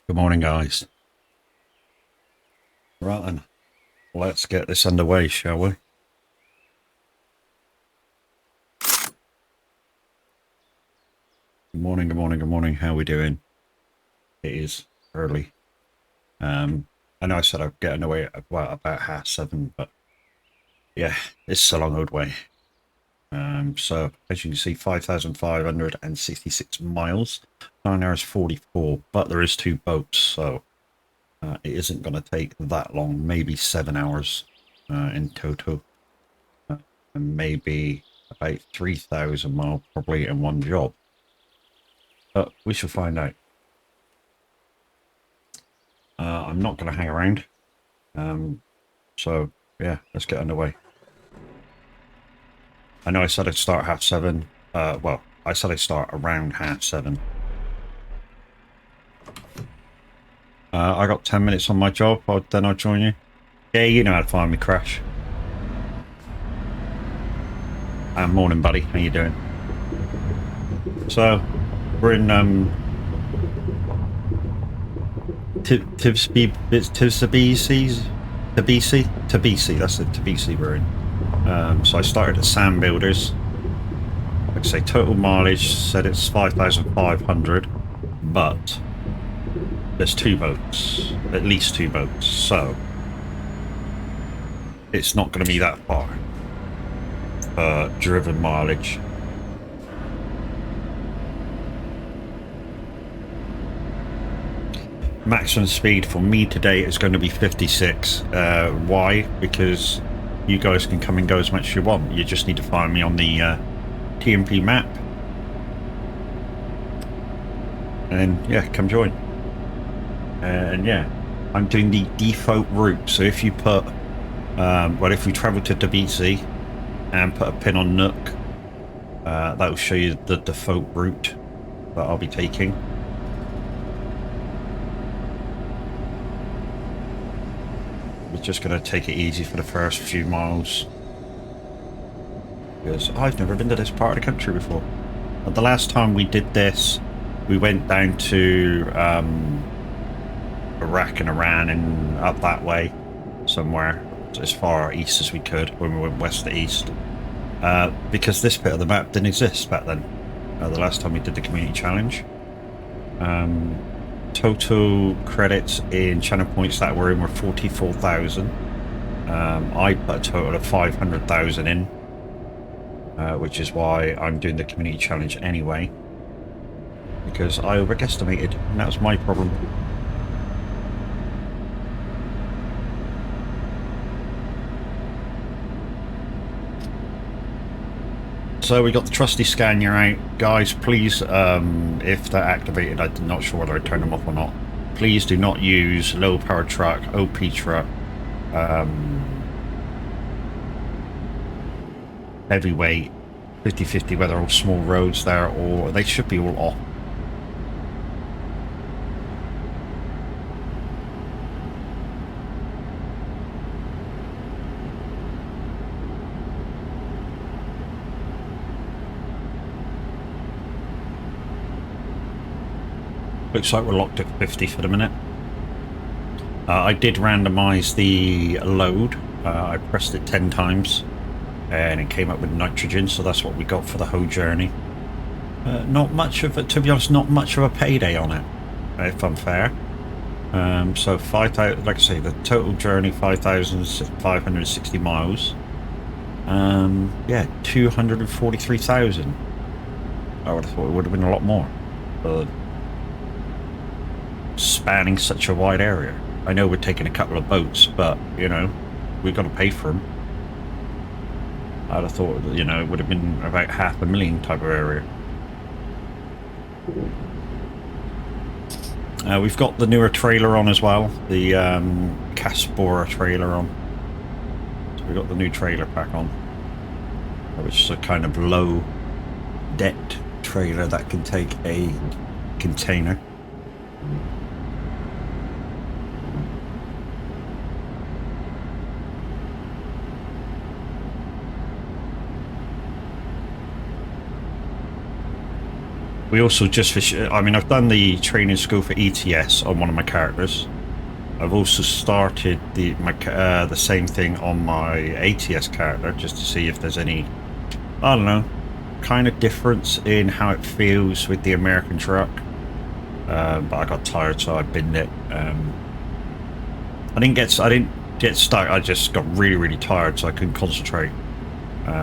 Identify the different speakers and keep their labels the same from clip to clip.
Speaker 1: Good morning, guys. Right then, let's get this underway, shall we? Good morning, good morning, good morning. How are we doing? It is early. I know I said I'd get underway at about 7:30, but yeah, it's a long old way. So as you can see, 5,566 miles, 9 hours 44, but there is 2 boats, so it isn't going to take that long, maybe 7 hours in total, and maybe about 3,000 miles probably in one job. But we shall find out. I'm not going to hang around. So, yeah, let's get underway. I know I said I'd start 7:30. Well, I said I'd start around 7:30. I got 10 minutes on my job, then I'll join you. Yeah, you know how to find me, Crash. Morning, buddy. How you doing? So, we're in Tblilisi. That's it. Tbilisi we're in. So I started at Sandbuilders. Like I say, total mileage said it's 5,500, but there's 2 boats, at least 2 boats, so it's not going to be that far driven mileage. Maximum speed for me today is going to be 56. Why? Because you guys can come and go as much as you want. You just need to find me on the TMP map, and yeah, come join. And yeah, I'm doing the default route. So if you put, well, if we travel to Tbilisi and put a pin on Nuuk, that will show you the default route that I'll be taking. We're just going to take it easy for the first few miles, because I've never been to this part of the country before. But the last time we did this, we went down to Iraq and Iran and up that way somewhere, as far east as we could when we went west to east, because this bit of the map didn't exist back then, the last time we did the community challenge. Total credits in channel points that we're in were 44,000. I put a total of 500,000 in, which is why I'm doing the community challenge anyway, because I overestimated, and that was my problem. So we got the trusty scanner out. Guys, please, if they're activated, I'm not sure whether I turn them off or not. Please do not use low power truck, OP truck, heavyweight, 50-50, whether all small roads there, or they should be all off. Looks like we're locked at 50 for the minute. I did randomize the load. I pressed it 10 times and it came up with nitrogen, so that's what we got for the whole journey. Not much of it, to be honest, not much of a payday on it, if I'm fair. So 5,000, like I say, the total journey 5,560 miles. Yeah, 243,000. I would have thought it would have been a lot more, but spanning such a wide area. I know we're taking a couple of boats, but you know, we've got to pay for them. I'd have thought, you know, it would have been about 500,000 type of area. We've got the newer trailer on as well, the Caspora trailer on. So we've got the new trailer pack on, which is a kind of low decked trailer that can take a container. We also just, I mean, I've done the training school for ETS on one of my characters. I've also started the same thing on my ATS character just to see if there's any, I don't know, kind of difference in how it feels with the American truck. But I got tired, so I binned it. I didn't get stuck. I just got really tired, so I couldn't concentrate.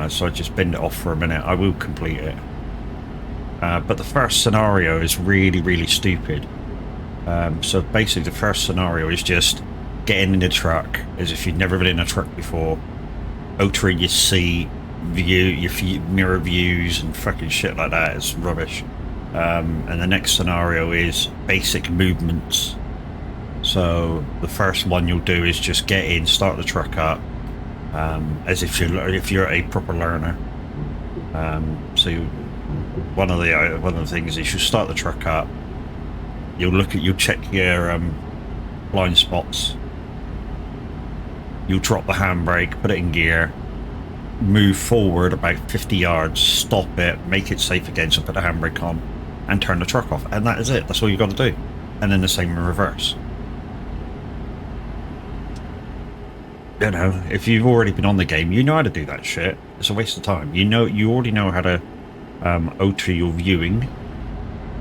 Speaker 1: So I just binned it off for a minute. I will complete it. But the first scenario is really stupid. So basically the first scenario is just getting in the truck as if you've never been in a truck before, altering your seat, your mirror views and fucking shit like that. It's rubbish. And the next scenario is basic movements. So the first one you'll do is just get in, start the truck up, as if you're a proper learner. So one of the things is you start the truck up. You'll check your blind spots. You'll drop the handbrake, put it in gear, move forward about 50 yards, stop it, make it safe again, so put the handbrake on, and turn the truck off. And that is it. That's all you got to do. And then the same in reverse. You know, if you've already been on the game, you know how to do that shit. It's a waste of time. You already know how to alter your viewing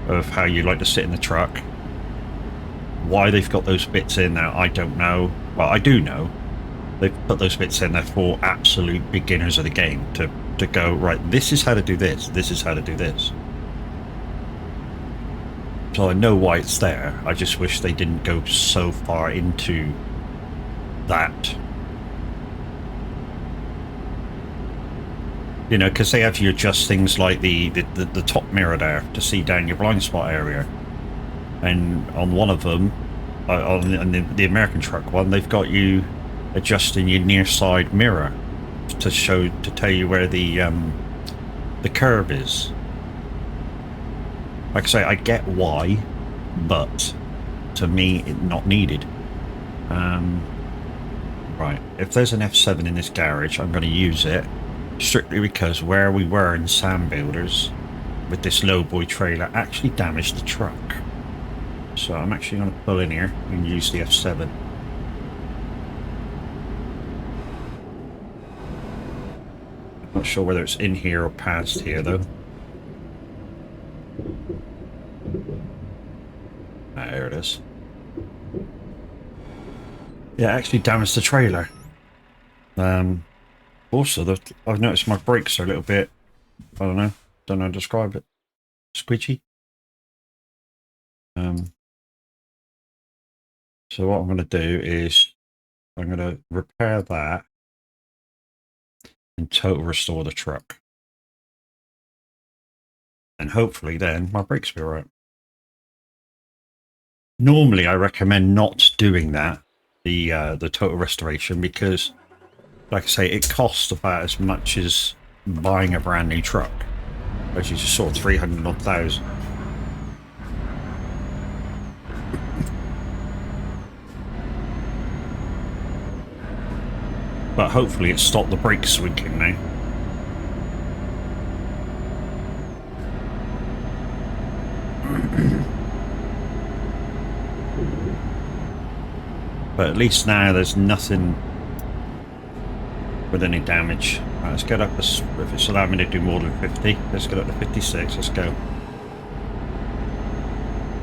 Speaker 1: of how you like to sit in the truck. Why they've got those bits in there, I don't know. Well, I do know. They've put those bits in there for absolute beginners of the game to go, right, this is how to do this, this is how to do this. So I know why it's there. I just wish they didn't go so far into that. You know, because they have you adjust things like the top mirror there to see down your blind spot area. And on one of them, on the American truck one, they've got you adjusting your near side mirror to tell you where the curve is. Like I say, I get why, but to me, it's not needed. Right, if there's an F7 in this garage, I'm going to use it. Strictly because where we were in Sandbuilders with this lowboy trailer actually damaged the truck. So I'm actually going to pull in here and use the F7. Not sure whether it's in here or past here though. Ah, there it is. Yeah, it actually damaged the trailer. Also, I've noticed my brakes are a little bit, I don't know how to describe it, squidgy. So what I'm going to do is I'm going to repair that and total restore the truck. And hopefully then my brakes will be alright. Normally I recommend not doing that, the total restoration, because like I say, it costs about as much as buying a brand new truck, which is just sort of 300,000. But hopefully it stopped the brakes swinging now. But at least now there's nothing with any damage. Right, let's get up, if it's allowed me to do more than 50, let's get up to 56, let's go.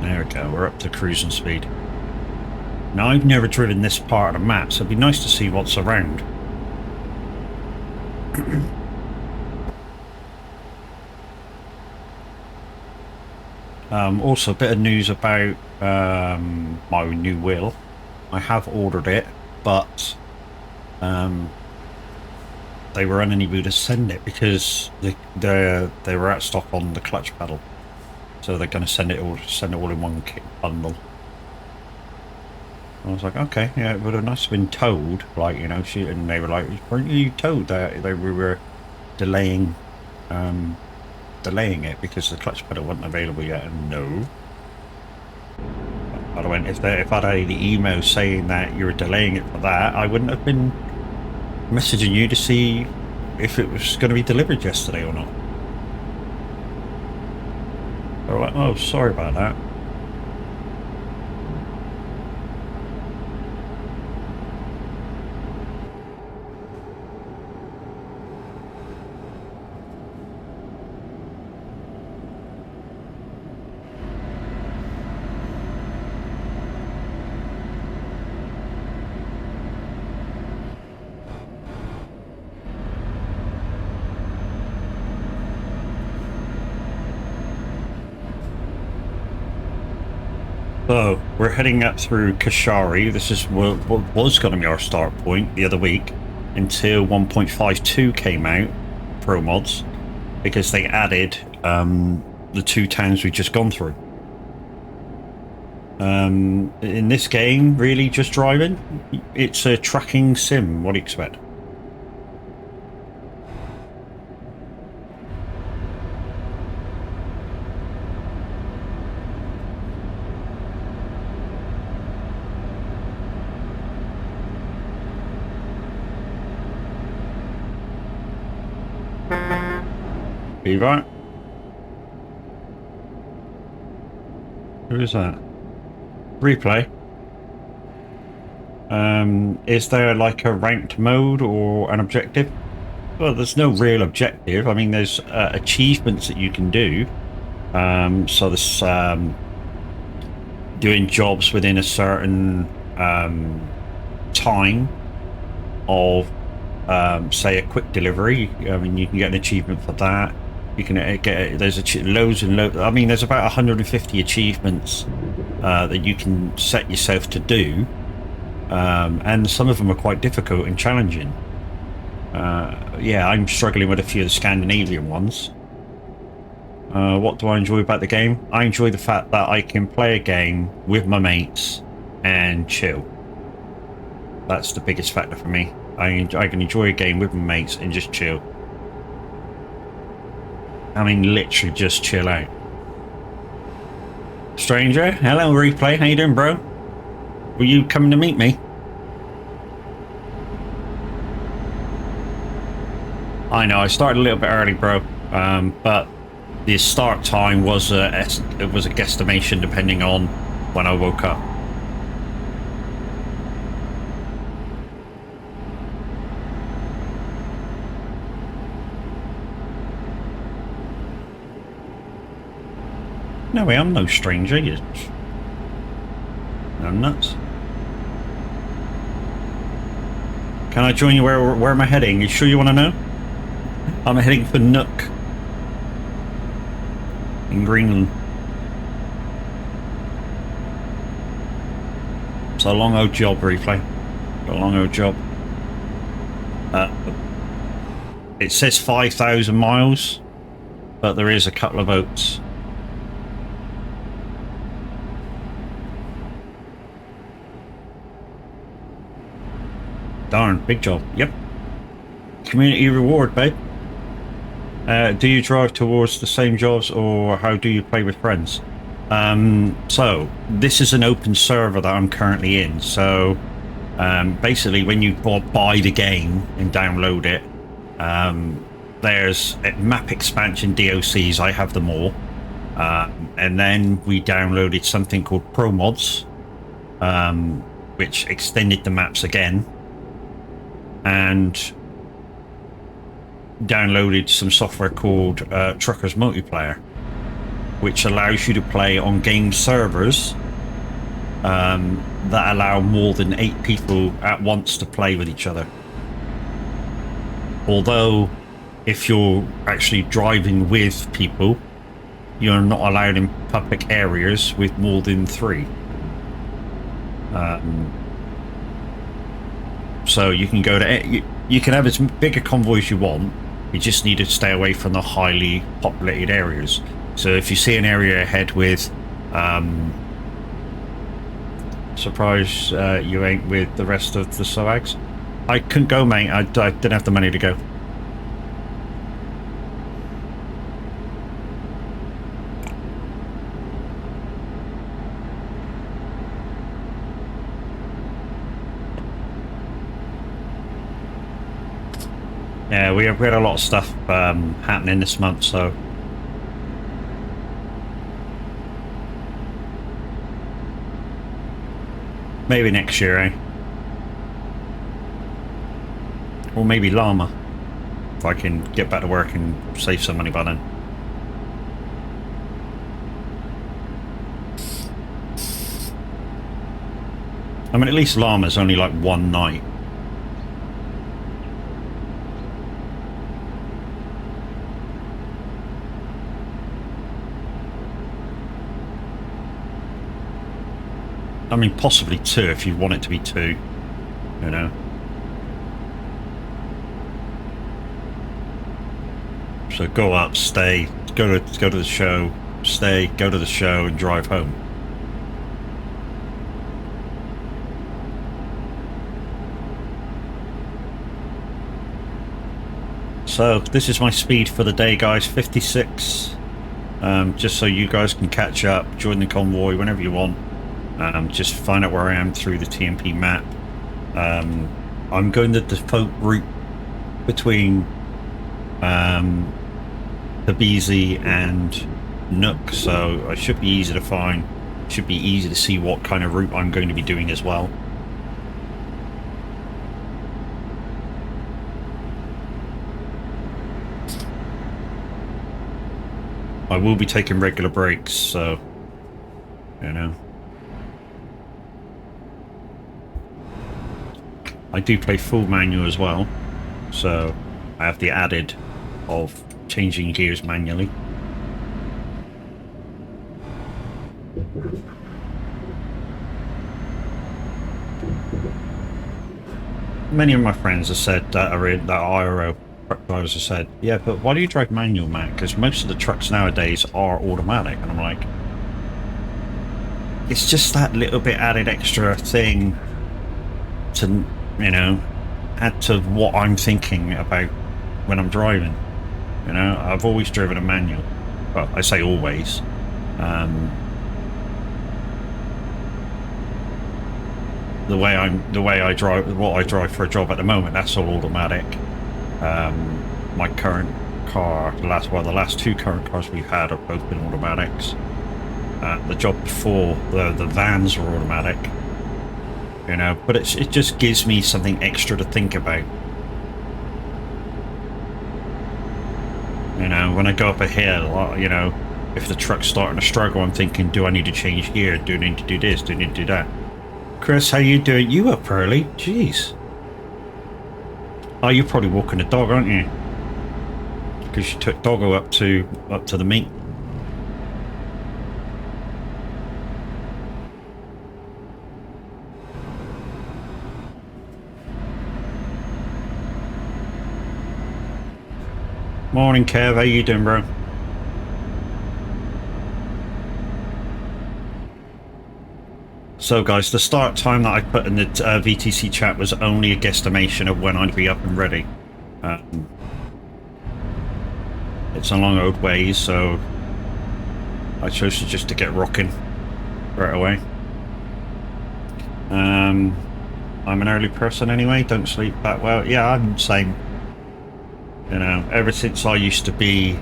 Speaker 1: There we go, we're up to cruising speed. Now I've never driven this part of the map, so it'd be nice to see what's around. Also a bit of news about my new wheel. I have ordered it, but they were unable to send it because they were out of stock on the clutch pedal, so they're going to send it all in one kit bundle. I was like, okay, yeah, it would have nice been told, like, you know, and they were like, weren't you told that we were delaying it because the clutch pedal wasn't available yet? And no. I went, if I'd had any email saying that you were delaying it for that, I wouldn't have been messaging you to see if it was going to be delivered yesterday or not. They're like, oh, sorry about that. So we're heading up through Kashari. This is what was going to be our start point the other week until 1.52 came out, Pro Mods, because they added the 2 towns we've just gone through. In this game, really just driving. It's a tracking sim. What do you expect? Be right. Who is that? Replay. Is there like a ranked mode or an objective? Well, there's no real objective. I mean, there's achievements that you can do. So there's doing jobs within a certain time of, say, a quick delivery. I mean, you can get an achievement for that. You can get there's loads and loads. I mean, there's about 150 achievements that you can set yourself to do, and some of them are quite difficult and challenging. Yeah, I'm struggling with a few of the Scandinavian ones. What do I enjoy about the game? I enjoy the fact that I can play a game with my mates and chill. That's the biggest factor for me. I can enjoy a game with my mates and just chill. I mean, literally just chill out. Stranger, hello Replay, how you doing, bro? Were you coming to meet me? I know, I started a little bit early, bro, but the start time was a guesstimation depending on when I woke up. No way, I'm no stranger. I'm nuts. Can I join you? Where am I heading? You sure you want to know? I'm heading for Nuuk in Greenland. It's a long old job, Replay. A long old job. It says 5,000 miles, but there is a couple of oats. Darn, big job. Yep. Community reward, babe. Do you drive towards the same jobs, or how do you play with friends? So this is an open server that I'm currently in. So basically, when you buy the game and download it, there's map expansion DLCs. I have them all, and then we downloaded something called Pro Mods, which extended the maps again, and downloaded some software called Truckers Multiplayer, which allows you to play on game servers that allow more than 8 people at once to play with each other. Although if you're actually driving with people, you're not allowed in public areas with more than 3. So you can go to, you can have as big a convoy as you want. You just need to stay away from the highly populated areas. So if you see an area ahead with, surprise you ain't with the rest of the soags. I couldn't go, mate. I didn't have the money to go. Yeah, we had a lot of stuff happening this month, so Maybe next year, eh? Or maybe llama. If I can get back to work and save some money by then. I mean, at least llama's only like one night. I mean, possibly two if you want it to be two, you know. So go up, stay, go to the show, stay, go to the show, and drive home. So this is my speed for the day, guys. 56. Just so you guys can catch up, join the convoy whenever you want. Just find out where I am through the TMP map. I'm going the default route between Tblilisi and Nuuk, so I should be easy to find. Should be easy to see what kind of route I'm going to be doing as well. I will be taking regular breaks, so you know. I do play full manual as well, so I have the added of changing gears manually. Many of my friends have said that IRO truck drivers have said, yeah, but why do you drive manual, Matt? Because most of the trucks nowadays are automatic. And I'm like, it's just that little bit added extra thing to, you know, add to what I'm thinking about when I'm driving. You know, I've always driven a manual. Well, I say always. The way I drive, what I drive for a job at the moment, that's all automatic. My current car, the last two current cars we've had have both been automatics. The job before, the vans were automatic. You know, but it just gives me something extra to think about. You know, when I go up a hill, you know, if the truck's starting to struggle, I'm thinking, do I need to change gear? Do I need to do this? Do I need to do that? Chris, how you doing? You up early? Jeez. Oh, you're probably walking the dog, aren't you? Because you took Doggo up to the meet. Morning, Kev. How you doing, bro? So, guys, the start time that I put in the VTC chat was only a guesstimation of when I'd be up and ready. It's a long old ways, so I chose to get rocking right away. I'm an early person anyway. Don't sleep that well. Yeah, I'm the same. You know, ever since I used to be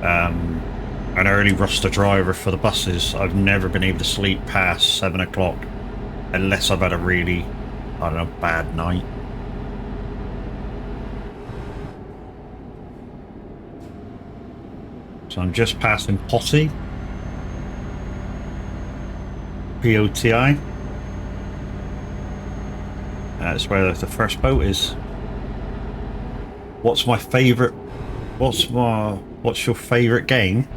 Speaker 1: an early roster driver for the buses, I've never been able to sleep past 7 o'clock unless I've had a really, I don't know, bad night. So I'm just passing Potty. P-O-T-I. That's where the first boat is. What's my favourite? What's your favourite game?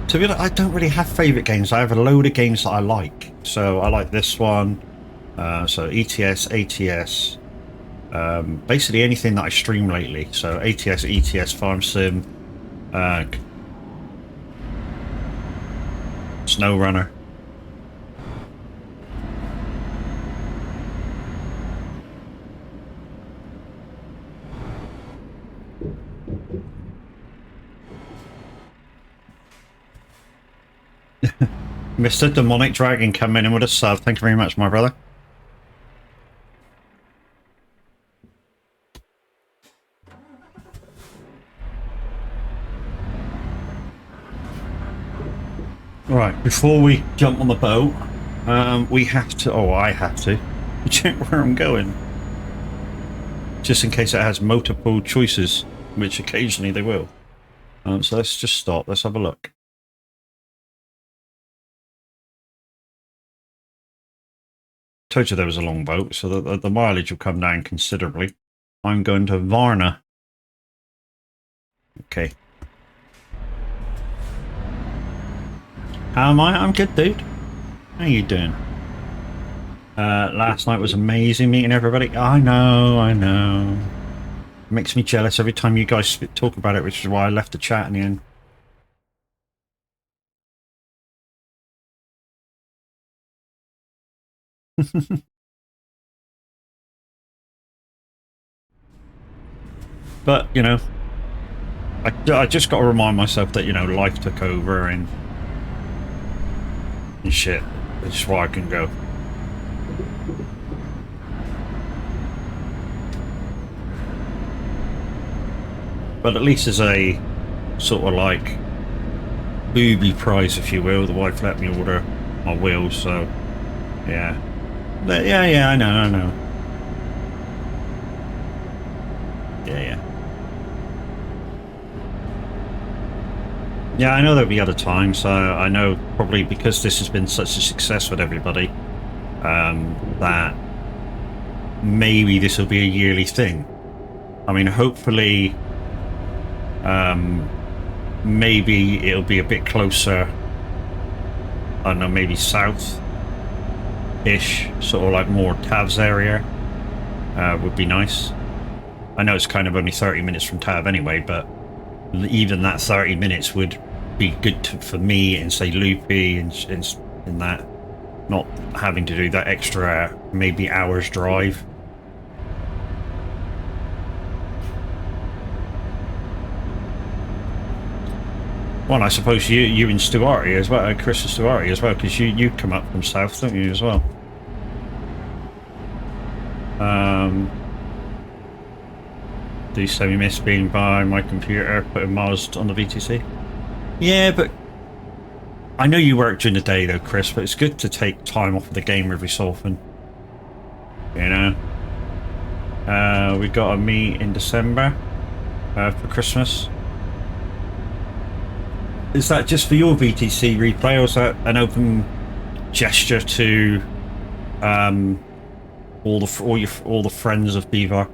Speaker 1: To be honest, I don't really have favourite games. I have a load of games that I like. So I like this one. So ETS, ATS. Basically anything that I stream lately. So ATS, ETS, Farm Sim, Snow Runner. Mr. Demonic Dragon coming in with a sub. Thank you very much, my brother. Right, before we jump on the boat, We have to, oh, I have to check where I'm going. Just in case it has multiple choices, which occasionally they will. So let's just stop. Let's have a look. Told you there was a long boat, so the mileage will come down considerably. I'm going to Varna. Okay. How am I? I'm good, dude. How you doing? Last night was amazing meeting everybody. I know. It makes me jealous every time you guys talk about it, which is why I left the chat in the end. But, you know, I just got to remind myself that, you know, life took over and shit. That's just why I can go. But at least as a sort of like booby prize, if you will, the wife let me order my wheels, so yeah. But yeah, I know. Yeah. Yeah, I know there'll be other times, so I know probably because this has been such a success with everybody, that maybe this will be a yearly thing. I mean, hopefully, maybe it'll be a bit closer, I don't know, maybe south-ish, sort of like more Tav's area, would be nice. I know it's kind of only 30 minutes from Tav anyway, but even that 30 minutes would be good for me and say Loopy and that, not having to do that extra maybe hours drive. Well, I suppose you and Stuarty as well, Chris and Stuarty as well, because you come up from south, don't you, as well? Do you semi-miss being by my computer, putting Mars on the VTC? Yeah, but I know you work during the day though, Chris, but it's good to take time off of the game every so often. You know? We got a meet in December for Christmas. Is that just for your VTC replay, or is that an open gesture to all the friends of Beaver?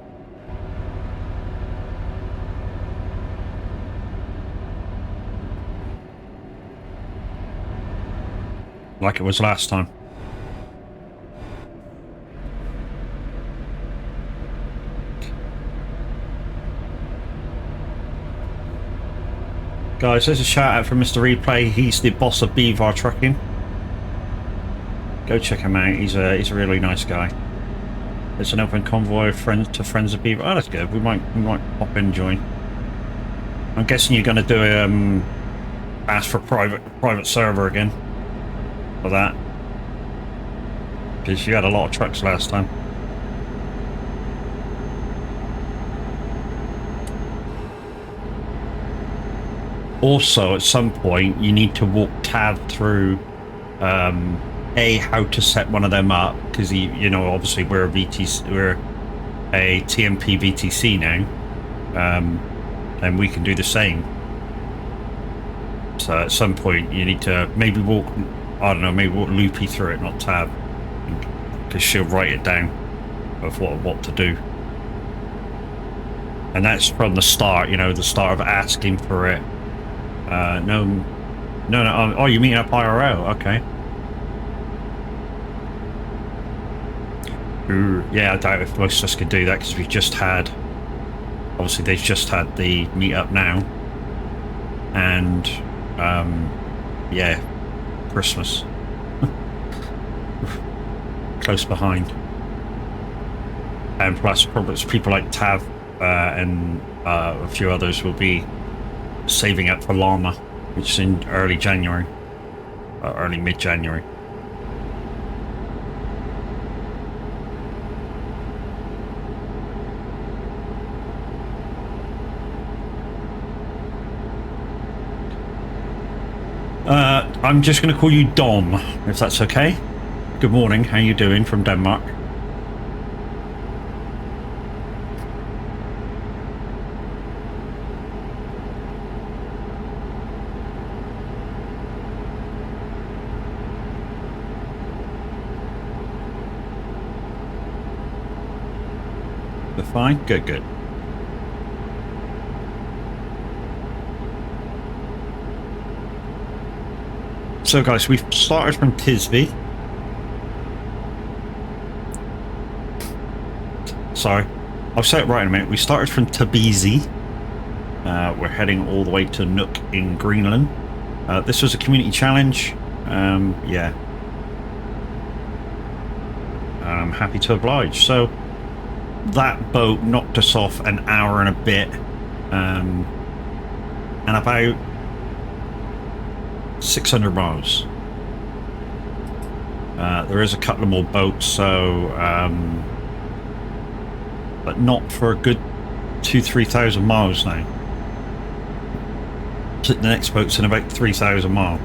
Speaker 1: Like it was last time. Guys, there's a shout out from Mr. Replay. He's the boss of Beaver Trucking. Go check him out. He's a really nice guy. It's an open convoy of friends of Beaver. Oh, that's good. We might pop in and join. I'm guessing you're going to do ask for private server again for that, because you had a lot of trucks last time. Also, at some point, you need to walk Tav through how to set one of them up, because you know, obviously we're a TMP VTC now, and we can do the same. So at some point, you need to maybe walk. I don't know, maybe walk Loopy through it, not Tab, because she'll write it down of what to do. And that's from the start, you know, the start of asking for it. No. Oh, you mean up IRL? Okay. Ooh, yeah, I doubt if most of us could do that, because we just had. Obviously, they've just had the meetup now, and yeah. Christmas. Close behind. And plus, probably people like Tav and a few others will be saving up for Llama, which is in early January, early mid-January. I'm just going to call you Dom, if that's okay. good morning. How you doing from Denmark? We're fine? Good, good. So guys, we've started from Thisbe. Sorry, I'll say it right in a minute. We started from Tblilisi. We're heading all the way to Nuuk in Greenland. This was a community challenge. Yeah. I'm happy to oblige. So that boat knocked us off an hour and a bit. And about 600 miles. There is a couple of more boats, so but not for a good 2,000-3,000 miles now. The next boat's in about 3,000 miles.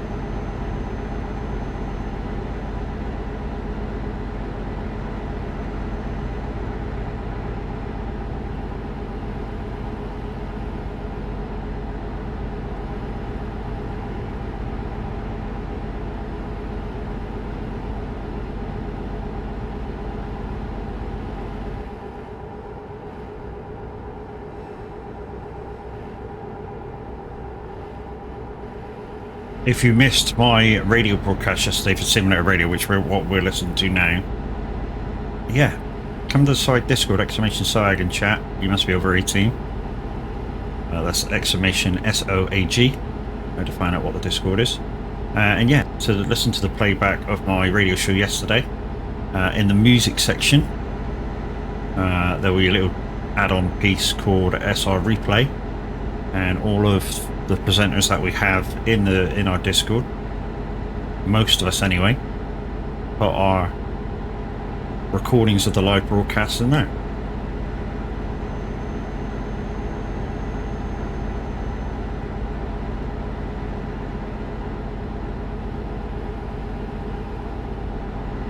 Speaker 1: If you missed my radio broadcast yesterday for Simulator Radio, which what we're listening to now, yeah, come to the side Discord, !soag and chat. You must be over 18. That's !SOAG. To find out what the Discord is. And yeah, to listen to the playback of my radio show yesterday, in the music section, there were a little add-on piece called SR Replay, and all of the presenters that we have in our Discord, most of us anyway, put our recordings of the live broadcast in there.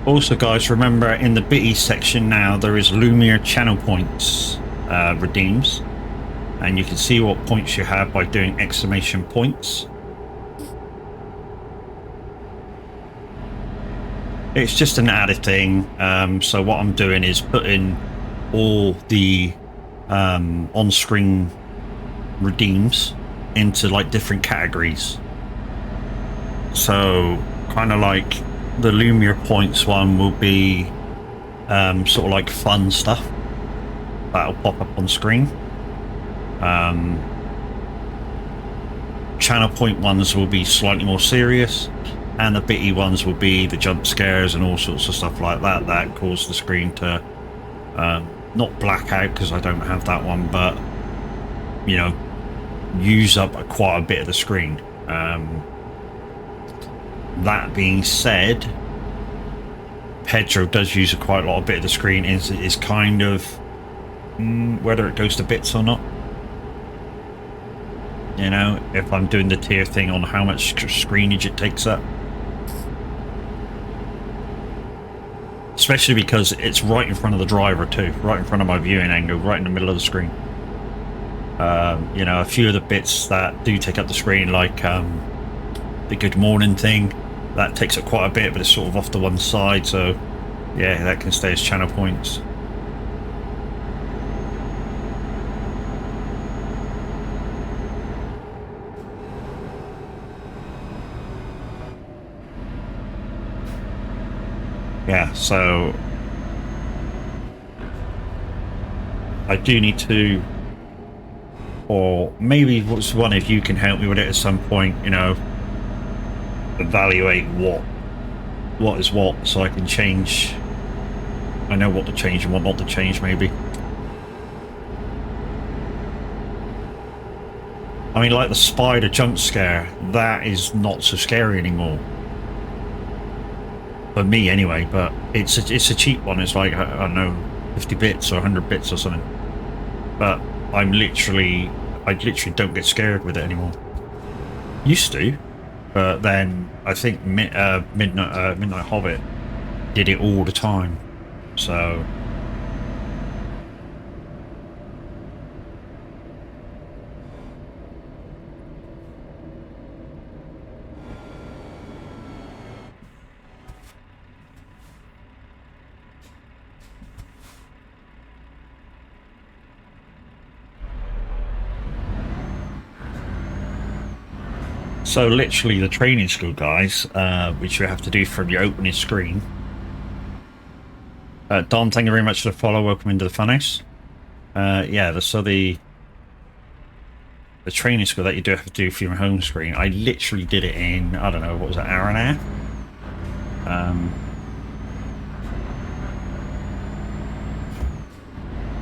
Speaker 1: Also guys, remember in the bitty section now there is Lumiere channel points redeems. And you can see what points you have by doing ! points. It's just an added thing. So what I'm doing is putting all the on-screen redeems into like different categories. So kind of like the Lumiere points one will be sort of like fun stuff that'll pop up on screen. Channel point ones will be slightly more serious, and the bitty ones will be the jump scares and all sorts of stuff like that that cause the screen to not black out, because I don't have that one, but you know, use up quite a bit of the screen. That being said, Pedro does use quite a lot of bit of the screen. Is kind of whether it goes to bits or not. You know, if I'm doing the tier thing on how much screenage it takes up. Especially because it's right in front of the driver too, right in front of my viewing angle, right in the middle of the screen. You know, a few of the bits that do take up the screen, like the good morning thing, that takes up quite a bit, but it's sort of off to one side, so yeah, that can stay as channel points. Yeah, so I do need to, or maybe one of you can help me with it at some point, you know, evaluate what is what, so I can change. I know what to change and what not to change, maybe. I mean, like the spider jump scare, that is not so scary anymore. For me anyway, but it's a cheap one. It's like, I don't know, 50 bits or 100 bits or something. But I literally don't get scared with it anymore. Used to, but then I think Midnight Hobbit did it all the time. So literally the training school, guys, which you have to do from your opening screen. Don, thank you very much for the follow. Welcome into the funhouse. Yeah, so the training school that you do have to do for your home screen, I literally did it in, I don't know, what was it, hour and a half?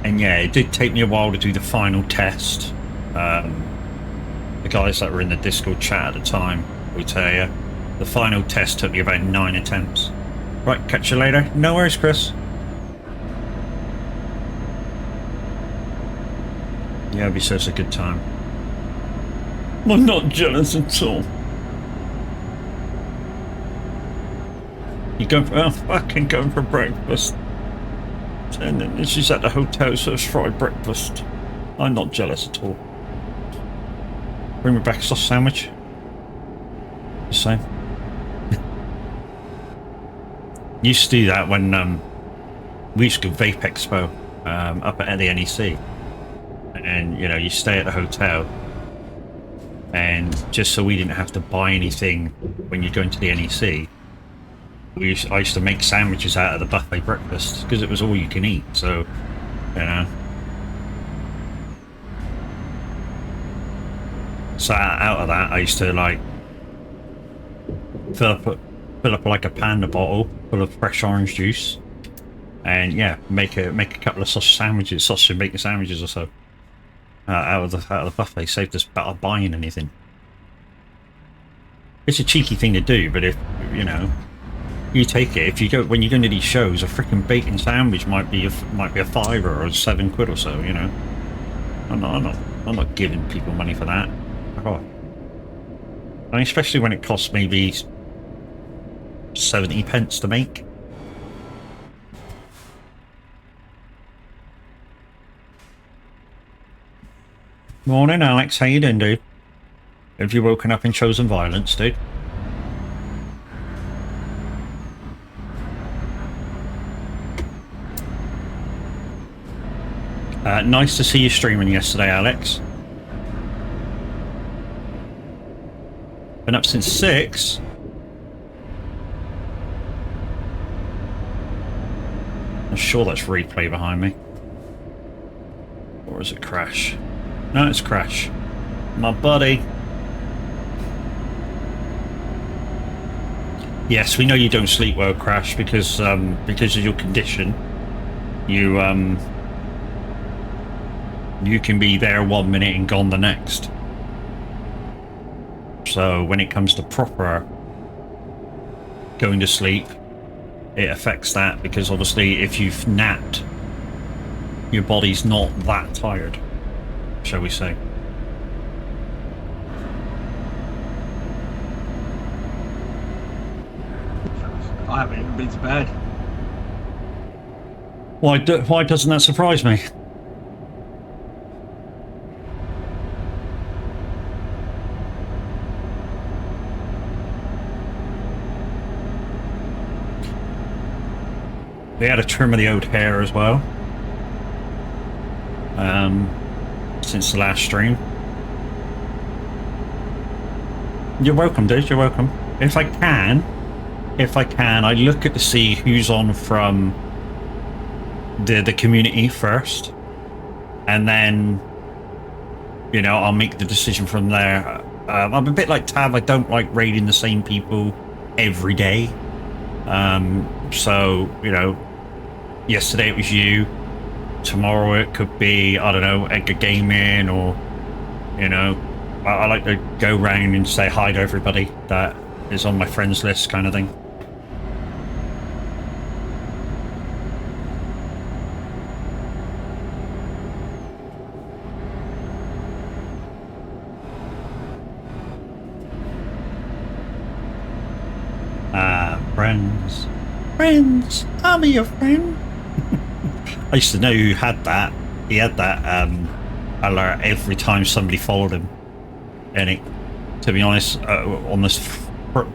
Speaker 1: And yeah, it did take me a while to do the final test. The guys that were in the Discord chat at the time will tell you, the final test took me about 9 attempts. Right, catch you later. No worries, Chris. Yeah, it'll be such a good time. I'm not jealous at all. You going for, oh, fucking going for breakfast. And then she's at the hotel, so it's fried breakfast. I'm not jealous at all. Bring me back a sausage sandwich. The same. Used to do that when we used to go Vape Expo up at the NEC. And, you know, you stay at the hotel, and just so we didn't have to buy anything when you go into the NEC, I used to make sandwiches out of the buffet breakfast because it was all you can eat. So, you know. So out of that, I used to like fill up like a Panda bottle full of fresh orange juice, and yeah, make a couple of sausage and bacon sandwiches or so. Out of the buffet, saved us better buying anything. It's a cheeky thing to do, but if you know, you take it. If you go when you go to these shows, a freaking bacon sandwich might be a £5 or £7 or so. You know, I'm not giving people money for that. Oh. I mean, especially when it costs maybe 70 pence to make. Morning, Alex. How you doing, dude? Have you woken up and chosen violence, dude? Nice to see you streaming yesterday, Alex. Been up since 6. I'm sure that's replay behind me. Or is it Crash? No, it's Crash. My buddy. Yes, we know you don't sleep well, Crash, because of your condition. You can be there 1 minute and gone the next. So when it comes to proper going to sleep, it affects that, because obviously if you've napped, your body's not that tired, shall we say.
Speaker 2: I haven't even been to bed.
Speaker 1: Why doesn't that surprise me? They had a trim of the old hair as well. Since the last stream. You're welcome, dude. You're welcome. If I can, I look at to see who's on from the community first, and then, you know, I'll make the decision from there. I'm a bit like Tab. I don't like raiding the same people every day. So, you know, yesterday it was you. Tomorrow it could be, I don't know, Edgar Gaming, or, you know, I like to go round and say hi to everybody that is on my friends list, kind of thing. Friends. friends, I'll be your friend. I used to know who had that. He had that alert every time somebody followed him. And it, to be honest, on this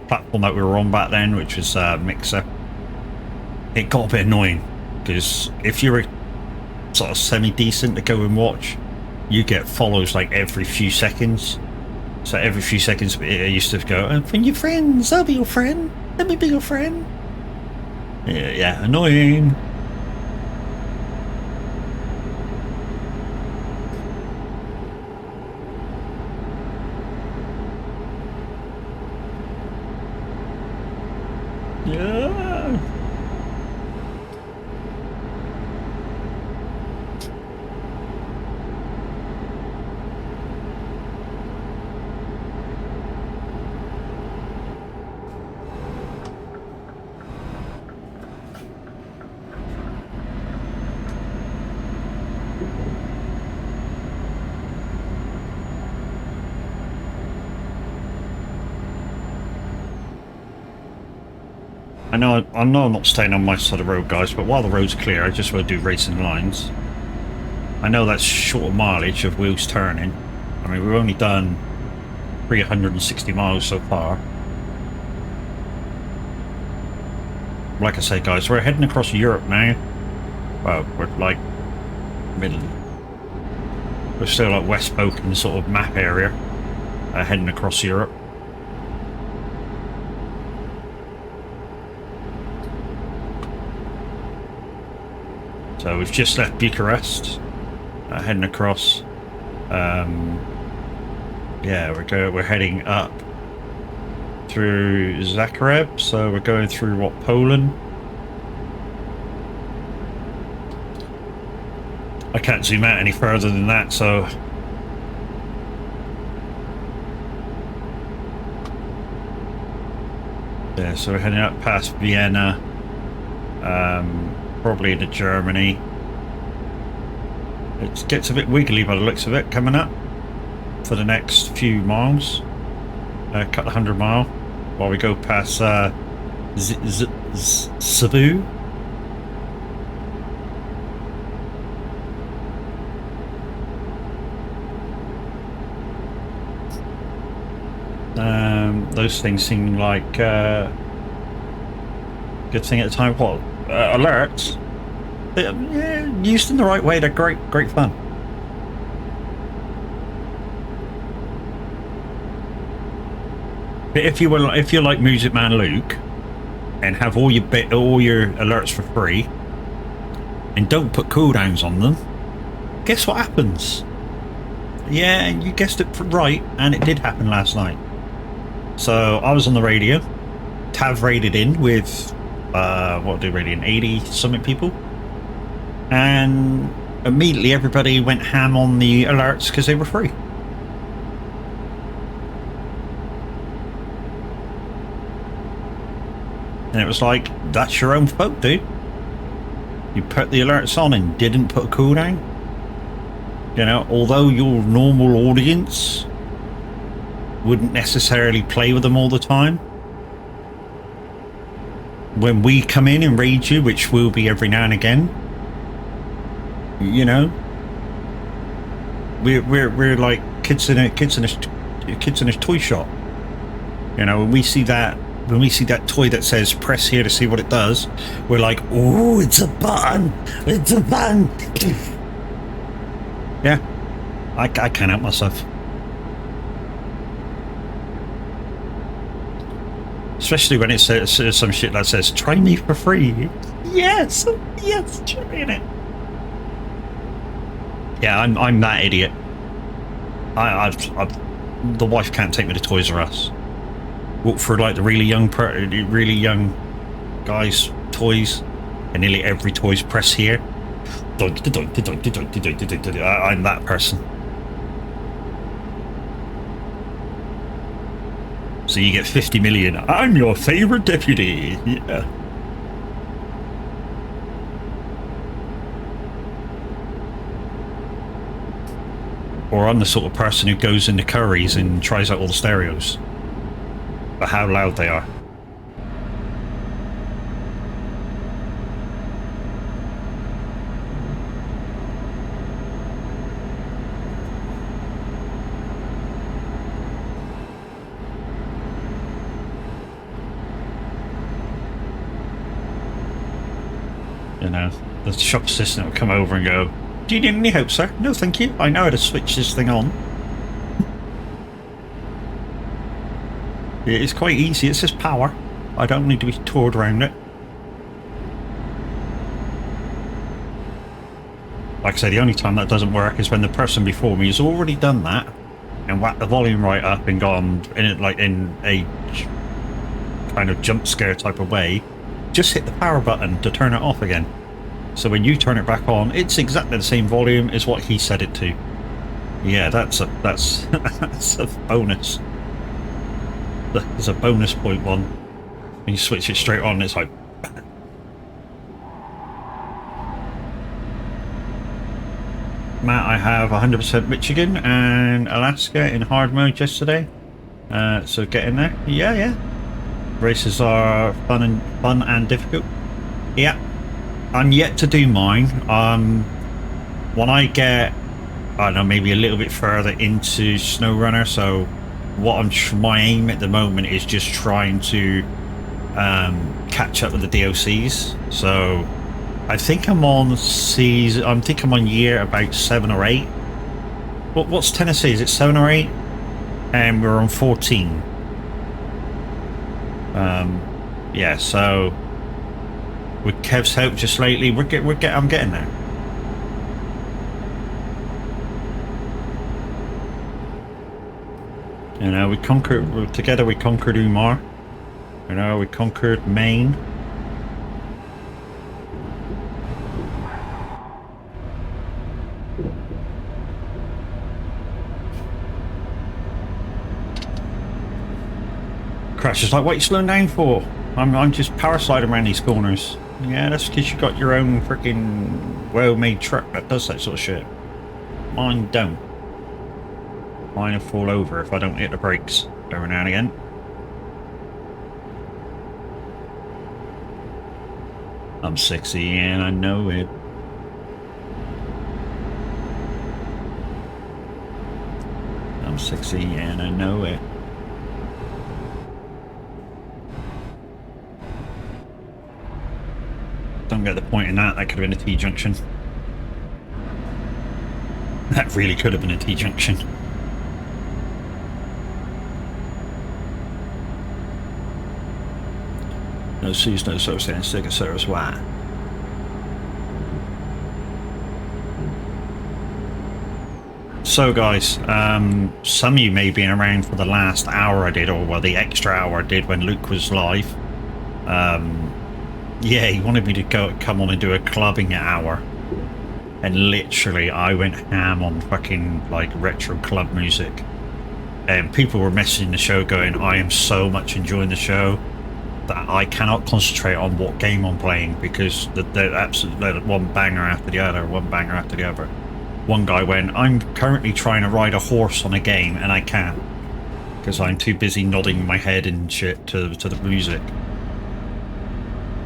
Speaker 1: platform that we were on back then, which was Mixer, it got a bit annoying because if you were sort of semi-decent to go and watch, you get follows like every few seconds. So every few seconds it used to go, "From your friends, I'll be your friend. Let me be your friend." Yeah, annoying. Yeah. I know I'm not staying on my side of the road, guys, but while the road's clear, I just want to do racing lines. I know that's short mileage of wheels turning. I mean, we've only done 360 miles so far. Like I say, guys, we're heading across Europe now. Well, we're like middle. We're still like West Balkan sort of map area, heading across Europe. So we've just left Bucharest, heading across. Yeah, we're heading up through Zagreb, so we're going through what, Poland? I can't zoom out any further than that, so yeah, so we're heading up past Vienna, probably into Germany. It gets a bit wiggly by the looks of it coming up for the next few miles, a couple of 100 mile, while we go past Cebu. Those things seem like good thing at the time. What alerts? Yeah, used in the right way, they're great fun. But if you're like Music Man Luke and have all your alerts for free and don't put cooldowns on them, guess what happens? Yeah, you guessed it right, and it did happen last night. So I was on the radio. Tav raided in with what did they raid in? 80 something people, and immediately everybody went ham on the alerts because they were free. And it was like, that's your own fault, dude. You put the alerts on and didn't put a cooldown. You know, although your normal audience wouldn't necessarily play with them all the time, when we come in and raid you, which will be every now and again, you know, we're like kids in a toy shop. You know, when we see that toy that says press here to see what it does, we're like, oh, it's a button, it's a button. Yeah, I can't help myself. Especially when it says some shit that says, try me for free. Yes, trying it. Yeah, I'm that idiot. The wife can't take me to Toys R Us. Walk through like the really young guys' toys, and nearly every toy's press here. I'm that person. So you get 50 million. I'm your favorite deputy. Yeah. Or I'm the sort of person who goes into Curry's and tries out all the stereos. But how loud they are. You know, the shop assistant will come over and go, "Do you need any help, sir?" "No, thank you. I know how to switch this thing on." It's quite easy. It's just power. I don't need to be toured around it. Like I say, the only time that doesn't work is when the person before me has already done that and whacked the volume right up and gone in it like in a kind of jump scare type of way. Just hit the power button to turn it off again. So when you turn it back on, it's exactly the same volume as what he set it to. Yeah, that's that's a bonus. There's a bonus point one. When you switch it straight on, it's like. Matt, I have 100% Michigan and Alaska in hard mode yesterday. So get in there. Yeah. Races are fun and difficult. Yeah. I'm yet to do mine. When I get, I don't know, maybe a little bit further into SnowRunner, so my aim at the moment is just trying to catch up with the DLCs. So I think I'm on I'm on year about 7 or 8. What's Tennessee? Is it 7 or 8? And we're on 14. Yeah, so with Kev's help just lately, I'm getting there. You know, we conquered Umar. You know, we conquered Maine. Crash is like, "What are you slowing down for?" I'm just power sliding around these corners. Yeah, that's because you got your own freaking well-made truck that does that sort of shit. Mine don't. Mine will fall over if I don't hit the brakes every now and again. I'm sexy and I know it. I'm sexy and I know it. Don't get the point in that. That could have been a T-junction. That really could have been a T-junction. No C's, no so saying Sega Service Y. So guys, some of you may have been around for the last hour I did, or well, the extra hour I did when Luke was live. Yeah, he wanted me to come on and do a clubbing hour, and literally I went ham on fucking like retro club music, and people were messaging the show going, "I am so much enjoying the show that I cannot concentrate on what game I'm playing because they're absolutely one banger after the other, one banger after the other." One guy went, "I'm currently trying to ride a horse on a game and I can't because I'm too busy nodding my head and shit to the music."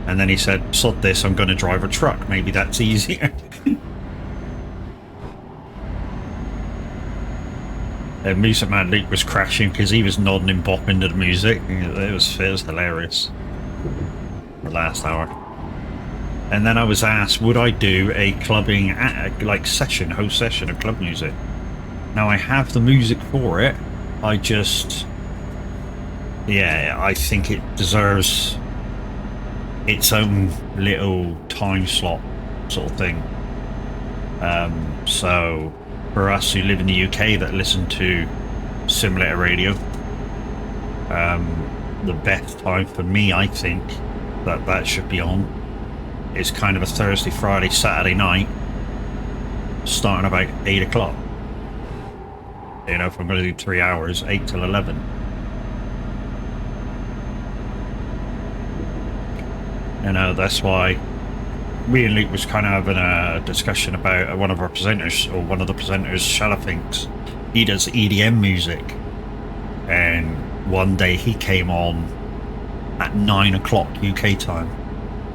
Speaker 1: And then he said, "Sod this, I'm going to drive a truck. Maybe that's easier." And Music Man Luke was crashing because he was nodding and bopping to the music. It was hilarious. The last hour. And then I was asked, would I do a clubbing host session of club music? Now I have the music for it. I think it deserves its own little time slot sort of thing. So for us who live in the UK that listen to simulator radio, the best time for me, I think, that should be on is kind of a Thursday, Friday, Saturday night, starting about 8 o'clock. You know, if I'm going to do 3 hours, 8 till 11. You know, that's why me and Luke was kind of having a discussion about one of our presenters, or one of the presenters, Shalaffinks. He does EDM music, and one day he came on at 9 o'clock UK time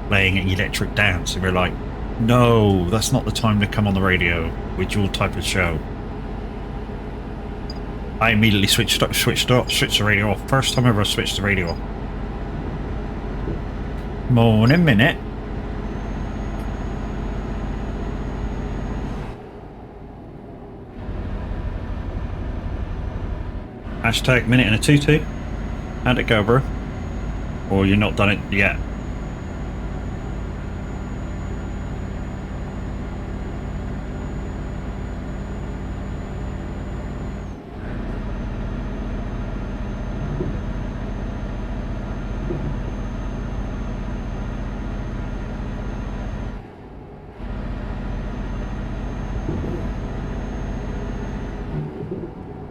Speaker 1: playing electric dance, and we're like, no, that's not the time to come on the radio with your type of show. I immediately switched the radio off. First time ever I switched the radio off. Morning, minute. Hashtag minute and a tutu. How'd it go, bro? Or you're not done it yet?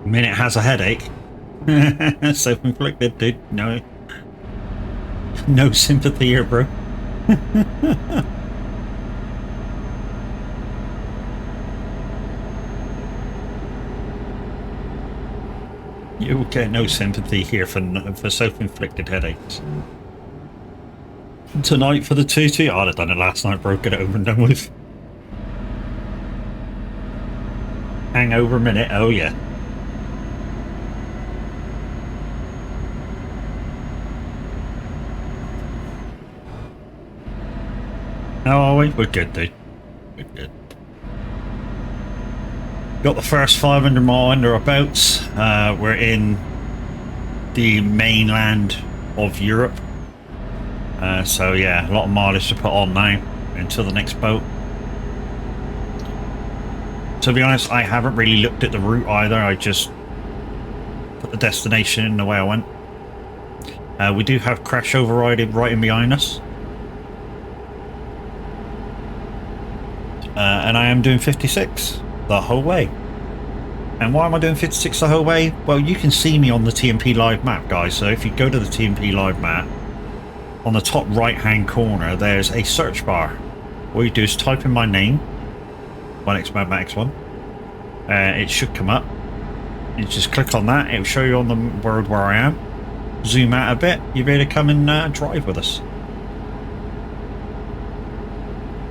Speaker 1: Minute has a headache. Self-inflicted, dude. No sympathy here, bro. You will get no sympathy here for self-inflicted headaches. Tonight for the tutu? I'd have done it last night, bro. Get it over and done with. Hangover minute, oh yeah. How are we? We're good, dude. We're good. Got the first 500 mile under our belts. We're in the mainland of Europe. So yeah, a lot of mileage to put on now until the next boat. To be honest, I haven't really looked at the route either. I just put the destination in the way I went. We do have crash overriding right in behind us. And I am doing 56 the whole way. And why am I doing 56 the whole way? Well, you can see me on the TMP Live map, guys. So if you go to the TMP Live map, on the top right hand corner there's a search bar. All you do is type in my name, 1xmadmax1. It should come up. You just click on that, it will show you on the world where I am. Zoom out a bit, you'll be able to come and drive with us.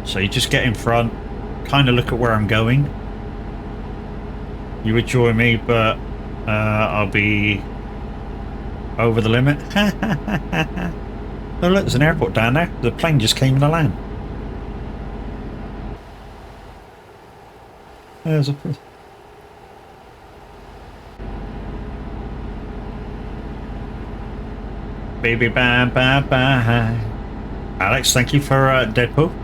Speaker 1: So you just get in front, kind of look at where I'm going. You would join me, but I'll be over the limit. Oh look, there's an airport down there. The plane just came to land. There's a... Baby bye bye bye. Alex, thank you for Deadpool.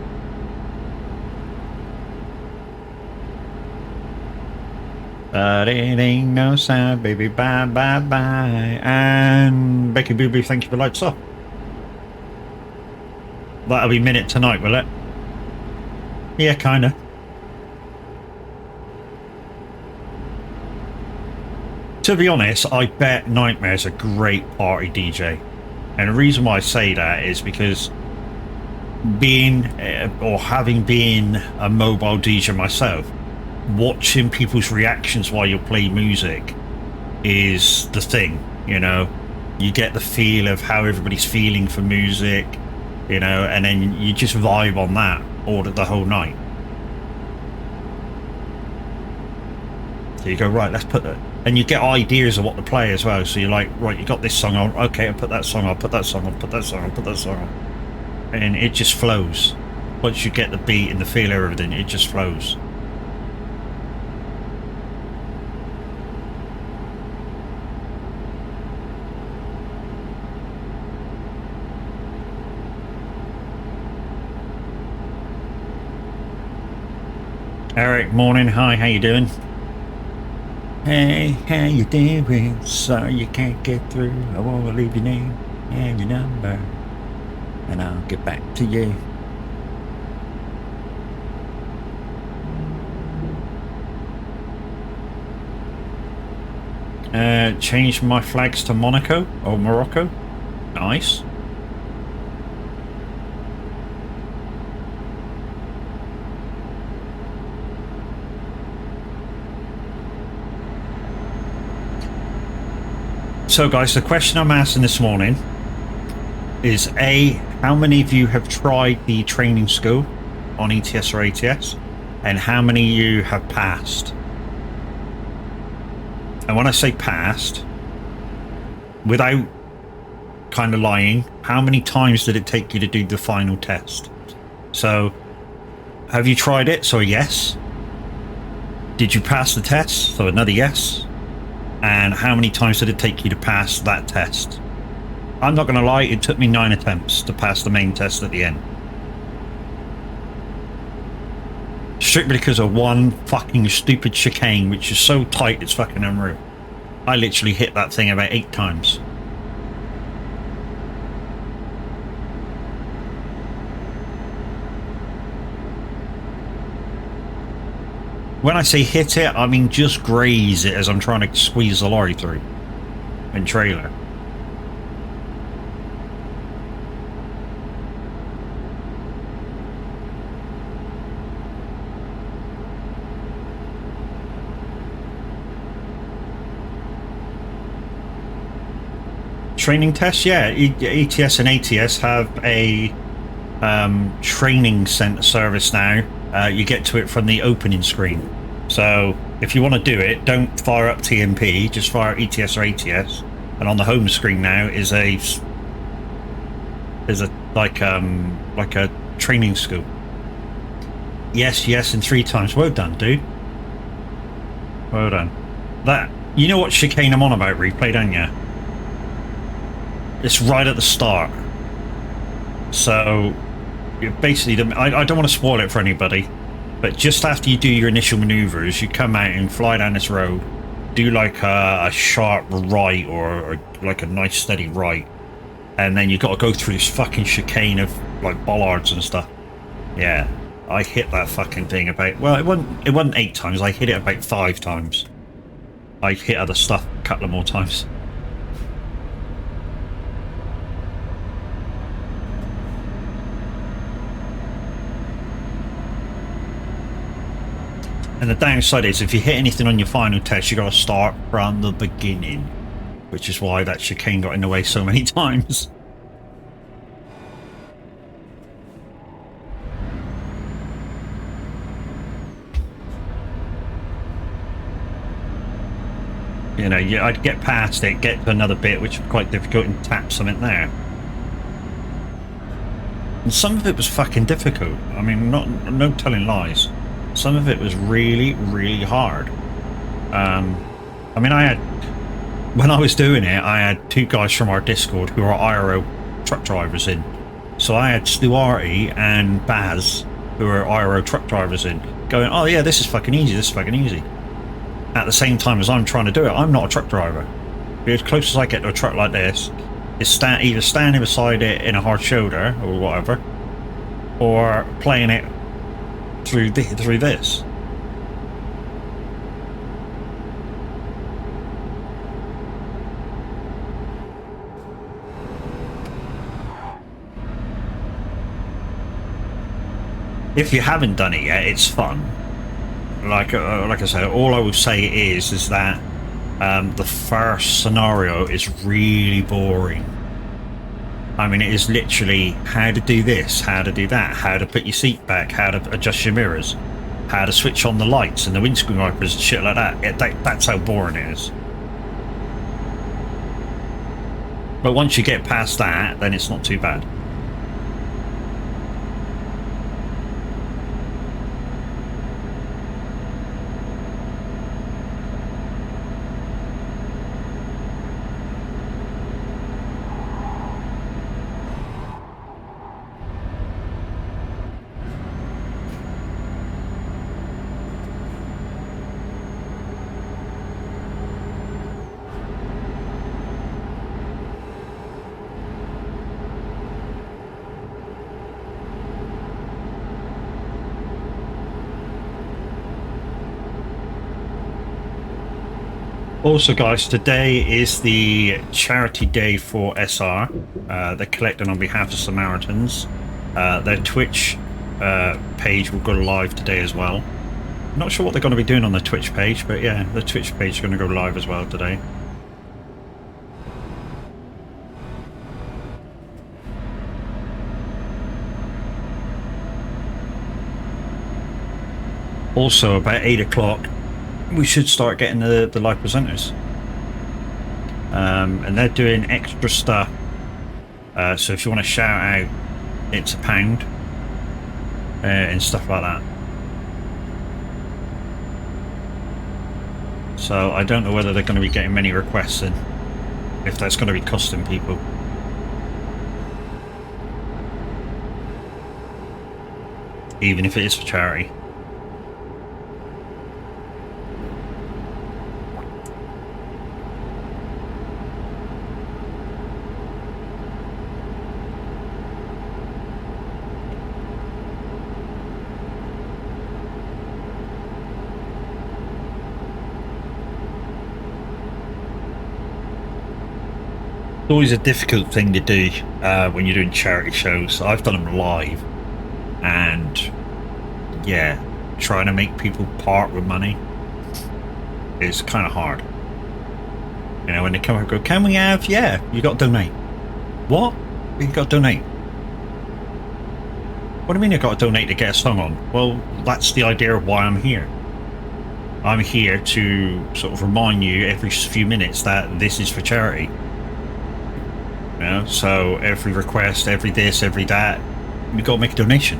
Speaker 1: But it ain't no sound, baby bye bye bye. And Becky Boobie, thank you for lights off. That'll be minute tonight, will it? Yeah, kinda. To be honest, I bet Nightmare's a great party DJ. And the reason why I say that is because being, or having been a mobile DJ myself, watching people's reactions while you play music is the thing, you know? You get the feel of how everybody's feeling for music, you know, and then you just vibe on that all the whole night. So you go, right, let's put that, and you get ideas of what to play as well. So you're like, right, you got this song on, okay, I'll put that song on, put that song on, put that song on, put that song on, and it just flows. Once you get the beat and the feel of everything, it just flows. Eric, morning. Hi, how you doing? Hey, how you doing? Sorry you can't get through. I wanna leave your name and your number, and I'll get back to you. Changed my flags to Monaco or Morocco. Nice. So guys, the question I'm asking this morning is A, how many of you have tried the training school on ETS or ATS, and how many of you have passed? And when I say passed, without kind of lying, how many times did it take you to do the final test? So have you tried it? So yes. Did you pass the test? So another yes. and how many times did it take you to pass that test? I'm not going to lie, it took me 9 attempts to pass the main test at the end. Strictly because of one fucking stupid chicane, which is so tight it's fucking unreal. I literally hit that thing about 8 times. When I say hit it, I mean just graze it as I'm trying to squeeze the lorry through and trailer. Training tests, yeah. ETS and ATS have a training center service now. You get to it from the opening screen. So if you want to do it, don't fire up TMP, just fire ETS or ATS. And on the home screen now is a like a training school. Yes, and 3 times. Well done, dude. Well done. That, you know what chicane I'm on about, replay, don't you? It's right at the start. So basically, I don't want to spoil it for anybody, but just after you do your initial maneuvers, you come out and fly down this road, do like a sharp right or like a nice steady right, and then you got to go through this fucking chicane of like bollards and stuff. Yeah, I hit that fucking thing about, well, it wasn't 8 times. I hit it about 5 times. I hit other stuff a couple of more times. And the downside is, if you hit anything on your final test, you got to start from the beginning, which is why that chicane got in the way so many times. You know, I'd get past it, get to another bit, which was quite difficult, and tap something there. And some of it was fucking difficult. I mean, no telling lies. Some of it was really, really hard. I mean, when I was doing it, I had 2 guys from our Discord who are IRO truck drivers in. So I had Stuarty and Baz, who are IRO truck drivers in, going, oh yeah, this is fucking easy, this is fucking easy. At the same time as I'm trying to do it, I'm not a truck driver. As close as I get to a truck like this, is either standing beside it in a hard shoulder or whatever, or playing it through this. If you haven't done it yet, it's fun. Like I said, all I will say is that the first scenario is really boring. I mean, it is literally how to do this, how to do that, how to put your seat back, how to adjust your mirrors, how to switch on the lights and the windscreen wipers and shit like that. That's how boring it is. But once you get past that, then it's not too bad. Also, guys, today is the charity day for SR. They're collecting on behalf of Samaritans. Their Twitch page will go live today as well. Not sure what they're going to be doing on the Twitch page, but yeah, the Twitch page is going to go live as well today. Also, about 8 o'clock, we should start getting the live presenters. And they're doing extra stuff. So if you want to shout out, it's £1 and stuff like that. So I don't know whether they're going to be getting many requests in, if that's going to be costing people. Even if it is for charity. It's always a difficult thing to do when you're doing charity shows. I've done them live, and yeah, trying to make people part with money is kind of hard. You know, when they come and go, can we have? Yeah, you got to donate. What? You got to donate? What do you mean you got to donate to get a song on? Well, that's the idea of why I'm here. I'm here to sort of remind you every few minutes that this is for charity. You know, so every request, every this, every that, you got to make a donation.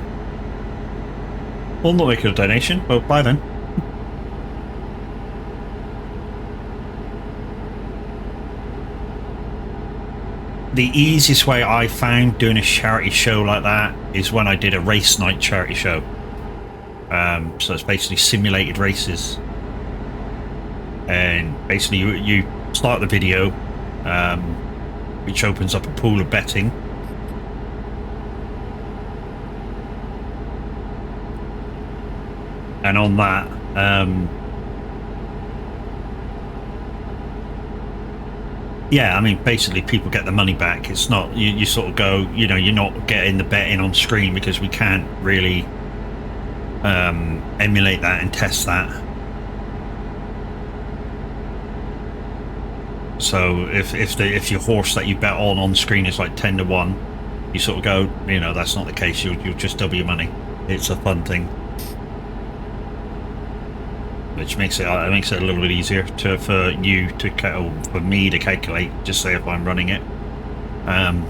Speaker 1: Well, not make a donation, well, bye then. The easiest way I found doing a charity show like that is when I did a race night charity show. So it's basically simulated races. And basically you start the video, which opens up a pool of betting. And on that, yeah, I mean, basically people get the money back. It's not, you sort of go, you know, you're not getting the betting on screen because we can't really emulate that and test that. So if your horse that you bet on screen is like 10 to 1, you sort of go, you know, that's not the case. You'll just double your money. It's a fun thing, which makes it a little bit easier for me to calculate. Just say if I'm running it, and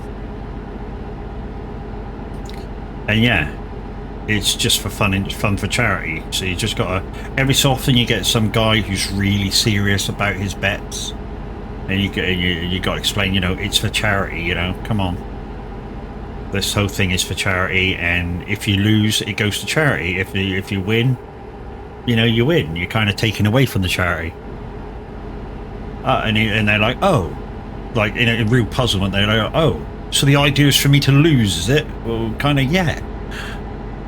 Speaker 1: yeah, it's just for fun for charity. So you just gotta, every so often you get some guy who's really serious about his bets. And you got to explain, you know, it's for charity, you know, come on. This whole thing is for charity, and if you lose, it goes to charity. If you win, you know, you win. You're kind of taken away from the charity. And they're like, oh, like in a real puzzlement, they're like, oh, so the idea is for me to lose, is it? Well, kind of, yeah.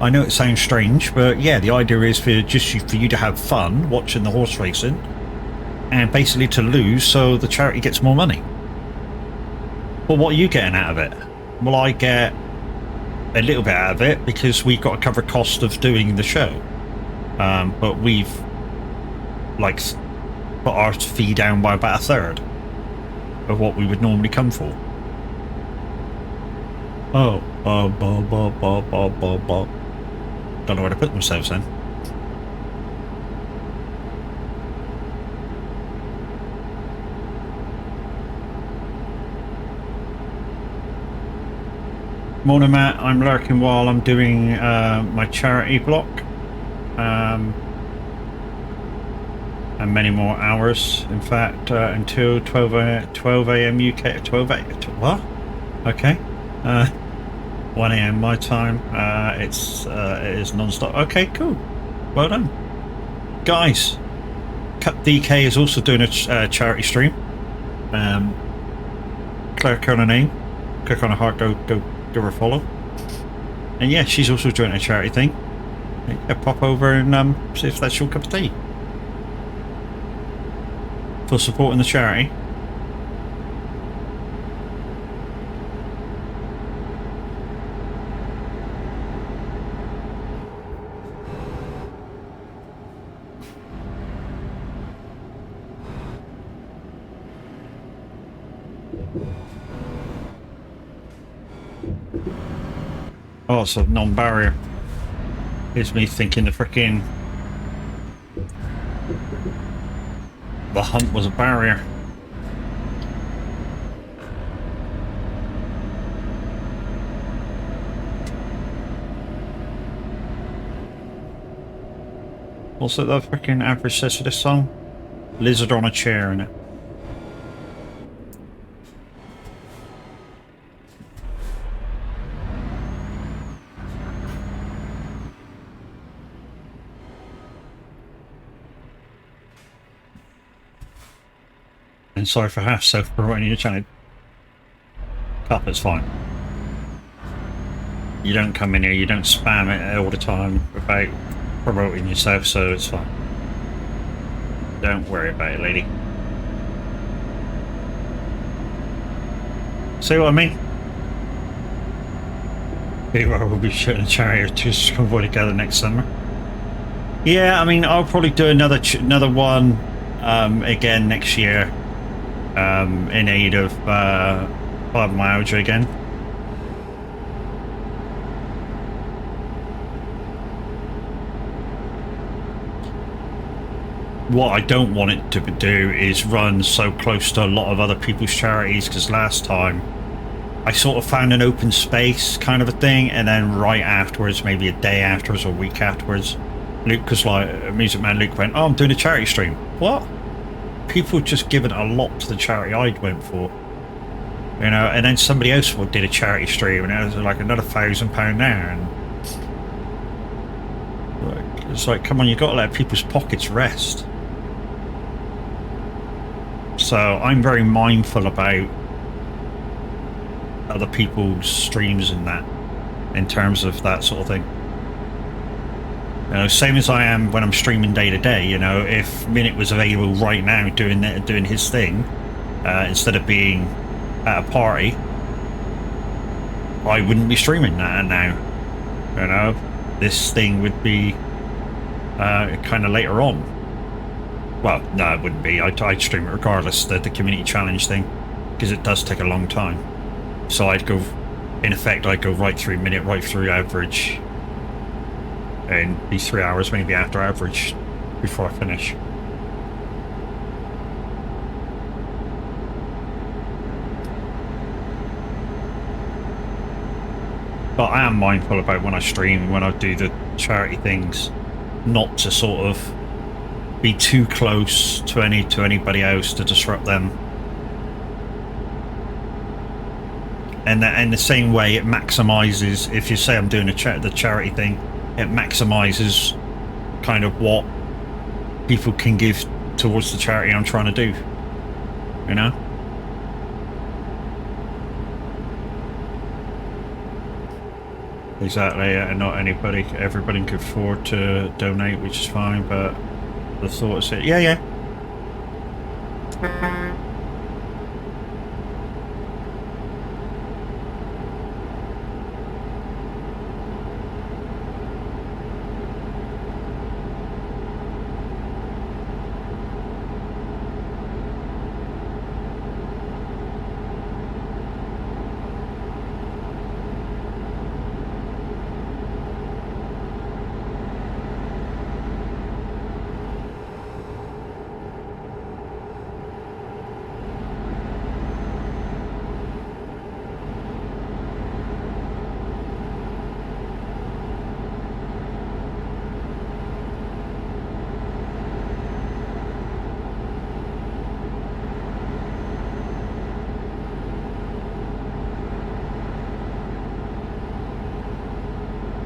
Speaker 1: I know it sounds strange, but yeah, the idea is for you to have fun watching the horse racing. And basically to lose, so the charity gets more money. Well, what are you getting out of it? Well, I get a little bit out of it because we've got to cover cost of doing the show. But we've like put our fee down by about a third of what we would normally come for. Oh, don't know where to put themselves then. Morning, Matt. I'm lurking while I'm doing my charity block, and many more hours. In fact, until 12 a.m. UK. 12 a.m. What? Okay. 1 a.m. my time. It is non-stop. Okay, cool. Well done, guys. Cut DK is also doing a charity stream. Click on her name. Click on her heart. Go. Give her a follow. And yeah, she's also doing a charity thing. Yeah, pop over and see if that's your cup of tea. For supporting the charity. Oh, it's a non-barrier. Here's me thinking the frickin' the hump was a barrier. What's it the frickin' average says for this song? Lizard on a chair in it. And sorry for half self-promoting your channel. Cup, it's fine. You don't come in here, you don't spam it all the time about promoting yourself, so it's fine. Don't worry about it, lady. See what I mean? We'll be shooting a charity or two to convoy together next summer. Yeah, I mean, I'll probably do another one again next year in aid of fibromyalgia again. What I don't want it to do is run so close to a lot of other people's charities, because last time I sort of found an open space kind of a thing, and then right afterwards, maybe a day afterwards or a week afterwards, Luke was like, Music Man Luke went, "Oh, I'm doing a charity stream." What? People just given a lot to the charity I went for, you know, and then somebody else did a charity stream, and it was like another £1,000 there, and it's like, come on, you've got to let people's pockets rest. So I'm very mindful about other people's streams and that, in terms of that sort of thing. You know, same as I am when I'm streaming day to day. You know, if Minute was available right now doing his thing, instead of being at a party, I wouldn't be streaming that now. You know, this thing would be kind of later on. Well, no, it wouldn't be. I'd stream it regardless, the community challenge thing, because it does take a long time. So I'd go, in effect, I'd go right through Minute, right through average, and be 3 hours maybe after average before I finish. But I am mindful about when I stream, when I do the charity things, not to sort of be too close to anybody else to disrupt them. And that, in the same way, it maximizes, if you say I'm doing the charity thing, it maximizes kind of what people can give towards the charity I'm trying to do, you know? Exactly, and not everybody can afford to donate, which is fine, but the thought is it. Yeah.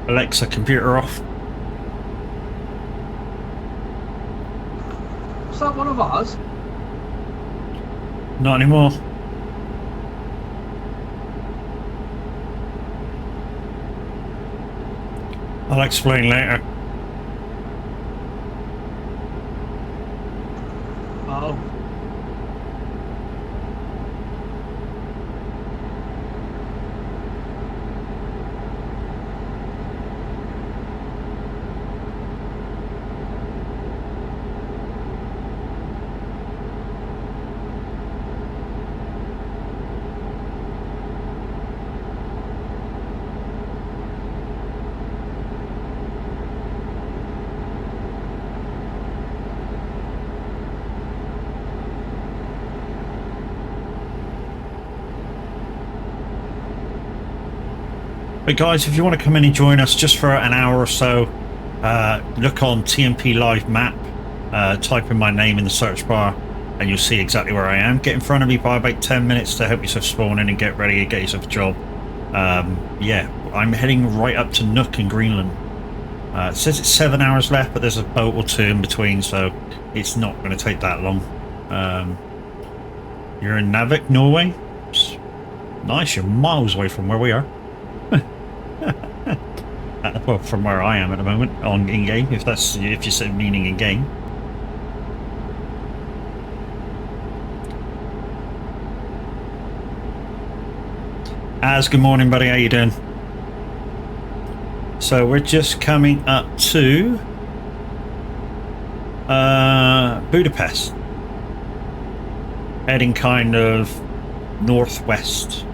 Speaker 1: Alexa, computer off.
Speaker 2: Was that one of ours?
Speaker 1: Not anymore. I'll explain later.
Speaker 2: Oh.
Speaker 1: But guys, if you want to come in and join us just for an hour or so, look on TMP Live map type in my name in the search bar and you'll see exactly where I am. Get in front of me by about 10 minutes to help yourself spawn in and get ready to get yourself a job. Yeah, I'm heading right up to Nuuk in Greenland. It says it's 7 hours left, but there's a boat or two in between, so it's not going to take that long. You're in Narvik, Norway. Nice, you're miles away from where we are. Well, from where I am at the moment on in-game, if you say meaning in-game. Good morning, buddy. How you doing? So we're just coming up to Budapest, heading kind of northwest.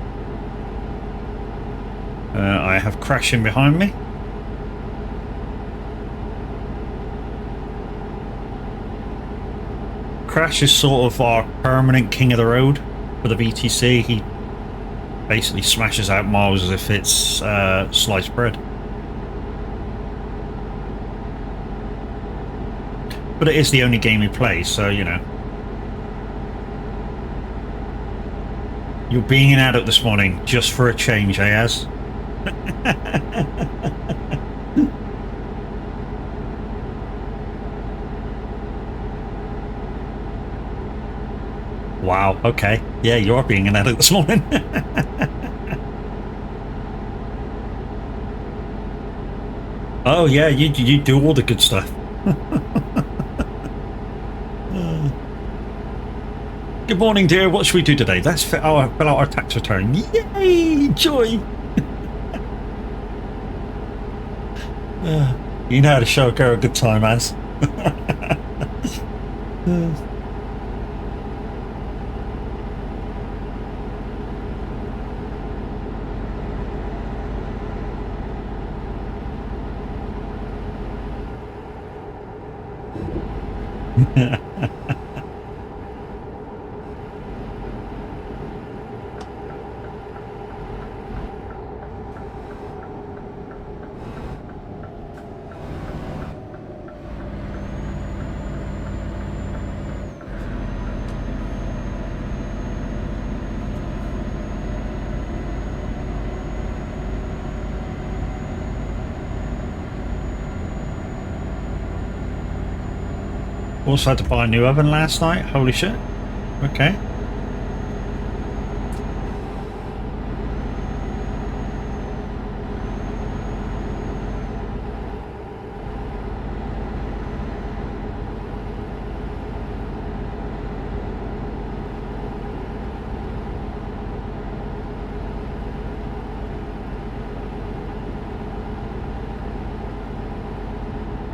Speaker 1: I have crashing behind me. Crash is sort of our permanent king of the road for the VTC. He basically smashes out miles as if it's sliced bread. But it is the only game he plays, so you know. You're being an adult this morning, just for a change, Az? Wow, okay. Yeah, you're being an adult this morning. Oh yeah, you do all the good stuff. Good morning, dear. What should we do today? Let's fill out our tax return. Yay! Joy! You know how to show a girl a good time, Az. Also had to buy a new oven last night. Holy shit. Okay.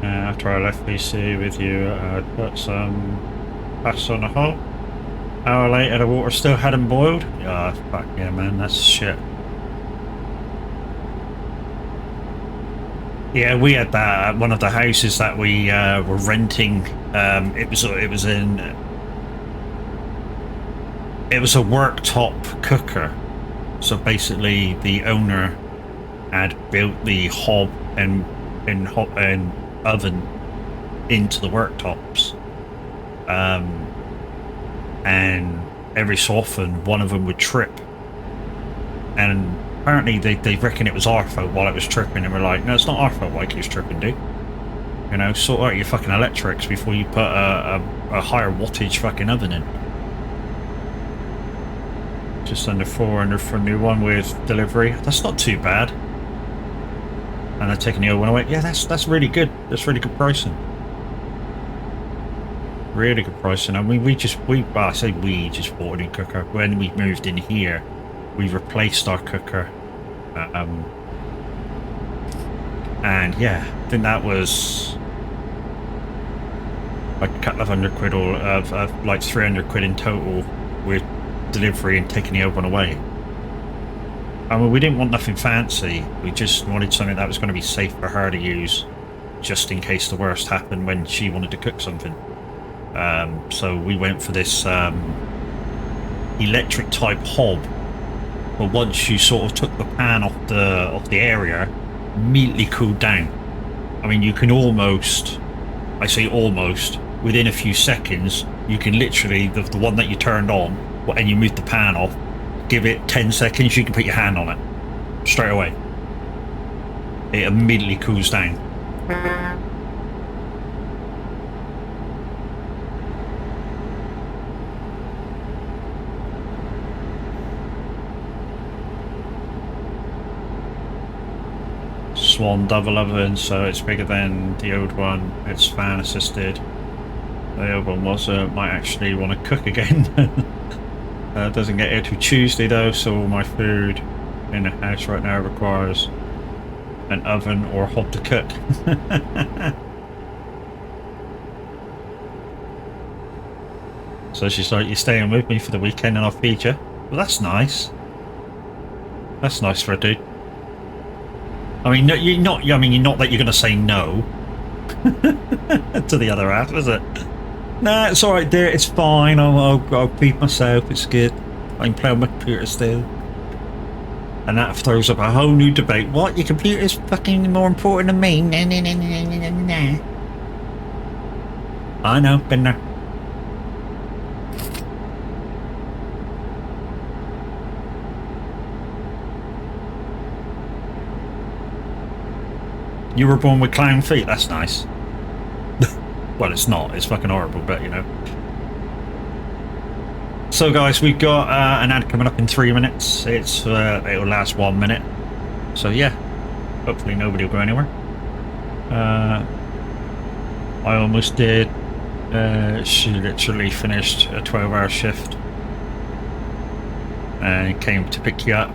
Speaker 1: After I left BC with you, I'd put some pasta on the hob. Hour later, the water still hadn't boiled. Yeah, fuck yeah, man, that's shit. Yeah, we had that at one of the houses that we were renting. It was a worktop cooker. So basically, the owner had built the hob and oven into the worktops, and every so often one of them would trip, and apparently they reckon it was our fault while it was tripping, and we're like, no, it's not our fault why it keeps tripping, dude. You know, sort out your fucking electrics before you put a higher wattage fucking oven in. Just under 400 for a new one with delivery. That's not too bad. And they're taking the old one away. Yeah, that's really good. That's really good pricing. Really good pricing. I mean, I say we just bought a new cooker. When we moved in here, we replaced our cooker. And yeah, I think that was like a couple of £100 or like 300 quid in total with delivery and taking the old one away. I mean, we didn't want nothing fancy. We just wanted something that was going to be safe for her to use, just in case the worst happened when she wanted to cook something. So we went for this electric type hob. But once you sort of took the pan off the area, immediately cooled down. I mean, you can almost, I say almost, within a few seconds, you can literally, the one that you turned on, and you move the pan off, give it 10 seconds, you can put your hand on it straight away. It immediately cools down. Swan double oven, so it's bigger than the old one. It's fan assisted. The old one was might actually want to cook again. Doesn't get here till Tuesday though, so all my food in the house right now requires an oven or hob to cook. So she's like, "You're staying with me for the weekend and I'll feed you." Well, that's nice. That's nice for a dude. I mean, no, you're not. I mean, you're not that you're going to say no to the other half, is it? Nah, it's all right, dear. It's fine. I'll feed myself. It's good. I can play on my computer still. And that throws up a whole new debate. What? Your computer's fucking more important than me? Nah, nah, nah, nah, nah, nah, nah. I know. Been there. You were born with clown feet. That's nice. Well, it's not. It's fucking horrible, but you know. So, guys, we've got an ad coming up in 3 minutes. It'll last 1 minute. So, yeah. Hopefully nobody will go anywhere. I almost did. She literally finished a 12-hour shift and came to pick you up.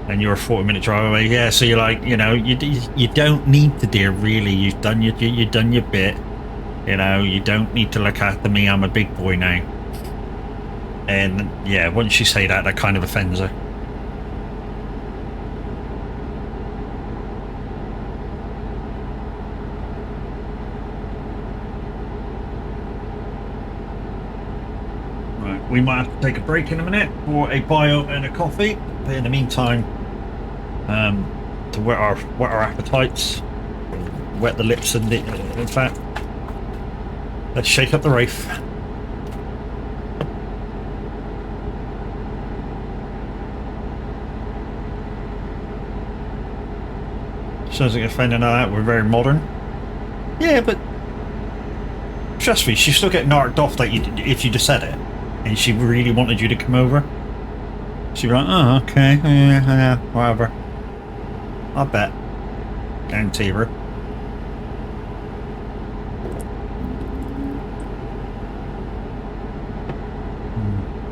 Speaker 1: And you're a 40-minute drive away. Yeah, so you're like, you know, you don't need to, dear, really. You've done your bit. You know, you don't need to look after me. I'm a big boy now. And yeah, once you say that, that kind of offends her. Right, we might have to take a break in a minute for a bio and a coffee. But in the meantime, to whet our appetites, wet the lips, and in fact, let's shake up the wraith. Sounds like offending that. We're very modern. Yeah, but trust me, she's still getting narked off that if you just said it, and she really wanted you to come over. She'd be like, "Oh, okay, yeah, whatever." I bet. Guarantee her.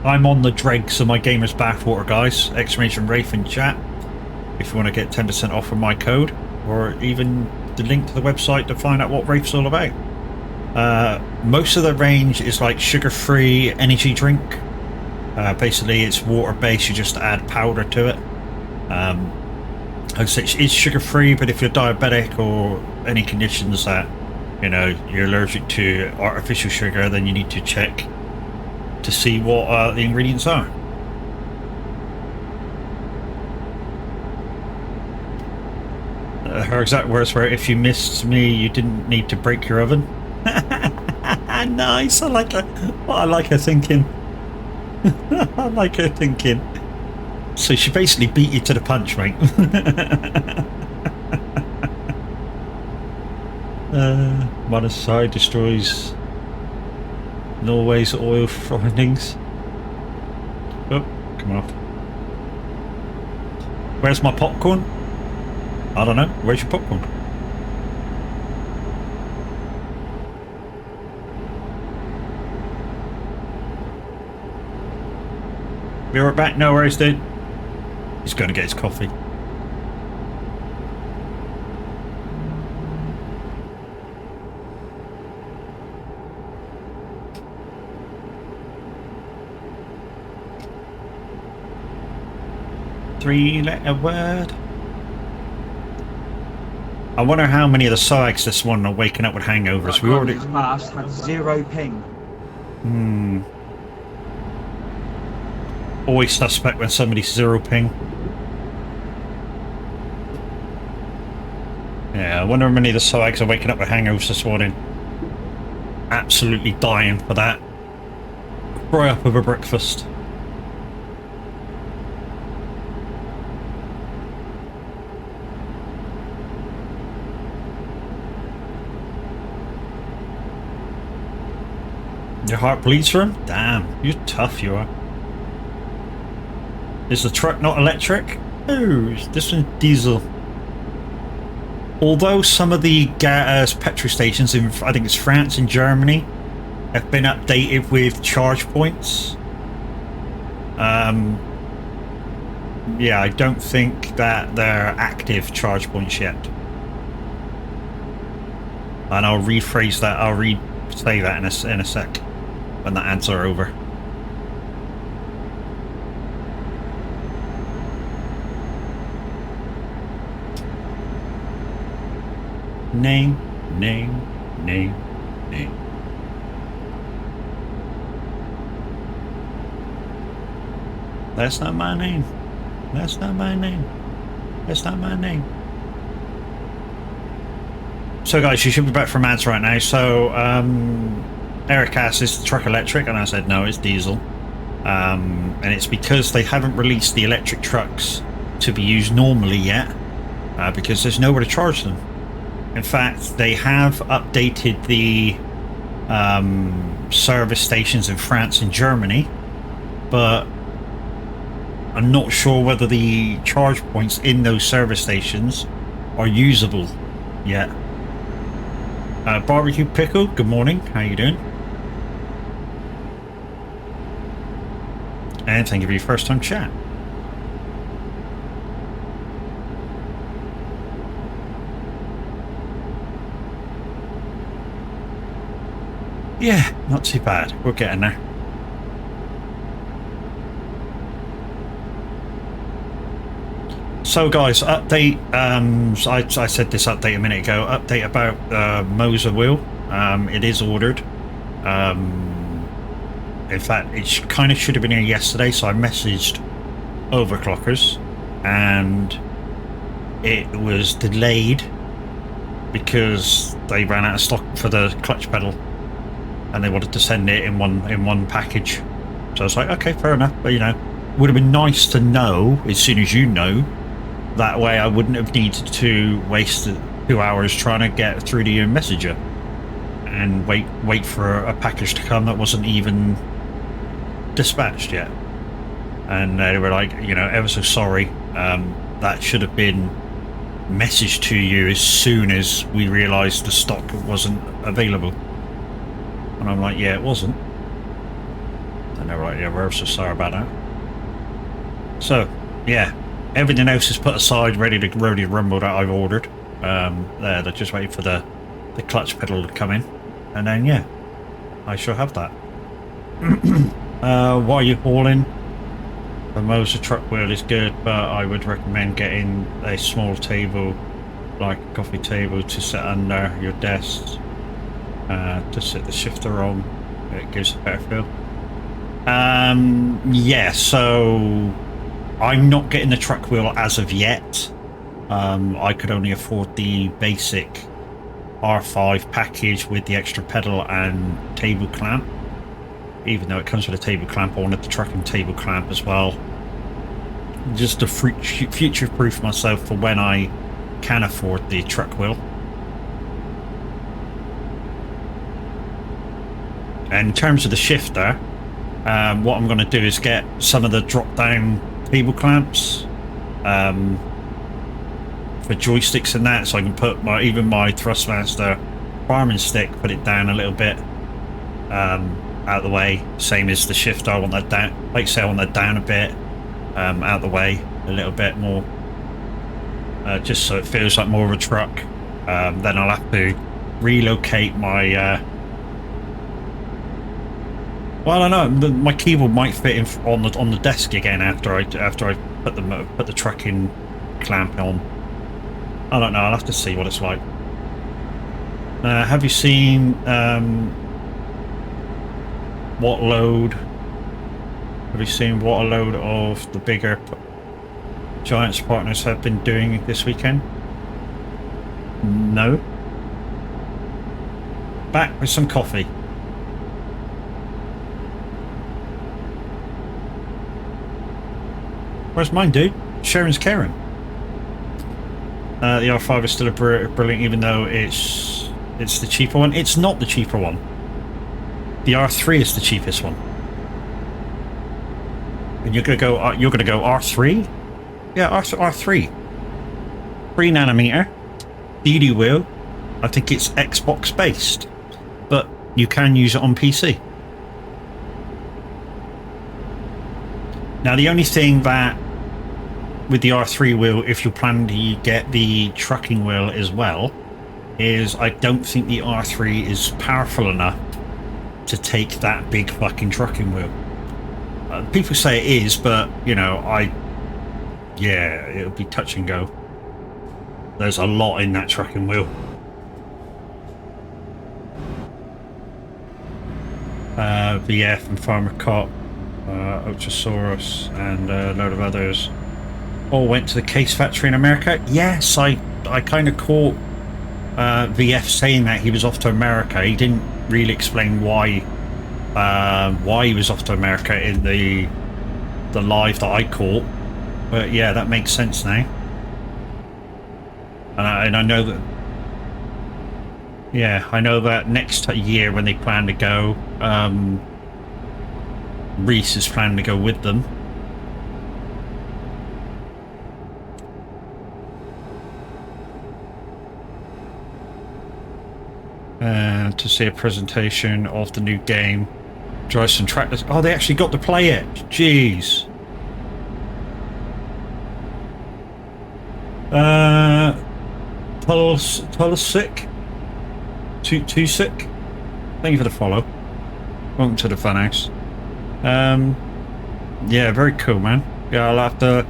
Speaker 1: I'm on the dregs of my gamer's bathwater, guys. Exclamation wraith in chat. If you want to get 10% off with my code, or even the link to the website to find out what wraith's all about. Most of the range is like sugar-free energy drink. Basically, it's water-based. You just add powder to it. I'd say it's sugar-free, but if you're diabetic or any conditions that, you know, you're allergic to artificial sugar, then you need to check to see what the ingredients are. Her exact words were, "If you missed me, you didn't need to break your oven." Nice. I like her thinking. I like her thinking. So she basically beat you to the punch, mate. Monoside destroys Norway's oil findings. Oh, come off. Where's my popcorn? I don't know. Where's your popcorn? Be right back. No worries, dude. He's going to get his coffee. Three-letter word. I wonder how many of the soags this one are waking up with hangovers. We already.
Speaker 2: Mast had 0 ping.
Speaker 1: Always suspect when somebody's 0 ping. Yeah, I wonder how many of the soags are waking up with hangovers this morning. Absolutely dying for that. Fry up with a breakfast. Your heart bleeds for him? Damn, you're tough, you are. Is the truck not electric? No, this one's diesel. Although some of the petrol stations in, I think it's France and Germany, have been updated with charge points. Yeah, I don't think that they're active charge points yet. And I'll rephrase that, I'll say that in a sec, when the ads are over. Name. That's not my name. That's not my name. That's not my name. So guys, you should be back from ads right now. So Eric asked, is the truck electric? And I said no, it's diesel. And it's because they haven't released the electric trucks to be used normally yet, because there's nowhere to charge them. In fact, they have updated the service stations in France and Germany, but I'm not sure whether the charge points in those service stations are usable yet. Barbecue Pickle, good morning. How you doing? And thank you for your first time chat. Yeah, not too bad. We're getting there. So guys, update, I said this update a minute ago, update about Moser wheel. It is ordered. In fact, it kind of should have been here yesterday, so I messaged overclockers and it was delayed because they ran out of stock for the clutch pedal and they wanted to send it in one package. So I was like, okay, fair enough. But you know, would have been nice to know as soon as you know. That way I wouldn't have needed to waste 2 hours trying to get through to your messenger and wait for a package to come that wasn't even dispatched yet. And they were like, you know, ever so sorry, that should have been messaged to you as soon as we realised the stock wasn't available. And I'm like, yeah, it wasn't. And they were like, yeah, we're so sorry about that. So, yeah. Everything else is put aside, ready to rumble that I've ordered. They're just waiting for the clutch pedal to come in. And then, yeah, I shall have that. What are you hauling? The Moser truck wheel is good, but I would recommend getting a small table, like a coffee table, to sit under your desk, to sit the shifter on. It gives a better feel. Yeah, so I'm not getting the truck wheel as of yet. I could only afford the basic R5 package with the extra pedal and table clamp. Even though it comes with a table clamp, I wanted the truck and table clamp as well. Just to future-proof myself for when I can afford the truck wheel. And in terms of the shifter, what I'm going to do is get some of the drop-down table clamps for joysticks and that, so I can put even my Thrustmaster farming stick, put it down a little bit out of the way, same as the shifter. I want that down, like I say, I want that down a bit, out of the way a little bit more, just so it feels like more of a truck. Then I'll have to relocate my well, I don't know, my keyboard might fit in on the desk again after I put the trucking clamp on. I don't know, I'll have to see what it's like. Have you seen what a load of the bigger Giants partners have been doing this weekend? No. Back with some coffee. Where's mine, dude? Sharon's caring. The R5 is still a brilliant, even though it's the cheaper one. It's not the cheaper one. The R3 is the cheapest one. And you're gonna go R3? Yeah, R3. 3 nanometer. DD wheel. I think it's Xbox based, but you can use it on PC. Now the only thing that with the R3 wheel, if you plan to get the trucking wheel as well, is I don't think the R3 is powerful enough to take that big fucking trucking wheel. People say it is, but you know, yeah, it'll be touch and go. There's a lot in that trucking wheel. VF and Farmer Cop, Ultrasaurus, and a load of others all went to the case factory in America. Yes, I kind of caught VF saying that he was off to America. He didn't really explain why he was off to America in the live that I caught, but yeah, that makes sense now. And I know that, yeah, I know that next year when they plan to go, Reese is planning to go with them. To see a presentation of the new game. Drive some tractors. Oh, they actually got to play it. Jeez. Tblilisi. Too sick. Thank you for the follow. Welcome to the funhouse. Yeah, very cool, man. Yeah, I'll have to.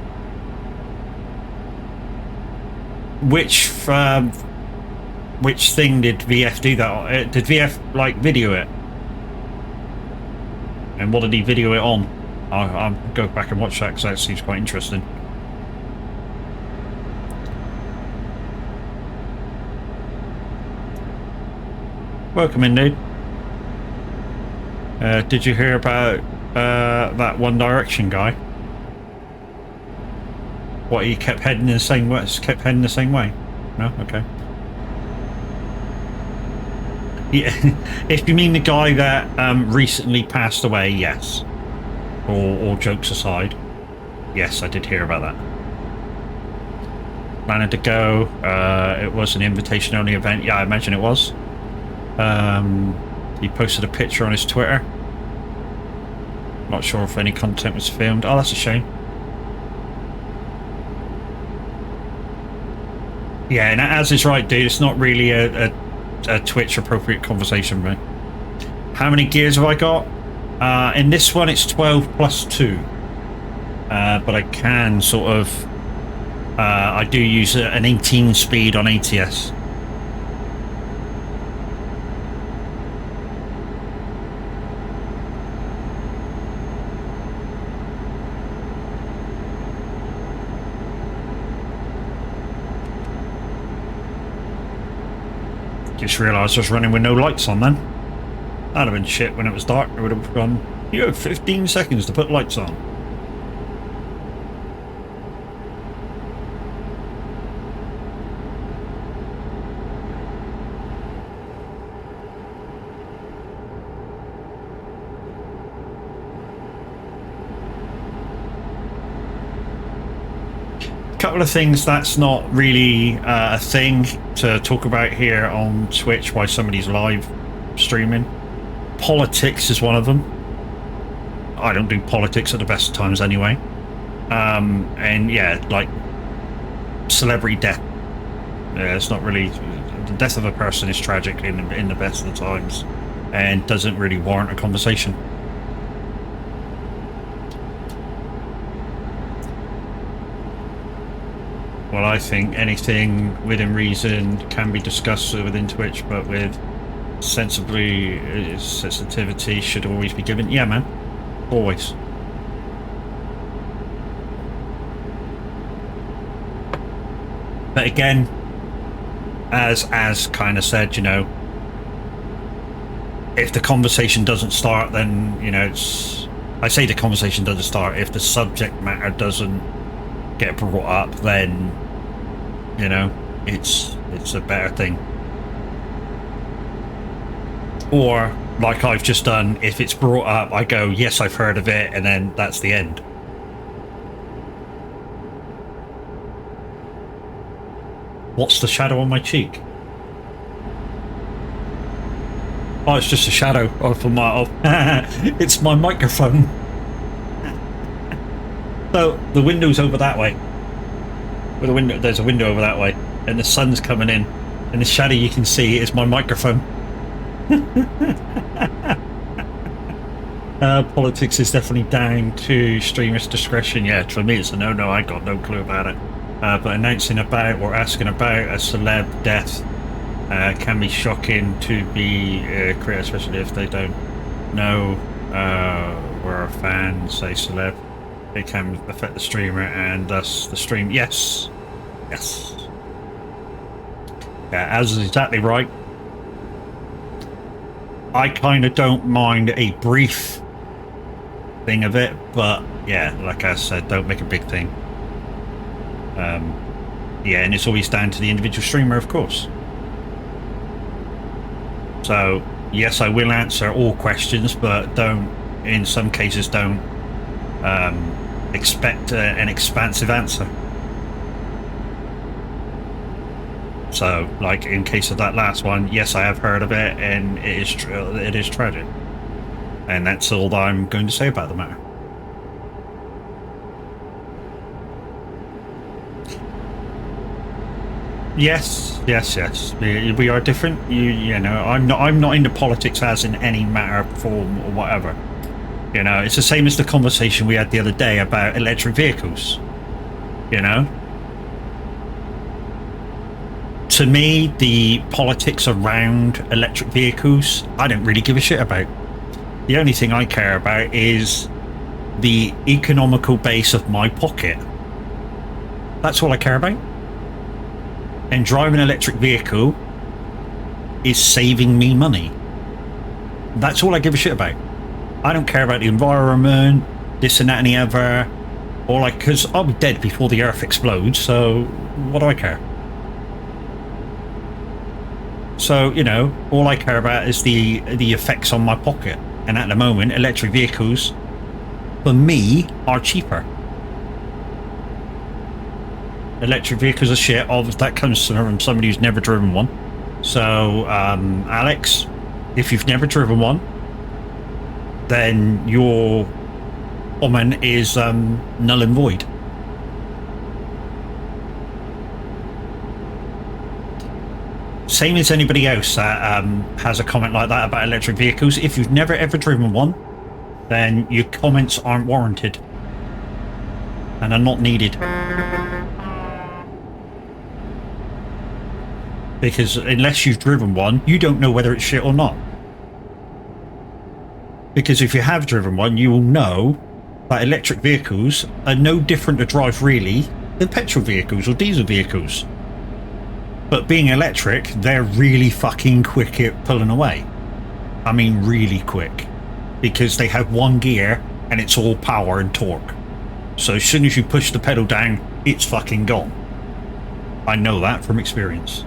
Speaker 1: Which thing did VF do that on? Did VF like video it? And what did he video it on? I'll go back and watch that because that seems quite interesting. Welcome in, dude. Did you hear about that One Direction guy? What, he kept heading the same way? Kept heading the same way? No? Okay. Yeah. If you mean the guy that recently passed away, yes. Or jokes aside, yes, I did hear about that. Planning to go. It was an invitation-only event. Yeah, I imagine it was. He posted a picture on his Twitter. Not sure if any content was filmed. Oh, that's a shame. Yeah, and as is right, dude, it's not really a Twitch appropriate conversation, right? How many gears have I got? In this one it's 12 plus 2. But I can sort of I do use an 18 speed on ATS. Just realised I was running with no lights on then. That'd have been shit when it was dark. I would have gone, you have 15 seconds to put lights on. Couple of things that's not really a thing to talk about here on Twitch while somebody's live streaming. Politics is one of them. I don't do politics at the best of times anyway. And yeah, like celebrity death. Yeah, it's not really, the death of a person is tragic in the best of the times and doesn't really warrant a conversation. Well, I think anything within reason can be discussed within Twitch, but with sensitivity should always be given. Yeah, man. Always. But again, as kind of said, you know, if the conversation doesn't start, then, you know, I say the conversation doesn't start. If the subject matter doesn't get brought up, then, you know, it's a better thing. Or, like I've just done, if it's brought up, I go, yes, I've heard of it, and then that's the end. What's the shadow on my cheek? Oh, it's just a shadow of my... it's my microphone. So, the window's over that way. With a window, there's a window over that way, and the sun's coming in, and the shadow you can see is my microphone. Politics is definitely down to streamers' discretion. Yeah, for me it's a no-no. I got no clue about it. But announcing about or asking about a celeb death can be shocking to be created, especially if they don't know we're a fan, say celeb. It can affect the streamer and thus the stream. Yes. Yes. Yeah, Az is exactly right. I kind of don't mind a brief thing of it, but yeah, like I said, don't make a big thing. Yeah, and it's always down to the individual streamer, of course. So yes, I will answer all questions, but don't, in some cases, don't expect an expansive answer. So, like in case of that last one, yes, I have heard of it, and it is tragic, and that's all that I'm going to say about the matter. Yes, yes, yes. We are different. You know, I'm not into politics as in any matter, form, or whatever. You know, it's the same as the conversation we had the other day about electric vehicles. You know, to me, the politics around electric vehicles, I don't really give a shit about. The only thing I care about is the economical base of my pocket. That's all I care about. And driving an electric vehicle is saving me money. That's all I give a shit about. I don't care about the environment, this and that and the other. Or like, because I'll be dead before the earth explodes, so what do I care? So, you know, all I care about is the effects on my pocket. And at the moment, electric vehicles, for me, are cheaper. Electric vehicles are shit. Obviously, that comes from somebody who's never driven one. So, Alex, if you've never driven one, then your comment is null and void. Same as anybody else that has a comment like that about electric vehicles. If you've never ever driven one, then your comments aren't warranted and are not needed. Because unless you've driven one, you don't know whether it's shit or not. Because if you have driven one, you will know that electric vehicles are no different to drive really than petrol vehicles or diesel vehicles. But being electric, they're really fucking quick at pulling away. I mean really quick. Because they have one gear and it's all power and torque. So as soon as you push the pedal down, it's fucking gone. I know that from experience.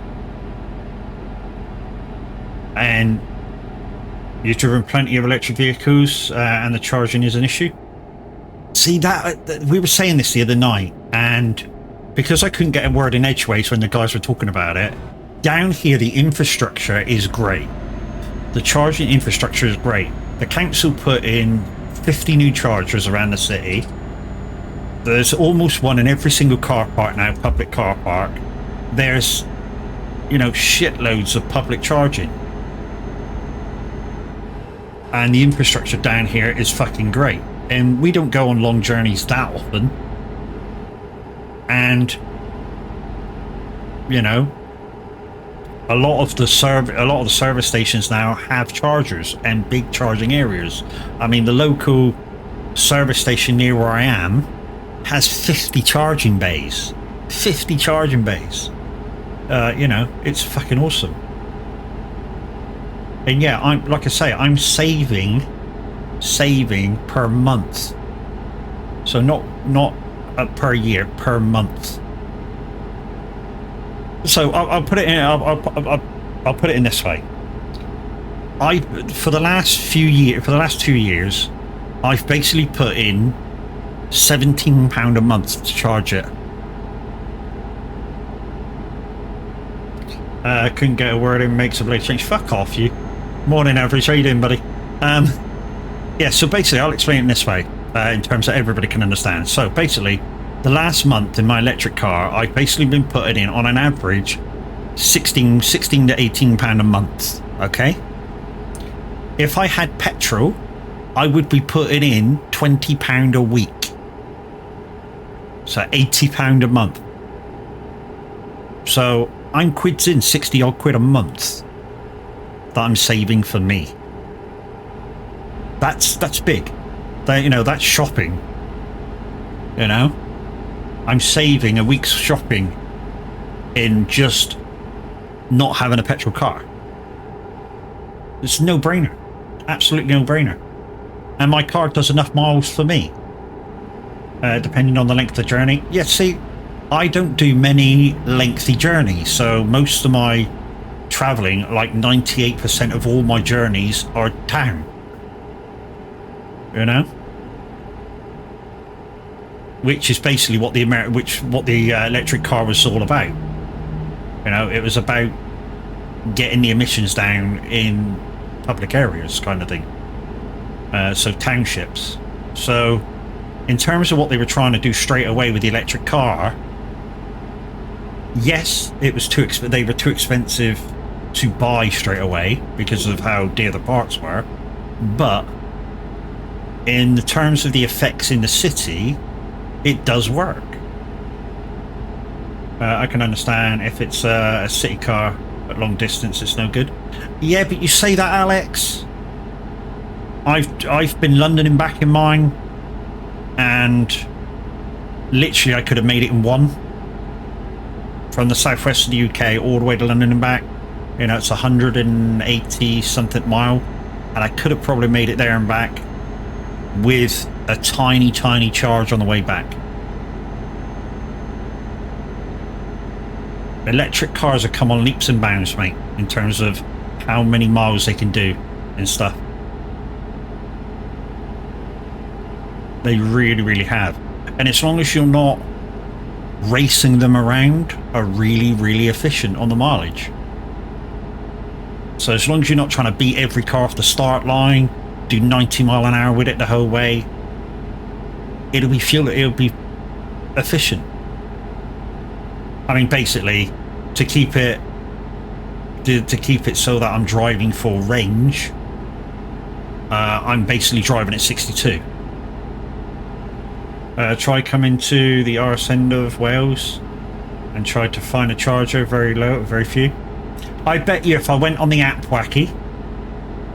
Speaker 1: And you've driven plenty of electric vehicles and the charging is an issue. See, that we were saying this the other night, and because I couldn't get a word in edgeways when the guys were talking about it, down here the infrastructure is great. The charging infrastructure is great. The council put in 50 new chargers around the city. There's almost one in every single car park now, public car park. There's, you know, shitloads of public charging. And the infrastructure down here is fucking great. And we don't go on long journeys that often. And, you know, a lot of the service stations now have chargers and big charging areas. I mean, the local service station near where I am has 50 charging bays. 50 charging bays. you know, it's fucking awesome. And yeah, I'm like I say, I'm saving per month. So not per year, per month. So I'll put it in. I'll put it in this way. For the last 2 years, I've basically put in £17 a month to charge it. Couldn't get a word in, makes a blade change. Fuck off, you. Morning, average. How you doing, buddy? Yeah. So basically, I'll explain it this way, in terms that everybody can understand. So basically, the last month in my electric car, I've basically been putting in, on an average, 16 to £18 a month. Okay. If I had petrol, I would be putting in £20 a week. So £80 a month. So I'm quids in 60 odd quid a month that I'm saving for me. That's big. That, you know, that's shopping. You know, I'm saving a week's shopping in just not having a petrol car. It's a no-brainer. Absolutely no-brainer. And my car does enough miles for me, depending on the length of the journey. Yeah, see, I don't do many lengthy journeys, so most of my traveling, like 98% of all my journeys, are town. You know, which is basically what the electric car was all about. You know, it was about getting the emissions down in public areas, kind of thing. So townships. So in terms of what they were trying to do straight away with the electric car, yes, it was they were too expensive to buy straight away because of how dear the parts were, but in the terms of the effects in the city, it does work. I can understand if it's a city car at long distance, it's no good. Yeah, but you say that, Alex. I've been London and back in mine, and literally I could have made it in one. From the southwest of the UK all the way to London and back. You know, it's 180 something mile, and I could have probably made it there and back with a tiny charge on the way back. Electric cars have come on leaps and bounds, mate, in terms of how many miles they can do and stuff. They really have. And as long as you're not racing them around, are really efficient on the mileage. So as long as you're not trying to beat every car off the start line, do 90 mile an hour with it the whole way, it'll be efficient. I mean, basically, to keep it so that I'm driving for range, I'm basically driving at 62. Try coming to the arse end of Wales and try to find a charger. Very low, very few. I bet you if I went on the app Wacky,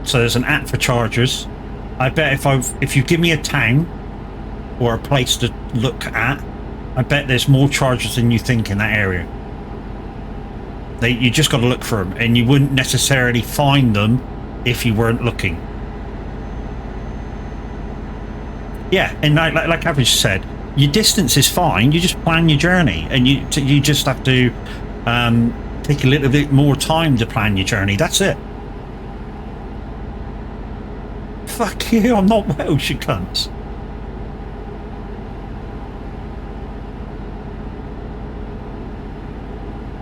Speaker 1: so there's an app for chargers, I bet if you give me a town or a place to look at, I bet there's more chargers than you think in that area. You just got to look for them, and you wouldn't necessarily find them if you weren't looking. Yeah, and like Average said, your distance is fine. You just plan your journey, and you just have to take a little bit more time to plan your journey. That's it. Fuck you! I'm not Welsh, you cunts.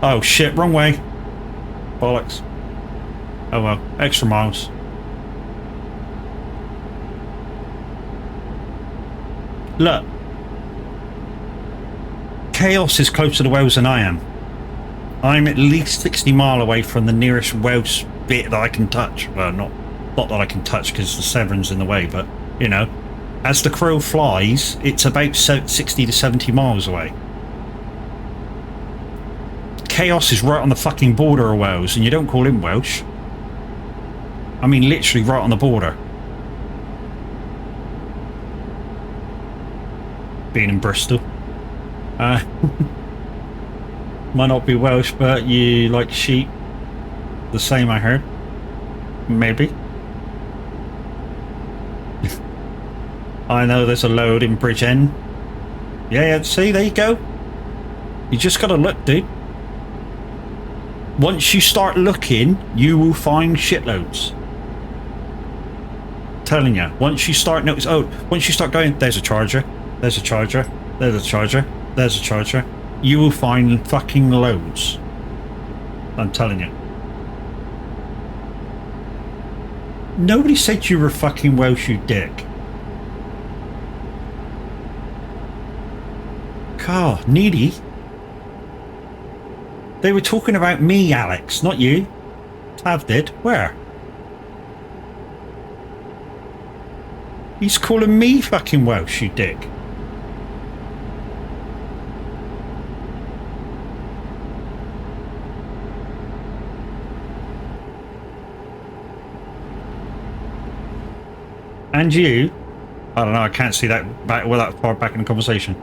Speaker 1: Oh shit! Wrong way. Bollocks. Oh well, extra miles. Look, Chaos is closer to Wales than I am. I'm at least 60 mile away from the nearest Welsh bit that I can touch. Well, not that I can touch because the Severn's in the way, but, you know, as the crow flies, it's about 60 to 70 miles away. Chaos is right on the fucking border of Wales, and you don't call him Welsh. I mean, literally right on the border. Being in Bristol. Might not be Welsh, but you like sheep. The same, I heard. Maybe. I know there's a load in Bridgend. Yeah, see, there you go. You just gotta look, dude. Once you start looking, you will find shitloads. Telling you, once you start notice, once you start going, there's a charger, there's a charger, there's a charger, there's a charger, you will find fucking loads. I'm telling you. Nobody said you were fucking Welsh, you dick. God, needy. They were talking about me, Alex, not you. Tav did. Where? He's calling me fucking Welsh, you dick. And you? I don't know, I can't see that back, well, that far back in the conversation.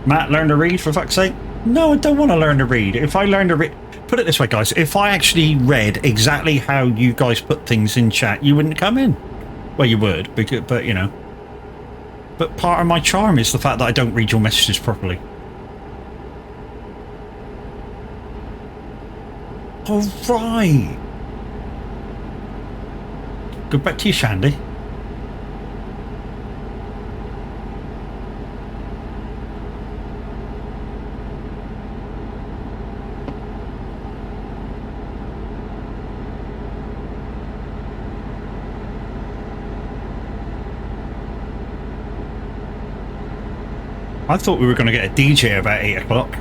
Speaker 1: Matt, learn to read for fuck's sake? No, I don't want to learn to read. If I learn to read, put it this way, guys, if I actually read exactly how you guys put things in chat, you wouldn't come in. Well, you would, but you know. But part of my charm is the fact that I don't read your messages properly. All right. Go back to you, Shandy. I thought we were going to get a DJ about 8 o'clock.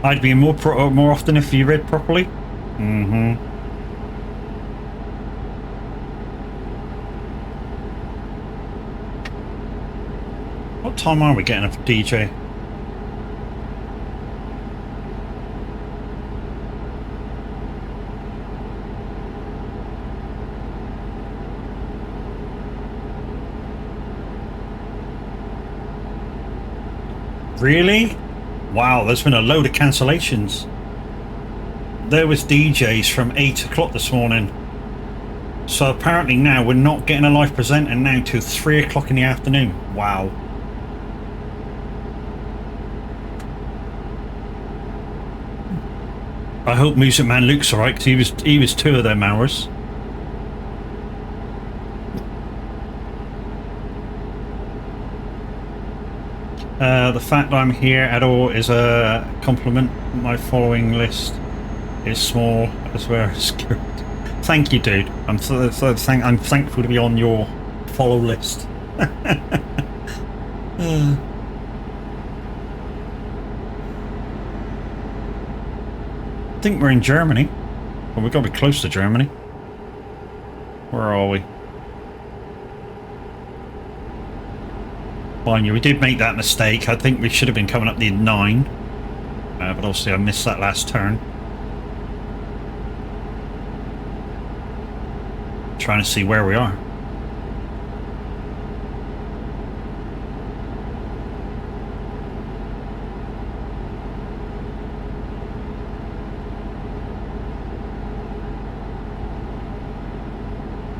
Speaker 1: I'd be more often if you read properly. Mm-hmm. What time are we getting a DJ? Really? Wow, there's been a load of cancellations. There was DJs from 8 o'clock this morning. So apparently now we're not getting a live presenter now till 3 o'clock in the afternoon. Wow. I hope Music Man Luke's alright, because he was 2 of them hours. The fact that I'm here at all is a compliment. My following list is small as well as good. Thank you, dude. I'm thankful to be on your follow list. I think we're in Germany. Well, we've got to be close to Germany. Where are we? Mind you, we did make that mistake. I think we should have been coming up the 9. But obviously I missed that last turn. Trying to see where we are.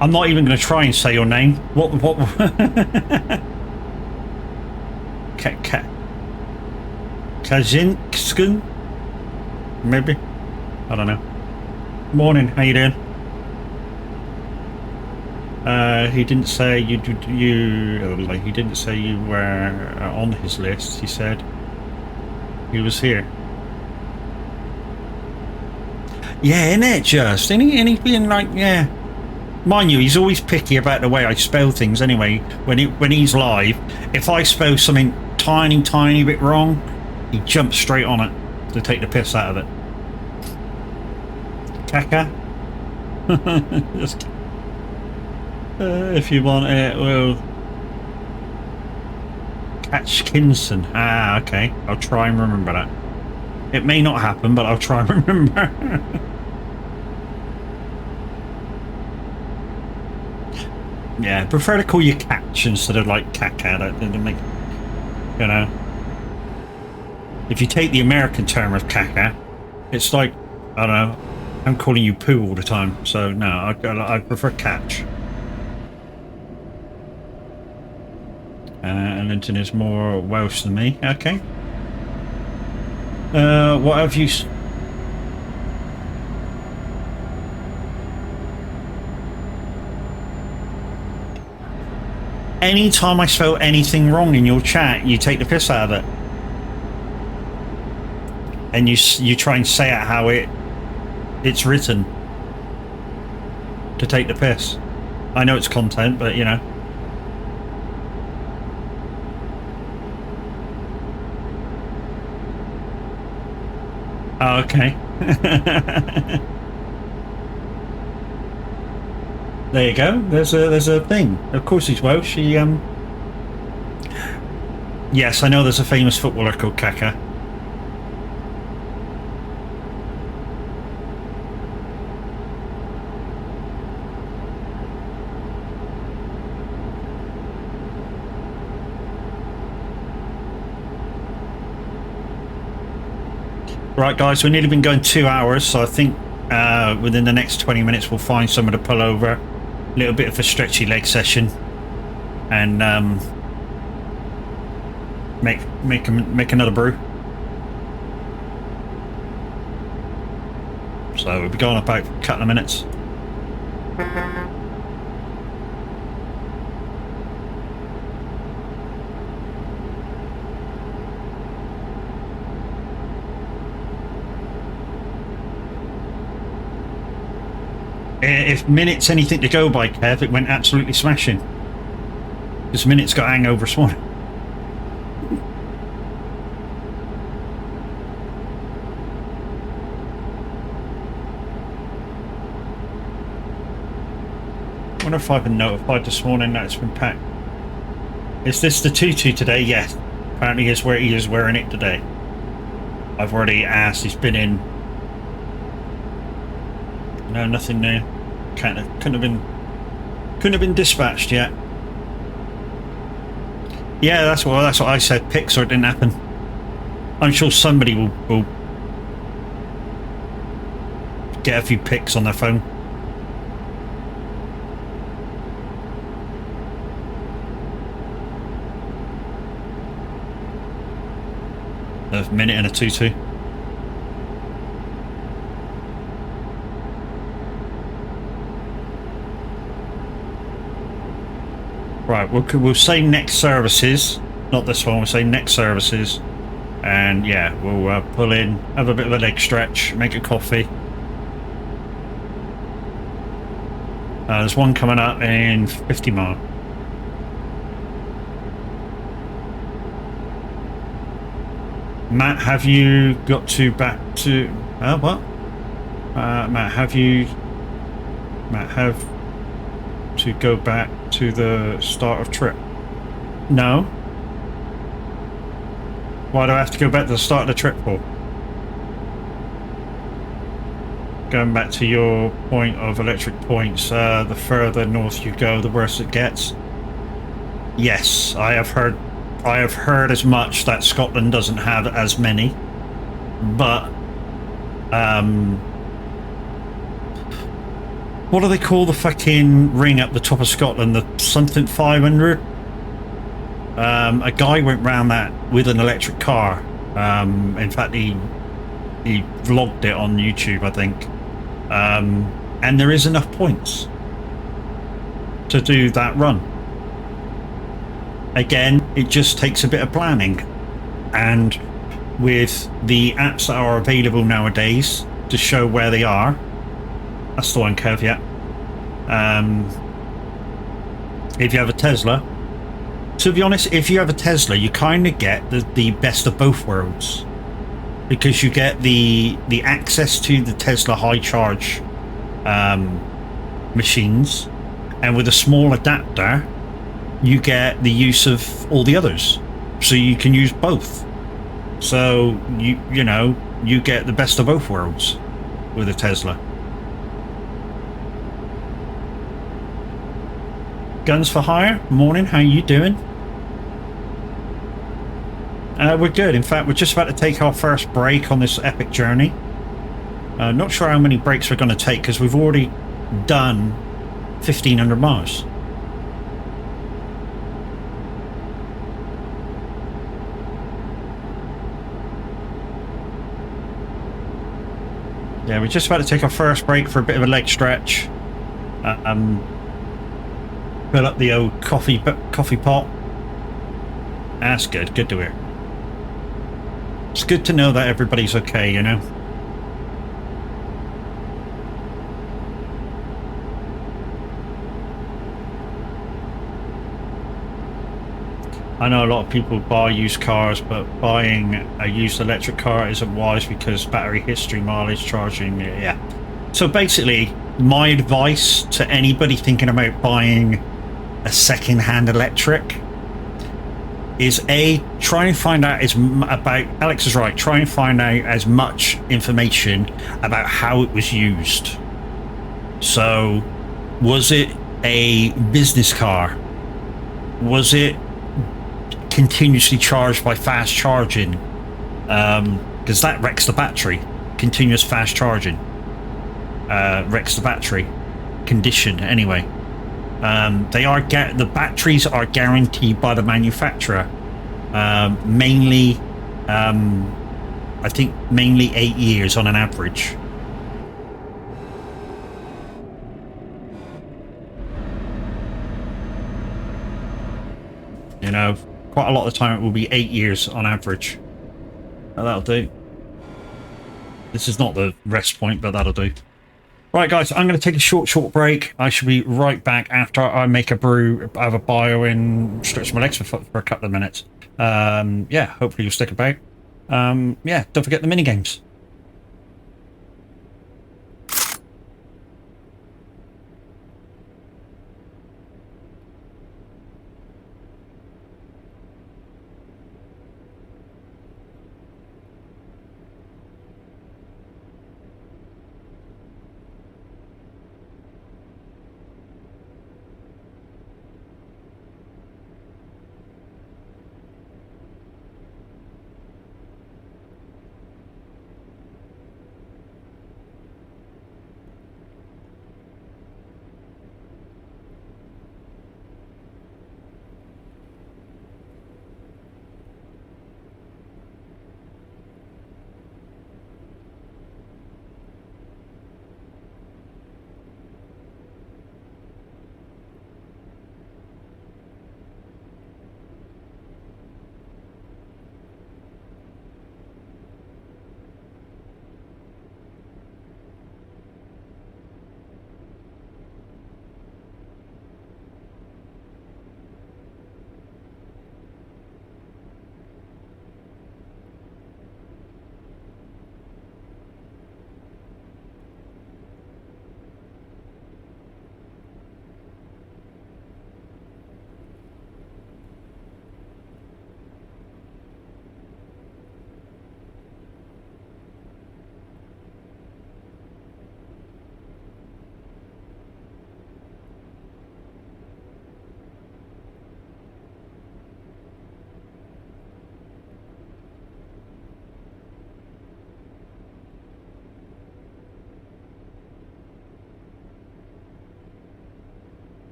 Speaker 1: I'm not even going to try and say your name. What? Kazinskun? Maybe? I don't know. Morning, how you doing? He didn't say he didn't say you were on his list. He said he was here. Yeah, innit, just? Ain't he being like, yeah. Mind you, he's always picky about the way I spell things anyway. When he's live, if I spell something tiny bit wrong, he jumps straight on it to take the piss out of it. Kaka? Just, if you want it, well... Atkinson. Ah, okay. I'll try and remember that. It may not happen, but I'll try and remember. Yeah, I prefer to call you Catch instead of like Caca. That doesn't make, you know. If you take the American term of Caca, it's like, I don't know, I'm calling you Poo all the time. So no, I prefer Catch. And Linton is more Welsh than me. Okay. What have you... Anytime I spell anything wrong in your chat, you take the piss out of it. And you try and say it how it's written. To take the piss. I know it's content, but you know. Oh, okay. There you go. There's a thing. Of course he's Welsh. He Yes, I know there's a famous footballer called Kaka. Right, guys, we've nearly been going 2 hours, so I think within the next 20 minutes we'll find somewhere to pull over. A little bit of a stretchy leg session, and make another brew. So we'll be going about a couple of minutes. If minutes anything to go by, Kev, it went absolutely smashing. Because minutes got hangover this morning. I wonder if I've been notified this morning that it's been packed. Is this the tutu today? Yes. Apparently he is wearing it today. I've already asked, he's been in. No, nothing new. Couldn't have been dispatched yet. Yeah, that's what I said. Pics or it didn't happen. I'm sure somebody will get a few pics on their phone. A minute and a tutu. Right, we'll say next services, not this one. We'll say next services, and yeah, we'll pull in, have a bit of a leg stretch, make a coffee. There's one coming up in 50 mile. Matt, have you got to back to what? Matt, have to go back to the start of trip? No. Why do I have to go back to the start of the trip for? Going back to your point of electric points, the further north you go, the worse it gets. Yes, I have heard as much, that Scotland doesn't have as many, but what do they call the fucking ring up the top of Scotland? The something 500? A guy went round that with an electric car. In fact, he vlogged it on YouTube, I think. And there is enough points to do that run. Again, it just takes a bit of planning, and with the apps that are available nowadays to show where they are, that's the one caveat. If you have a Tesla, to be honest, if you have a Tesla, you kind of get the best of both worlds, because you get the access to the Tesla high charge machines, and with a small adapter you get the use of all the others. so you can use both. So you know, you get the best of both worlds with a Tesla. Guns for Hire, morning, how you doing? We're good. In fact, we're just about to take our first break on this epic journey. Not sure how many breaks we're going to take because we've already done 1,500 miles. Yeah, we're just about to take our first break for a bit of a leg stretch. Fill up the old coffee pot. That's good. Good to hear. It's good to know that everybody's okay, you know? I know a lot of people buy used cars, but buying a used electric car isn't wise because battery history, mileage, charging, yeah. So basically, my advice to anybody thinking about buying a second-hand electric is try and find out about, Alex is right, try and find out as much information about how it was used. So, was it a business car? Was it continuously charged by fast charging? Because that wrecks the battery. Continuous fast charging wrecks the battery condition anyway. The batteries are guaranteed by the manufacturer, mainly I think mainly 8 years on an average. You know, quite a lot of the time it will be 8 years on average. That'll do. This is not the rest point, but that'll do. Right, guys, I'm going to take a short break. I shall be right back after I make a brew, have a bio, and stretch my legs for a couple of minutes. Yeah, hopefully you'll stick about. Yeah, don't forget the mini games.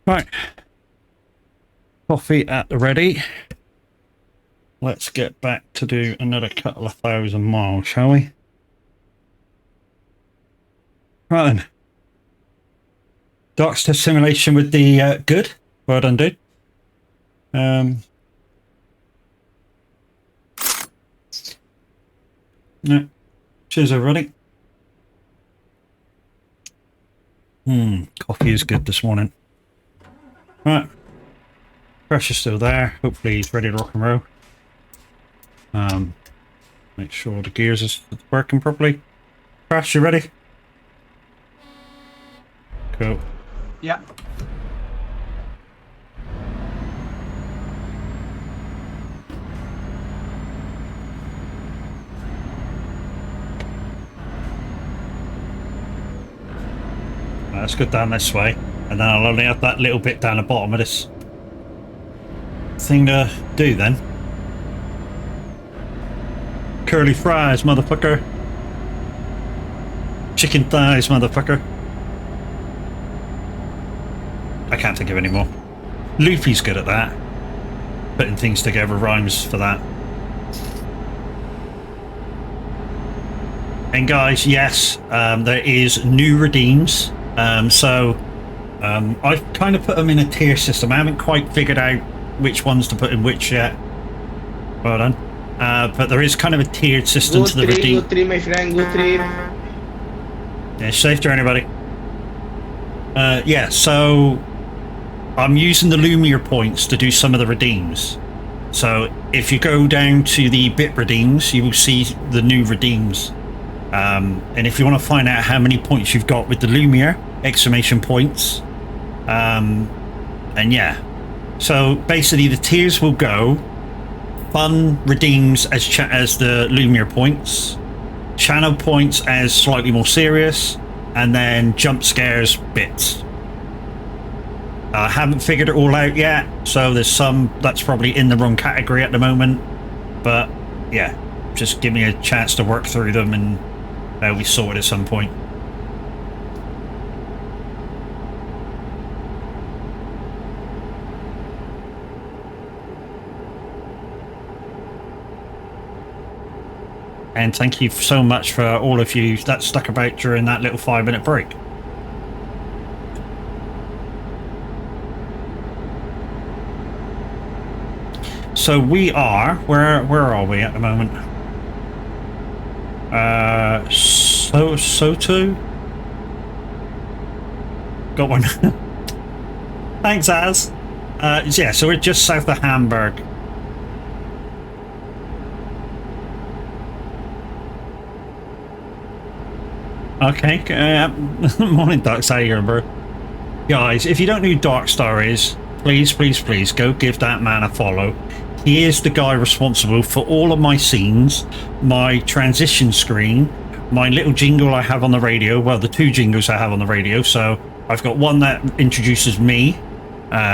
Speaker 1: Right. Coffee at the ready. Let's get back to do another couple of 1,000 miles, shall we? Right then. Dark test simulation with the good. Well done, dude. No. Cheers, everybody. Coffee is good this morning. Right. Pressure's still there. Hopefully he's ready to rock and roll. Make sure the gears is working properly. Crash, you ready? Cool.
Speaker 2: Yeah.
Speaker 1: Let's go down this way, and then I'll only have that little bit down the bottom of this thing to do then. Curly fries, motherfucker. Chicken thighs, motherfucker. I can't think of any more. Luffy's good at that. Putting things together, rhymes for that. And guys, yes, there is new redeems. I've kind of put them in a tier system. I haven't quite figured out which ones to put in which yet. Well done. But there is kind of a tiered system to the redeem.
Speaker 3: Go 3, my friend, go 3.
Speaker 1: Yeah, safe journey, buddy. Yeah, so I'm using the Lumiere points to do some of the redeems. So if you go down to the bit redeems, you will see the new redeems. And if you want to find out how many points you've got with the Lumiere, exclamation points. And yeah, so basically the tiers will go fun redeems as the Lumiere points, channel points as slightly more serious, and then jump scares bits. I haven't figured it all out yet, so there's some that's probably in the wrong category at the moment, but yeah, just give me a chance to work through them and they'll be sorted at some point. And thank you so much for all of you that stuck about during that little 5-minute break. So we are, where are we at the moment? Soto? Got one. Thanks, Az. Yeah, so we're just south of Hamburg. Okay, morning Dark, how you going, bro? Guys, if you don't know who Darkstar is, please go give that man a follow. He is the guy responsible for all of my scenes, my transition screen, my little jingle I have on the radio, well, the 2 jingles I have on the radio. So I've got one that introduces me,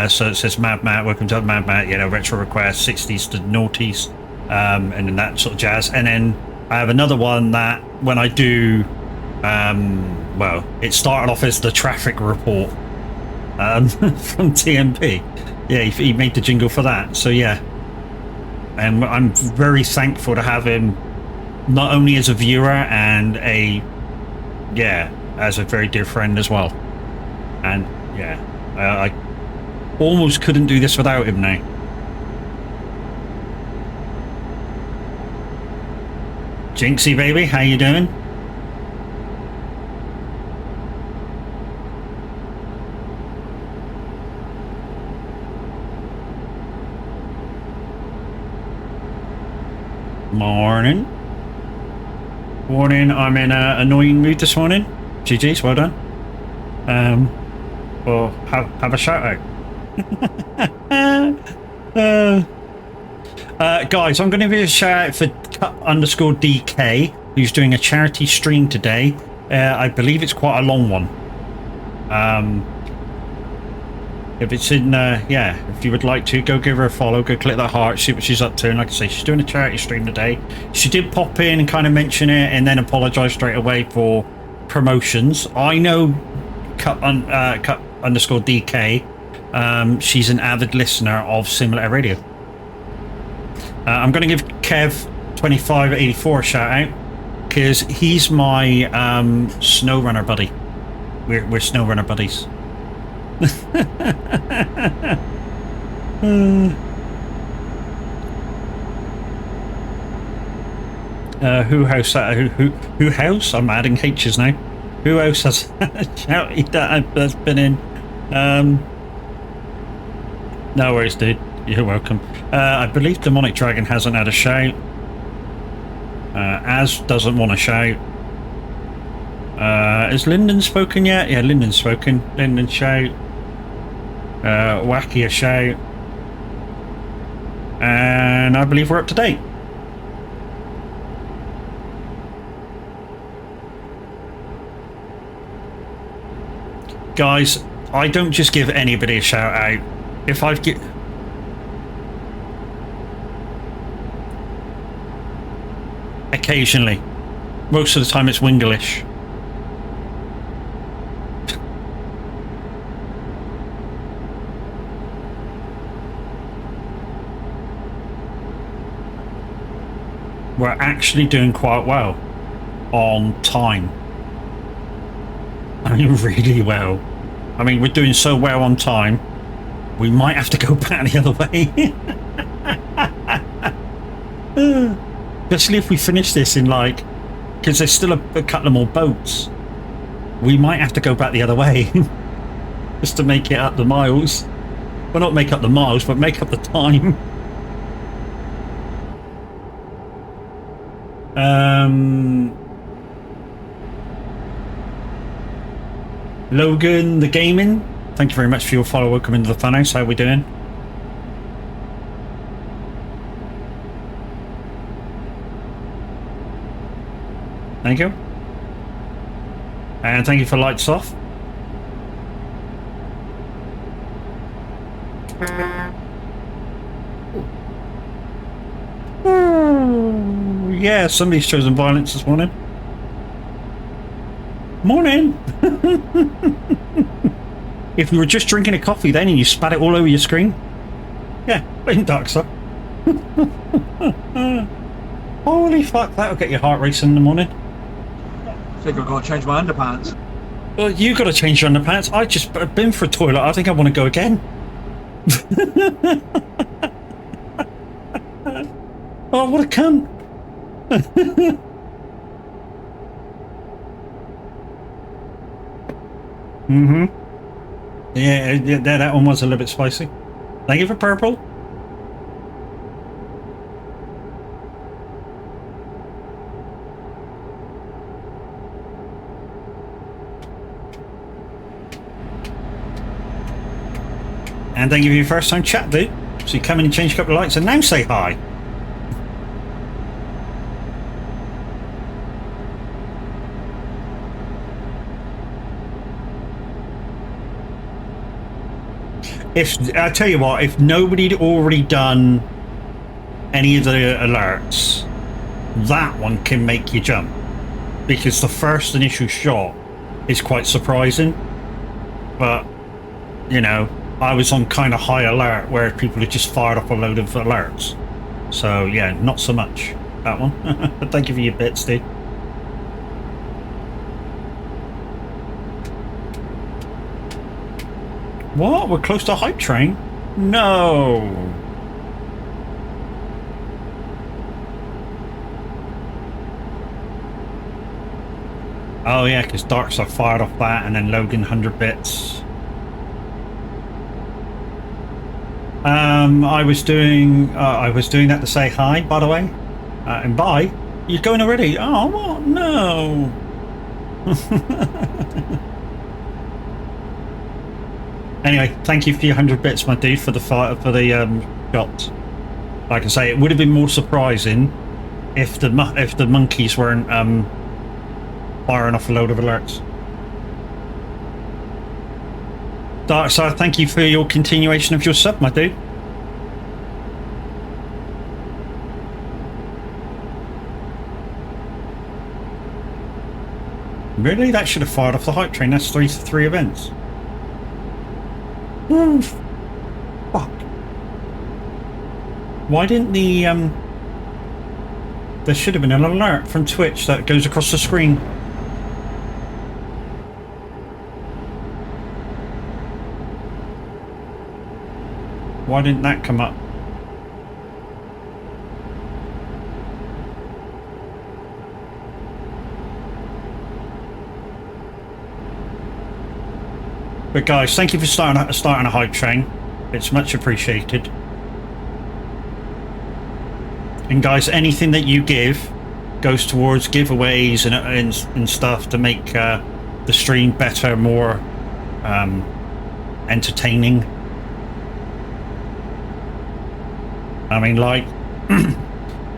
Speaker 1: so it says Mad Matt, welcome to Mad Matt, you know, retro request, 60s to noughties, and then that sort of jazz. And then I have another one that when I do, well, it started off as the traffic report from TMP. Yeah, he made the jingle for that, so yeah. And I'm very thankful to have him not only as a viewer and as a very dear friend as well. And yeah, I almost couldn't do this without him now. Jinxie baby, how you doing? Morning. Morning, I'm in an annoying mood this morning. GG's, well done. Well, have a shout out. Guys, I'm going to give you a shout out for cut_DK, who's doing a charity stream today. I believe it's quite a long one. If it's in, if you would like to, go give her a follow, go click that heart, see what she's up to. And like I say, she's doing a charity stream today. She did pop in and kind of mention it and then apologise straight away for promotions. I know cut_DK She's an avid listener of Simulator Radio. I'm going to give Kev2584 a shout out because he's my SnowRunner buddy. We're SnowRunner buddies. Who house? I'm adding H's now. Who else has shouted that has been in? No worries, dude. You're welcome. I believe Demonic Dragon hasn't had a shout. Az doesn't want to shout. Has Lyndon spoken yet? Yeah, Lyndon's spoken. Lyndon shout. Wacky a shout. And I believe we're up to date. Guys, I don't just give anybody a shout out. If I've get occasionally, most of the time it's Winglish. We're actually doing quite well on time. I mean, really well. I mean, we're doing so well on time, we might have to go back the other way. Especially if we finish this in like, because there's still a couple of more boats. We might have to go back the other way just to make it up the miles. Well, not make up the miles, but make up the time. Logan the Gaming, thank you very much for your follow. Welcome into the funhouse. How are we doing? Thank you. And thank you for lights off. Oh, yeah, somebody's chosen violence this morning. Morning. If you were just drinking a coffee then and you spat it all over your screen, yeah, blame Darkstar. Holy fuck, that'll get your heart racing in the morning.
Speaker 2: I think I've got to change my underpants.
Speaker 1: Well, you got to change your underpants. I just been for a toilet. I think I want to go again. Oh, what a cunt. Yeah, that one was a little bit spicy. Thank you for purple. And thank you for your first time chat, dude. So you come in and change a couple of lights and now say hi. If I tell you what, if nobody had already done any of the alerts, that one can make you jump, because the first initial shot is quite surprising. But you know, I was on kind of high alert where people had just fired up a load of alerts, so yeah, not so much that one. But thank you for your bits, dude. What? We're close to a hype train? No. Oh yeah, because Darks are fired off that, and then Logan 100 bits. I was doing that to say hi, by the way. And bye. You're going already? Oh, what? No. Anyway, thank you for your 100 bits, my dude, for the shot. Like I say, it would have been more surprising if the monkeys weren't firing off a load of alerts. Darkside, thank you for your continuation of your sub, my dude. Really? That should have fired off the hype train. That's three events. Ooh, fuck. Why didn't the there should have been an alert from Twitch that goes across the screen. Why didn't that come up? But guys, thank you for starting a hype train. It's much appreciated. And guys, anything that you give goes towards giveaways and stuff to make the stream better, more entertaining. I mean, like,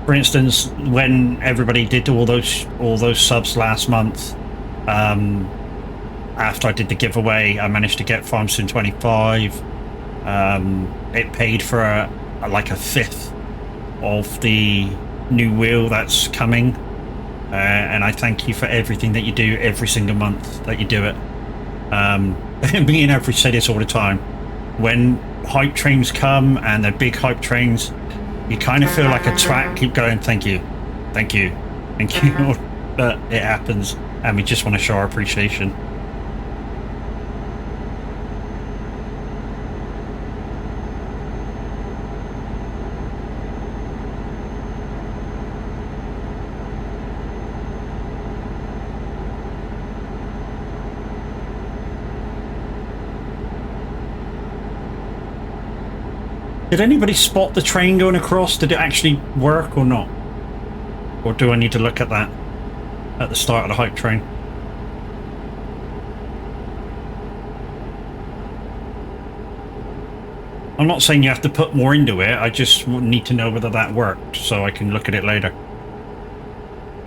Speaker 1: for instance, when everybody did all those subs last month, after I did the giveaway, I managed to get Farmson 25. It paid for like a fifth of the new wheel that's coming, and I thank you for everything that you do every single month that you do it. Me and Everett say this all the time. When hype trains come, and they're big hype trains, you kind of feel like a twat. Keep going. Thank you, thank you, thank you. But it happens, and we just want to show our appreciation. Did anybody spot the train going across? Did it actually work or not? Or do I need to look at that at the start of the hype train? I'm not saying you have to put more into it, I just need to know whether that worked so I can look at it later.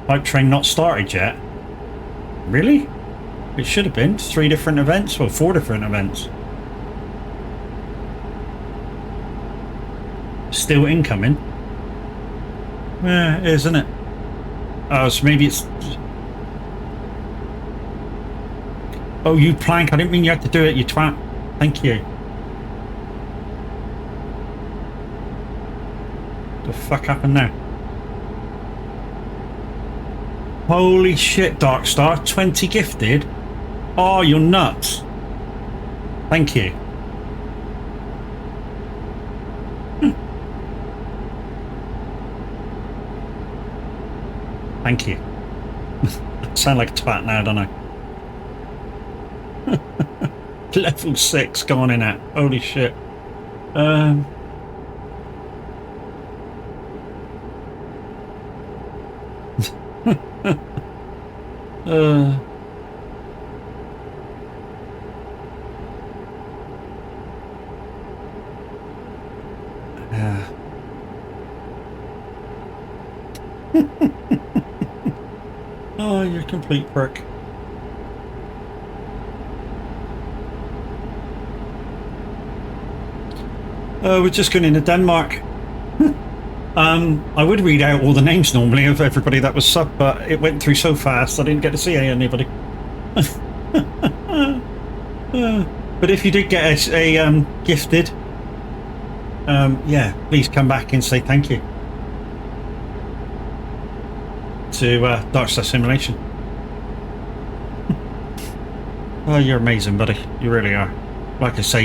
Speaker 1: Hype train not started yet? Really? It should have been 3 different events, well 4 different events. Still incoming. Yeah, it is, isn't it? Oh, so maybe it's... Oh, you plank. I didn't mean you had to do it, you twat. Thank you. The fuck happened now? Holy shit, Darkstar. 20 gifted? Oh, you're nuts. Thank you. Thank you. I sound like a twat now, don't I? Level 6 going in at. Holy shit. Oh, you're a complete prick. We're just going into Denmark. I would read out all the names normally of everybody that was sub, but it went through so fast I didn't get to see anybody. But if you did get a gifted, yeah, please come back and say thank you to Darkstar Simulation. Oh, you're amazing, buddy. You really are. Like I say,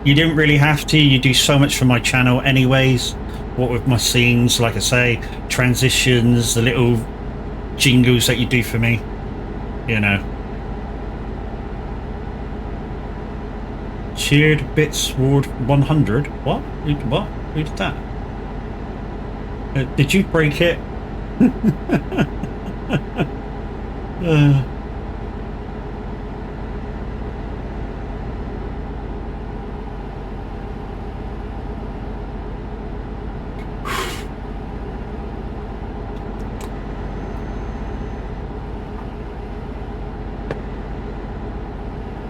Speaker 1: you didn't really have to. You do so much for my channel anyways. What with my scenes, like I say, transitions, the little jingles that you do for me, you know. Cheered Bits Ward 100. What? What? Who did that? Did you break it?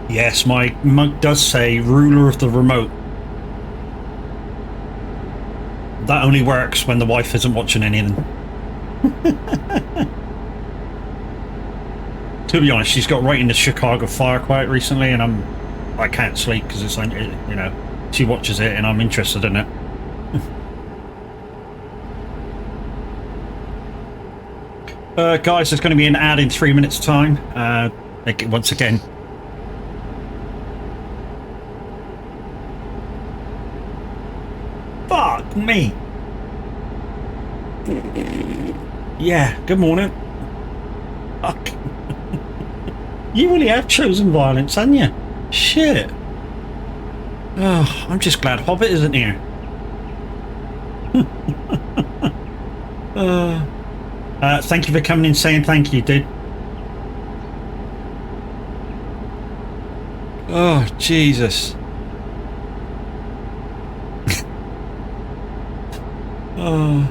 Speaker 1: Yes, my mug does say ruler of the remote. That only works when the wife isn't watching anything. To be honest, she's got right into Chicago Fire quite recently, and I'm I can't sleep because it's like, you know, she watches it and I'm interested in it. Guys, there's going to be an ad in 3 minutes time. Once again, fuck me. Yeah, good morning. Fuck. You really have chosen violence, haven't you? Shit. Oh, I'm just glad Hobbit isn't here. Thank you for coming in saying thank you, dude. Oh, Jesus. Oh.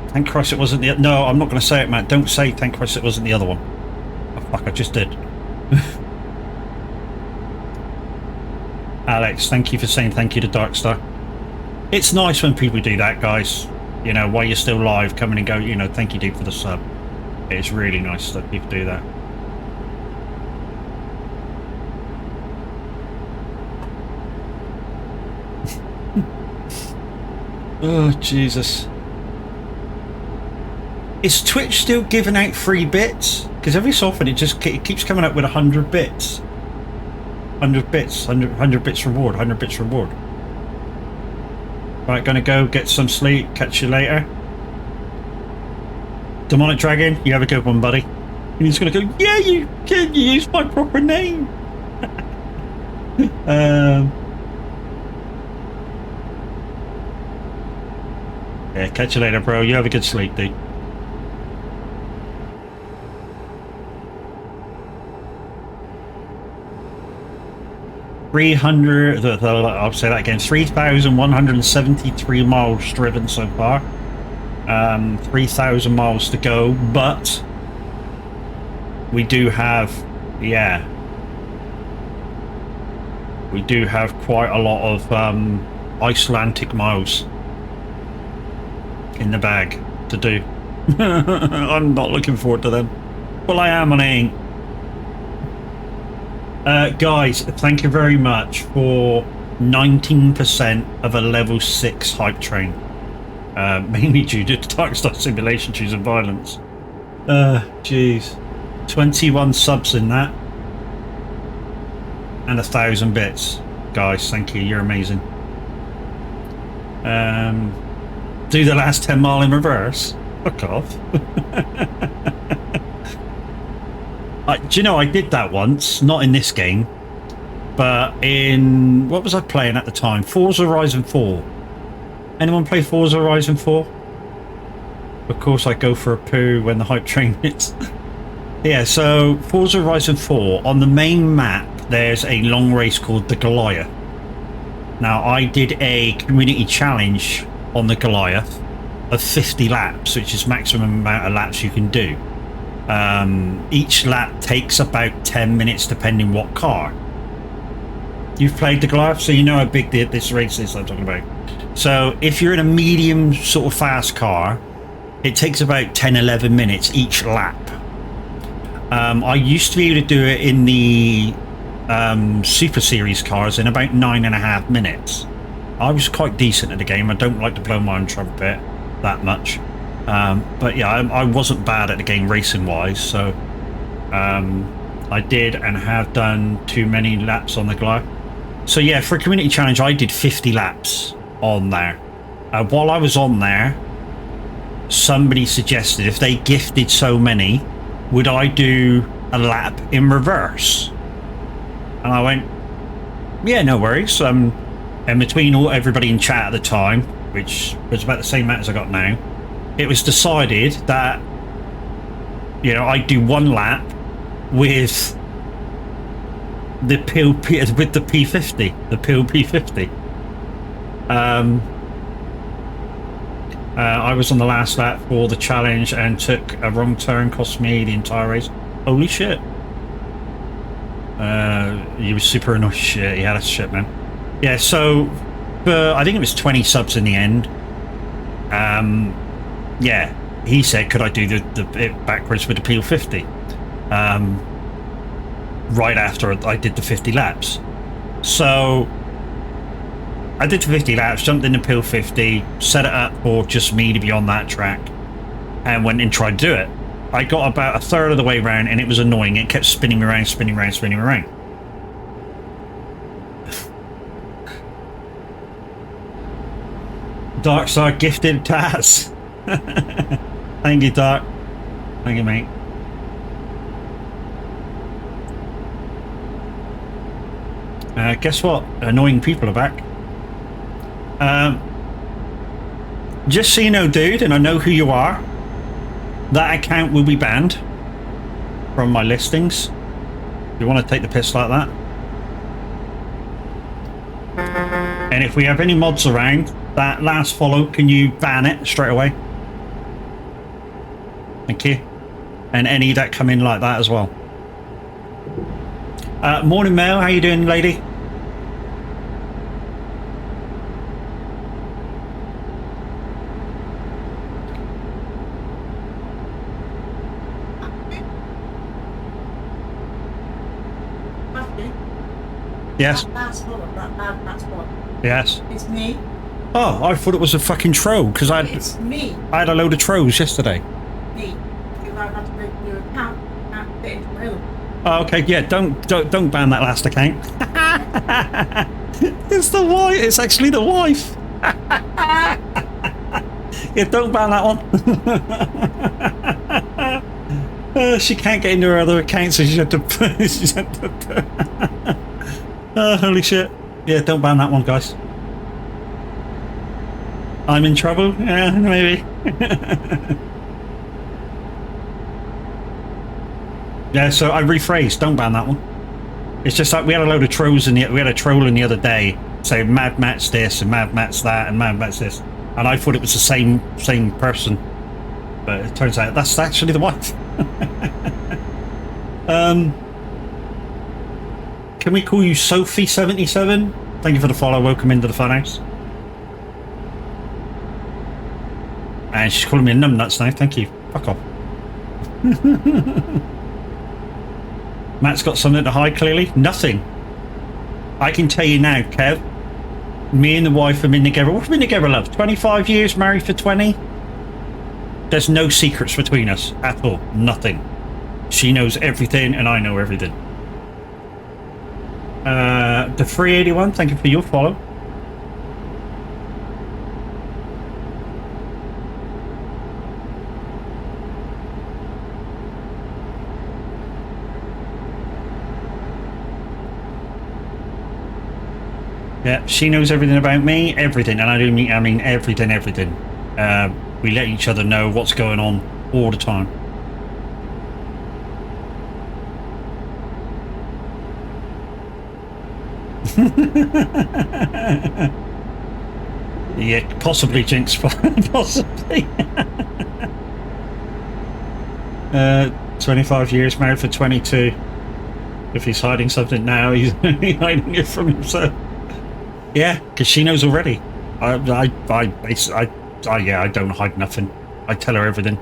Speaker 1: Thank Christ it wasn't the... No, I'm not going to say it, Matt. Don't say thank Christ it wasn't the other one. Oh, fuck, I just did. Alex, thank you for saying thank you to Darkstar. It's nice when people do that, guys. You know, while you're still live, come in and go, you know, thank you, dude, for the sub. It's really nice that people do that. Oh, Jesus. Is Twitch still giving out free bits? Because every so often it keeps coming up with 100 bits. 100 bits, 100 bits reward, 100 bits reward. Right, gonna go get some sleep, catch you later. Demonic Dragon, you have a good one, buddy. And he's gonna go, yeah, you used my proper name. Yeah, catch you later, bro. You have a good sleep, dude. I'll say that again. 3,173 miles driven so far. 3,000 miles to go, but we do have, yeah, we do have quite a lot of Icelandic miles in the bag to do. I'm not looking forward to them. Well, I am and I ain't. Guys, thank you very much for 19% of a level 6 hype train. Mainly due to Darkstar Simulation choosing violence. Jeez. 21 subs in that. And 1,000 bits. Guys, thank you, you're amazing. Do the last 10 mile in reverse. Fuck off. Do you know, I did that once, not in this game, but in, what was I playing at the time? Forza Horizon 4. Anyone play Forza Horizon 4? Of course I go for a poo when the hype train hits. Yeah, so Forza Horizon 4, on the main map, there's a long race called the Goliath. Now, I did a community challenge on the Goliath of 50 laps, which is maximum amount of laps you can do. Each lap takes about 10 minutes depending what car. You've played the Goliath, so you know how big this race is I'm talking about. So if you're in a medium sort of fast car, it takes about 10-11 minutes each lap. I used to be able to do it in the Super Series cars in about 9.5 minutes. I was quite decent at the game. I don't like to blow my own trumpet that much. But yeah, I wasn't bad at the game racing wise, so I did and have done too many laps on the Goliath. So yeah, for a community challenge I did 50 laps on there. While I was on there, somebody suggested if they gifted so many, would I do a lap in reverse? And I went, yeah, no worries. And between everybody in chat at the time, which was about the same amount as I got now, it was decided that, you know, I'd do one lap with the PLP, with the P50, the PLP 50. I was on the last lap for the challenge and took a wrong turn, cost me the entire race. Holy shit. He was super annoyed. Shit, yeah, that's shit, man. Yeah, so I think it was 20 subs in the end. Yeah, he said, could I do the it backwards with the PL50? right after I did the 50 laps. So I did the 50 laps, jumped in the Pill 50, set it up for just me to be on that track, and went and tried to do it. I got about a third of the way around and it was annoying. It kept spinning me around, spinning around, spinning around. Dark Star gifted Taz. Thank you, Dark. Thank you, mate. Guess what? Annoying people are back. Just so you know, dude, and I know who you are, that account will be banned from my listings. If you want to take the piss like that. And if we have any mods around, that last follow, can you ban it straight away? Thank you. And any that come in like that as well. Morning, Mel. How you doing, lady? Yes. Yes.
Speaker 3: It's me.
Speaker 1: Oh, I thought it was a fucking troll because
Speaker 3: It's me.
Speaker 1: I had a load of trolls yesterday.
Speaker 3: Me. Because I've had to make a new account and get into my own.
Speaker 1: Oh, okay, yeah, don't ban that last account. It's the wife. It's actually the wife. Yeah, don't ban that one. She can't get into her other account, so she had to. Oh, holy shit! Yeah, don't ban that one, guys. I'm in trouble. Yeah, maybe. Yeah, so I rephrased. Don't ban that one. It's just like we had a load of trolls we had a troll in the other day saying Mad Matt's this and Mad Matt's that and Mad Matt's this, and I thought it was the same person, but it turns out that's actually the wife. Can we call you Sophie77? Thank you for the follow. Welcome into the funhouse. And she's calling me a numbnuts now. Thank you. Fuck off. Matt's got something to hide, clearly. Nothing. I can tell you now, Kev. Me and the wife have been together. What have we been together, love? 25 years, married for 20? There's no secrets between us at all. Nothing. She knows everything and I know everything. The 381, thank you for your follow. Yeah, she knows everything about me, everything, and I mean everything. We let each other know what's going on all the time. Yeah, possibly, Jinx. Possibly. 25 years, married for 22. If he's hiding something now, he's only hiding it from himself. Yeah, because she knows already. Yeah, I don't hide nothing. I tell her everything.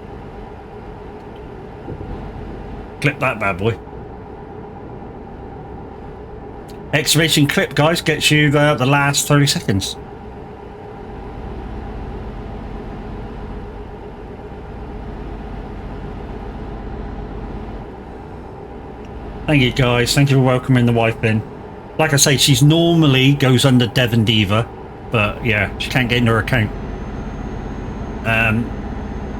Speaker 1: Clip that bad boy. Exclamation clip, guys, gets you the last 30 seconds. Thank you, guys. Thank you for welcoming the wife in. Like I say, she's normally goes under Devon Diva, but yeah, she can't get into her account.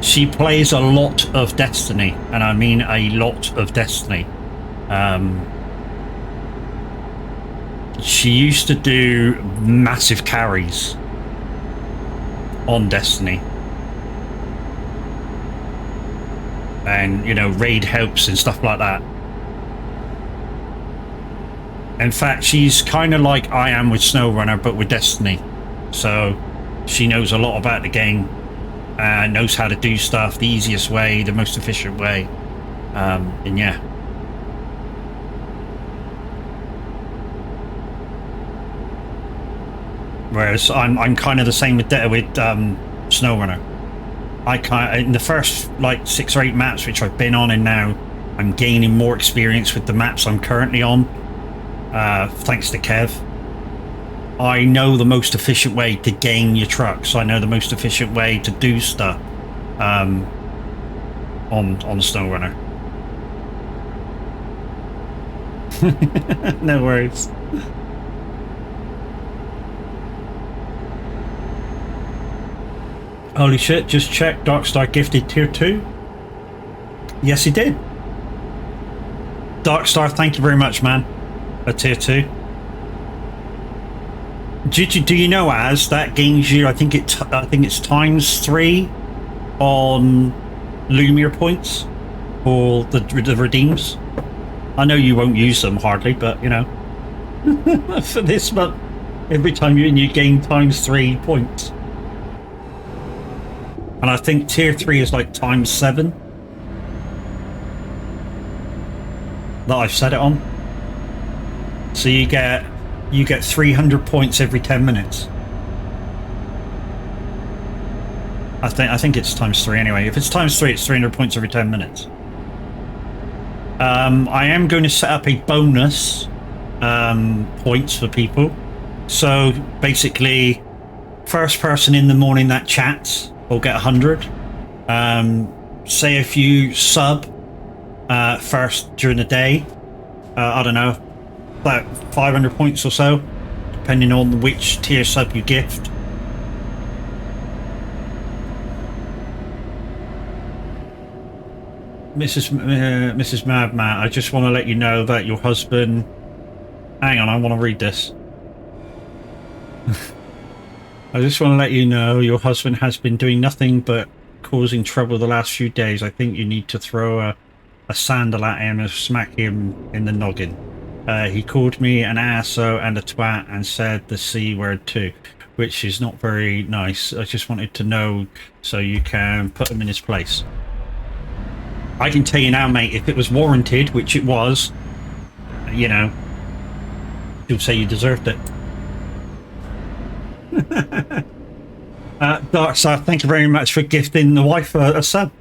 Speaker 1: She plays a lot of Destiny, and I mean a lot of Destiny. She used to do massive carries on Destiny. And, you know, raid helps and stuff like that. In fact, she's kind of like I am with SnowRunner, but with Destiny. So she knows a lot about the game, knows how to do stuff the easiest way, the most efficient way, and yeah. Whereas I'm kind of the same with SnowRunner. In the first like 6 or 8 maps which I've been on, and now I'm gaining more experience with the maps I'm currently on, thanks to Kev. I know the most efficient way to gain your trucks. I know the most efficient way to do stuff on SnowRunner. No worries. Holy shit, just check. Darkstar gifted tier 2. Yes, he did. Darkstar, thank you very much, man. A tier 2. Do you know, as that gains you, I think it's ×3 on Lumiere points for the redeems. I know you won't use them hardly, but you know, for this month, every time you gain ×3 points. And I think tier 3 is like ×7 that I've set it on. So you get 300 points every 10 minutes. I think it's ×3 anyway. If it's ×3, it's 300 points every 10 minutes. I am going to set up a bonus points for people. So basically, first person in the morning that chats will get 100. Say if you sub first during the day, I don't know, about 500 points or so, depending on which tier sub you gift. Mrs. Mad Matt, I just want to let you know that your husband... Hang on, I want to read this. I just want to let you know your husband has been doing nothing but causing trouble the last few days. I think you need to throw a sandal at him and smack him in the noggin. He called me an asso and a twat and said the C word too, which is not very nice. I just wanted to know so you can put him in his place. I can tell you now, mate, if it was warranted, which it was, you know, you'll say you deserved it. Darkstar, thank you very much for gifting the wife a sub.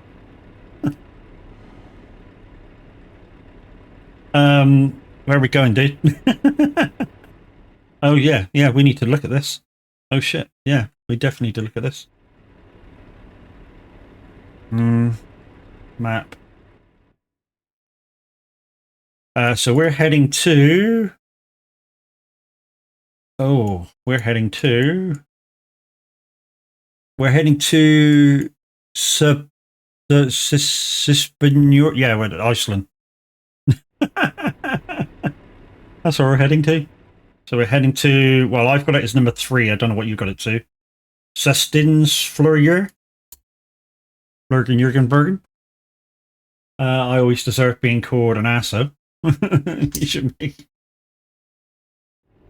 Speaker 1: Where are we going, dude? Oh yeah, we need to look at this. Oh shit, yeah, we definitely need to look at this. Map. So we're heading to... Oh, we're heading to Sandbuilders. Yeah, we're at Iceland. That's where we're heading to. So we're heading to, well, I've got it as number 3. I don't know what you got it to. Flurrier. Jürgenbergen. I always deserve being called an asso. You should make...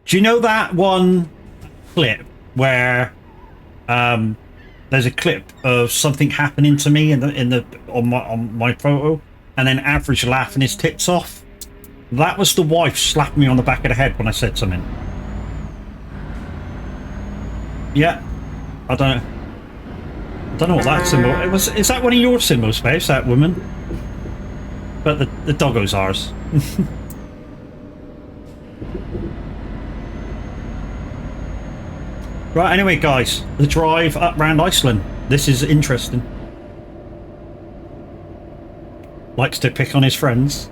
Speaker 1: Do you know that one clip where there's a clip of something happening to me on my photo, and then Average laughing his tits off? That was the wife slapping me on the back of the head when I said something. Yeah, I don't know what that symbol was. Is that one of your symbols, Space? That woman? But the doggo's ours. Right, anyway, guys, the drive up round Iceland. This is interesting. Likes to pick on his friends.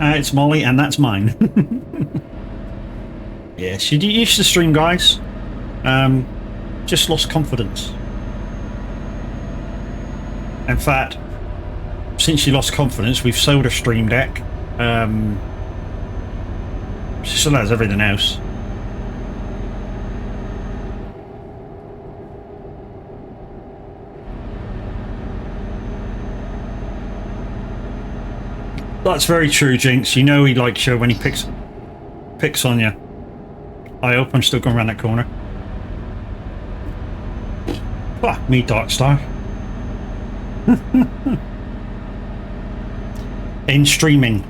Speaker 1: It's Molly, and that's mine. Yeah, she used to stream, guys. Just lost confidence. In fact, since she lost confidence, we've sold her Stream Deck. She still has everything else. That's very true, Jinx. You know he likes you when he picks on you. I hope I'm still going around that corner. Fuck me, Darkstar. In streaming.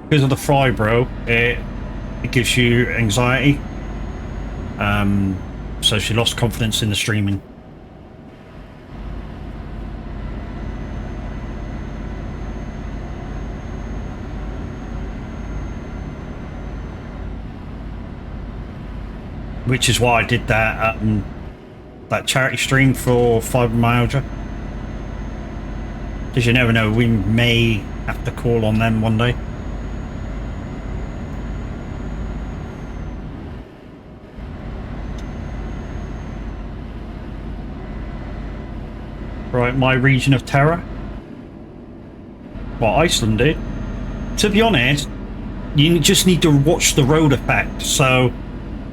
Speaker 1: Because of the fry, bro, it gives you anxiety. So she lost confidence in the streaming. Which is why I did that charity stream for fibromyalgia. Because you never know, we may have to call on them one day. Right, my region of terror. Well, Iceland did. To be honest, you just need to watch the road effect. So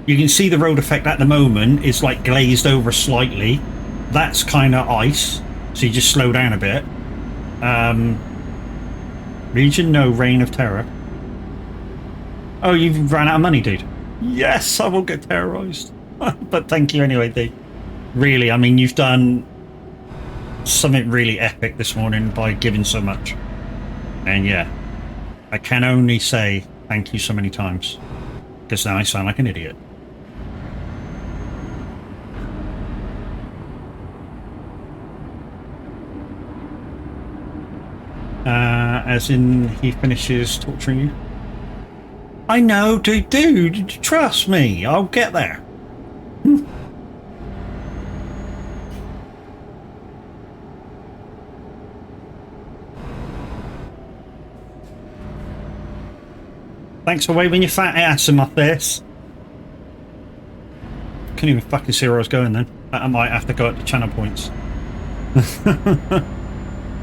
Speaker 1: you can see the road effect at the moment is like glazed over slightly. That's kind of ice. So you just slow down a bit. Region, no, reign of terror. Oh, you've ran out of money, dude. Yes, I will get terrorized. But thank you anyway, D. Really, I mean, you've done something really epic this morning by giving so much. And yeah, I can only say thank you so many times. Because now I sound like an idiot. As in, he finishes torturing you? I know, dude, trust me, I'll get there. Thanks for waving your fat ass in my face. Couldn't even fucking see where I was going then. I might have to go up to channel points.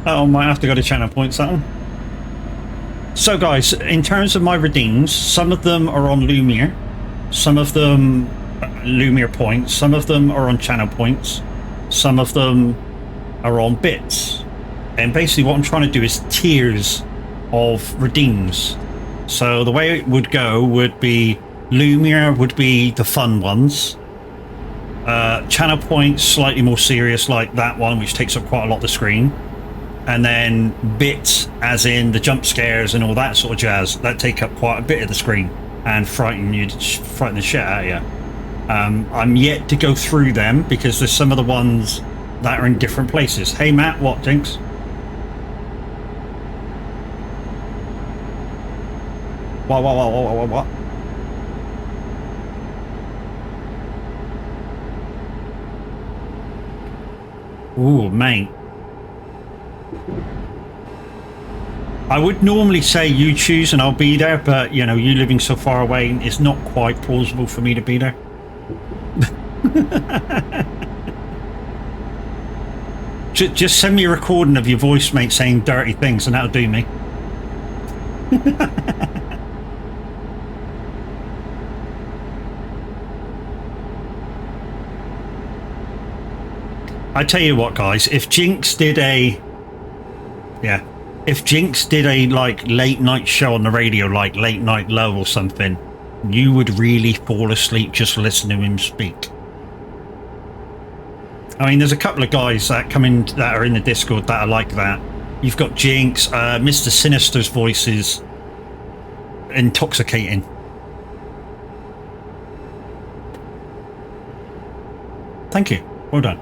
Speaker 1: I might have to go to channel points, that one. So guys, in terms of my redeems, some of them are on Lumiere, some of them Lumiere points, some of them are on channel points, some of them are on bits. And basically what I'm trying to do is tiers of redeems. So the way it would go would be Lumiere would be the fun ones, channel points slightly more serious like that one, which takes up quite a lot of the screen. And then bits, as in the jump scares and all that sort of jazz, that take up quite a bit of the screen and frighten the shit out of you. I'm yet to go through them because there's some of the ones that are in different places. Hey Matt, what, Jinx? What? Ooh, mate. I would normally say you choose and I'll be there, but you know, you living so far away, it's not quite plausible for me to be there. Just send me a recording of your voice, mate, saying dirty things and that'll do me. I tell you what, guys, if Jinx did a like late night show on the radio, like Late Night Low or something, you would really fall asleep just listening to him speak. I mean, there's a couple of guys that come in that are in the Discord that are like that. You've got Jinx, Mr. Sinister's voice is intoxicating. Thank you. Well done.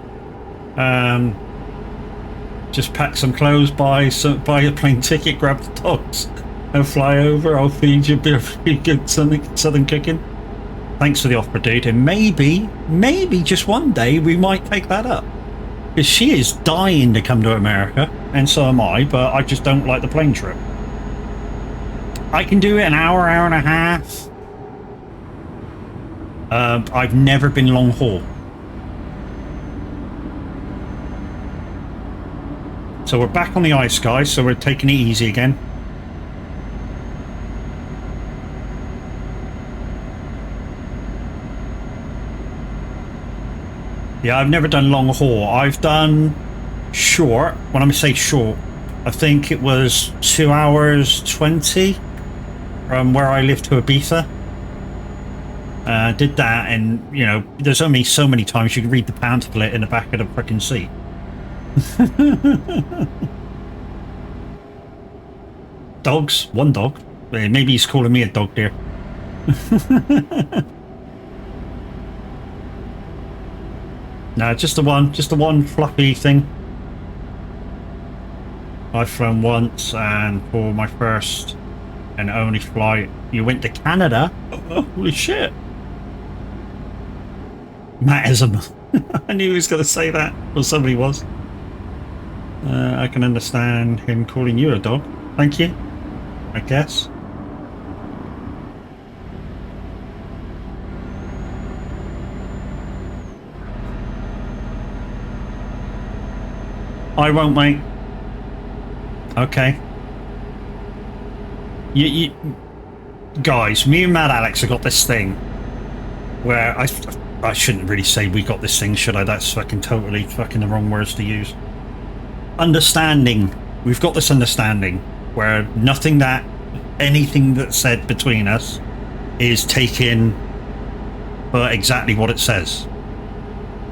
Speaker 1: Just pack some clothes, buy a plane ticket, grab the dogs, and fly over. I'll feed you a bit of good southern cooking. Thanks for the offer, dude. And maybe just one day we might take that up. Because she is dying to come to America, and so am I, but I just don't like the plane trip. I can do it an hour and a half. I've never been long haul. So we're back on the ice, guys, so we're taking it easy again. Yeah, I've never done long haul. I've done short. When I say short, I think it was 2 hours 20 from where I live to Ibiza. Did that, and, you know, there's only so many times you can read the pamphlet in the back of the frickin' seat. Dogs? One dog? Maybe he's calling me a dog, dear. No, just the one fluffy thing. I've flown once, and for my first and only flight, you went to Canada? Oh, holy shit. Mattism. I knew he was going to say that, or somebody was. I can understand him calling you a dog. Thank you, I guess. I won't, mate. Okay. You guys, me and Mad Alex have got this thing where I shouldn't really say we got this thing, should I? That's fucking totally fucking the wrong words to use. Understanding. We've got this understanding where anything that's said between us is taken for exactly what it says.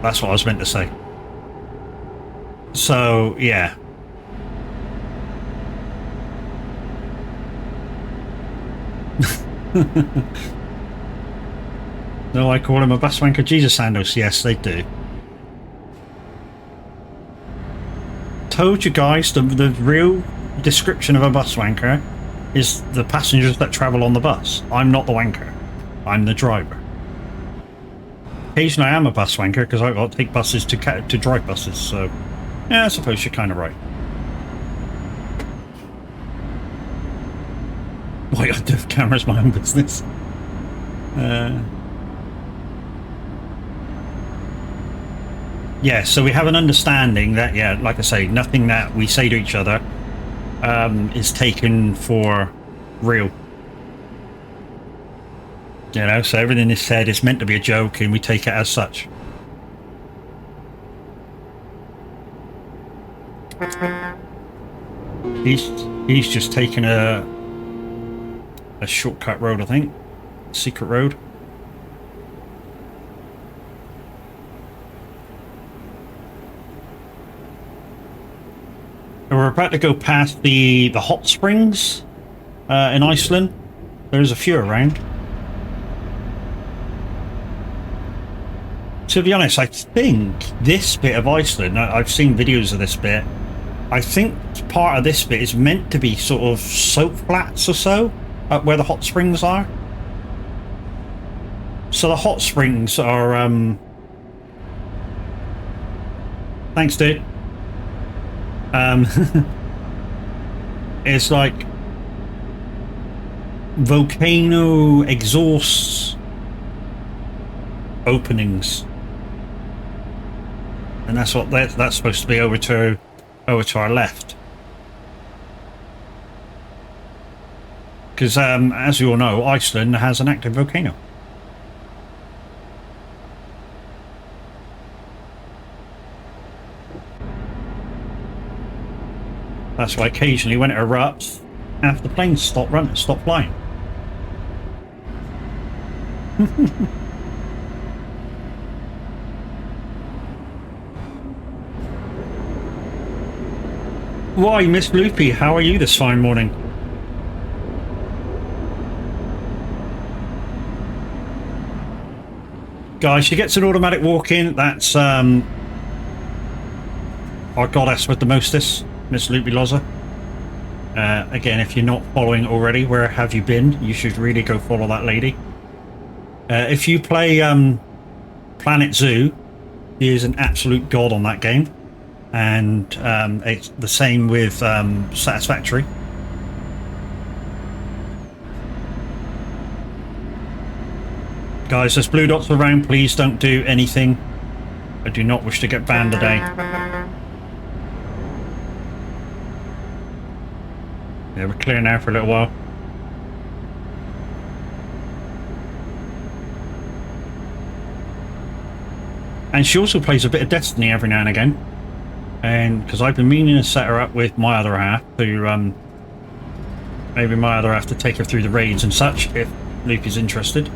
Speaker 1: That's what I was meant to say. So, yeah. No, I call him a bus wanker. Jesus, Sandos. Yes, they do. Told you guys, the real description of a bus wanker is the passengers that travel on the bus. I'm not the wanker. I'm the driver. Occasionally I am a bus wanker because I've got to take buses to drive buses, so yeah, I suppose you're kind of right. Why I do have cameras my own business. Yeah, so we have an understanding that, yeah, like I say, nothing that we say to each other is taken for real. You know, so everything is said is meant to be a joke and we take it as such. He's just taken a shortcut road, I think. Secret road. And we're about to go past the hot springs in Iceland. There's a few around. To be honest, I think this bit of Iceland, I've seen videos of this bit, I think part of this bit is meant to be sort of soap flats or so, up where the hot springs are. So the hot springs are, thanks dude. It's like volcano exhaust openings, and that's what that's supposed to be over to our left. Because as you all know, Iceland has an active volcano. That's why occasionally when it erupts, half the planes stop flying. Why, Miss Loopy, how are you this fine morning? Guys, she gets an automatic walk-in. That's our goddess with the mostest, Miss Loopy Loza. Again, if you're not following already, where have you been? You should really go follow that lady. If you play Planet Zoo, he is an absolute god on that game. And it's the same with Satisfactory. Guys, there's blue dots around. Please don't do anything. I do not wish to get banned today. Yeah, we're clear now for a little while. And she also plays a bit of Destiny every now and again. And because I've been meaning to set her up with my other half to maybe my other half to take her through the raids and such, if Luke is interested.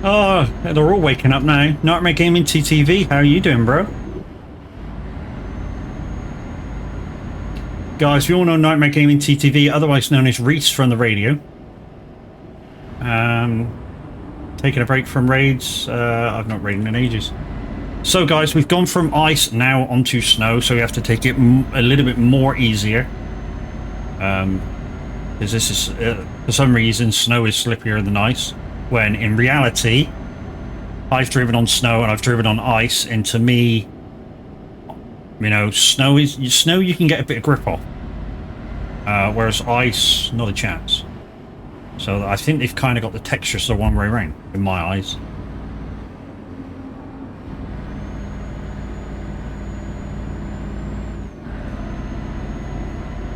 Speaker 1: Oh, they're all waking up now. Nightmare Gaming TTV, how are you doing, bro? Guys, we all know Nightmare Gaming TTV, otherwise known as Reese from the radio. Taking a break from raids. I've not raided in ages. So, guys, we've gone from ice now onto snow, so we have to take it a little bit more easier. Because this is, for some reason, snow is slippier than ice. When in reality, I've driven on snow and I've driven on ice, and to me, you know, snow you can get a bit of grip off, whereas ice, not a chance. So I think they've kind of got the textures the one way around in my eyes.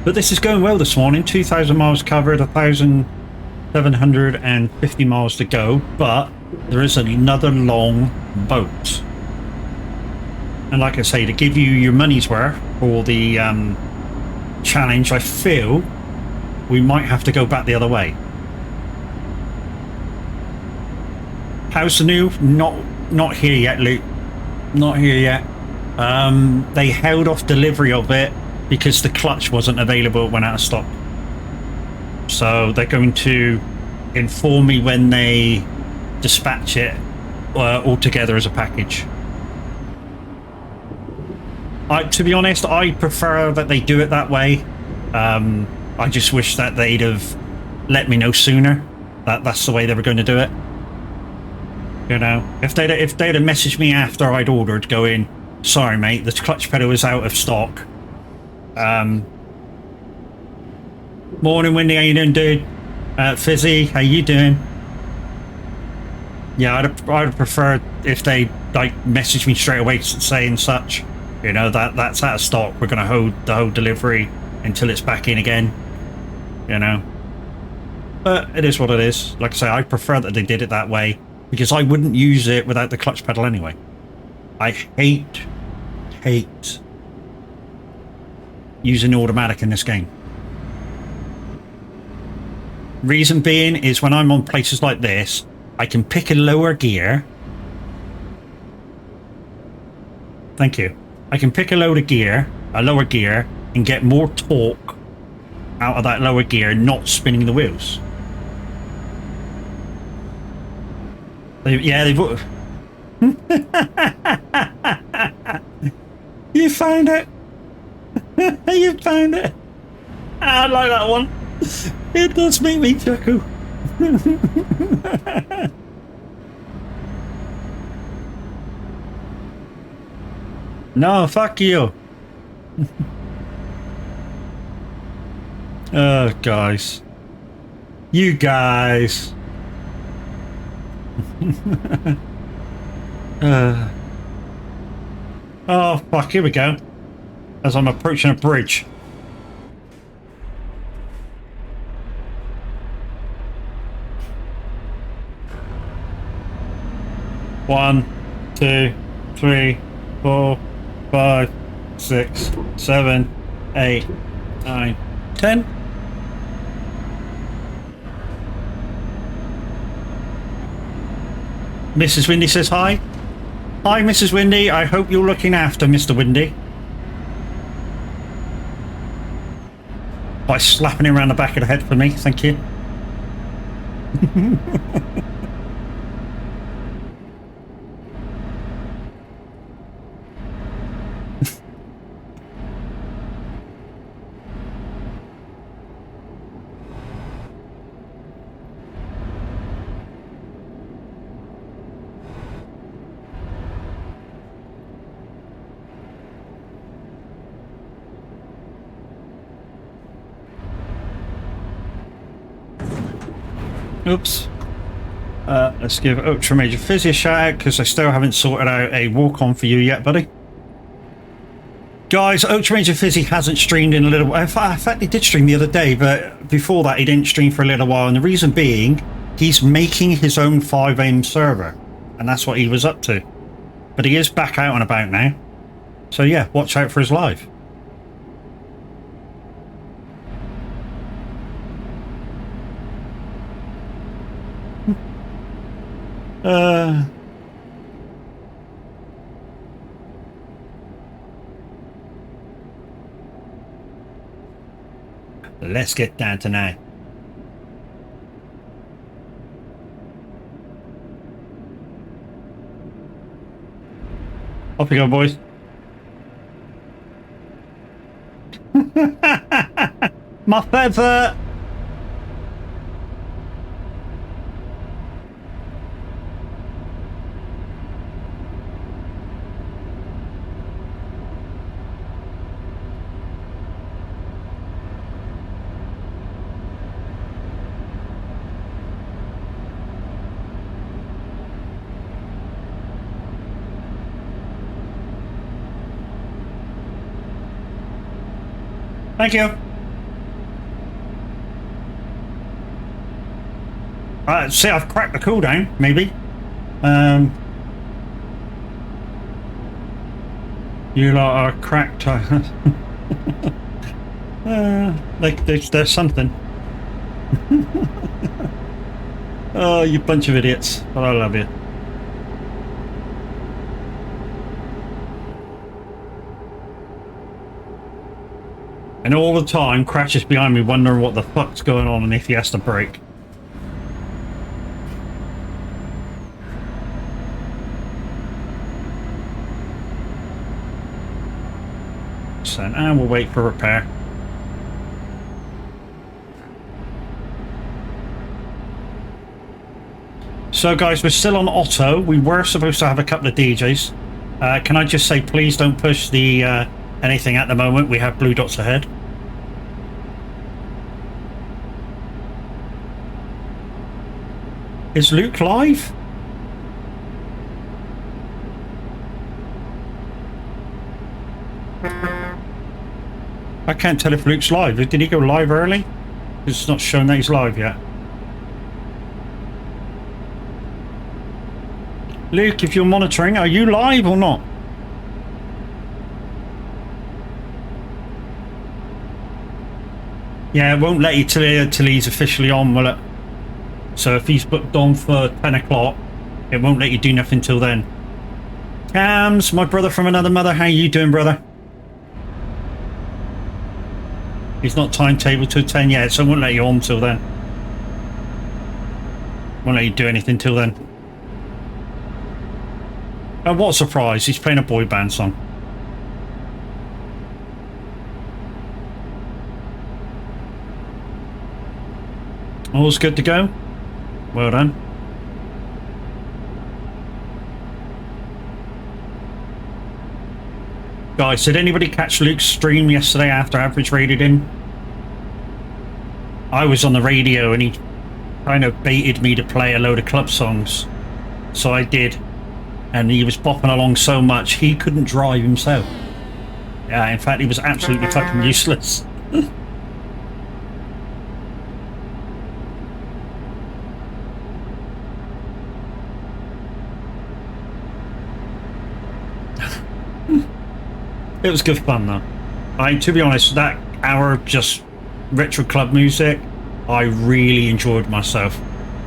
Speaker 1: But this is going well this morning. 2,000 miles covered, 1,750 miles to go, but there is another long boat. And like I say, to give you your money's worth for the challenge, I feel we might have to go back the other way. How's the new? Not here yet, Luke. Not here yet. They held off delivery of it because the clutch wasn't available, it went out of stock. So they're going to inform me when they dispatch it all together as a package. To be honest, I prefer that they do it that way. I just wish that they'd have let me know sooner that that's the way they were going to do it. You know, if they'd have messaged me after I'd ordered, going, sorry mate, the clutch pedal is out of stock. Morning, Wendy, how you doing, dude? Fizzy, how you doing? Yeah, I'd have preferred if they like messaged me straight away saying such. You know, that's out of stock. We're going to hold the whole delivery until it's back in again. You know, but it is what it is. Like I say, I prefer that they did it that way because I wouldn't use it without the clutch pedal anyway. I hate using automatic in this game. Reason being is when I'm on places like this, I can pick a lower gear. Thank you. I can pick a lower gear, and get more torque out of that lower gear, not spinning the wheels. They've You found it. You found it. I like that one. It does make me chuckle. No, fuck you. Oh, guys. You guys. Oh, fuck, here we go. As I'm approaching a bridge. One, 2, 3, 4, 5, 6, 7, 8, 9, 10. Mrs. Windy says hi. Hi, Mrs. Windy. I hope you're looking after Mr. Windy. By slapping him around the back of the head for me. Thank you. Oops. Let's give Ultra Major Fizzy a shout out because I still haven't sorted out a walk-on for you yet, buddy. Guys, Ultra Major Fizzy hasn't streamed in a little while. In fact, he did stream the other day, but before that he didn't stream for a little while, and the reason being, he's making his own 5M server, and that's what he was up to. But he is back out and about now. So yeah, watch out for his live. Uh, let's get down tonight. Off we go, boys. My feather. Thank you. See, I've cracked the cooldown, maybe. You lot are cracked. There's something. Oh, you bunch of idiots. But I love you. And all the time, Crash is behind me wondering what the fuck's going on and if he has to brake. And we'll wait for repair. So guys, we're still on auto. We were supposed to have a couple of DJs. Can I just say, please don't push the anything at the moment. We have blue dots ahead. Is Luke live? I can't tell if Luke's live. Did he go live early? It's not showing that he's live yet. Luke, if you're monitoring, are you live or not? Yeah, it won't let you till he's officially on, will it? So if he's booked on for 10 o'clock, it won't let you do nothing till then. Cams, my brother from another mother, how you doing, brother? He's not timetabled till 10 yet, so it won't let you on till then. Won't let you do anything till then. Oh, what a surprise, he's playing a boy band song. All's good to go? Well done. Guys, did anybody catch Luke's stream yesterday after Average raided him? I was on the radio and he kind of baited me to play a load of club songs. So I did. And he was bopping along so much he couldn't drive himself. Yeah, in fact he was absolutely fucking useless. It was good fun though. To be honest, that hour of just retro club music, I really enjoyed myself.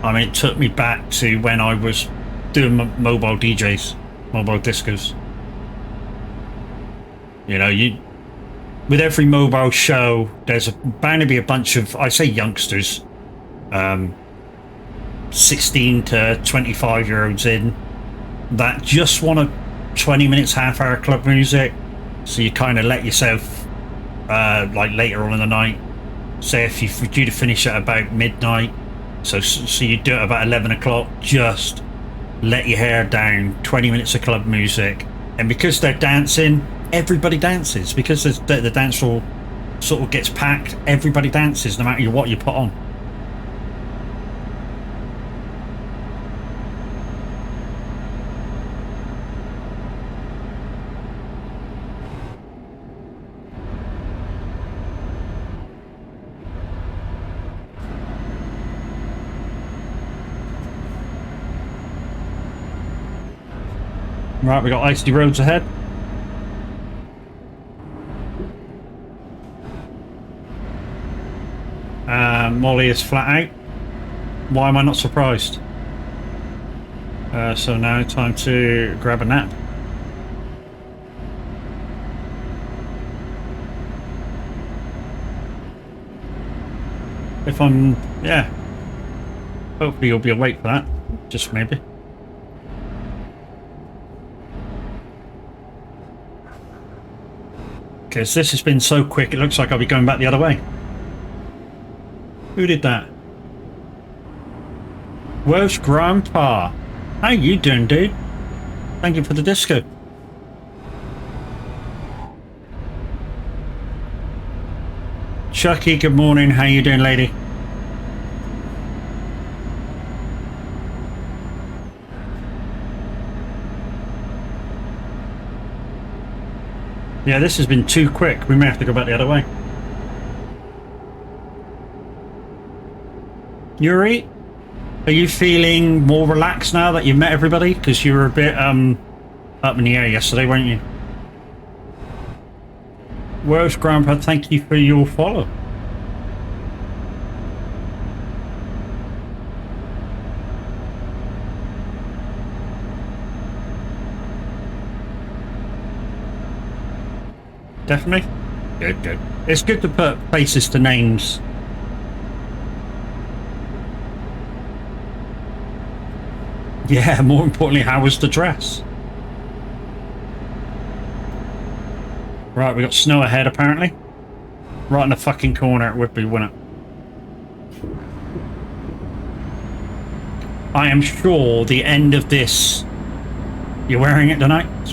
Speaker 1: I mean, it took me back to when I was doing mobile DJs, mobile discos. You know, with every mobile show, there's bound to be a bunch of, I say youngsters, 16 to 25-year-olds in, that just want a 20 minutes, half-hour club music. So you kind of let yourself, like later on in the night, say if you're due to finish at about midnight, so you do it about 11 o'clock, just let your hair down, 20 minutes of club music. And because they're dancing, everybody dances. Because the dance floor sort of gets packed, everybody dances no matter what you put on. Right, we got icy roads ahead. Molly is flat out. Why am I not surprised? So now time to grab a nap. If I'm, yeah. Hopefully you'll be awake for that. Just maybe. Because this has been so quick, it looks like I'll be going back the other way. Who did that? Welsh Grandpa. How you doing, dude? Thank you for the disco. Chucky, good morning. How you doing, lady? Yeah, this has been too quick. We may have to go back the other way. Yuri, are you feeling more relaxed now that you've met everybody? Because you were a bit up in the air yesterday, weren't you? Welsh Grandpa, thank you for your follow. Definitely. Good, good. It's good to put faces to names. Yeah, more importantly, how was the dress? Right, we got snow ahead apparently. Right in the fucking corner, it would be, wouldn't it? I am sure the end of this... You're wearing it tonight? It's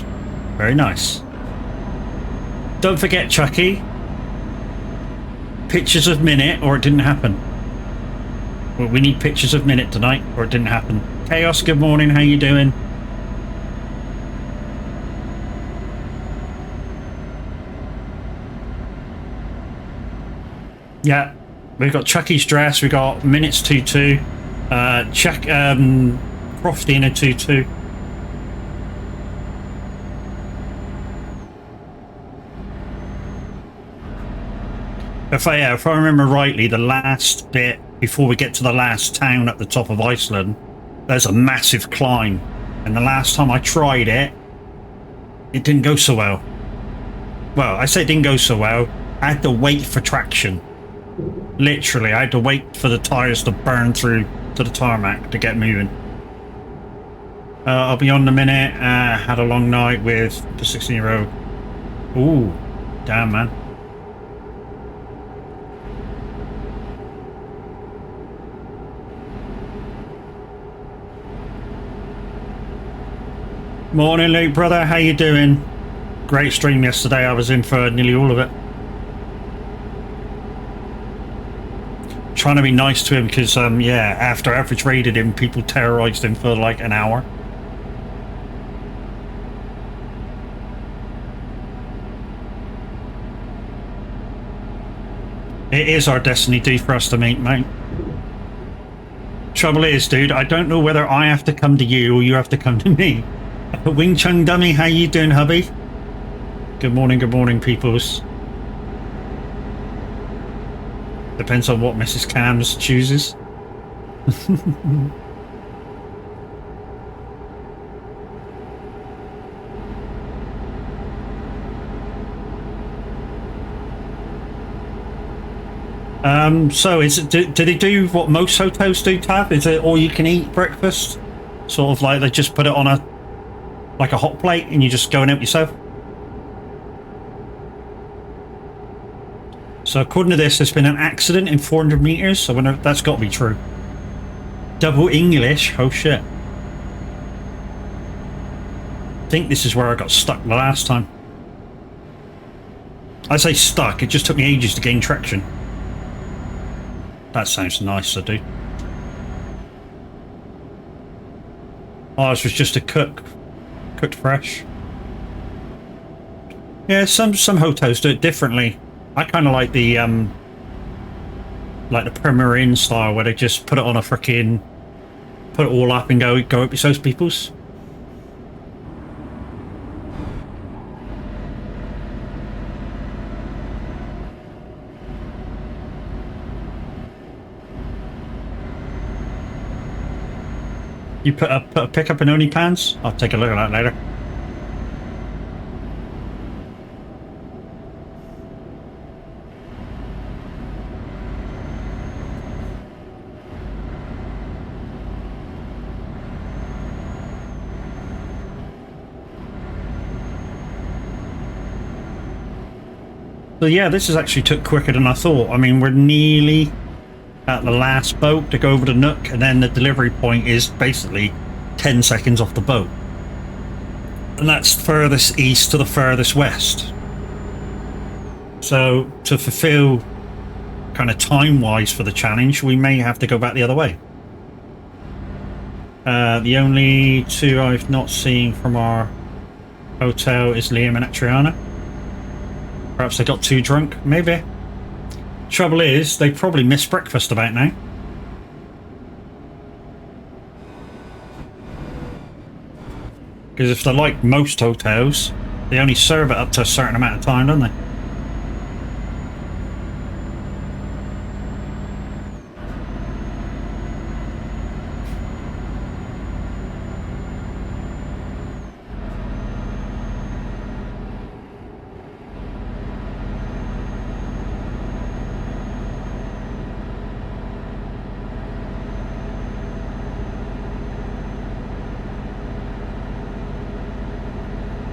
Speaker 1: very nice. Don't forget, Chucky. Pictures of minute or it didn't happen. Well, we need pictures of minute tonight or it didn't happen. Chaos, good morning. How you doing? Yeah, we've got Chucky's dress. We got minutes 2-2. Crofty in a 2-2. If I remember rightly, the last bit before we get to the last town at the top of Iceland, there's a massive climb, and the last time I tried it, it didn't go so well. Well, I say it didn't go so well. I had to wait for traction. Literally, I had to wait for the tires to burn through to the tarmac to get moving. I'll be on in a minute. Had a long night with the 16-year-old. Ooh, damn, man. Morning, Luke, brother. How you doing? Great stream yesterday. I was in for nearly all of it. Trying to be nice to him because, yeah, after Average raided him, people terrorized him for like an hour. It is our destiny, D, for us to meet, mate. Trouble is, dude, I don't know whether I have to come to you or you have to come to me. Wing Chun Dummy, how you doing, hubby? Good morning, peoples. Depends on what Mrs. Cams chooses. So is it, do they do what most hotels do, Tab? Is it all you can eat breakfast? Sort of like they just put it on a hot plate and you just go and help yourself? So according to this, there's been an accident in 400 meters. So that's got to be true. Double English? Oh shit. I think this is where I got stuck the last time. I say stuck, it just took me ages to gain traction. That sounds nice, I do. Ours was just a cooked fresh. Yeah, some hotels do it differently. I kind of like the Premier Inn style where they just put it on a freaking, put it all up and go up yourselves, peoples. You put a pickup in only plans? I'll take a look at that later. So yeah, this has actually took quicker than I thought. I mean, we're nearly at the last boat to go over to Nuuk, and then the delivery point is basically 10 seconds off the boat. And that's furthest east to the furthest west. So to fulfill kind of time-wise for the challenge, we may have to go back the other way. The only two I've not seen from our hotel is Liam and Atriana. Perhaps they got too drunk, maybe. Trouble is, they probably missed breakfast about now. Because if they're like most hotels, they only serve it up to a certain amount of time, don't they?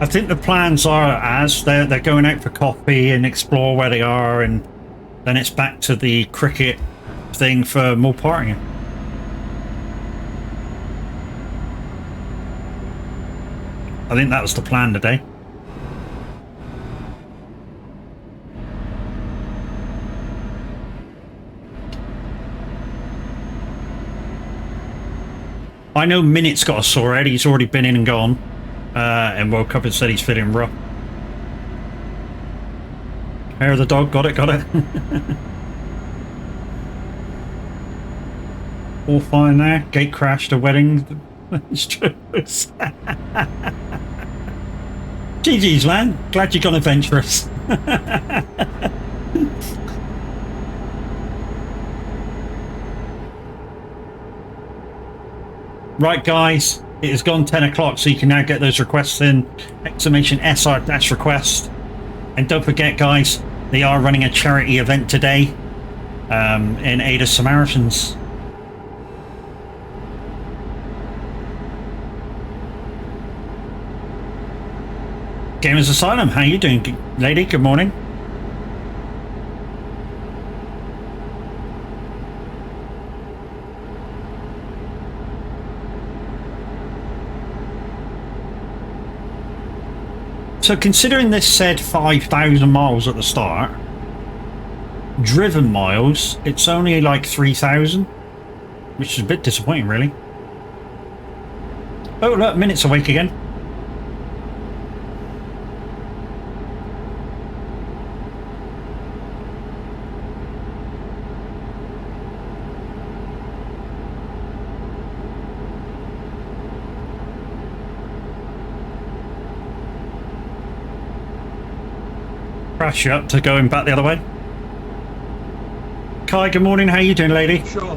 Speaker 1: I think the plans are as they're going out for coffee and explore where they are, and then it's back to the cricket thing for more partying. I think that was the plan today. I know Minute's got a sore head. He's already been in and gone. And woke up and said he's feeling rough. Hair of the dog, got it. All fine there. Gate crashed, a wedding. It's true. GG's, man. Glad you've gone adventurous. Right, guys. It has gone 10 o'clock, so you can now get those requests in. Exclamation SR-request. And don't forget, guys, they are running a charity event today in aid of Samaritans. Gamers Asylum, how you doing, lady? Good morning. So considering this said 5,000 miles at the start, driven miles, it's only like 3,000, which is a bit disappointing, really. Oh, look, Minute's awake again. Crash you up to going back the other way. Kai, good morning. How you doing, lady?
Speaker 2: Sure.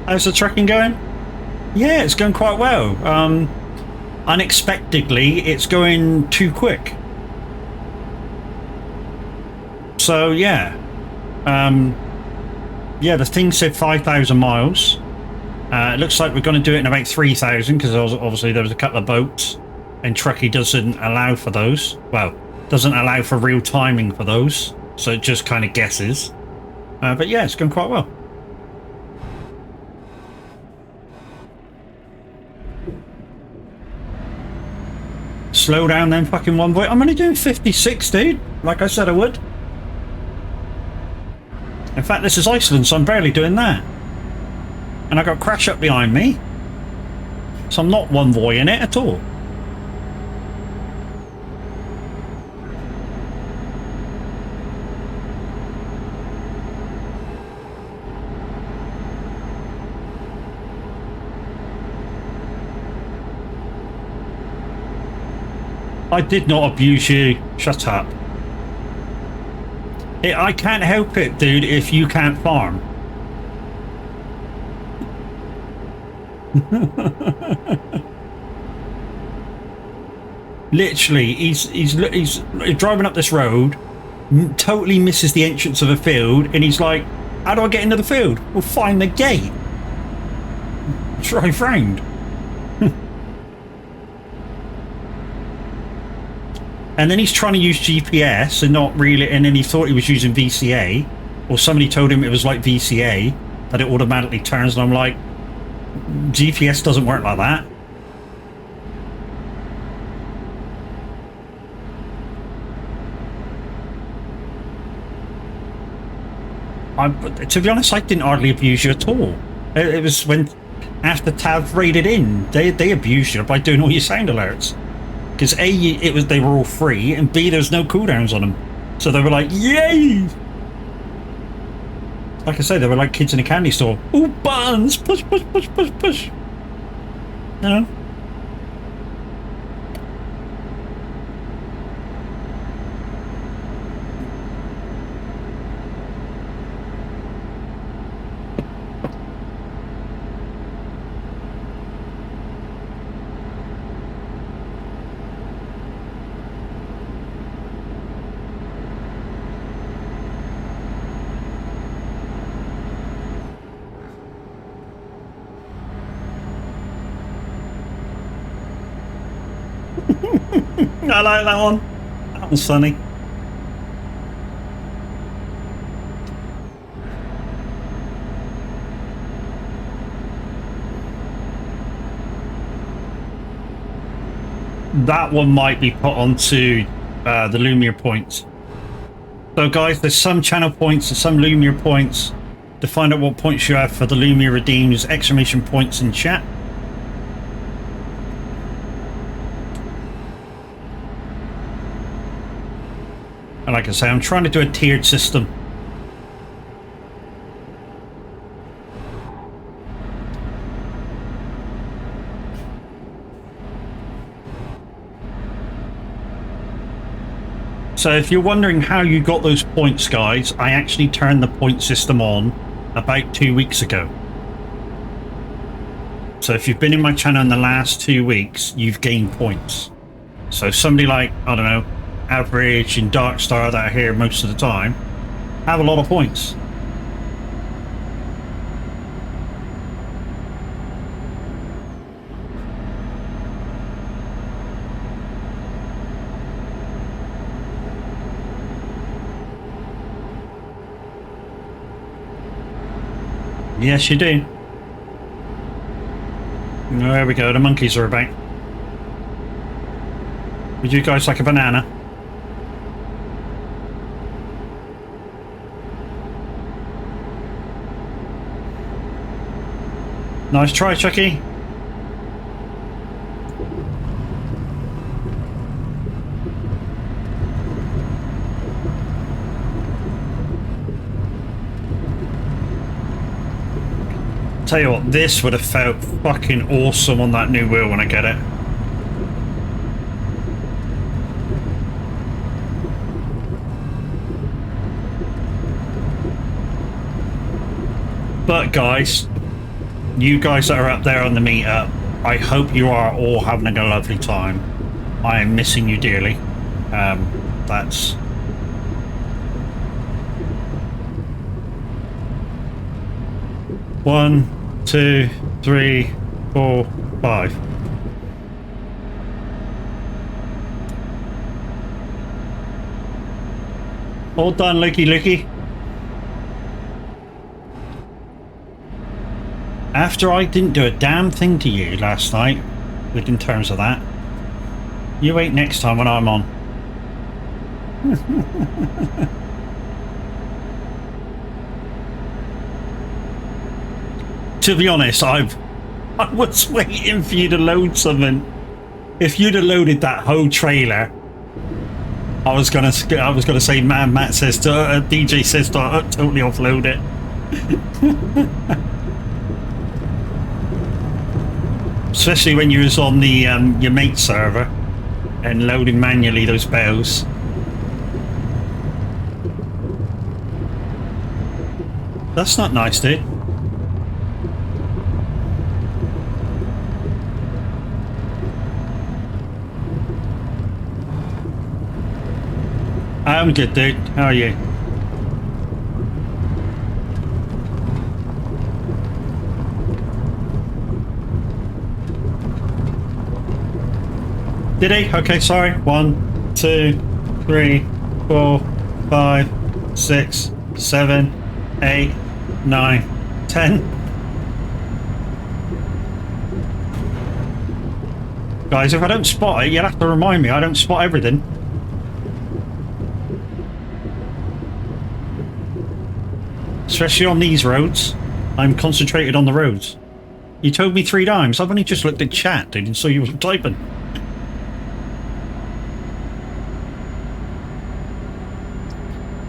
Speaker 1: How's the trekking going? Yeah, it's going quite well. Unexpectedly, it's going too quick. So yeah, yeah, the thing said 5,000 miles. It looks like we're going to do it in about 3,000 because obviously there was a couple of boats, and Trekkie doesn't allow for those. Well, doesn't allow for real timing for those, so it just kind of guesses. But yeah, it's going quite well. Slow down then, fucking one boy. I'm only doing 56, dude. Like I said I would. In fact, this is Iceland, so I'm barely doing that. And I got crash up behind me. So I'm not one boy in it at all. I did not abuse you. Shut up. I can't help it, dude, if you can't farm. Literally, he's driving up this road, totally misses the entrance of a field, and he's like, how do I get into the field? Well, find the gate. Drive round. And then he's trying to use GPS and not really, and then he thought he was using VCA, or somebody told him it was like VCA, that it automatically turns, and I'm like, GPS doesn't work like that. To be honest, I didn't hardly abuse you at all. It was when, after Tav raided in, they abused you by doing all your sound alerts. Because A, they were all free, and B, there's no cooldowns on them. So they were like, yay! Like I say, they were like kids in a candy store. Ooh, buttons! Push, push, push, push, push. You know? I like that one. That was funny. That one might be put onto the Lumiere points. So guys, there's some channel points and some Lumiere points. To find out what points you have for the Lumiere redeems, exclamation points in chat. And like I say, I'm trying to do a tiered system. So if you're wondering how you got those points, guys, I actually turned the point system on about 2 weeks ago. So if you've been in my channel in the last 2 weeks, you've gained points. So somebody like, I don't know, Average and Darkstar that are here most of the time have a lot of points. Yes, you do. There we go, the monkeys are about. Would you guys like a banana? Nice try, Chucky. Tell you what, this would have felt fucking awesome on that new wheel when I get it. But guys, you guys that are up there on the meetup, I hope you are all having a lovely time. I am missing you dearly. That's... One, 2, 3, 4, 5. All done, looky looky. After I didn't do a damn thing to you last night, in terms of that, you wait next time when I'm on. To be honest, I was waiting for you to load something. If you'd have loaded that whole trailer, I was gonna say, man, Matt says to DJ says to totally offload it. Especially when you was on the your mate server. and loading manually those bales. That's not nice, dude. I'm good, dude. How are you? Did he? Okay, sorry. 1, 2, 3, 4, 5, 6, 7, 8, 9, 10. Guys, if I don't spot it, you'll have to remind me. I don't spot everything. Especially on these roads. I'm concentrated on the roads. You told me 3 times. I've only just looked at chat, dude, and saw you were typing.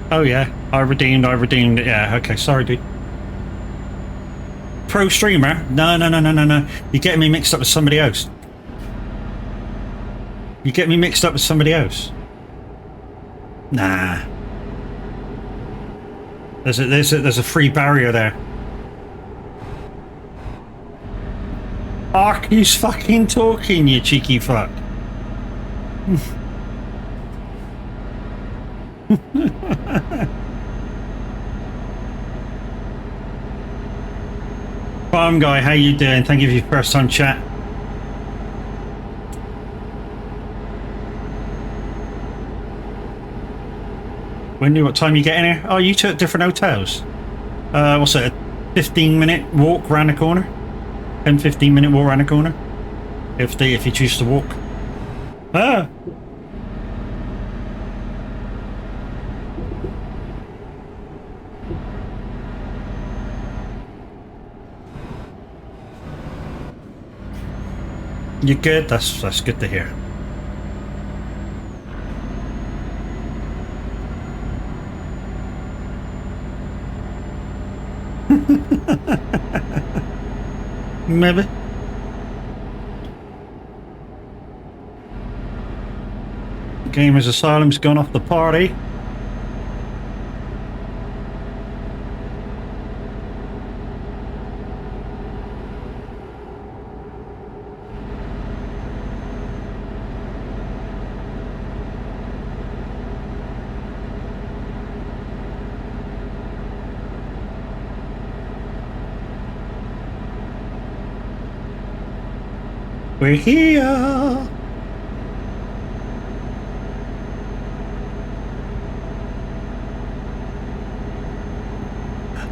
Speaker 1: Oh yeah, I redeemed. Yeah, okay, sorry, dude. Pro streamer? No. You're getting me mixed up with somebody else. You get me mixed up with somebody else. Nah. There's a free barrier there. Ark, who's fucking talking, you cheeky fuck? Farm guy, how you doing? Thank you for your first time chat. What time you get in here? Oh, you took different hotels. What's it? A 15-minute walk round the corner? 10-15-minute walk around the corner, if you choose to walk. Ah. You good? That's good to hear. Maybe. Gamers Asylum's gone off the party. We're here.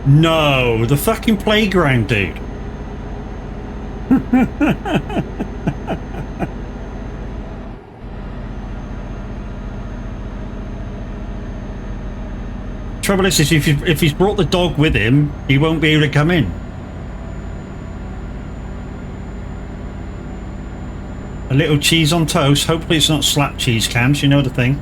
Speaker 1: No, the fucking playground, dude. Trouble is if he's brought the dog with him, he won't be able to come in. A little cheese on toast. Hopefully it's not slap cheese cams, you know the thing.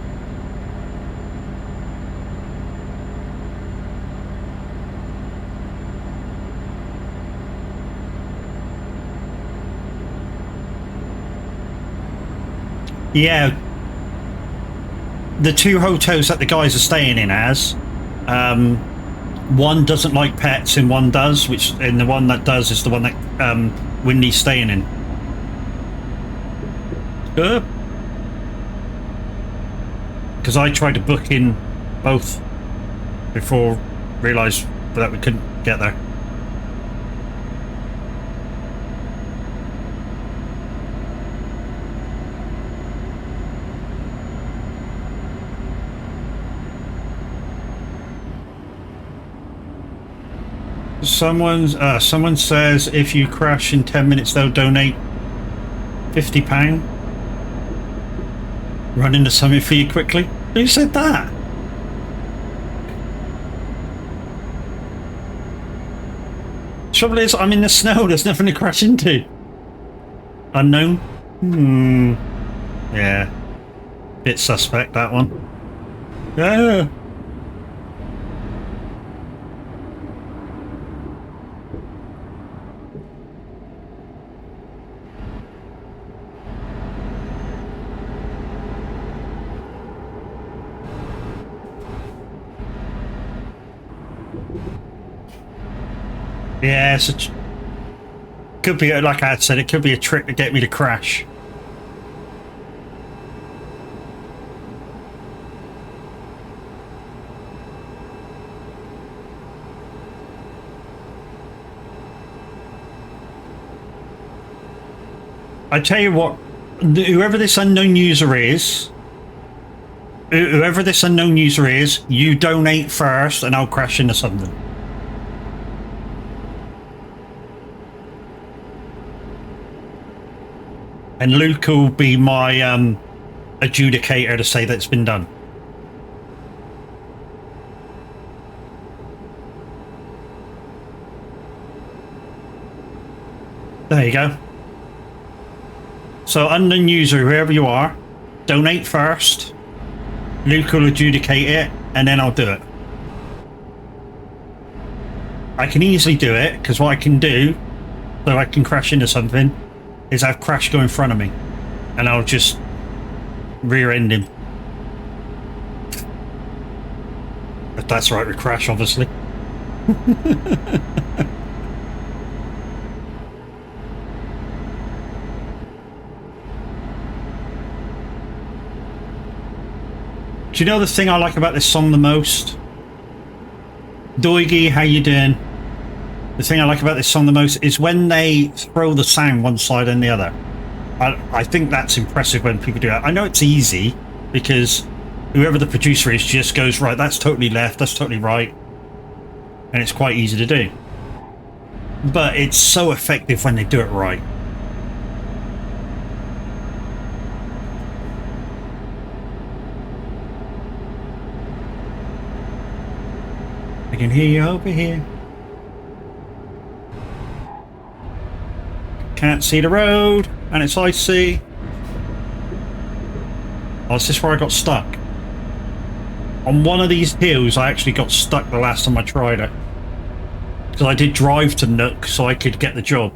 Speaker 1: Yeah. The 2 hotels that the guys are staying in as, one doesn't like pets and one does, and the one that does is the one that Windy's staying in. Because I tried to book in both before realised that we couldn't get there. Someone says if you crash in 10 minutes they'll donate £50. Run into something for you quickly. Who said that? Trouble is, I'm in the snow. There's nothing to crash into. Unknown? Yeah. Bit suspect, that one. Yeah. Yeah, could be, like I had said, it could be a trick to get me to crash. I tell you what, whoever this unknown user is, you donate first and I'll crash into something. And Luke will be my adjudicator to say that it's been done. There you go. So unknown user, whoever you are, donate first. Luke will adjudicate it, and then I'll do it. I can easily do it, because what I can do, so I can crash into something, is have Crash go in front of me. And I'll just rear end him. If that's right with Crash, obviously. Do you know the thing I like about this song the most? Doigy, how you doing? The thing I like about this song the most is when they throw the sound one side and the other. I think that's impressive when people do that. I know it's easy because whoever the producer is just goes, right, that's totally left, that's totally right. And it's quite easy to do. But it's so effective when they do it right. I can hear you over here. Can't see the road, and it's icy. Oh, is this where I got stuck? On one of these hills, I actually got stuck the last time I tried it. Because I did drive to Nuuk so I could get the job.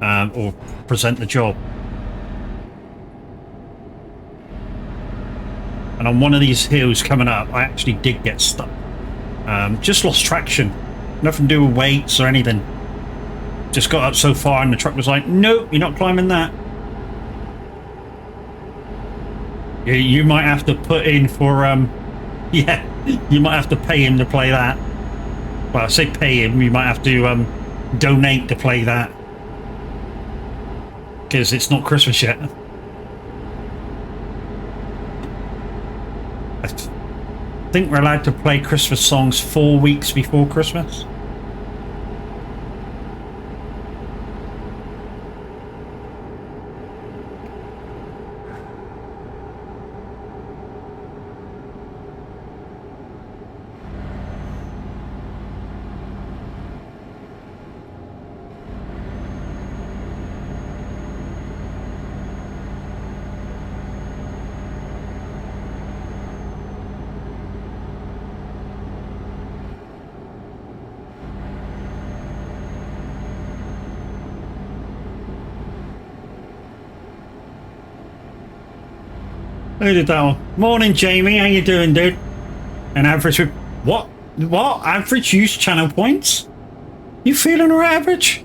Speaker 1: Or present the job. And on one of these hills coming up, I actually did get stuck. Just lost traction. Nothing to do with weights or anything. Just got up so far and the truck was like, nope, you're not climbing that. You might have to put in for, yeah, you might have to pay him to play that. Well, I say pay him, you might have to donate to play that. Because it's not Christmas yet. I think we're allowed to play Christmas songs 4 weeks before Christmas. Who did that one? Morning, Jamie. How you doing, dude? An average with... What? What? Average use channel points? You feeling our average?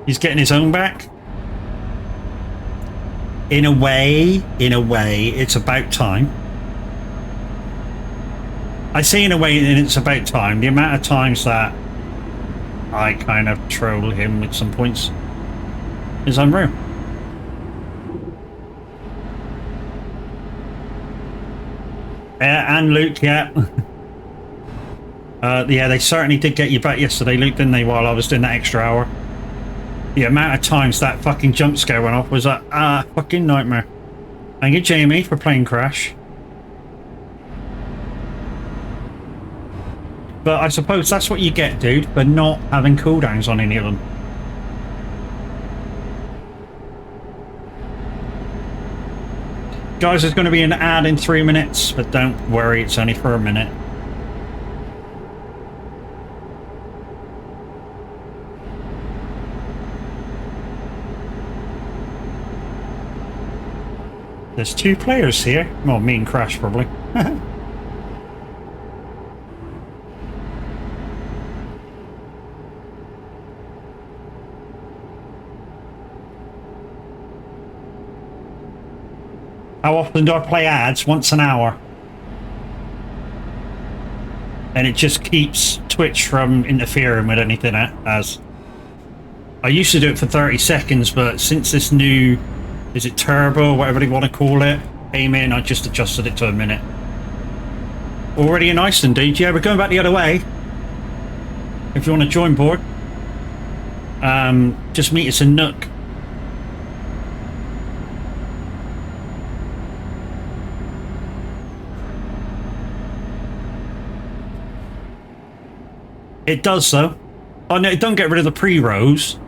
Speaker 1: He's getting his own back? In a way, it's about time. I say in a way, and it's about time. The amount of times that I kind of troll him with some points is unreal. Yeah, and Luke, yeah. Yeah, they certainly did get you back yesterday, Luke, didn't they, while I was doing that extra hour? The amount of times that fucking jump scare went off was a fucking nightmare. Thank you, Jamie, for playing Crash. But I suppose that's what you get, dude, for not having cooldowns on any of them. Guys, there's going to be an ad in 3 minutes, but don't worry, it's only for a minute. There's 2 players here. Well, me and Crash probably. How often do I play ads? Once an hour. And it just keeps Twitch from interfering with anything as. I used to do it for 30 seconds, but since this new, is it turbo, whatever they want to call it, came in, I just adjusted it to a minute. Already in Iceland, dude. Yeah, we're going back the other way. If you want to join board. Just meet us in Nuuk. It does though. Oh no, it don't get rid of the pre-rolls,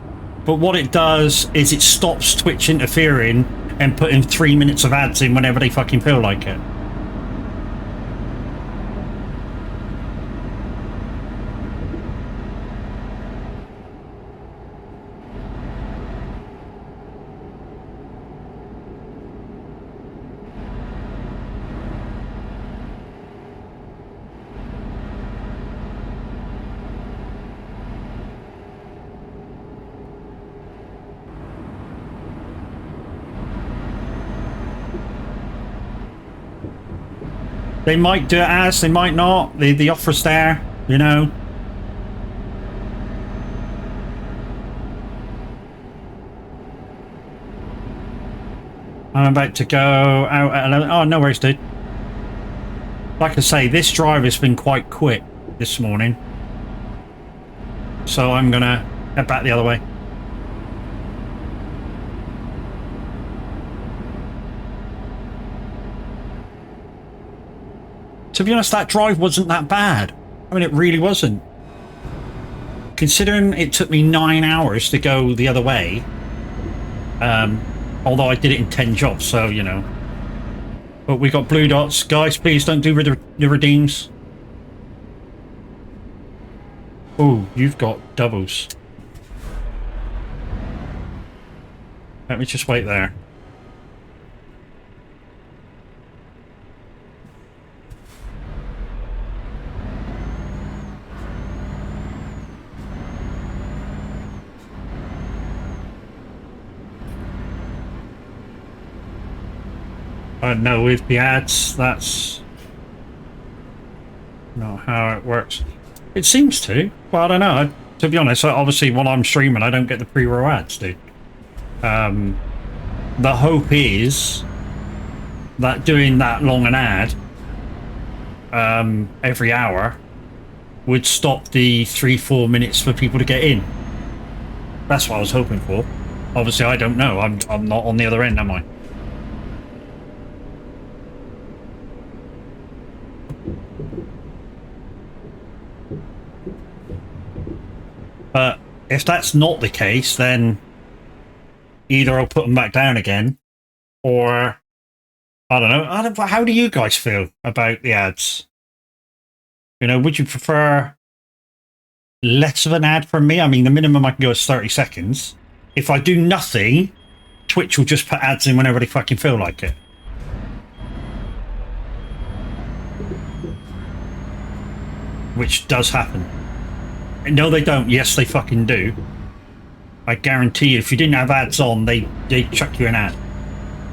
Speaker 1: but what it does is it stops Twitch interfering and putting 3 minutes of ads in whenever they fucking feel like it. They might do it as, they might not. The offer's there, you know. I'm about to go out at 11. Oh, no worries, dude. Like I say, this drive has been quite quick this morning. So I'm gonna head back the other way. To be honest, that drive wasn't that bad. I mean, it really wasn't. Considering it took me 9 hours to go the other way. Although I did it in 10 jobs, so, you know. But we got blue dots. Guys, please don't do the redeems. Oh, you've got doubles. Let me just wait there. No, with the ads, that's not how it works. It seems to. Well, I don't know. To be honest, obviously when I'm streaming, I don't get the pre-roll ads, dude. The hope is that doing that long an ad every hour would stop the 3-4 minutes for people to get in. That's what I was hoping for. Obviously, I don't know. I'm not on the other end, am I? But if that's not the case, then either I'll put them back down again, or I don't know. How do you guys feel about the ads? You know, would you prefer less of an ad from me? I mean, the minimum I can go is 30 seconds. If I do nothing, Twitch will just put ads in whenever they fucking feel like it. Which does happen. No, they don't. Yes, they fucking do. I guarantee you, if you didn't have ads on, they'd chuck you an ad.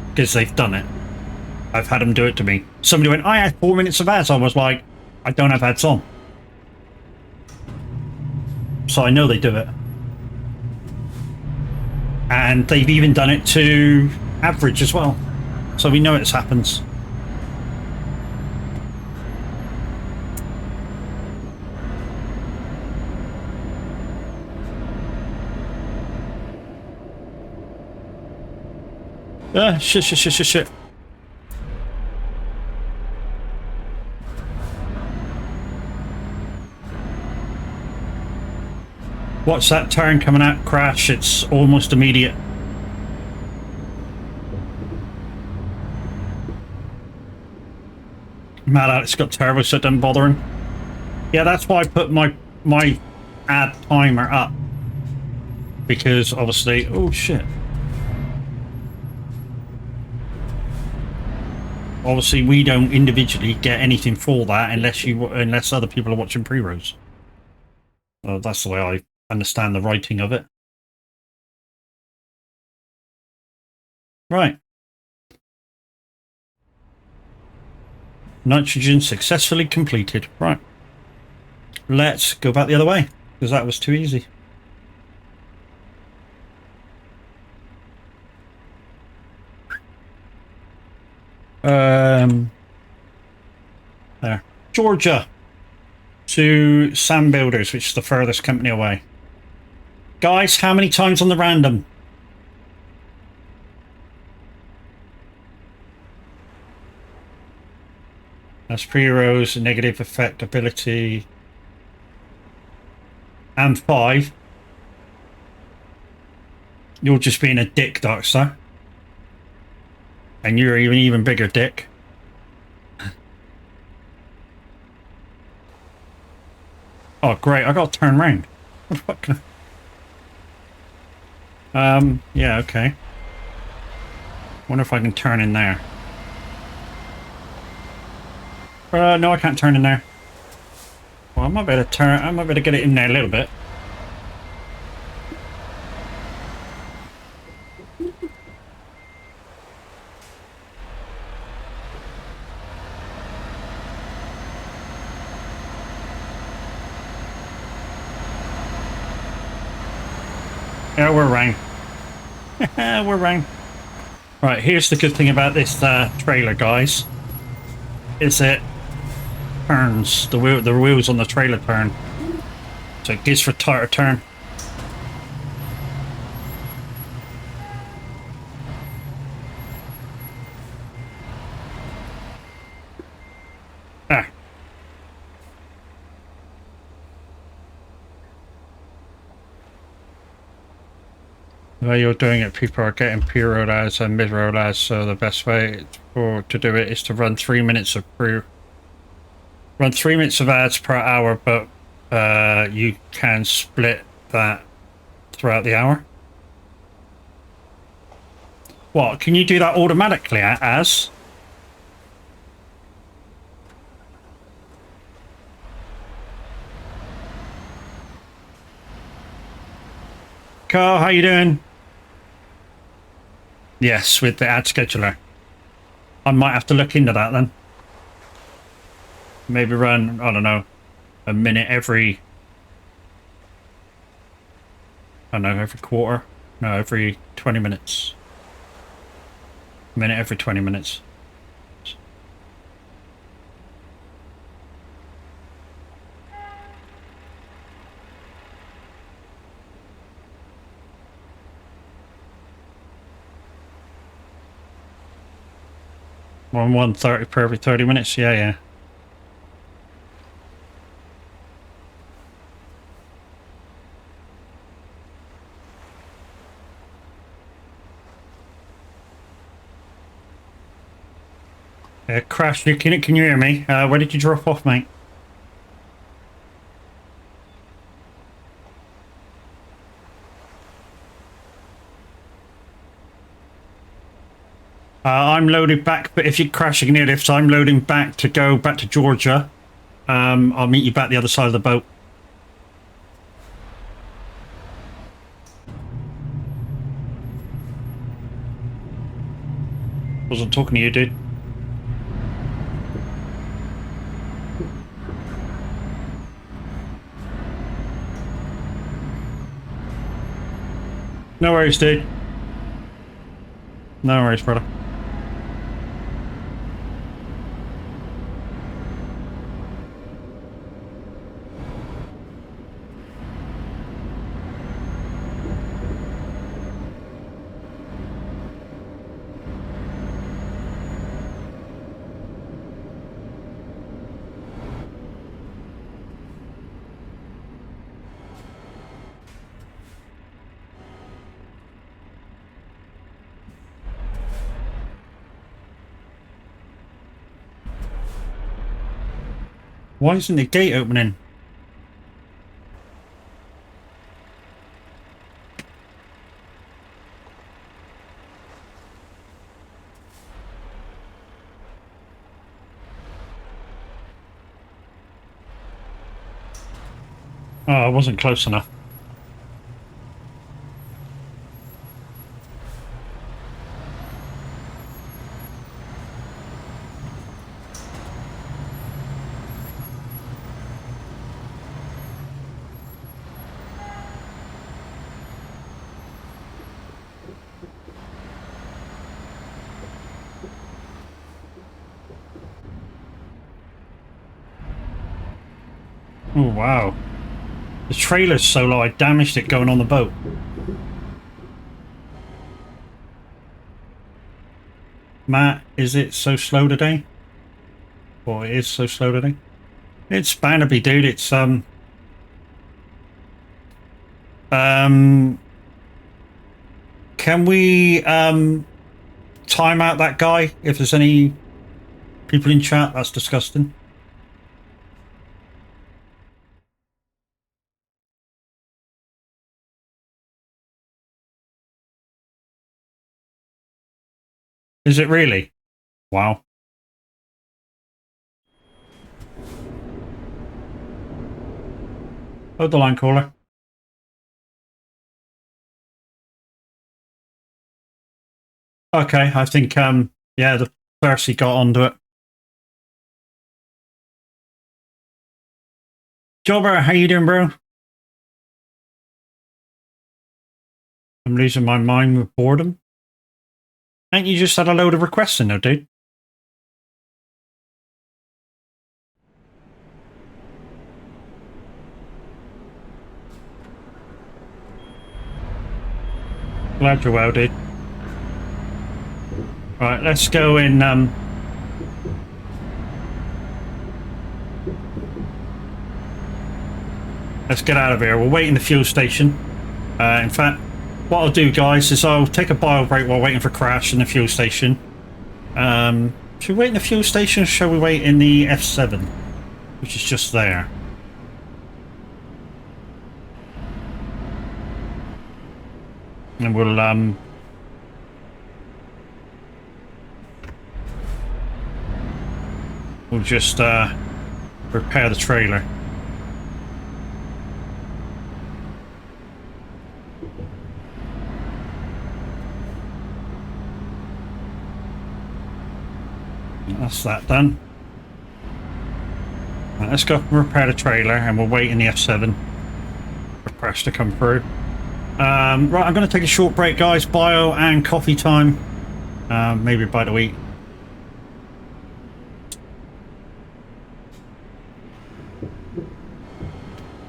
Speaker 1: Because they've done it. I've had them do it to me. Somebody went, I had 4 minutes of ads. I was like, I don't have ads on. So I know they do it. And they've even done it to average as well. So we know it happens. Shit. What's that turn coming out? Crash. It's almost immediate. Mad it's got turbo, so it doesn't bother him. Yeah, that's why I put my ad timer up. Because obviously, oh shit. Obviously, we don't individually get anything for that unless other people are watching pre-rolls. That's the way I understand the writing of it. Right. Nitrogen successfully completed. Right. Let's go back the other way, because that was too easy. There. Georgia to Sandbuilders, which is the furthest company away. Guys, how many times on the random? That's pre-rose, negative effect ability. And 5. You're just being a dick, Darkstar. And you're even bigger dick. Oh, great. I got to turn around. What the fuck can I... yeah, okay. Wonder if I can turn in there. No, I can't turn in there. Well, I might be able to turn... I might be able to get it in there a little bit. Yeah, we're around. We're around. Right, here's the good thing about this trailer, guys. Is it turns. The wheels on the trailer turn. So it gives for tighter turn. Ah. The way you're doing it, people are getting pre-roll ads and mid-roll ads, so the best way to do it is to run 3 minutes of run 3 minutes of ads per hour, but you can split that throughout the hour. What, can you do that automatically as? Carl, how you doing? Yes, with the ad scheduler. I might have to look into that then. Maybe run, I don't know, a minute every... I don't know, every quarter? No, every 20 minutes. A minute every 20 minutes. One 130 per every 30 minutes? Yeah, yeah. Crash, can you hear me? Where did you drop off, mate? I'm loaded back, but if you're crashing near lifts, I'm loading back to go back to Georgia. I'll meet you back the other side of the boat. Wasn't talking to you, dude. No worries, dude. No worries, brother. Why isn't the gate opening? Oh, I wasn't close enough. Oh, wow. The trailer's so low, I damaged it going on the boat. Matt, is it so slow today? Or it is so slow today? It's bound to be, dude. It's, can we, time out that guy if there's any people in chat? That's disgusting. Is it really? Wow. Hold the line, caller. Okay, I think, yeah, the Percy got onto it. Jobber, how you doing, bro? I'm losing my mind with boredom. Ain't you just had a load of requests in there, dude? Glad you're well, dude. Right, let's go in, let's get out of here. We'll wait in the fuel station. In fact, what I'll do, guys, is I'll take a bio break while waiting for Crash in the fuel station. Should we wait in the fuel station or shall we wait in the F7? Which is just there. And we'll just repair the trailer. That's that done. Right, let's go repair the trailer and we'll wait in the F7 for Crash to come through. Right, I'm going to take a short break, guys. Bio and coffee time. Maybe a bite to eat.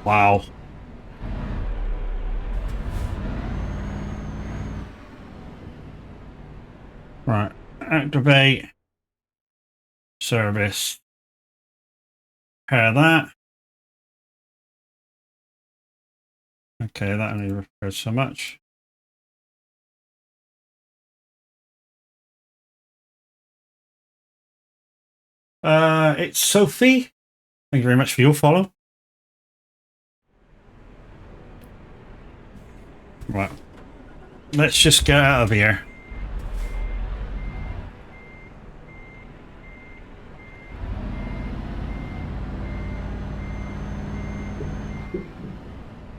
Speaker 1: Wow. Right, activate. Service. Repair that. Okay, that only repairs so much. It's Sophie. Thank you very much for your follow. Right. Let's just get out of here.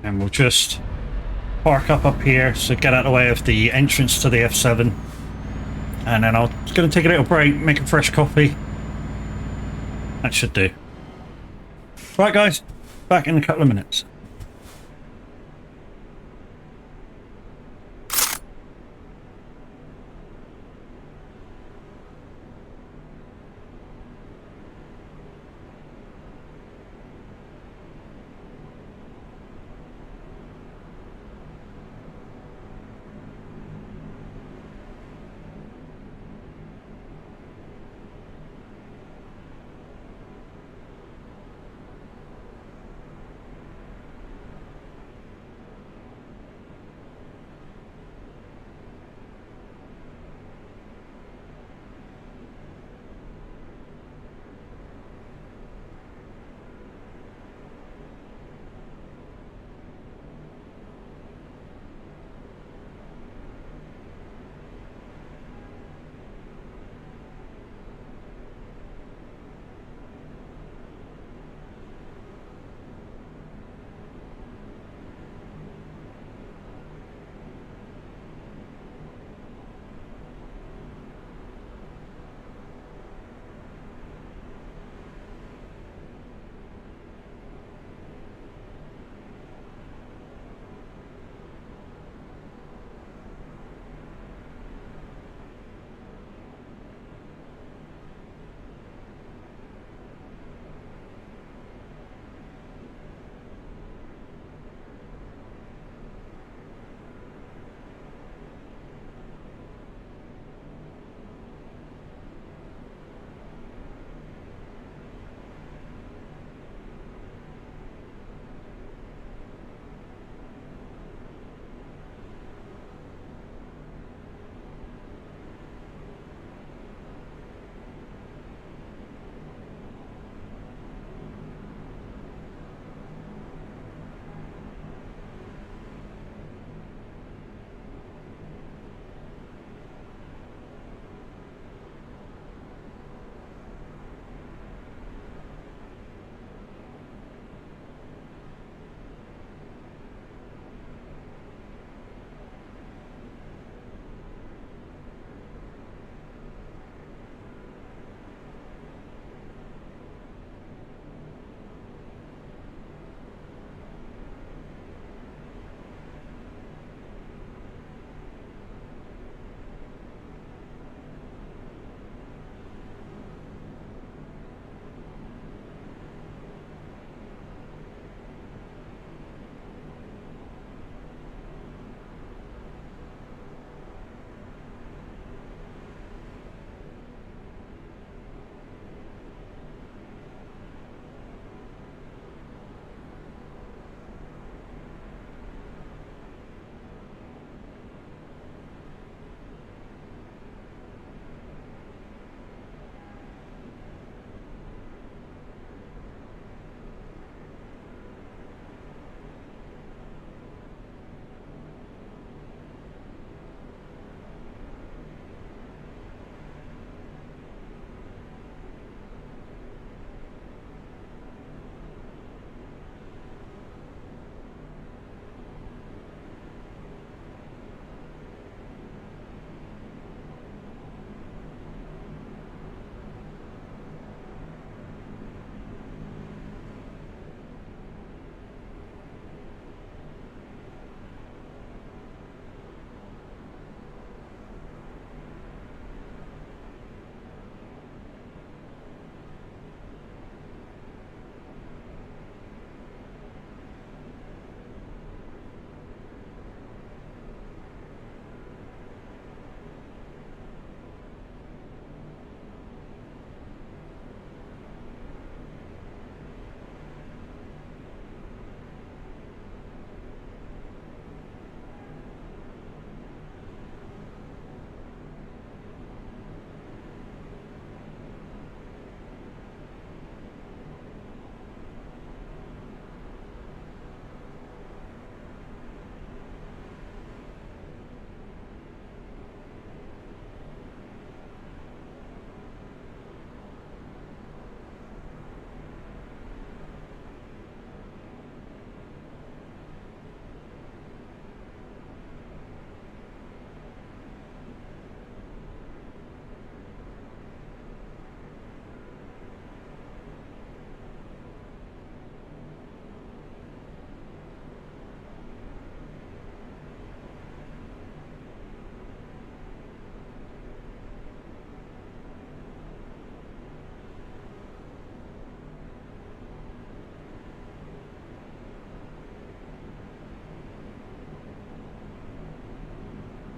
Speaker 1: And we'll just park up here, so get out of the way of the entrance to the F7. And then I'm going to take a little break, make a fresh coffee. That should do. Right, guys, back in a couple of minutes.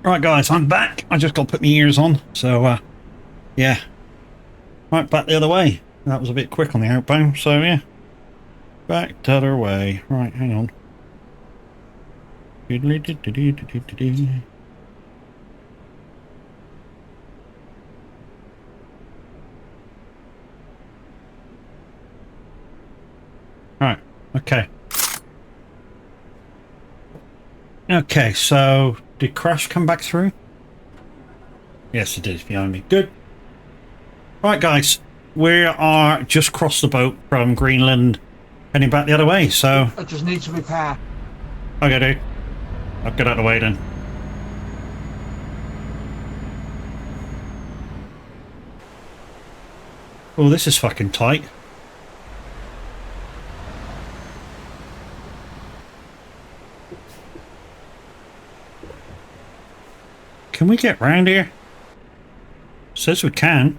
Speaker 1: Right, guys, I'm back. I just got to put my ears on. So, yeah. Right, back the other way. That was a bit quick on the outbound, so yeah. Back the other way. Right, hang on. Right, okay. Okay, so did Crash come back through? Yes, it is behind me. Good. Right, guys, we are just crossed the boat from Greenland, heading back the other way. So
Speaker 2: I just need to repair.
Speaker 1: okay, dude. I'll get out of the way then. Oh, this is fucking tight. Can we get round here? Says we can.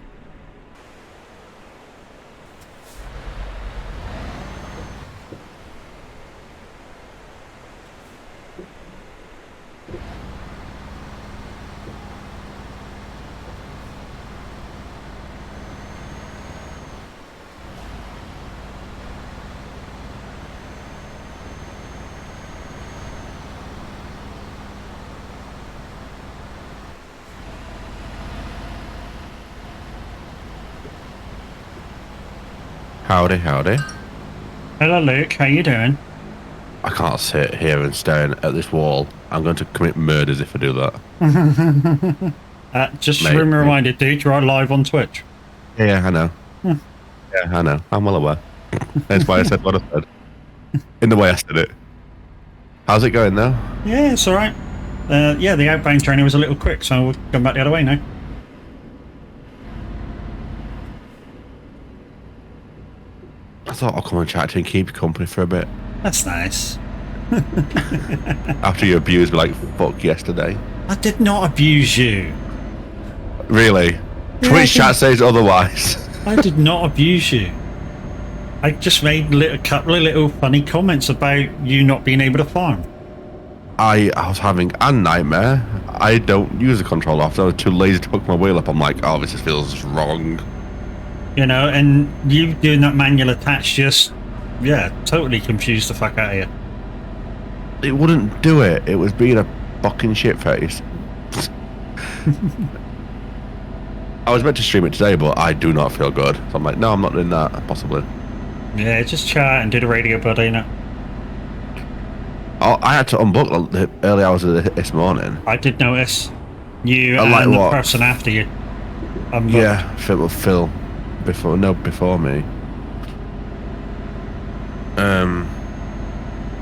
Speaker 4: Howdy, howdy.
Speaker 1: Hello, Luke. How you doing?
Speaker 4: I can't sit here and staring at this wall. I'm going to commit murders if I do that.
Speaker 1: Just
Speaker 4: Mate,
Speaker 1: a reminder, dude, you're live on Twitch.
Speaker 4: Yeah, I know. Yeah, I know. I'm well aware. That's why I said what I said. In the way I said it. How's it going though?
Speaker 1: Yeah, it's alright. Yeah, the outbound journey was a little quick, so we're going back the other way now.
Speaker 4: I thought I'll come and chat to you and keep you company for a bit.
Speaker 1: That's nice.
Speaker 4: After you abused me like fuck yesterday.
Speaker 1: I did not abuse you.
Speaker 4: Really?
Speaker 1: Yeah,
Speaker 4: Twitch chat says otherwise.
Speaker 1: I did not abuse you. I just made a couple of little funny comments about you not being able to farm.
Speaker 4: I was having a nightmare. I don't use the controller often. I was too lazy to hook my wheel up. I'm like, oh, this feels wrong.
Speaker 1: You know, and you doing that manual attach just, yeah, totally confused the fuck out of you.
Speaker 4: It wouldn't do it. It was being a fucking shit face. I was meant to stream it today, but I do not feel good. So I'm like, no, I'm not doing that, possibly.
Speaker 1: Yeah, just chat and do the radio buddy, you know.
Speaker 4: I had to unbook the early hours of this morning.
Speaker 1: I did notice you
Speaker 4: I like
Speaker 1: and the
Speaker 4: what?
Speaker 1: person after you.
Speaker 4: Yeah, Phil before me.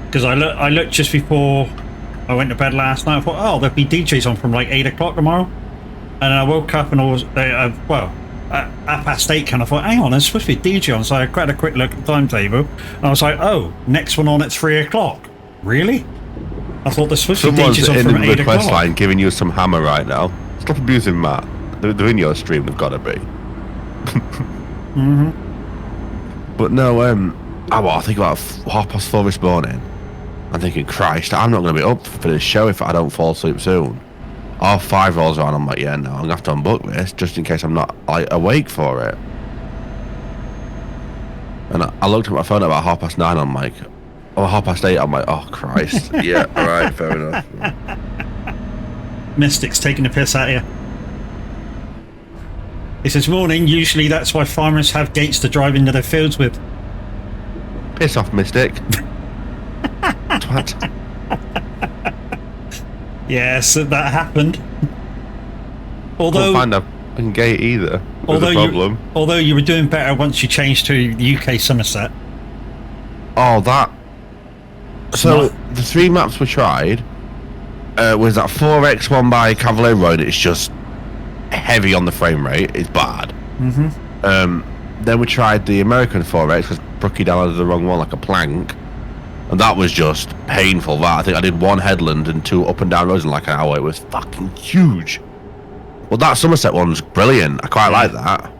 Speaker 1: Because I looked just before I went to bed last night. I thought, oh, there'll be DJs on from like 8 o'clock tomorrow. And I woke up and I was, at 8:30, kind of thought, hang on, there's supposed to be a DJ on. So I had a quick look at the timetable. And I was like, oh, next one on at 3 o'clock. Really? I thought there's supposed to be
Speaker 4: Someone's
Speaker 1: DJs on
Speaker 4: in
Speaker 1: from
Speaker 4: the
Speaker 1: 8
Speaker 4: request
Speaker 1: o'clock.
Speaker 4: line giving you some hammer right now. Stop abusing Matt. They're in your stream, they've got to be. But no, I think about 4:30 this morning. I'm thinking, Christ, I'm not going to be up for this show if I don't fall asleep soon. All 5 rolls around, I'm like, yeah, no, I'm going to have to unbook this just in case I'm not like awake for it. And I looked at my phone at about 9:30, I'm like, oh, 8:30, I'm like, oh, Christ. Yeah, alright, fair enough.
Speaker 1: Mystic's taking the piss out of you. He says, morning, usually that's why farmers have gates to drive into their fields with.
Speaker 4: Piss off, Mystic. Twat.
Speaker 1: Yes, that happened. Although,
Speaker 4: Couldn't find a fucking gate either. Was the problem.
Speaker 1: Although you were doing better once you changed to the UK Somerset.
Speaker 4: Oh, that. So the 3 maps we tried was that 4X one by Cavalier Road. It's just heavy on the frame rate. It's bad. Then we tried the American 4X because Brookie downloaded the wrong one, like a plank, and that was just painful. That I think I did 1 headland and 2 up and down roads in like an hour. It was fucking huge. Well, that Somerset one's brilliant. I quite like that.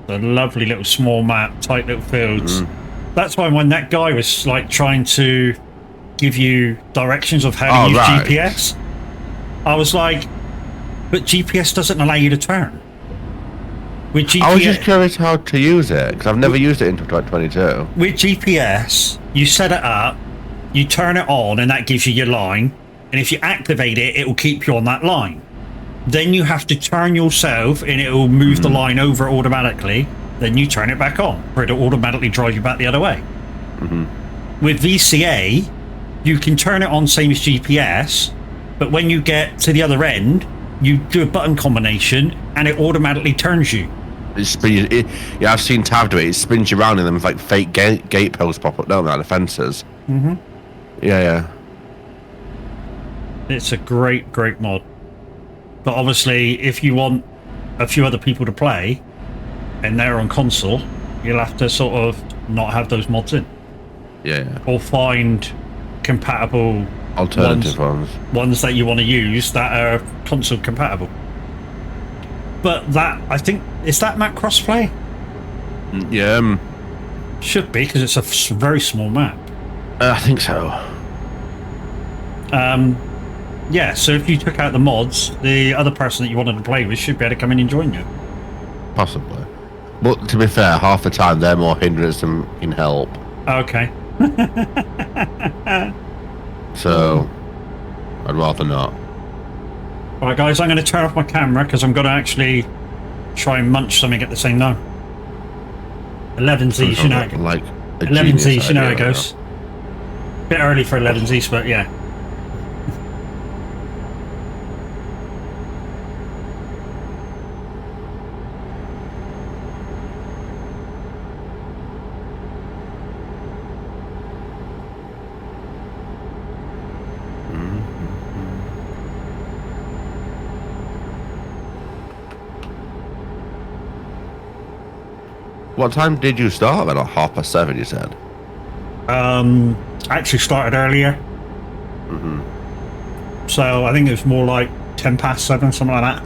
Speaker 1: A lovely little small map, tight little fields. That's why when that guy was like trying to give you directions of how to use GPS, I was like, But GPS doesn't allow you to turn. With GPS,
Speaker 4: I was just curious how to use it, because I've never used it in 2022.
Speaker 1: with GPS, you set it up, you turn it on, and that gives you your line. And if you activate it, it will keep you on that line. Then you have to turn yourself, and it will move the line over automatically. Then you turn it back on, or it'll automatically drive you back the other way. With VCA, you can turn it on same as GPS, but when you get to the other end, you do a button combination, and it automatically turns you.
Speaker 4: Yeah, I've seen Tav do it. It spins you around, and then like fake gate posts pop up down there, the fences. Yeah.
Speaker 1: It's a great mod. But obviously, if you want a few other people to play, and they're on console, you'll have to sort of not have those mods in.
Speaker 4: Yeah.
Speaker 1: Or find compatible
Speaker 4: Alternative
Speaker 1: ones that you want to use that are console compatible. But that, I think, is that map crossplay?
Speaker 4: Yeah.
Speaker 1: Should be, because it's a very small map.
Speaker 4: I think so.
Speaker 1: Yeah, so if you took out the mods, the other person that you wanted to play with should be able to come in and join you.
Speaker 4: Possibly. But to be fair, half the time they're more hindrance than can help.
Speaker 1: Okay.
Speaker 4: So, I'd rather not.
Speaker 1: Alright guys, I'm going to turn off my camera because I'm going to actually try and munch something at the same time. 11Z, you know,
Speaker 4: Like
Speaker 1: 11Z, you know how it goes. Bit early for 11Z, but yeah.
Speaker 4: What time did you start? About 7:30, you said.
Speaker 1: I actually started earlier. So I think it was more like 7:10, something like that.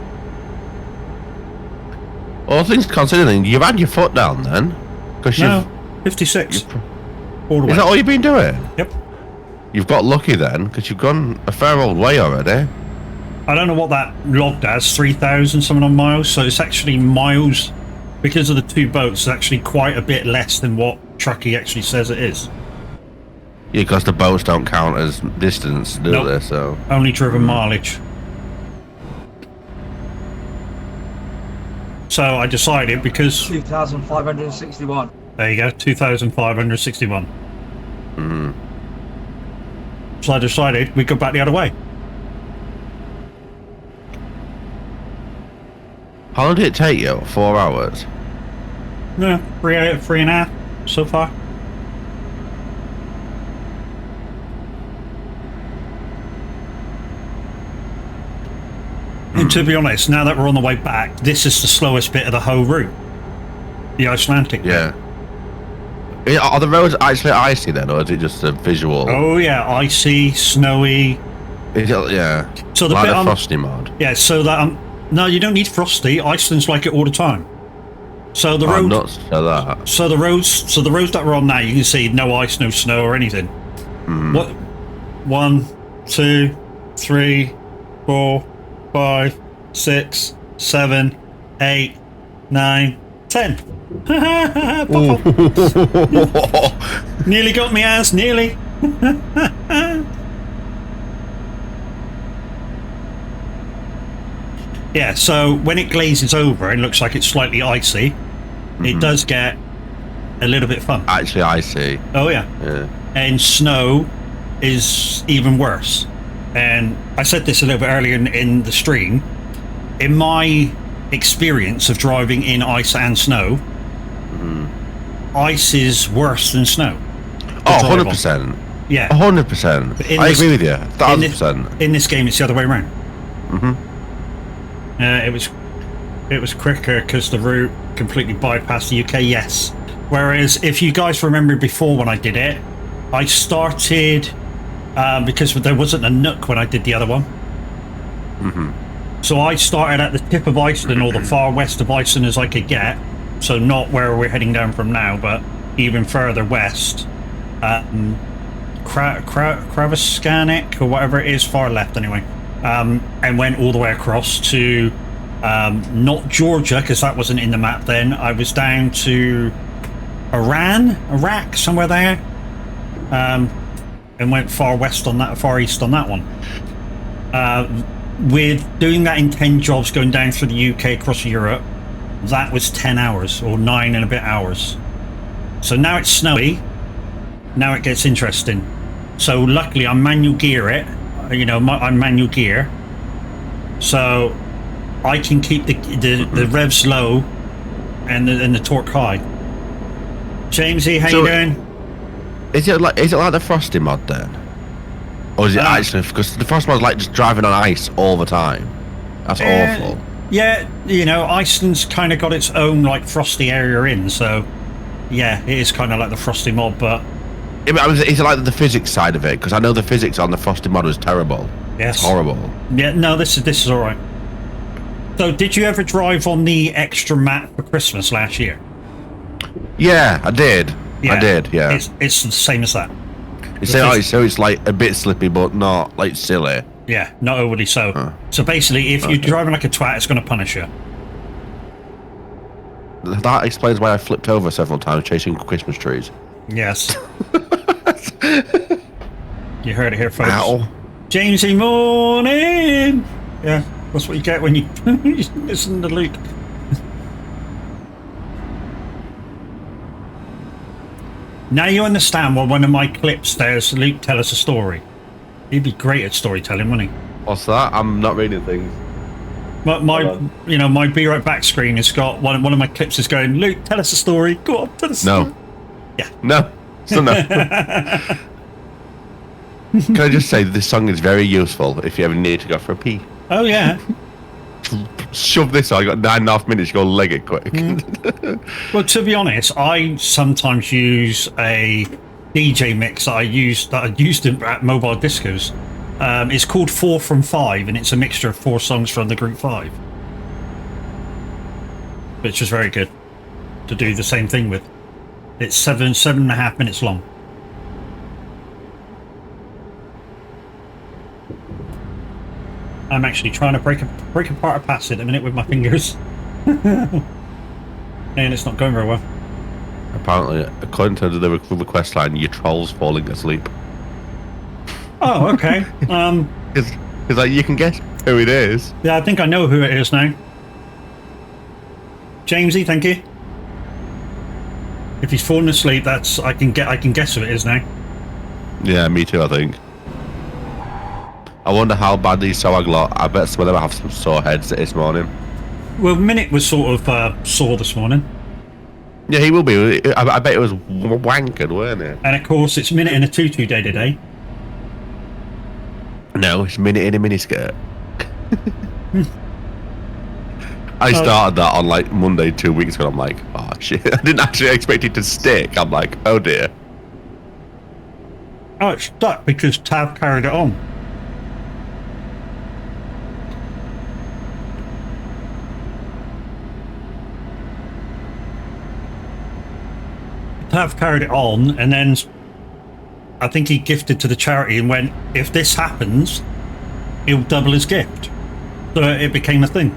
Speaker 4: All things considering, you've had your foot down then? Because
Speaker 1: No, 56. All the way.
Speaker 4: Is that all you've been doing?
Speaker 1: Yep.
Speaker 4: You've got lucky then, because you've gone a fair old way already.
Speaker 1: I don't know what that logged as, 3,000 something on miles, so it's actually miles, because of the two boats, it's actually quite a bit less than what Truckee actually says it is.
Speaker 4: Yeah, because the boats don't count as distance, do
Speaker 1: Nope.
Speaker 4: they? So
Speaker 1: Only driven mileage. So I decided, because
Speaker 2: 2,561.
Speaker 1: there you go, 2,561. So I decided we'd go back the other way.
Speaker 4: how long did it take you? 4 hours?
Speaker 1: No, 3.5 so far. And to be honest, now that we're on the way back, this is the slowest bit of the whole route. The Icelandic.
Speaker 4: Yeah. Are the roads actually icy then, or is it just a visual?
Speaker 1: Oh yeah, icy, snowy.
Speaker 4: Is it, yeah.
Speaker 1: So the
Speaker 4: like
Speaker 1: bit
Speaker 4: a
Speaker 1: on,
Speaker 4: frosty mod.
Speaker 1: yeah, so that no, you don't need frosty. Iceland's like it all the time. So the
Speaker 4: I'm
Speaker 1: road,
Speaker 4: nuts for that.
Speaker 1: so the roads that we're on now, you can see no ice, no snow or anything. What? 1, 2, 3, 4, 5, 6, 7, 8, 9, 10. Nearly got me ass, nearly. Yeah, so when it glazes over and looks like it's slightly icy, it does get a little bit fun.
Speaker 4: Actually icy.
Speaker 1: Oh yeah.
Speaker 4: Yeah.
Speaker 1: And snow is even worse. And I said this a little bit earlier in the stream. In my experience of driving in ice and snow, ice is worse than snow.
Speaker 4: Oh,
Speaker 1: drive on.
Speaker 4: 100%.
Speaker 1: Yeah.
Speaker 4: 100%.
Speaker 1: In
Speaker 4: I
Speaker 1: this-
Speaker 4: agree with you.
Speaker 1: In this,
Speaker 4: 1,000%.
Speaker 1: in this game, it's the other way around. It was quicker because the route completely bypassed the UK. Yes. Whereas if you guys remember before when I did it, I started because there wasn't a Nuuk when I did the other one. So I started at the tip of Iceland or the far west of Iceland as I could get. So not where we're heading down from now, but even further west. Kravaskanik or whatever it is, far left anyway. and went all the way across to not Georgia, because that wasn't in the map then. I was down to Iraq, somewhere there, and went far east on that one. With doing that in 10 jobs, going down through the UK across Europe, that was 10 hours or 9 and a bit hours. So now it's snowy. Now it gets interesting. So luckily I manual gear it. You know, I'm manual gear, so I can keep the revs low and the torque high. Jamesy, how you doing?
Speaker 4: Is it like the Frosty mod then? Or is it actually, because the Frost mod's like just driving on ice all the time? That's awful.
Speaker 1: Yeah, you know, Iceland's kind of got its own like frosty area in, so yeah, it is kind of like the Frosty mod, but
Speaker 4: is it like the physics side of it? Because I know the physics on the Frosty mod is terrible.
Speaker 1: Yes.
Speaker 4: It's horrible. Yeah,
Speaker 1: no, this is all right. So, did you ever drive on the extra map for Christmas last year?
Speaker 4: Yeah, I did. Yeah, I did. Yeah,
Speaker 1: it's the same as that.
Speaker 4: So it's like a bit slippy, but not like silly.
Speaker 1: Yeah, not overly so.
Speaker 4: Huh.
Speaker 1: So basically, if you're driving like a twat, it's going to punish you.
Speaker 4: That explains why I flipped over several times chasing Christmas trees.
Speaker 1: Yes. You heard it here, folks.
Speaker 4: Ow.
Speaker 1: Jamesy, morning! Yeah, that's what you get when you listen to Luke. Now you understand why one of my clips there's Luke tell us a story. He'd be great at storytelling, wouldn't he?
Speaker 4: What's that? I'm not reading things.
Speaker 1: My Be Right Back screen has got one of my clips is going, Luke, tell us a story. Go on, tell us a story. Yeah.
Speaker 4: No. So no. Can I just say this song is very useful if you ever need to go for a pee.
Speaker 1: Oh yeah.
Speaker 4: Shove this on. I got 9.5 minutes. You go leg it quick.
Speaker 1: Well, to be honest, I sometimes use a DJ mix that I used at mobile discos. It's called 4 from 5, and it's a mixture of 4 songs from the Group 5, which is very good to do the same thing with. It's 7.5 minutes long. I'm actually trying to break apart a pass at a minute with my fingers. And it's not going very well.
Speaker 4: Apparently, according to the request line, your troll's falling asleep.
Speaker 1: Oh, okay.
Speaker 4: It's like, you can guess who it is.
Speaker 1: Yeah, I think I know who it is now. Jamesy, thank you. If he's falling asleep, I can guess who it is now.
Speaker 4: Yeah, me too, I think. I wonder how bad these soag lot. I bet some of them have some sore heads this morning.
Speaker 1: Well, Minute was sort of sore this morning.
Speaker 4: Yeah, he will be. I bet it was wankered, weren't it?
Speaker 1: And of course, it's Minute in a tutu day today.
Speaker 4: No, it's Minute in a miniskirt. I started that on like Monday 2 weeks ago. I'm like, oh shit! I didn't actually expect it to stick. I'm like, oh dear.
Speaker 1: Oh, it's stuck because Tav carried it on. Tav carried it on, and then I think he gifted to the charity and went, if this happens, he'll double his gift. So it became a thing.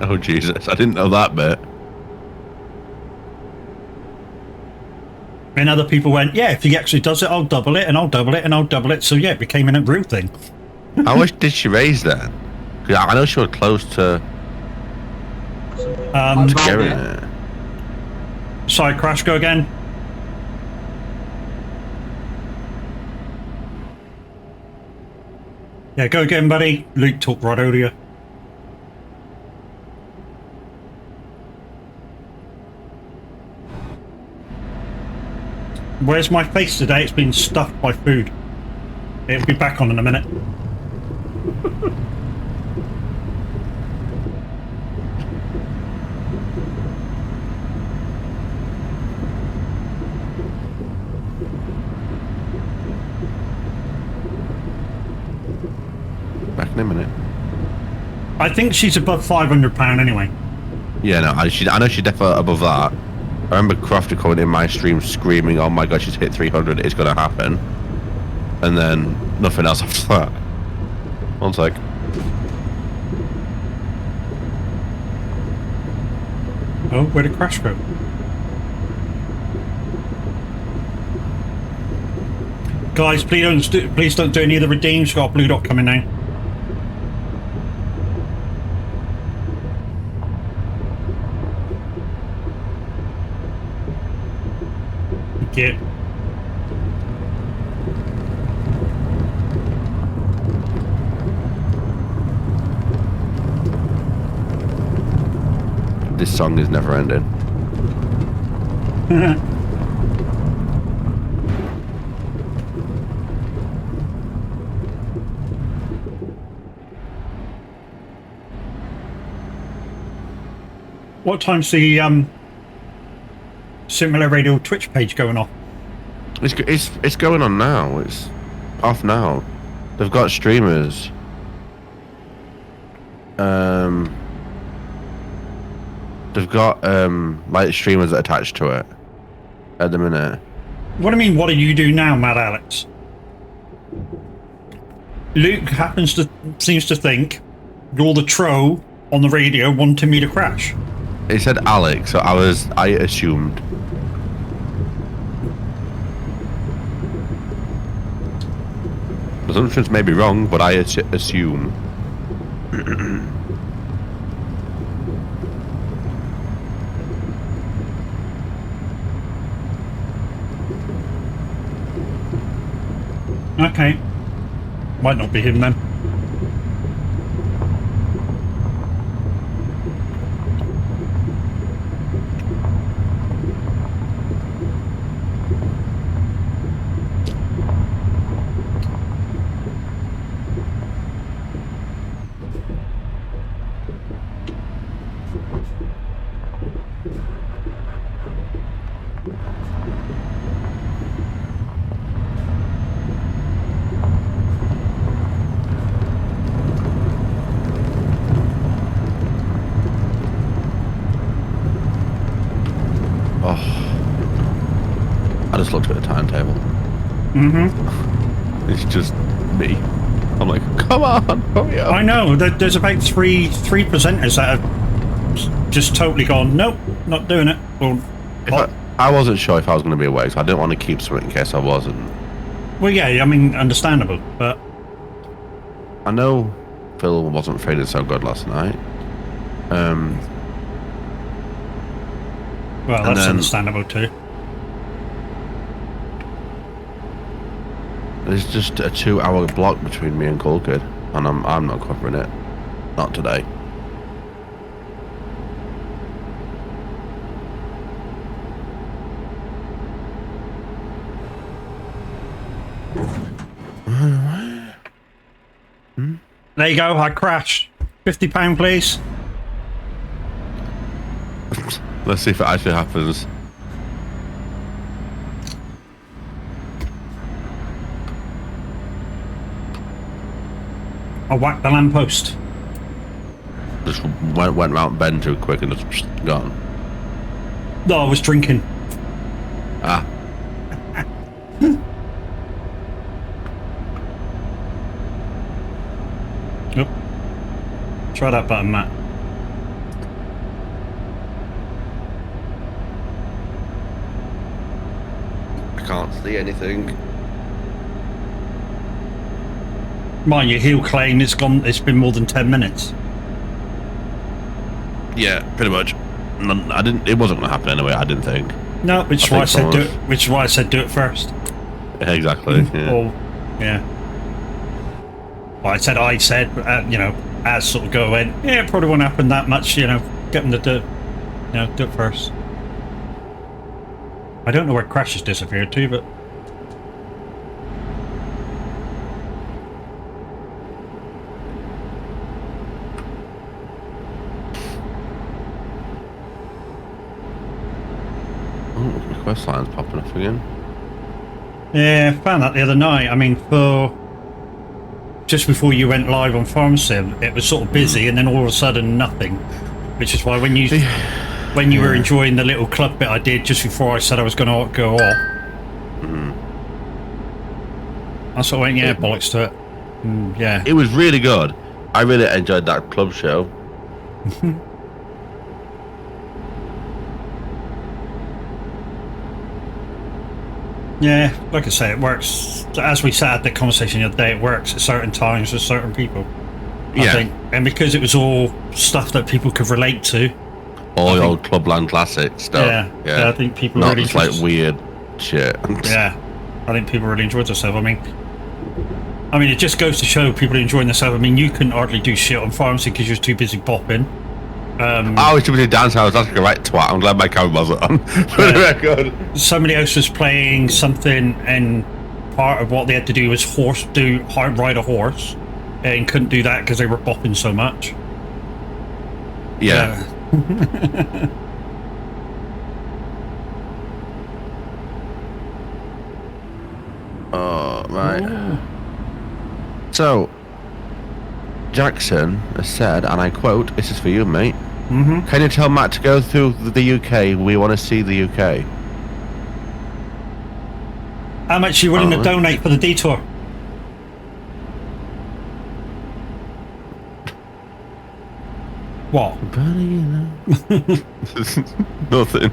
Speaker 4: Oh Jesus, I didn't know that bit.
Speaker 1: And other people went, yeah, if he actually does it, I'll double it, and I'll double it, and I'll double it. So yeah, it became a real thing.
Speaker 4: How much did she raise then? 'Cause I know she was close to getting it.
Speaker 1: Sorry, Crash, go again. Yeah, go again, buddy. Luke talked right over you. Where's my face today? It's been stuffed by food. It'll be back on in a minute.
Speaker 4: Back in a minute.
Speaker 1: I think she's above £500 anyway.
Speaker 4: Yeah, no, I know she's definitely above that. I remember Crofty coming in my stream screaming, oh my god, she's hit 300, it's gonna happen. And then nothing else after that. One sec.
Speaker 1: Oh, where did Crash go? Guys, please don't do any of the redeems. Got a blue dot coming now. Thank you.
Speaker 4: This song is never ending.
Speaker 1: What time's the Similar Radio Twitch page going off?
Speaker 4: It's going on now. It's off now. They've got streamers. They've got like streamers attached to it at the minute.
Speaker 1: What do you mean? What do you do now, Mad Alex? Luke seems to think you're the troll on the radio wanting me to crash.
Speaker 4: It said Alex, so I assumed. Assumptions may be wrong, but I assume.
Speaker 1: Okay. Might not be him then.
Speaker 4: I just looked at the timetable.
Speaker 1: Mm-hmm.
Speaker 4: It's just me. I'm like, come on, hurry up.
Speaker 1: I know. There's about three presenters that have just totally gone, nope, not doing it. Well,
Speaker 4: I wasn't sure if I was going to be awake, so I didn't want to keep something in case I wasn't.
Speaker 1: well, yeah, I mean, understandable, but
Speaker 4: I know Phil wasn't feeling so good last night.
Speaker 1: well,
Speaker 4: And
Speaker 1: that's
Speaker 4: then-
Speaker 1: understandable too.
Speaker 4: There's just a 2-hour block between me and Colkid, and I'm not covering it. Not today.
Speaker 1: There you go. I crashed. £50, please.
Speaker 4: Let's see if it actually happens.
Speaker 1: I whacked the lamppost.
Speaker 4: Just went round bend too quick and just gone.
Speaker 1: No, I was drinking.
Speaker 4: Ah.
Speaker 1: Yep. Try that button, Matt.
Speaker 4: I can't see anything.
Speaker 1: Mind you, he'll claim it's been more than 10 minutes.
Speaker 4: Yeah, pretty much. I didn't. It wasn't going to happen anyway. I didn't think.
Speaker 1: No, which is why I said do it. Which is why I said do it first.
Speaker 4: Yeah, exactly. Yeah.
Speaker 1: Or, yeah. Well, I said, you know, as sort of go in. Yeah, it probably won't happen that much. You know, get them to do, you know, do it first. I don't know where Crash has disappeared to, but.
Speaker 4: Oh, the quest line's popping up again.
Speaker 1: Yeah, I found that the other night. I mean, for just before you went live on Farm Sim, it was sort of busy, and then all of a sudden nothing. Which is why when you were enjoying the little club bit I did just before I said I was going to go off, I sort of went, yeah, bollocks to it. Yeah.
Speaker 4: It was really good. I really enjoyed that club show.
Speaker 1: Yeah, like I say, it works. As we said at the conversation the other day, it works at certain times with certain people. I think. And because it was all stuff that people could relate to.
Speaker 4: All the old Clubland classic stuff.
Speaker 1: Yeah. I think people
Speaker 4: Not
Speaker 1: really
Speaker 4: just like weird shit.
Speaker 1: Yeah, I think people really enjoyed themselves. I mean, it just goes to show people are enjoying themselves. I mean, you couldn't hardly do shit on pharmacy because you're too busy bopping.
Speaker 4: I was too busy dancing. I was like a right twat. I'm glad my camera wasn't on. For the record.
Speaker 1: Somebody else was playing something, and part of what they had to do was ride a horse, and couldn't do that because they were bopping so much.
Speaker 4: Yeah. Oh, right. Ooh. So, Jackson has said, and I quote, this is for you, mate. Can you tell Matt to go through the UK? We want to see the UK.
Speaker 1: How much are you willing to donate for the detour? What?
Speaker 4: Nothing.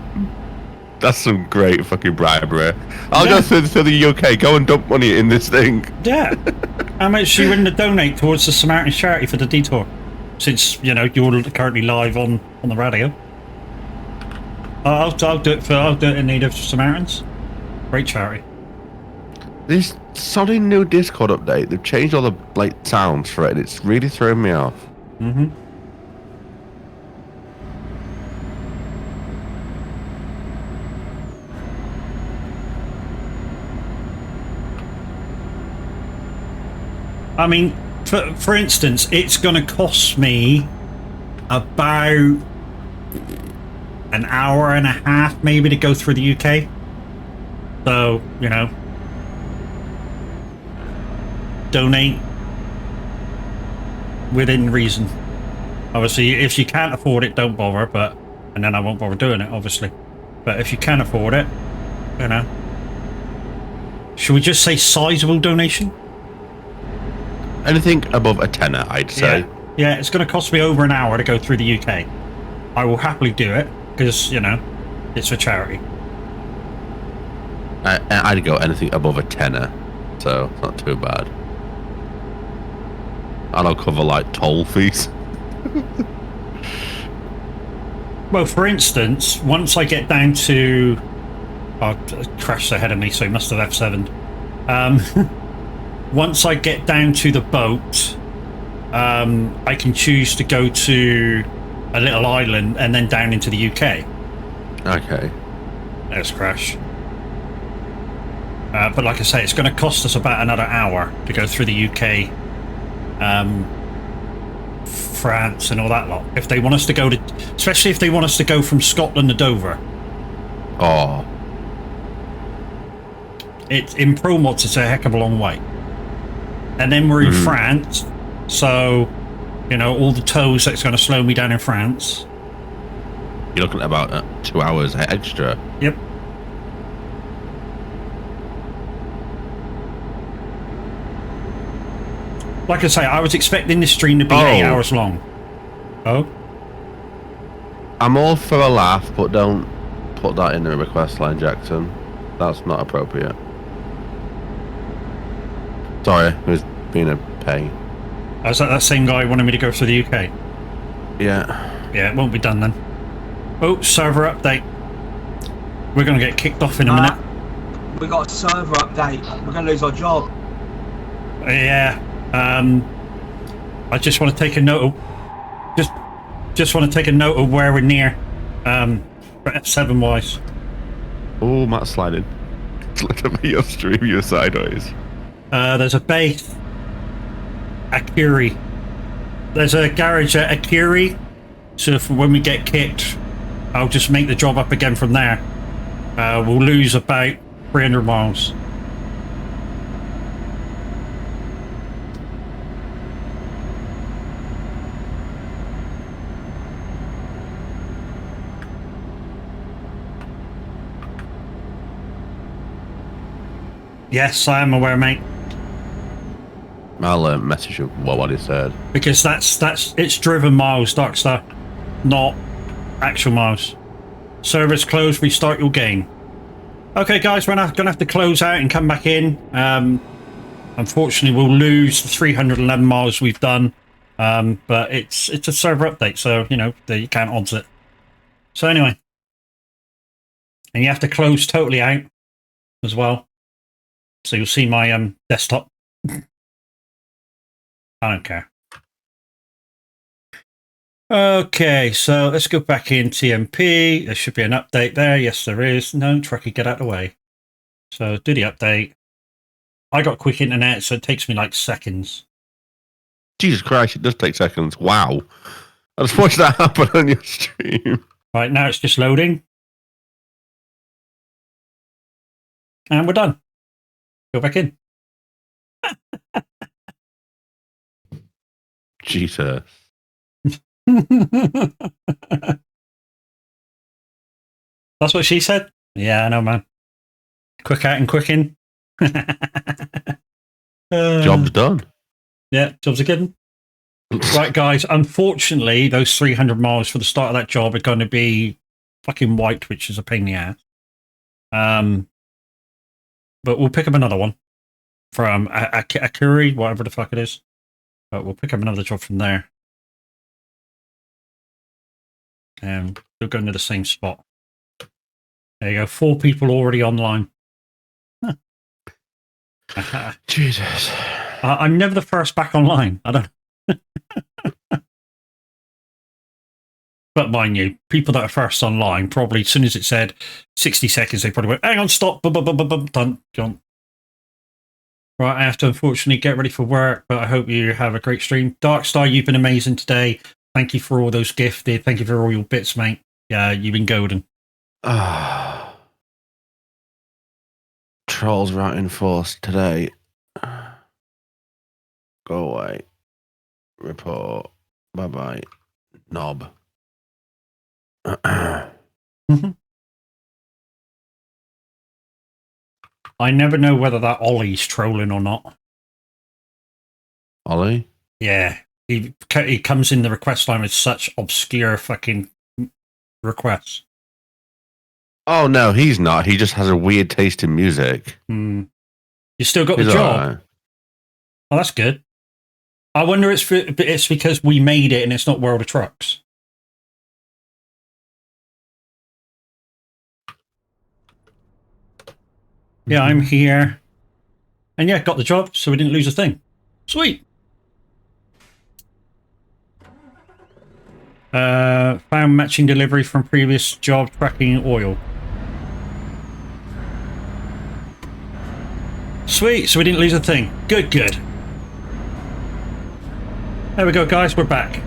Speaker 4: That's some great fucking bribery. I'll go through the UK. Go and dump money in this thing.
Speaker 1: Yeah. How much are you willing to donate towards the Samaritan charity for the detour? Since, you know, you're currently live on the radio. I'll do it in need of Samaritans. Great charity.
Speaker 4: This solid new Discord update, they've changed all the sounds for it, and it's really throwing me off.
Speaker 1: I mean, for instance, it's going to cost me about an hour and a half maybe to go through the UK. So, you know, donate within reason. Obviously, if you can't afford it, don't bother, and then I won't bother doing it, obviously. But if you can afford it, you know. Should we just say sizable donation?
Speaker 4: Anything above a tenner, I'd say.
Speaker 1: Yeah, it's going to cost me over an hour to go through the UK. I will happily do it, because, you know, it's for charity.
Speaker 4: I'd go anything above a tenner, so it's not too bad. And I'll cover, toll fees.
Speaker 1: Well, for instance, once I get down to... Oh, crashed ahead of me, so he must have F7'd. Once I get down to the boat, I can choose to go to a little island and then down into the UK.
Speaker 4: Okay.
Speaker 1: There's crash. But like I say, it's going to cost us about another hour to go through the UK, France and all that lot. If they want us to go to... Especially if they want us to go from Scotland to Dover.
Speaker 4: Oh.
Speaker 1: In Pro Mods, it's a heck of a long way. And then we're in France, so, you know, all the tows that's going to slow me down in France.
Speaker 4: You're looking at about 2 hours extra.
Speaker 1: Yep. Like I say, I was expecting this stream to be 8 hours long. Oh?
Speaker 4: I'm all for a laugh, but don't put that in the request line, Jackson. That's not appropriate. Sorry, it was being a pain.
Speaker 1: Is that same guy wanted me to go through the UK?
Speaker 4: Yeah.
Speaker 1: Yeah, it won't be done then. Oh, server update. We're going to get kicked off in a minute.
Speaker 2: We got a server update. We're going to lose our job.
Speaker 1: Yeah. I just want to take a note of... Just want to take a note of where we're near. For F7 wise.
Speaker 4: Oh, Matt's sliding. Look at me, your stream, you're sideways.
Speaker 1: There's a base. Akiri. There's a garage at Akiri. So if when we get kicked, I'll just make the job up again from there. We'll lose about 300 miles. Yes, I am aware, mate.
Speaker 4: I'll message you what he said.
Speaker 1: Because that's it's driven miles, Darkstar, not actual miles. Servers closed, restart your game. Okay, guys, we're gonna have to close out and come back in. Unfortunately, we'll lose the 311 miles we've done, but it's a server update, so you know you can't odds it. So anyway, and you have to close totally out as well. So you'll see my desktop. I don't care. Okay, so let's go back in TMP. There should be an update there. Yes, there is. No, Truckee, get out of the way. So do the update. I got quick internet, so it takes me like seconds.
Speaker 4: Jesus Christ, it does take seconds. Wow. I just watched that happen on your stream.
Speaker 1: Right, now it's just loading. And we're done. Go back in.
Speaker 4: Jesus.
Speaker 1: That's what she said? Yeah, I know, man. Quick out and quick in.
Speaker 4: Job's done.
Speaker 1: Yeah, job's a good one. Right, guys, unfortunately, those 300 miles for the start of that job are going to be fucking white, which is a pain in the ass. But we'll pick up another one from Akuri, whatever the fuck it is. But we'll pick up another job from there. And we'll go into the same spot. There you go, 4 people already online. Huh.
Speaker 4: Jesus.
Speaker 1: I'm never the first back online. I don't. But mind you, people that are first online, probably as soon as it said 60 seconds, they probably went, hang on, stop, done, John. Right, I have to unfortunately get ready for work, but I hope you have a great stream. Darkstar, you've been amazing today. Thank you for all those gifted. Thank you for all your bits, mate. Yeah, you've been golden.
Speaker 4: Trolls were out in force today. Go away. Report. Bye-bye. Knob.
Speaker 1: I never know whether that Ollie's trolling or not.
Speaker 4: Ollie?
Speaker 1: Yeah. He comes in the request line with such obscure fucking requests.
Speaker 4: Oh, no, he's not. He just has a weird taste in music.
Speaker 1: You still got
Speaker 4: He's
Speaker 1: the job?
Speaker 4: right.
Speaker 1: Oh, that's good. I wonder it's because we made it and it's not World of Trucks. Yeah, I'm here. And yeah, got the job, so we didn't lose a thing. Sweet. Found matching delivery from previous job tracking oil. Sweet, so we didn't lose a thing. Good, good. There we go, guys, we're back.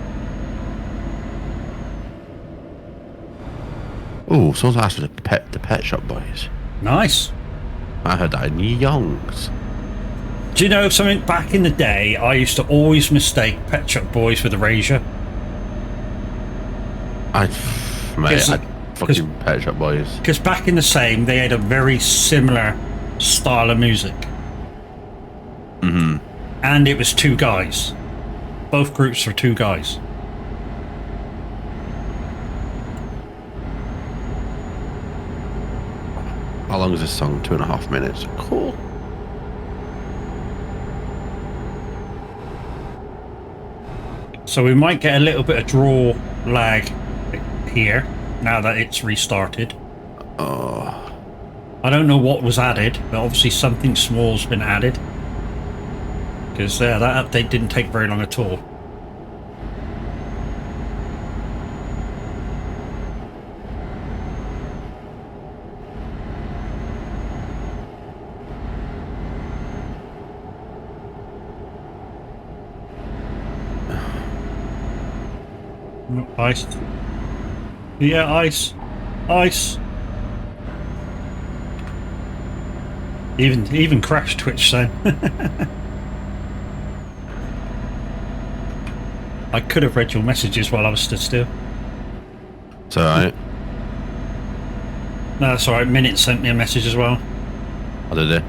Speaker 4: Oh, someone's asked for the pet shop boys.
Speaker 1: Nice.
Speaker 4: I heard that in Youngs.
Speaker 1: Do you know something? Back in the day, I used to always mistake Pet Shop Boys with Erasure.
Speaker 4: I fucking Pet Shop Boys.
Speaker 1: Because back in the same, they had a very similar style of music.
Speaker 4: Mm-hmm.
Speaker 1: And it was 2 guys. Both groups were 2 guys.
Speaker 4: How long is this song? 2.5 minutes. Cool.
Speaker 1: So we might get a little bit of draw lag here, now that it's restarted.
Speaker 4: Oh.
Speaker 1: I don't know what was added, but obviously something small's been added. Because that update didn't take very long at all. Ice. Yeah, ice. Ice. Even Crash Twitch saying. I could have read your messages while I was stood still.
Speaker 4: It's alright.
Speaker 1: No, that's alright. Minute sent me a message as well.
Speaker 4: I did it.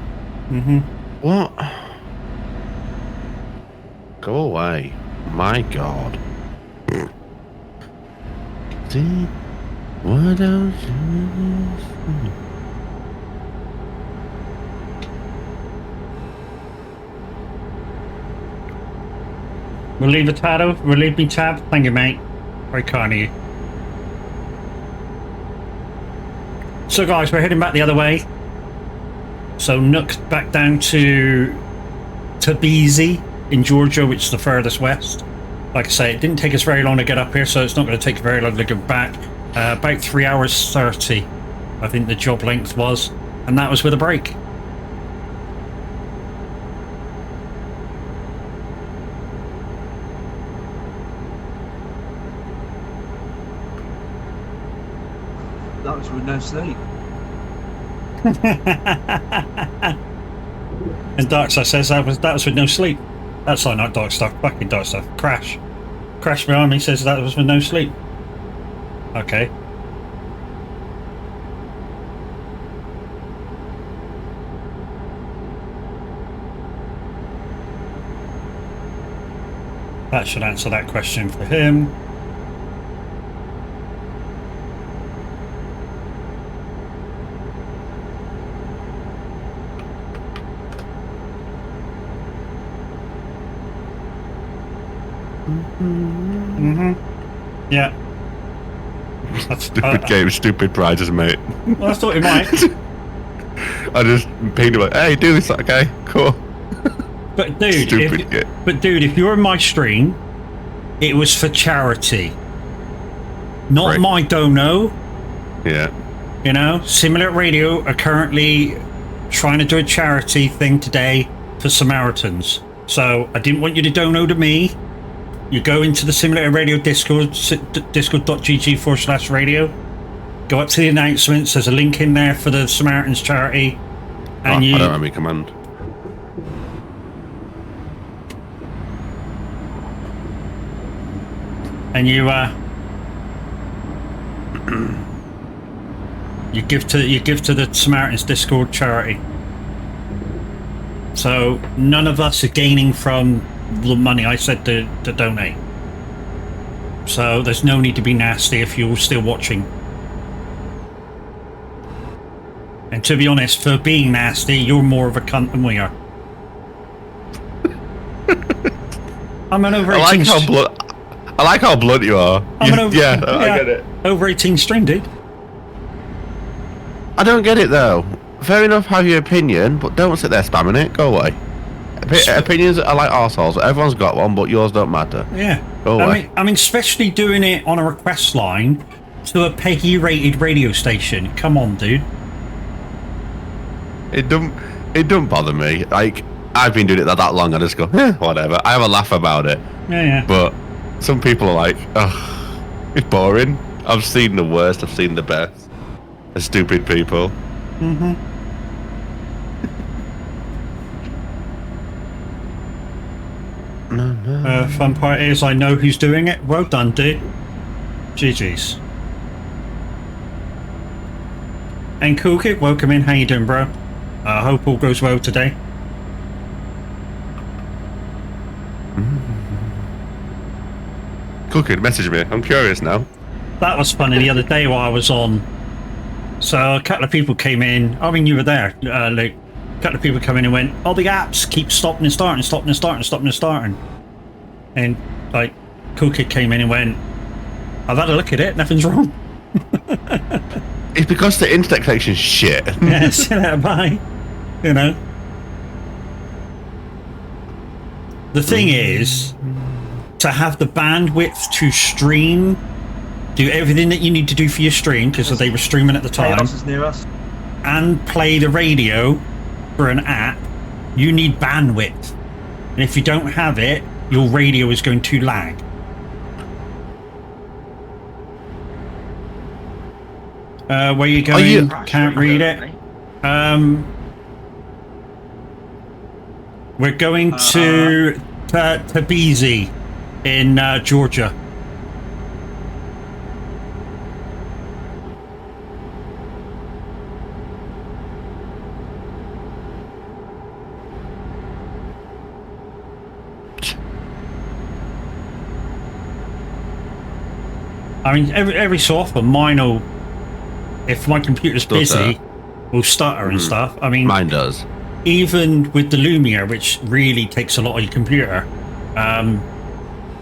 Speaker 1: Mm-hmm.
Speaker 4: What? Go away. My God. See? Why don't you...
Speaker 1: Relieve a Tado, relieve me tab. Thank you, mate. Very kind of you. So guys, we're heading back the other way. So Nuuk back down to Tblilisi in Georgia, which is the furthest west. Like I say, it didn't take us very long to get up here, so it's not going to take very long to go back. About 3 hours 30, I think the job length was, and that was with a break.
Speaker 2: That was with no sleep.
Speaker 1: And Darkstar says that was with no sleep. That's not Dark Stuff, fucking Dark Stuff. Crash behind me says that was with no sleep. Okay. That should answer that question for him. Yeah. That's,
Speaker 4: Stupid game, stupid prizes, mate.
Speaker 1: Well, I thought it might.
Speaker 4: I just pinged him like, hey, do this, okay, cool.
Speaker 1: But dude, if you're in my stream, it was for charity. Not
Speaker 4: Right.
Speaker 1: my dono.
Speaker 4: Yeah.
Speaker 1: You know, Simulator Radio are currently trying to do a charity thing today for Samaritans. So I didn't want you to dono to me. You go into the Simulator Radio Discord, discord.gg/radio. Go up to the announcements. There's a link in there for the Samaritans charity. And
Speaker 4: I don't have any command.
Speaker 1: And you give to the Samaritans Discord charity. So none of us are gaining from the money I said to donate. So there's no need to be nasty if you're still watching. And to be honest, for being nasty, you're more of a cunt than we are. I'm an over 18.
Speaker 4: I like how blunt you are.
Speaker 1: I'm an over,
Speaker 4: yeah, I get it.
Speaker 1: Over 18 stream, dude.
Speaker 4: I don't get it though. Fair enough, have your opinion, but don't sit there spamming it. Go away. Opinions are like arseholes. Everyone's got one, but yours don't matter.
Speaker 1: Yeah.
Speaker 4: Go away.
Speaker 1: I mean, especially doing it on a request line to a PEGI-rated radio station. Come on, dude.
Speaker 4: It don't bother me. Like, I've been doing it that long, I just go, whatever. I have a laugh about it.
Speaker 1: Yeah.
Speaker 4: But some people are like, ugh, it's boring. I've seen the worst, I've seen the best. The stupid people.
Speaker 1: Mm-hmm. Fun part is I know who's doing it. Well done, dude. GG's. And Cool Kid, welcome in. How you doing, bro? I hope all goes well today.
Speaker 4: Cool Kid, message me. I'm curious now.
Speaker 1: That was funny the other day while I was on. So a couple of people came in. I mean, you were there, Luke. A couple of people come in and went, "Oh, the apps keep stopping and starting, stopping and starting, stopping and starting." And like, Cool Kid came in and went, "I've had a look at it. Nothing's wrong."
Speaker 4: It's because the internet connection's shit.
Speaker 1: Yeah, see that, bye. You know. The thing is, to have the bandwidth to stream, do everything that you need to do for your stream, because they were streaming at the time,
Speaker 2: Chaos is near us.
Speaker 1: and play the radio for an app, you need bandwidth. And if you don't have it, your radio is going to lag. Where you going? Can't read it. We're going to Tblilisi in Georgia. I mean, every so often mine will, if my computer's busy, will stutter and stuff. I mean,
Speaker 4: Mine does.
Speaker 1: even with the Lumia, which really takes a lot of your computer,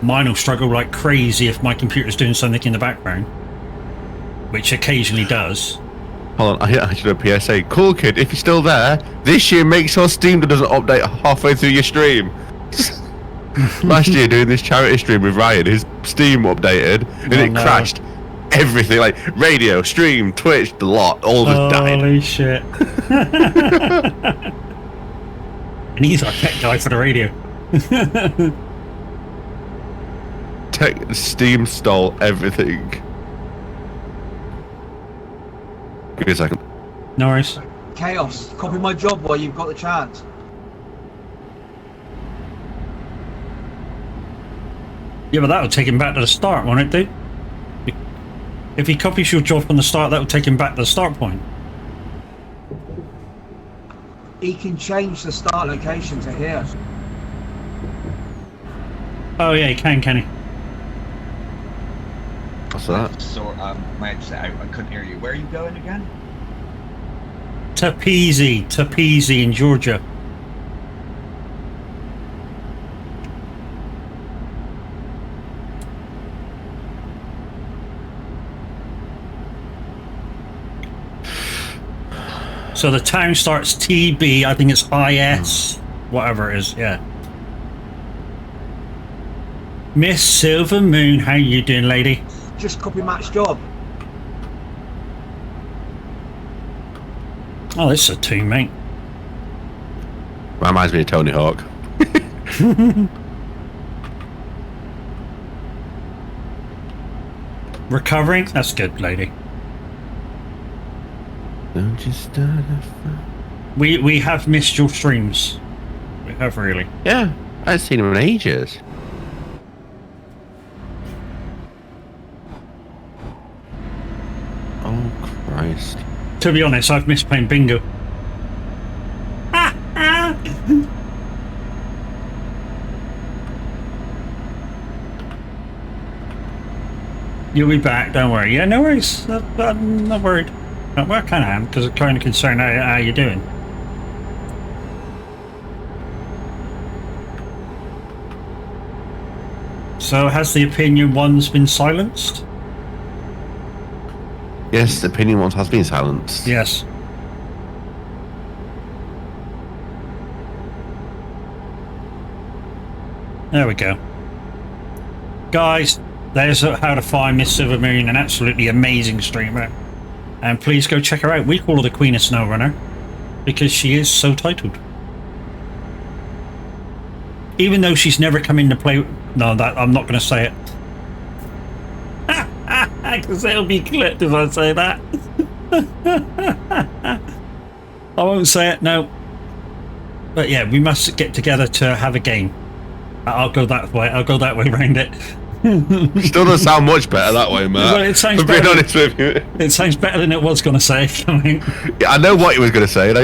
Speaker 1: mine will struggle like crazy if my computer's doing something in the background, which occasionally does.
Speaker 4: Hold on, I should do a PSA. Cool kid, if you're still there, this year make sure Steam doesn't update halfway through your stream. Last year doing this charity stream with Ryan, his Steam updated and it crashed everything, like radio, stream, Twitch, the lot, all of us died.
Speaker 1: Holy shit. And he's our tech guy for the radio.
Speaker 4: Steam stole everything. Give me a second.
Speaker 1: No worries.
Speaker 2: Chaos. Copy my job while you've got the chance.
Speaker 1: Yeah, but that'll take him back to the start, won't it, dude? If he copies your job from the start, that'll take him back to the start point.
Speaker 2: He can change the start location to here.
Speaker 1: Oh yeah, he can he?
Speaker 4: What's that?
Speaker 5: So, my headset out. I couldn't hear you. Where are you going again?
Speaker 1: Tblilisi in Georgia. So the town starts TB, I think it's IS, whatever it is, yeah. Miss Silver Moon, how you doing, lady?
Speaker 2: Just copy Matt's job.
Speaker 1: Oh, this is a tune, mate.
Speaker 4: That reminds me of Tony Hawk.
Speaker 1: Recovering? That's good, lady.
Speaker 4: Don't you start a fire.
Speaker 1: We have missed your streams. We have really.
Speaker 4: Yeah, I haven't seen him in ages. Oh Christ.
Speaker 1: To be honest, I've missed playing bingo. You'll be back, don't worry. Yeah, no worries. I'm not worried. Well, I kind of am, because I'm kind of concerned how you're doing. So, has the opinion one's been silenced?
Speaker 4: Yes, the opinion once has been silenced.
Speaker 1: Yes. There we go. Guys, there's how to find Miss Silvermoon, an absolutely amazing streamer. And please go check her out. We call her the Queen of SnowRunner because she is so titled. Even though she's never come in to play... No, that I'm not going to say it. Because it'll be clipped if I say that. I won't say it, no. But yeah, we must get together to have a game. I'll go that way. I'll go that way around it.
Speaker 4: Still doesn't sound much better that way, Matt.
Speaker 1: Well, it sounds
Speaker 4: being
Speaker 1: better.
Speaker 4: honest with you.
Speaker 1: It sounds better than it was going to say. I mean,
Speaker 4: Yeah, I know what he was going to say. And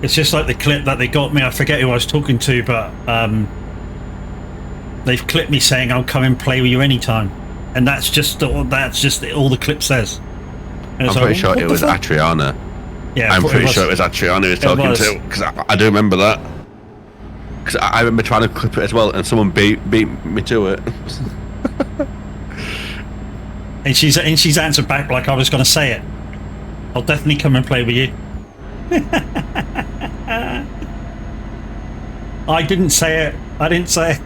Speaker 1: it's just like the clip that they got me. I forget who I was talking to, but they've clipped me saying I'll come and play with you anytime, and that's just all the clip says. And
Speaker 4: I'm
Speaker 1: it's
Speaker 4: pretty
Speaker 1: like,
Speaker 4: sure
Speaker 1: what
Speaker 4: it
Speaker 1: the
Speaker 4: was
Speaker 1: fuck?
Speaker 4: Atriana.
Speaker 1: Yeah,
Speaker 4: I'm pretty sure it was Atriana he was talking
Speaker 1: was.
Speaker 4: to, because I do remember that. Because I remember trying to clip it as well, and someone beat me to it.
Speaker 1: And she's answered back like I was going to say it. I'll definitely come and play with you. I didn't say it. I didn't say it.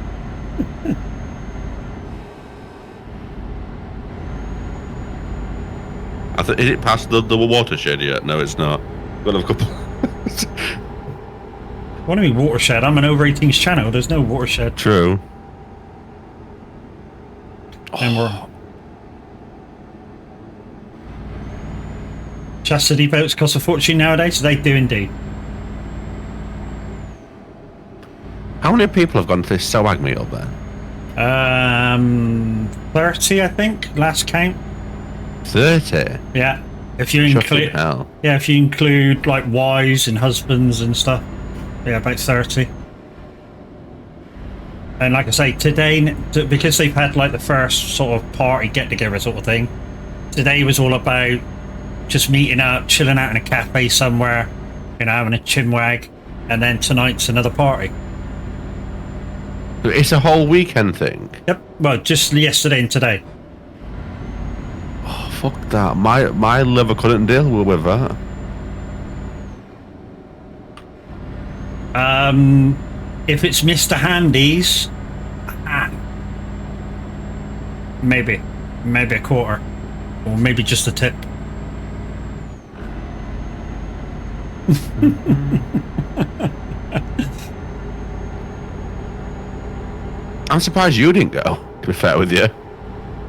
Speaker 4: Is it past the watershed yet? No, it's not. Got a couple.
Speaker 1: What do you mean watershed? I'm an over 18s channel. There's no watershed.
Speaker 4: True.
Speaker 1: And we're... Chastity belts cost a fortune nowadays. They do indeed.
Speaker 4: How many people have gone to this soag meet up there?
Speaker 1: 30, I think. Last count.
Speaker 4: 30.
Speaker 1: Yeah. If you
Speaker 4: Shocking
Speaker 1: include,
Speaker 4: hell.
Speaker 1: yeah, if you include like wives and husbands and stuff. Yeah, about 30. And like I say, today, because they've had like the first sort of party get-together sort of thing, today was all about just meeting up, chilling out in a cafe somewhere, you know, having a chinwag, and then tonight's another party.
Speaker 4: It's a whole weekend thing.
Speaker 1: Yep. Well, just yesterday and today.
Speaker 4: Oh, fuck that. My liver couldn't deal with that.
Speaker 1: If it's Mr. Handy's, maybe a quarter, or maybe just a tip.
Speaker 4: I'm surprised you didn't go, to be fair with you.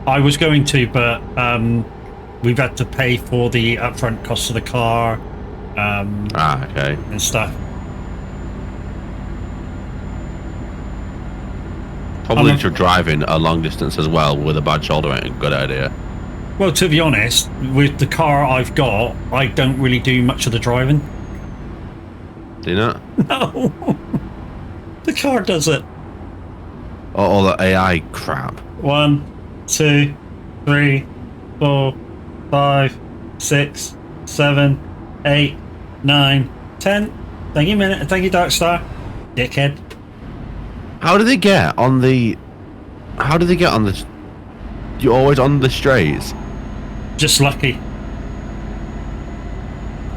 Speaker 1: I was going to, but we've had to pay for the upfront costs of the car,
Speaker 4: okay.
Speaker 1: and stuff.
Speaker 4: Probably if you're driving a long distance as well with a bad shoulder ain't a good idea.
Speaker 1: Well, to be honest, with the car I've got, I don't really do much of the driving.
Speaker 4: Do you not?
Speaker 1: No. The car does it.
Speaker 4: All the AI crap.
Speaker 1: 1, 2, 3, 4, 5, 6, 7, 8, 9, 10. Thank you, Minute. Thank you, Darkstar. Dickhead.
Speaker 4: How do they get on the... You're always on the straights?
Speaker 1: Just lucky.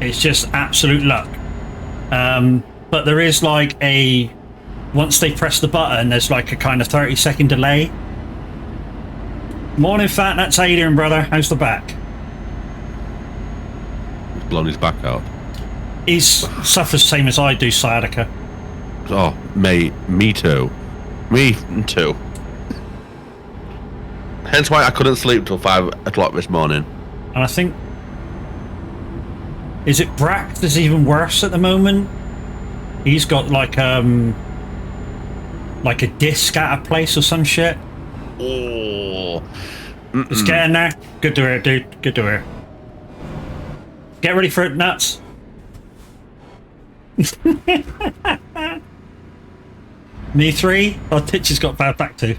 Speaker 1: It's just absolute luck. But there is like a... Once they press the button, there's like a kind of 30-second delay. Morning, Fat. That's how you doing, brother? How's the back?
Speaker 4: He's blown his back out.
Speaker 1: He's suffers the same as I do, sciatica.
Speaker 4: Oh, mate, me too. Me too. Hence why I couldn't sleep till 5 o'clock this morning.
Speaker 1: And I think... Is it Brack that's even worse at the moment? He's got like a disc at a place or some shit.
Speaker 4: Oh.
Speaker 1: Just get in there. Good to hear, dude. Good to hear. Get ready for it, nuts. Me 3? Oh, Titch has got bad back too.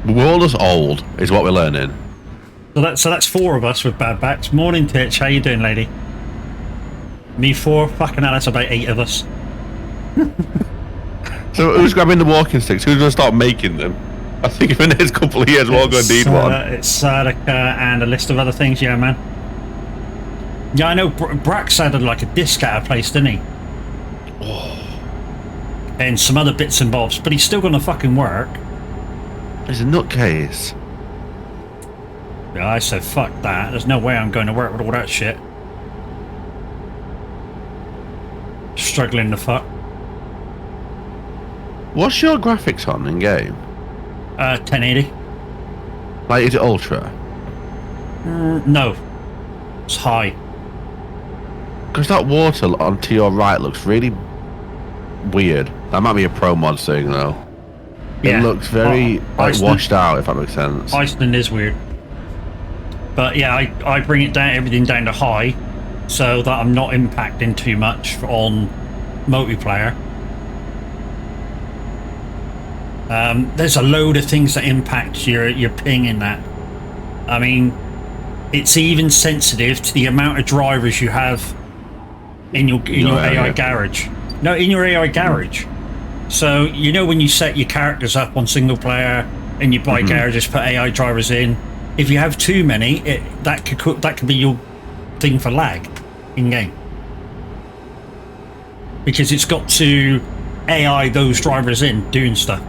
Speaker 4: We're all just old, is what we're learning.
Speaker 1: So that's 4 of us with bad backs. Morning, Titch. How you doing, lady? Me 4? Fucking hell, that's about 8 of us.
Speaker 4: So who's grabbing the walking sticks? Who's going to start making them? I think in the next couple of years we're all going to need one.
Speaker 1: It's Sadaka and a list of other things, yeah, man. Yeah, I know Brax had like a disc at a place, didn't he?
Speaker 4: Oh.
Speaker 1: And some other bits and bobs, but he's still going to fucking work.
Speaker 4: He's a nutcase.
Speaker 1: Yeah, I said, fuck that. There's no way I'm going to work with all that shit. Struggling to fuck.
Speaker 4: What's your graphics on in game?
Speaker 1: 1080.
Speaker 4: Like, is it ultra?
Speaker 1: No. It's high.
Speaker 4: Because that water on to your right looks really weird. That might be a pro mod thing though.
Speaker 1: Yeah.
Speaker 4: It looks very like washed out, if that makes sense.
Speaker 1: Iceland is weird. But yeah, I bring it down, everything down to high, so that I'm not impacting too much on multiplayer. There's a load of things that impact your ping in that. I mean, it's even sensitive to the amount of drivers you have in your AI garage. No, in your AI garage. So you know when you set your characters up on single player and you buy garages, put AI drivers in. If you have too many, that could be your thing for lag in game, because it's got to AI those drivers in doing stuff.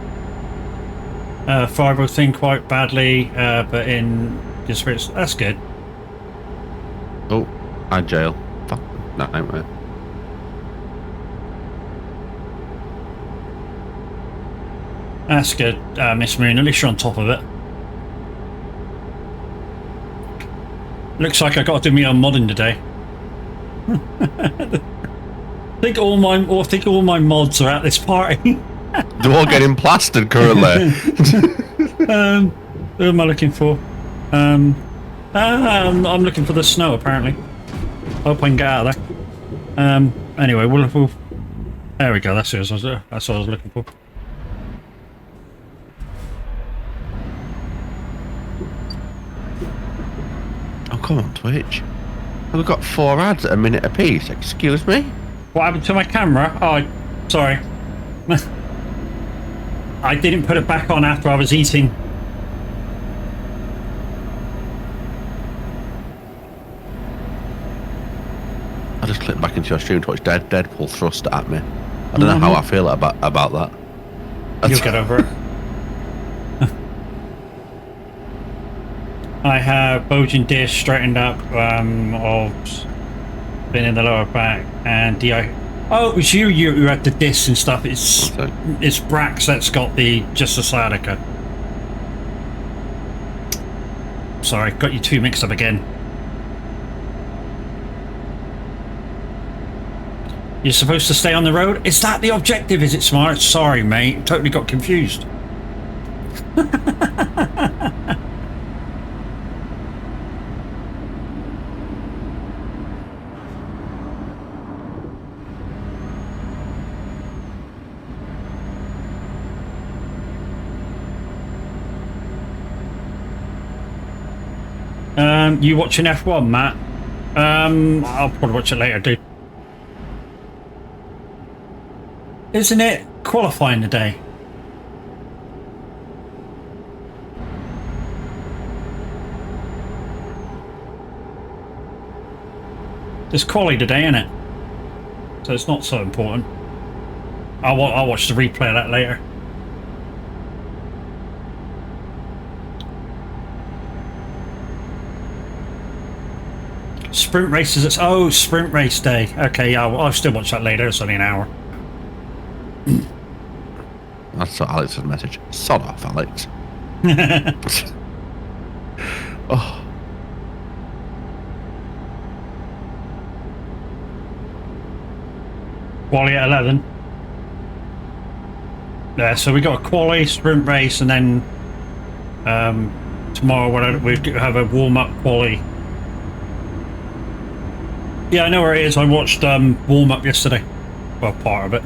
Speaker 1: Fibro thing quite badly, but in your spirits, that's good.
Speaker 4: Oh, I'm jail. Fuck, no, nightmare.
Speaker 1: That's good, Miss Moon. At least you're on top of it. Looks like I got to do me on modding today. I think all my mods are at this party.
Speaker 4: They're all getting plastered currently.
Speaker 1: Who am I looking for? I'm looking for the snow apparently. Hope I can get out of there. Anyway, we'll There we go. That's what I was looking for.
Speaker 4: Oh, come on, Twitch. We've got 4 ads at a minute apiece. Excuse me?
Speaker 1: What happened to my camera? Oh, sorry. I didn't put it back on after I was eating.
Speaker 4: I just clicked back into your stream to watch Deadpool thrust at me. I don't know how I feel about that.
Speaker 1: You'll get over it. I have bulging disc straightened up of been in the lower back and oh, it was you who had the discs and stuff. It's Brax that's got just the sciatica. Sorry, got you two mixed up again. You're supposed to stay on the road? Is that the objective? Is it, Smart? Sorry, mate. Totally got confused. You watching F1, Matt? I'll probably watch it later, dude. Isn't it qualifying today? There's quali today, isn't it? So it's not so important. I'll watch the replay of that later. Sprint races. Oh, sprint race day. Okay, yeah, I'll still watch that later. It's only an hour.
Speaker 4: That's Alex's message. Sod off, Alex. Oh.
Speaker 1: Quali at 11. Yeah, so we got a quali, sprint race, and then tomorrow we have a warm-up quali. Yeah, I know where it is. I watched warm-up yesterday. Well, part of it.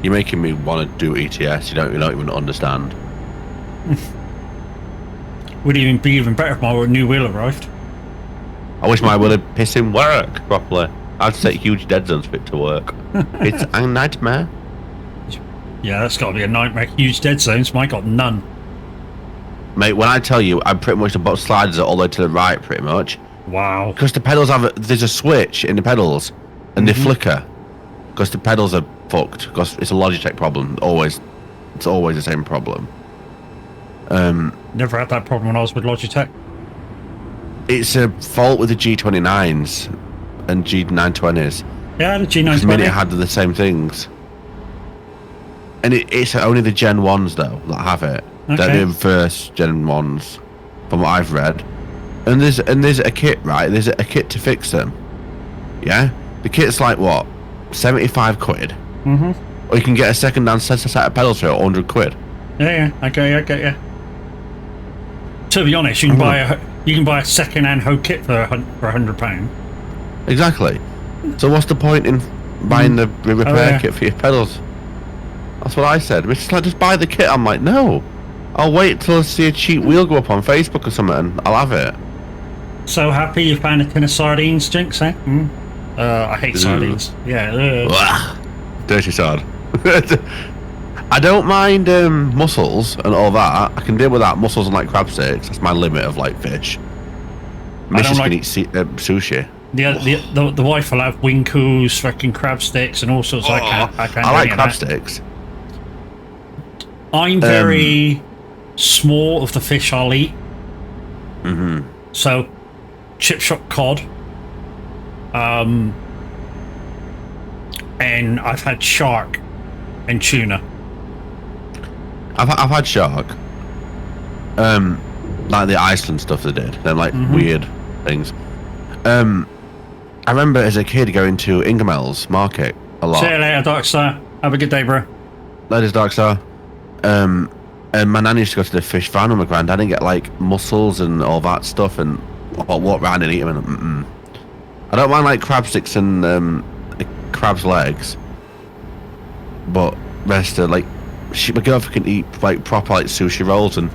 Speaker 4: You're making me want to do ETS. You don't even understand.
Speaker 1: Would even be even better if my new wheel arrived.
Speaker 4: I wish my wheel had pissing work properly. I'd set huge dead zones for it to work. It's a nightmare.
Speaker 1: Yeah, that's got to be a nightmare. Huge dead zones. Mine got none.
Speaker 4: Mate, when I tell you, I'm pretty much the box sliders are all the way to the right, pretty much.
Speaker 1: Wow.
Speaker 4: Because the pedals there's a switch in the pedals, and they flicker. Because the pedals are fucked. Because it's a Logitech problem. It's always the same problem.
Speaker 1: Never had that problem when I was with Logitech.
Speaker 4: It's a fault with the G29s and G920s.
Speaker 1: Yeah, the G920.
Speaker 4: Because Minute had the same things. And it's only the Gen 1s though that have it.
Speaker 1: Okay.
Speaker 4: They're the first Gen 1s, from what I've read. And there's a kit, right? There's a kit to fix them. Yeah? The kit's like what? 75 quid? Mm-hmm. Or you can get a second-hand set of pedals for 100 quid.
Speaker 1: Yeah, I get you. To be honest, you can buy a second-hand hoe kit for £100.
Speaker 4: Exactly. So what's the point in buying the repair kit for your pedals? That's what I said. It's like, just buy the kit. I'm like, no. I'll wait till I see a cheap wheel go up on Facebook or something and I'll have it.
Speaker 1: So happy you found a tin of sardines, Jinx, eh? I hate sardines. Yeah.
Speaker 4: Dirty sard. I don't mind mussels and all that. I can deal with that. Mussels and like crab sticks. That's my limit of like fish. Mrs. can eat sushi.
Speaker 1: The wife will have winkles, fucking crab sticks, and all sorts. I
Speaker 4: like crab sticks.
Speaker 1: I'm very small of the fish I'll eat.
Speaker 4: Mm-hmm.
Speaker 1: So, chip shop cod. And I've had shark and tuna.
Speaker 4: I've had shark. Like the Iceland stuff they did. They're like weird things. I remember as a kid going to Ingamel's Market a lot.
Speaker 1: See you later, Darkstar. Have a good day, bro.
Speaker 4: Ladies, Darkstar. And my nan used to go to the fish farm with my granddad and get like mussels and all that stuff and walk around and eat them. And I don't mind like crab sticks and crab's legs, but rest of like, my girlfriend can eat like proper like sushi rolls, and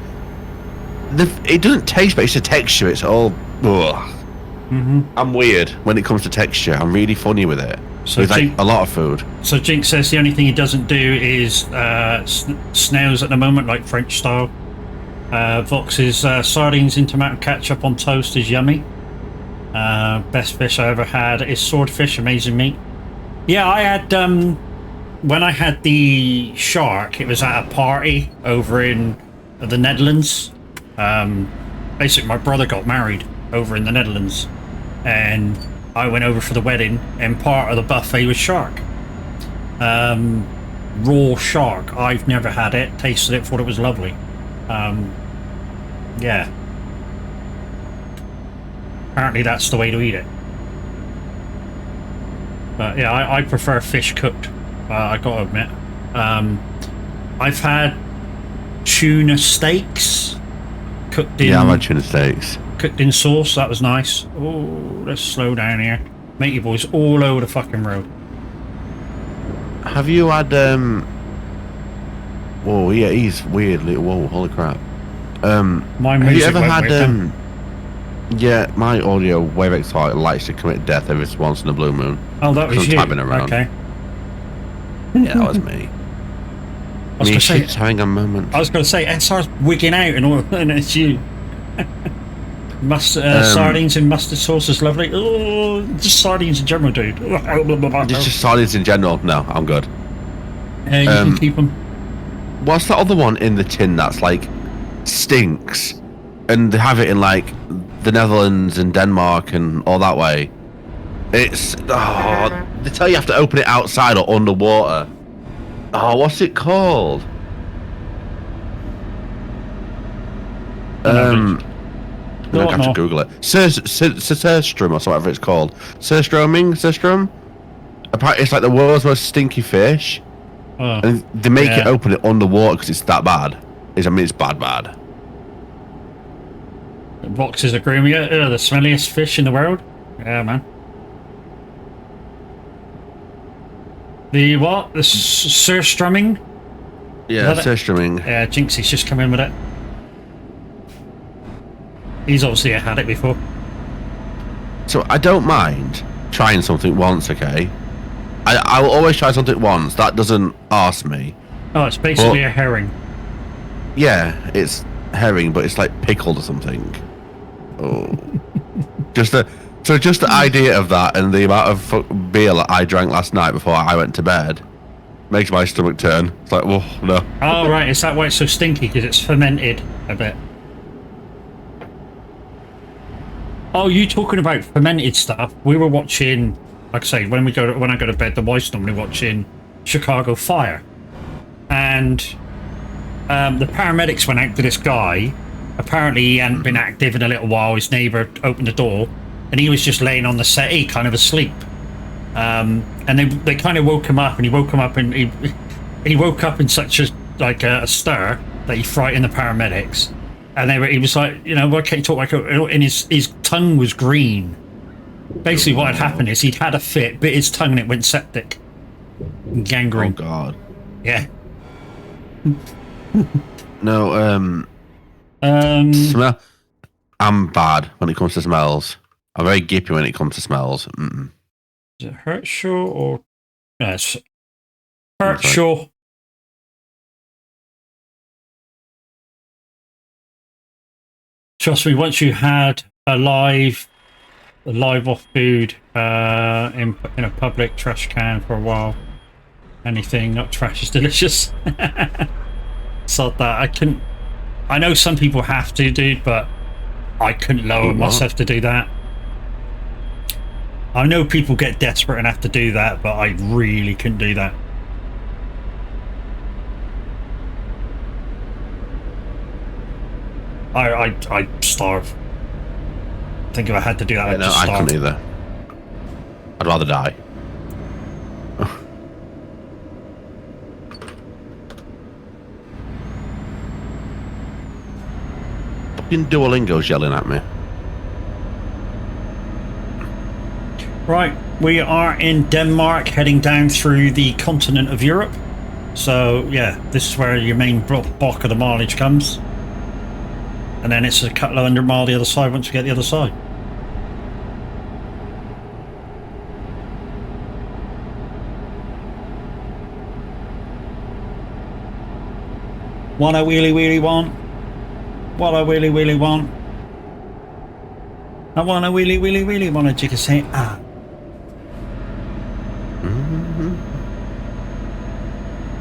Speaker 4: it doesn't taste, but it's a texture. It's all. Ugh. I'm weird when it comes to texture. I'm really funny with it.
Speaker 1: So
Speaker 4: with like
Speaker 1: Jink,
Speaker 4: a lot of food.
Speaker 1: so Jink says the only thing he doesn't do is snails at the moment, like French style. Vox's sardines in tomato ketchup on toast is yummy. Best fish I ever had is swordfish, amazing meat. Yeah, I had when I had the shark, it was at a party over in the Netherlands. Basically, my brother got married over in the Netherlands, and I went over for the wedding, and part of the buffet was shark. Raw shark. I've never had it, tasted it, thought it was lovely. Yeah. Apparently that's the way to eat it. But yeah, I prefer fish cooked, I gotta admit. I've had tuna steaks cooked in...
Speaker 4: Yeah, I've had tuna steaks.
Speaker 1: Cooked in sauce, that was nice. Oh, let's slow down here. Matey boys all over the fucking road.
Speaker 4: Have you had whoa, yeah, he's weird little. Whoa, holy crap.
Speaker 1: My
Speaker 4: have you
Speaker 1: music
Speaker 4: ever
Speaker 1: went
Speaker 4: had
Speaker 1: weird then.
Speaker 4: yeah, my audio wave likes to commit death every once in a blue moon.
Speaker 1: Oh, that was
Speaker 4: I'm
Speaker 1: you.
Speaker 4: typing around.
Speaker 1: Okay.
Speaker 4: Yeah, that was me.
Speaker 1: I was
Speaker 4: Me
Speaker 1: gonna say,
Speaker 4: shit's having a moment.
Speaker 1: I was going to say, SR's wigging out and all, and it's you. Sardines in mustard sauce is lovely. Oh, just sardines in general, dude.
Speaker 4: Just sardines in general. No, I'm good.
Speaker 1: You can keep them.
Speaker 4: What's that other one in the tin that's like stinks, and they have it in like the Netherlands and Denmark and all that way? It's they tell you have to open it outside or underwater. Oh, what's it called? I'm gonna have to Google it. Surstrom or whatever it's called. Surstrom. Apparently, it's like the world's most stinky fish, and they make it open it underwater because it's that bad. It's bad.
Speaker 1: Boxes agree with you. The smelliest fish in the world. Yeah, man. The what? The surstrumming?
Speaker 4: Yeah, surstroming.
Speaker 1: Yeah, Jinxie's just come in with it. He's obviously had it before.
Speaker 4: So I don't mind trying something once, okay? I will always try something once. That doesn't arse me.
Speaker 1: Oh, it's basically a herring.
Speaker 4: Yeah, it's herring, but it's like pickled or something. Oh. just the idea of that and the amount of beer that I drank last night before I went to bed makes my stomach turn. It's like, oh, no.
Speaker 1: Oh, right. Is that why it's so stinky? Because it's fermented a bit. Oh, you talking about fermented stuff? We were watching, like I say, when I go to bed, the wife's normally watching Chicago Fire, and the paramedics went out to this guy. Apparently, he hadn't been active in a little while. His neighbour opened the door, and he was just laying on the settee, kind of asleep. And they kind of woke him up, and he woke up in such a stir that he frightened the paramedics. And he was like, why can't you talk like and his tongue was green. Basically what had happened is he'd had a fit, bit his tongue, and it went septic. Gangrene.
Speaker 4: Oh, God.
Speaker 1: Yeah.
Speaker 4: No, smell. I'm bad when it comes to smells. I'm very gippy when it comes to smells. Mm-mm.
Speaker 1: Is it Hertshaw or... Yes. Hertshaw. Trust me, once you had a live off food in a public trash can for a while, anything not trash is delicious. Sod that. I couldn't. I know some people have to, dude, but I couldn't lower myself to do that. I know people get desperate and have to do that, but I really couldn't do that. I'd starve. I think if I had to do that, I'd just starve.
Speaker 4: I couldn't either. I'd rather die. Fucking Duolingo's yelling at me.
Speaker 1: Right, we are in Denmark, heading down through the continent of Europe. So, yeah, this is where your main block of the mileage comes. And then it's a couple of 100 miles the other side once you get the other side. What I really want. What I really want. I want to really want to jigger say ah.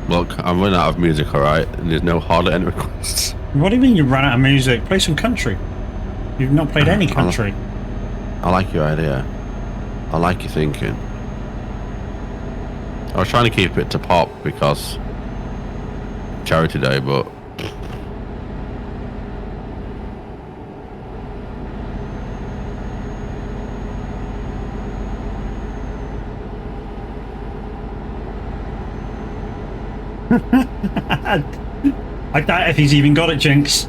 Speaker 4: Look, I'm running out of music, alright? And there's no hardly any requests.
Speaker 1: What do you mean you ran out of music? Play some country. You've not played any country.
Speaker 4: I like your idea. I like your thinking. I was trying to keep it to pop because charity day, but
Speaker 1: I doubt if he's even got it, Jinx.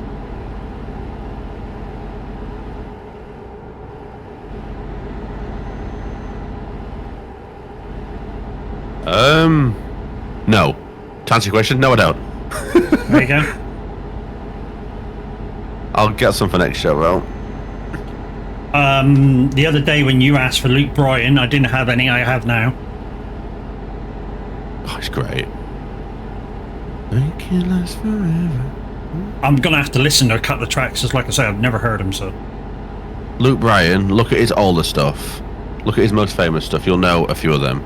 Speaker 4: no. To answer your question, no I don't.
Speaker 1: There you go.
Speaker 4: I'll get some for next show, though.
Speaker 1: The other day when you asked for Luke Brighton, I didn't have any, I have now.
Speaker 4: Oh, it's great. Make it last forever.
Speaker 1: I'm gonna have to listen to a couple of tracks, because like I say, I've never heard him, so.
Speaker 4: Luke Bryan, look at his older stuff. Look at his most famous stuff. You'll know a few of them.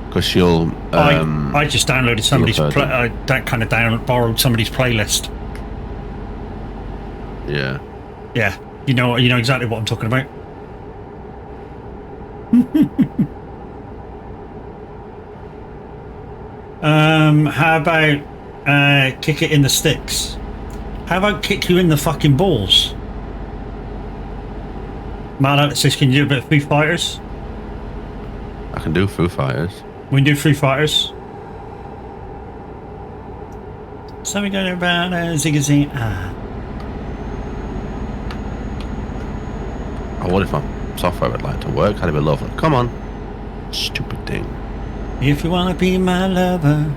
Speaker 4: Because you'll...
Speaker 1: I just downloaded somebody's... borrowed somebody's playlist.
Speaker 4: Yeah.
Speaker 1: Yeah. You know exactly what I'm talking about. How about kick it in the sticks? How about kick you in the fucking balls? Man, Alex says, can you do a bit of Foo Fighters?
Speaker 4: I can do Foo Fighters.
Speaker 1: We can do Foo Fighters. So we go about zig-a-zig.
Speaker 4: Oh, what if my software would like to work? That'd be lovely. Come on. Stupid thing.
Speaker 1: If you want to be my lover.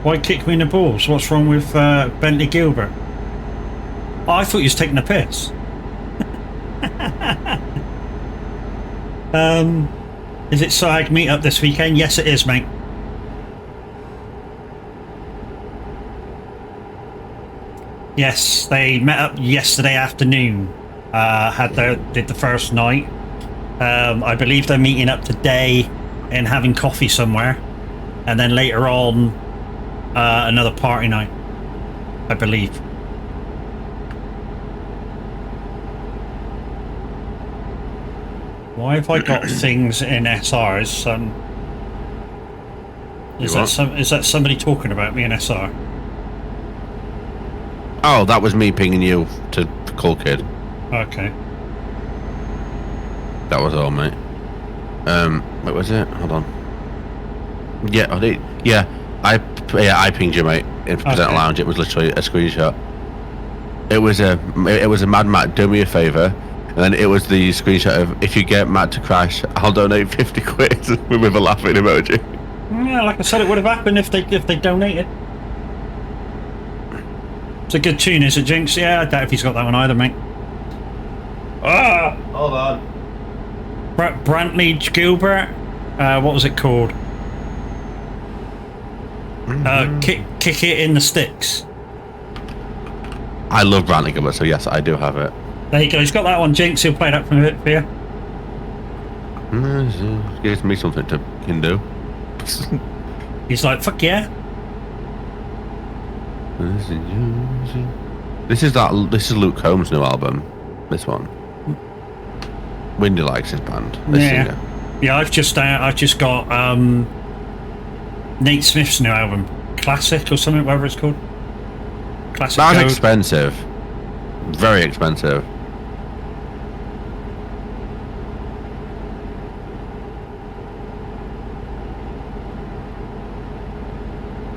Speaker 1: Why kick me in the balls? What's wrong with Bentley Gilbert? Oh, I thought you was taking a piss. Is it soag meetup this weekend? Yes, it is, mate. Yes, they met up yesterday afternoon. Did the first night. I believe they're meeting up today and having coffee somewhere, and then later on another party night, I believe. Why have I got things in SRs? Is that somebody talking about me in SR?
Speaker 4: Oh, that was me pinging you to Cool Kid.
Speaker 1: Okay.
Speaker 4: That was all, mate. What was it? Hold on. Yeah, I did. Yeah, I pinged you, mate, in Presenter Lounge. It was literally a screenshot. It was a Mad Matt, do me a favour, and then it was the screenshot of, if you get Matt to crash, I'll donate 50 quid with a laughing emoji.
Speaker 1: Yeah, like I said, it would have happened if they donated. It's a good tune, is it, Jinx? Yeah, I doubt if he's got that one either, mate. Ah!
Speaker 4: Hold on.
Speaker 1: Brantley Gilbert? What was it called? Kick it in the sticks.
Speaker 4: I love Brantley Gilbert, so yes, I do have it.
Speaker 1: There you go, he's got that one, Jinx. He'll play that for a bit for you.
Speaker 4: Gives me something to can do.
Speaker 1: He's like, fuck yeah.
Speaker 4: This is Luke Combs' new album. This one. Windy likes his band.
Speaker 1: Yeah. Yeah, I've just got Nate Smith's new album, Classic or something, whatever it's called. Classic.
Speaker 4: That's expensive. Very expensive.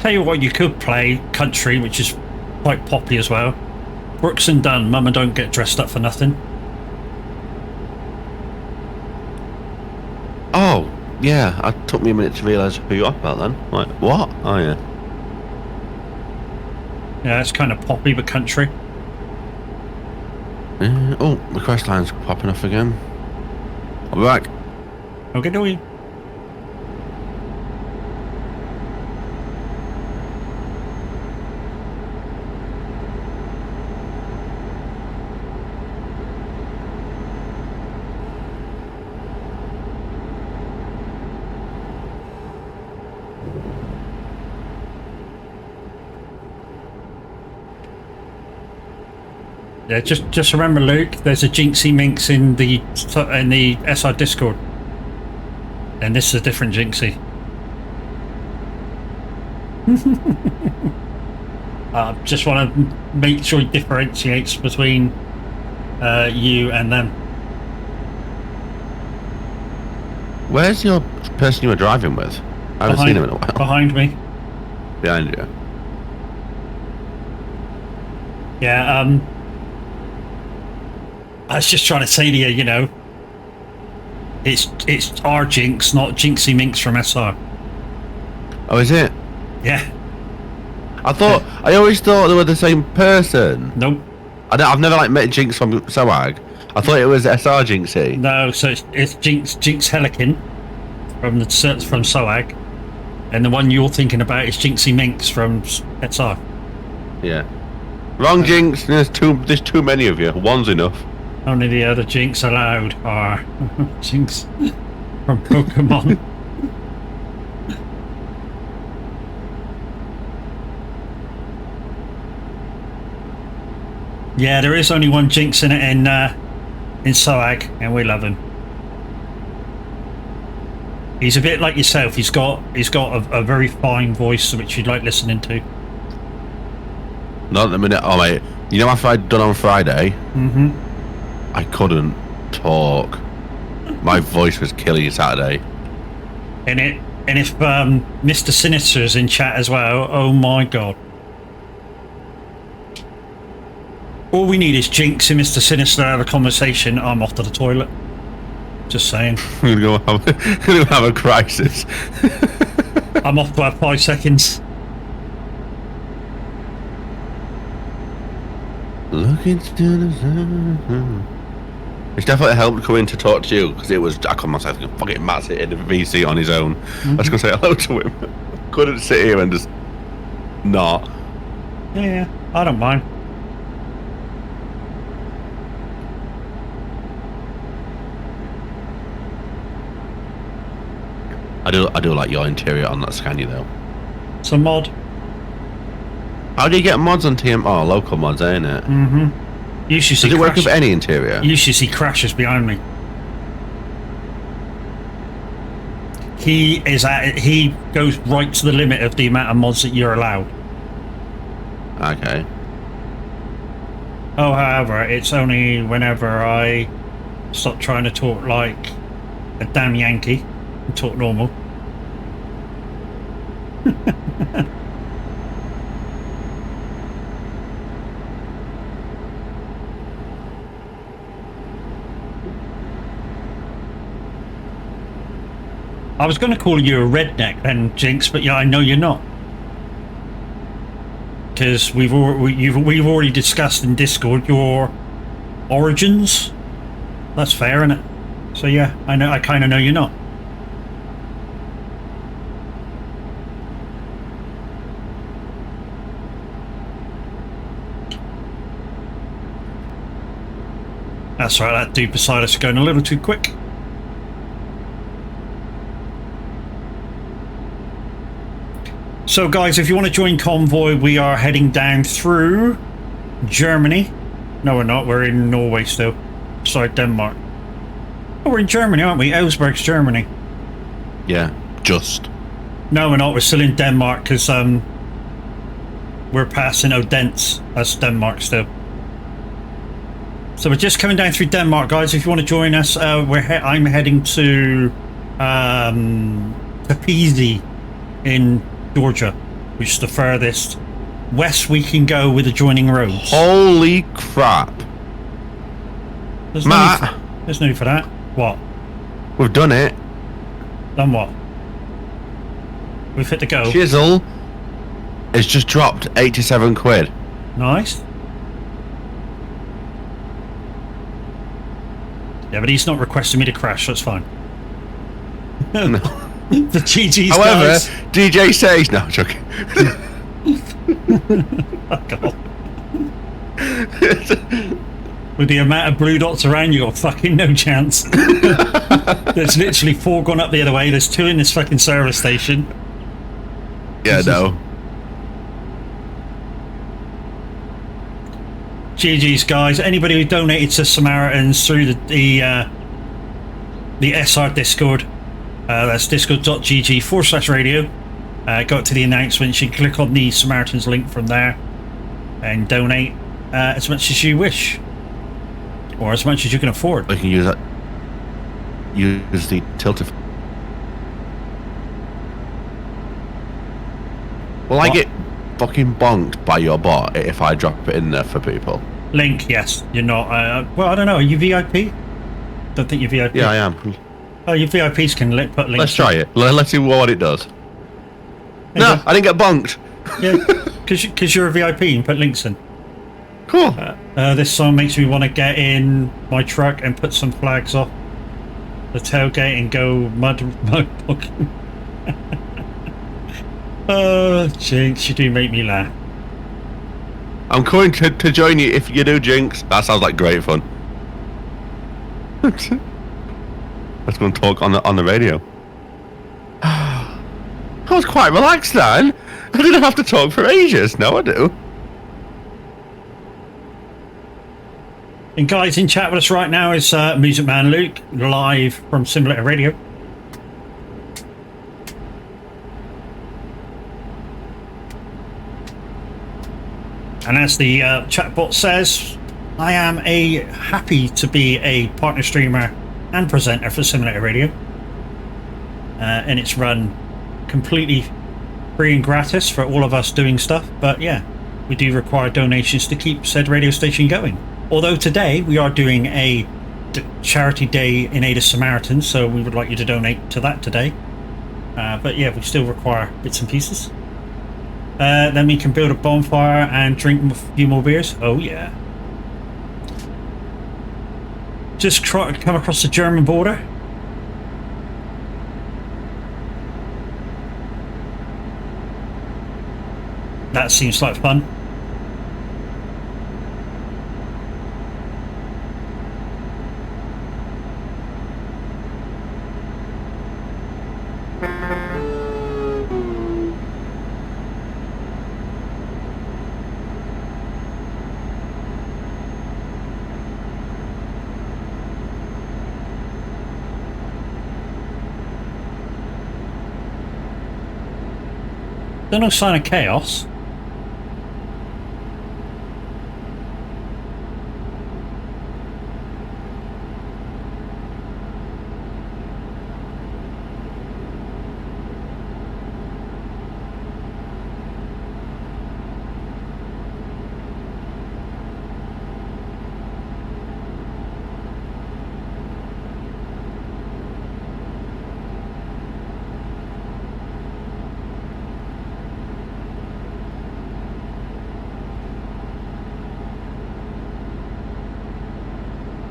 Speaker 1: tell you what, you could play country, which is quite poppy as well. Brooks and Dunn, Mama don't get dressed up for nothing.
Speaker 4: Oh, yeah. It took me a minute to realise who you're about then. Like, what? Oh, yeah.
Speaker 1: Yeah, it's kind of poppy, but country.
Speaker 4: Oh, request line's popping off again. I'll be back.
Speaker 1: Okay, do we? Yeah, just remember, Luke. There's a Jinxie Minx in the SR Discord, and this is a different Jinxie. Just want to make sure he differentiates between you and them.
Speaker 4: Where's your person you were driving with? I haven't seen him in a while.
Speaker 1: Behind me.
Speaker 4: Behind you.
Speaker 1: Yeah. I was just trying to say to you, you know, it's our Jinx, not Jinxie Minx from SR.
Speaker 4: Oh, is it?
Speaker 1: Yeah.
Speaker 4: I always thought they were the same person.
Speaker 1: Nope.
Speaker 4: I've never like met Jinx from Soag. I thought it was SR Jinxie.
Speaker 1: No, so it's Jinx Helikin from Soag, and the one you're thinking about is Jinxie Minx from SR.
Speaker 4: Yeah. Wrong Jinx. There's too many of you. One's enough.
Speaker 1: Only the other Jinx allowed are Jinx from Pokemon. Yeah, there is only one Jinx in it in Soag, and we love him. He's a bit like yourself. He's got a very fine voice which you'd like listening to.
Speaker 4: Not at the minute. Oh mate, you know after I'd done on Friday, I couldn't talk. My voice was killing Saturday.
Speaker 1: And if Mr. Sinister's in chat as well, oh my god. All we need is Jinx and Mr. Sinister have a conversation. I'm off to the toilet. Just saying.
Speaker 4: I'm gonna go have a crisis.
Speaker 1: I'm off to have 5 seconds.
Speaker 4: Look into the sun. It's definitely helped coming to talk to you because it was I called myself fucking Matt sitting in the VC on his own. I was gonna say hello to him. Couldn't sit here and just not.
Speaker 1: Yeah, I don't mind.
Speaker 4: I do like your interior on that Scania though.
Speaker 1: It's a mod.
Speaker 4: How do you get mods on TM? Oh, local mods, ain't it?
Speaker 1: Usually
Speaker 4: Does it work with any interior?
Speaker 1: Usually see crashes behind me. He goes right to the limit of the amount of mods that you're allowed.
Speaker 4: Okay.
Speaker 1: Oh, however, it's only whenever I stop trying to talk like a damn Yankee and talk normal. I was going to call you a redneck then, Jinx, but yeah, I know you're not. Because we've already discussed in Discord your origins. That's fair, isn't it? So yeah, I kind of know you're not. That's right, that dude beside us is going a little too quick. So guys, if you want to join Convoy, we are heading down through Germany. No, we're not. We're in Norway still. Sorry, Denmark. Oh, we're in Germany, aren't we? Ellsberg's Germany.
Speaker 4: Yeah, just.
Speaker 1: No, we're not. We're still in Denmark because we're passing Odense. That's Denmark still. So we're just coming down through Denmark, guys. If you want to join us, I'm heading to Tblilisi in Georgia. which is the furthest west we can go with adjoining roads.
Speaker 4: Holy crap.
Speaker 1: There's
Speaker 4: Matt.
Speaker 1: no need there's no need for that. What?
Speaker 4: We've done it.
Speaker 1: Done what? We've hit the go.
Speaker 4: Chisel has just dropped 87 quid.
Speaker 1: Nice. Yeah, but he's not requesting me to crash, so it's fine.
Speaker 4: No.
Speaker 1: The GG's
Speaker 4: However,
Speaker 1: guys.
Speaker 4: DJ says... No, I'm joking.
Speaker 1: Fuck off. With the amount of blue dots around, you got fucking no chance. There's literally 4 gone up the other way. There's 2 in this fucking service station.
Speaker 4: Yeah, no.
Speaker 1: GG's guys. Anybody who donated to Samaritans through the SR Discord, that's discord.gg/radio. Go up to the announcements. You can click on the Samaritans link from there and donate as much as you wish, or as much as you can afford.
Speaker 4: We can use that. Use the tilted. Will I get fucking bonked by your bot if I drop it in there for people?
Speaker 1: Link, yes. You're not. Well, I don't know. Are you VIP? Don't think you're VIP.
Speaker 4: Yeah, I am.
Speaker 1: Oh, your VIPs can put links.
Speaker 4: Let's try it. Let's see what it does. No, I didn't get bonked.
Speaker 1: Yeah, because you're a VIP and put links in.
Speaker 4: Cool.
Speaker 1: This song makes me want to get in my truck and put some flags off the tailgate and go mud. Oh, Jinx, you do make me laugh.
Speaker 4: I'm coming to join you if you do, Jinx. That sounds like great fun. Let's go and talk on the radio. I was quite relaxed then. I didn't have to talk for ages. Now I do.
Speaker 1: And guys, in chat with us right now is Music Man Luke, live from Simulator Radio. And as the chatbot says, I am happy to be a partner streamer and presenter for Simulator Radio. And it's run completely free and gratis for all of us doing stuff. But yeah, we do require donations to keep said radio station going. Although today we are doing a charity day in aid of Samaritans, so we would like you to donate to that today. But yeah, we still require bits and pieces. Then we can build a bonfire and drink a few more beers. Oh yeah. Just try to come across the German border. That seems like fun. There's no sign of chaos.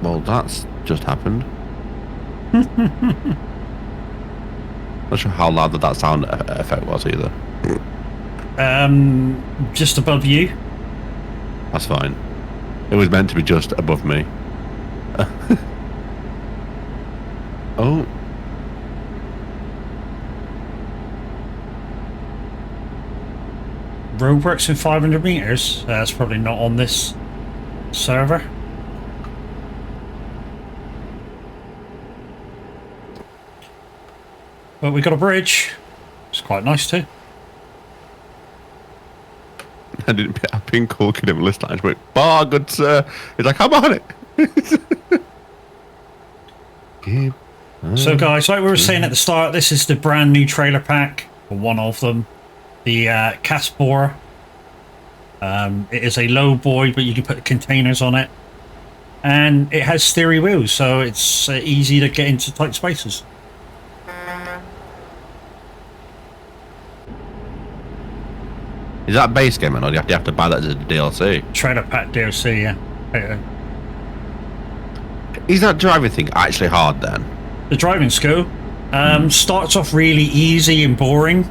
Speaker 4: Well, that's just happened. Not sure how loud that sound effect was either.
Speaker 1: Just above you.
Speaker 4: That's fine. It was meant to be just above me. Oh.
Speaker 1: Roadworks in 500 meters. That's probably not on this server. But we got a bridge. It's quite nice too.
Speaker 4: I've been corking him list times. Went, bar, good sir. He's like, I'm on it.
Speaker 1: So guys, like we were saying at the start, this is the brand new trailer pack, or one of them. the Caspor. It is a low boy, but you can put containers on it. And it has steering wheels, so it's easy to get into tight spaces.
Speaker 4: Is that base game or do you have to buy that as a DLC?
Speaker 1: Trailer pack DLC, yeah.
Speaker 4: Is that driving thing actually hard then?
Speaker 1: The driving school starts off really easy and boring.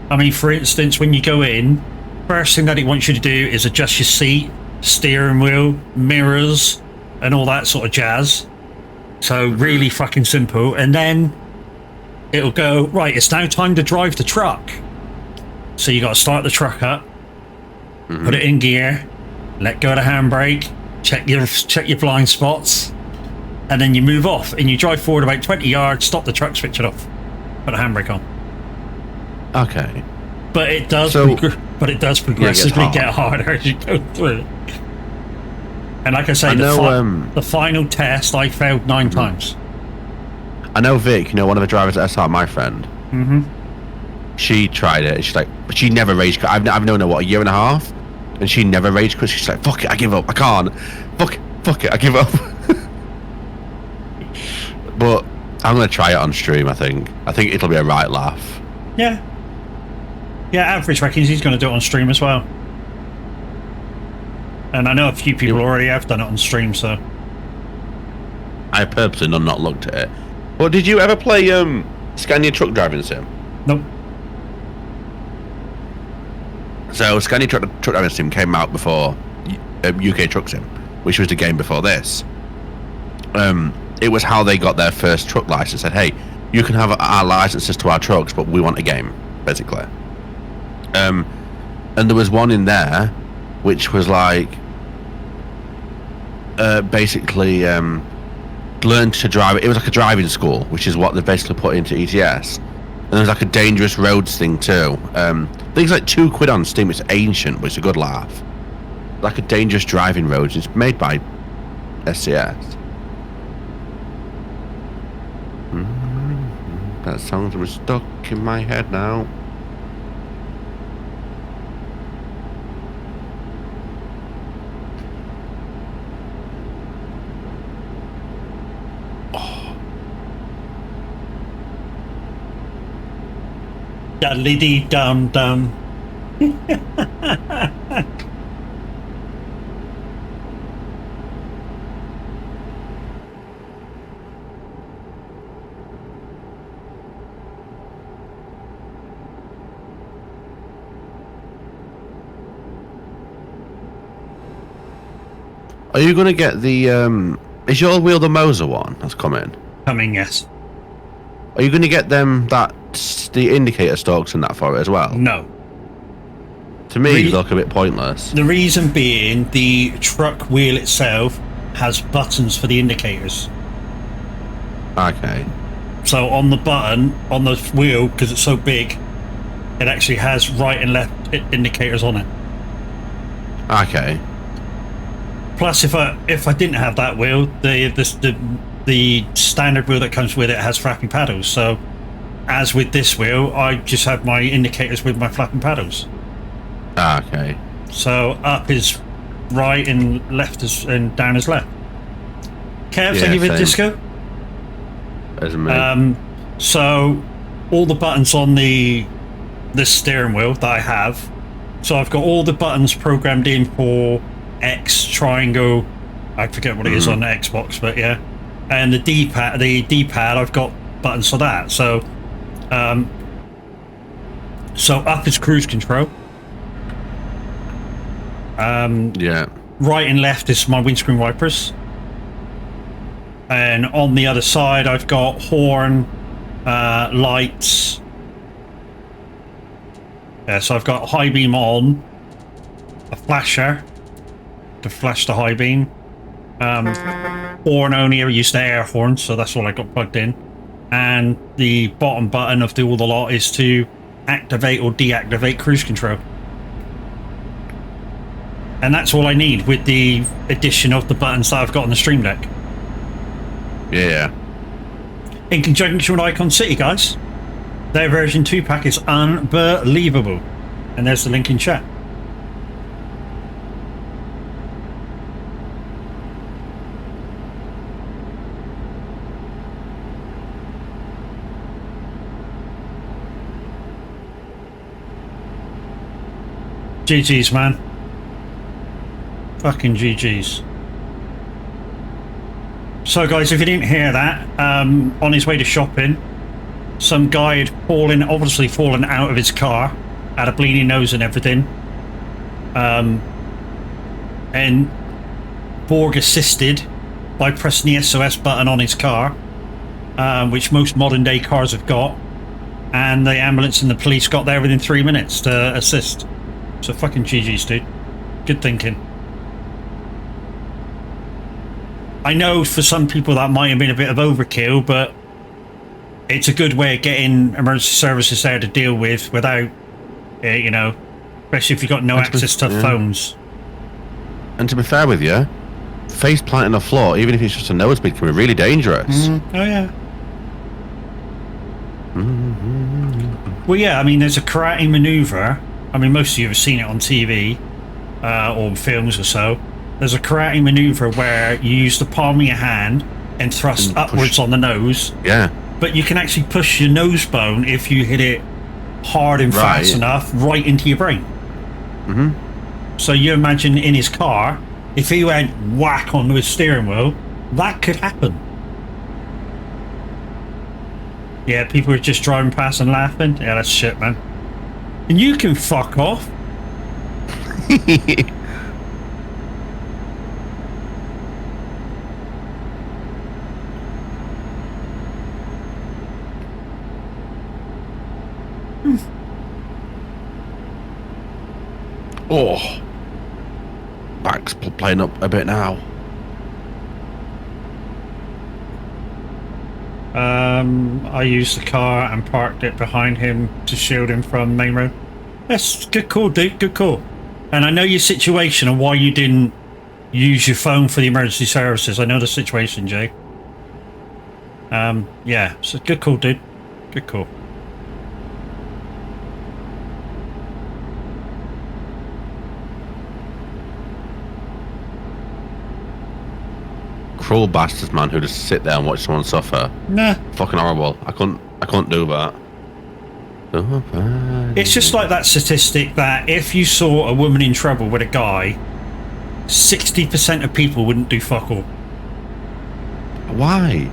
Speaker 1: I mean, for instance, when you go in, first thing that it wants you to do is adjust your seat, steering wheel, mirrors, and all that sort of jazz. So really fucking simple. And then it'll go, right, it's now time to drive the truck. So you got to start the truck up, put it in gear, let go of the handbrake, check your blind spots, and then you move off and you drive forward about 20 yards, stop the truck, switch it off, put the handbrake on.
Speaker 4: Okay.
Speaker 1: But it does, progressively get harder as you go through. And like I say, the final test I failed 9 times.
Speaker 4: I know Vic, one of the drivers at SR, my friend. She tried it. She's like, but she never raged. I've known her, what, a year and a half? And she never raged because she's like, fuck it, I give up. I can't. Fuck it, I give up. But I'm going to try it on stream, I think. I think it'll be a right laugh.
Speaker 1: Yeah. Yeah, Average reckons he's going to do it on stream as well. And I know a few people already have done it on stream, so...
Speaker 4: I purposely not looked at it. Well, did you ever play Scania Truck Driving Sim?
Speaker 1: Nope.
Speaker 4: So Scania Truck Driving Sim came out before UK Truck Sim, which was the game before this. It was how they got their first truck license. Said, hey, you can have our licenses to our trucks, but we want a game, basically. And there was one in there which was like basically learn to drive. It was like a driving school, which is what they basically put into ETS. And there's like a dangerous roads thing too. I think it's like £2 on Steam. It's ancient, but it's a good laugh. Like a dangerous driving roads. It's made by SCS. That song's was stuck in my head now.
Speaker 1: Diddly dum dum.
Speaker 4: Are you going to get the is your wheel the Moser one that's coming?
Speaker 1: Coming, yes.
Speaker 4: Are you going to get them the indicator stalks and that for it as well?
Speaker 1: No.
Speaker 4: To me, they look a bit pointless.
Speaker 1: The reason being, the truck wheel itself has buttons for the indicators.
Speaker 4: Okay.
Speaker 1: So on the button, on the wheel, because it's so big, it actually has right and left indicators on it.
Speaker 4: Okay.
Speaker 1: Plus, if I didn't have that wheel, the standard wheel that comes with it has flapping paddles. So, as with this wheel, I just have my indicators with my flapping paddles.
Speaker 4: Okay.
Speaker 1: So up is right and left is and down is left. Kev, thank you for the disco.
Speaker 4: As me.
Speaker 1: So all the buttons on the steering wheel that I have. So I've got all the buttons programmed in for X, triangle. I forget what it is on the Xbox, but yeah. And the D-pad, I've got buttons for that. So, so up is cruise control.
Speaker 4: Yeah.
Speaker 1: Right and left is my windscreen wipers. And on the other side, I've got horn, lights. Yeah, so I've got high beam on, a flasher to flash the high beam. Horn only, I used the air horn, so that's all I got plugged in. And the bottom button of all the lot is to activate or deactivate cruise control. And that's all I need with the addition of the buttons that I've got on the Stream Deck.
Speaker 4: Yeah.
Speaker 1: In conjunction with Icon City, guys. Their version 2 pack is unbelievable. And there's the link in chat. GG's, man. Fucking GG's. So guys, if you didn't hear that, on his way to shopping, some guy had obviously fallen out of his car, had a bleeding nose and everything. And Borg assisted by pressing the SOS button on his car, which most modern day cars have got. And the ambulance and the police got there within 3 minutes to assist. So fucking GG's, dude. Good thinking. I know for some people that might have been a bit of overkill, but it's a good way of getting emergency services there to deal with without, you know, especially if you've got no access to phones.
Speaker 4: And to be fair with you, face planting a floor, even if it's just a nosebleed, can be really dangerous.
Speaker 1: Oh yeah. Well, yeah. I mean, there's a karate maneuver. I mean, most of you have seen it on TV or films or so. There's a karate maneuver where you use the palm of your hand and thrust upwards on the nose.
Speaker 4: Yeah.
Speaker 1: But you can actually push your nose bone if you hit it hard and fast enough right into your brain. So you imagine in his car, if he went whack onto his steering wheel, that could happen. Yeah, people are just driving past and laughing. Yeah, that's shit, man. And you can fuck off.
Speaker 4: Oh, back's playing up a bit now.
Speaker 1: I used the car and parked it behind him to shield him from main road. That's good call, dude. Good call. And I know your situation and why you didn't use your phone for the emergency services. I know the situation, Jay. Yeah, so good call, dude. Good call.
Speaker 4: Cruel bastards, man, who just sit there and watch someone suffer.
Speaker 1: Nah.
Speaker 4: Fucking horrible. I couldn't do that.
Speaker 1: It's just like that statistic that if you saw a woman in trouble with a guy, 60% of people wouldn't do fuck all.
Speaker 4: Why?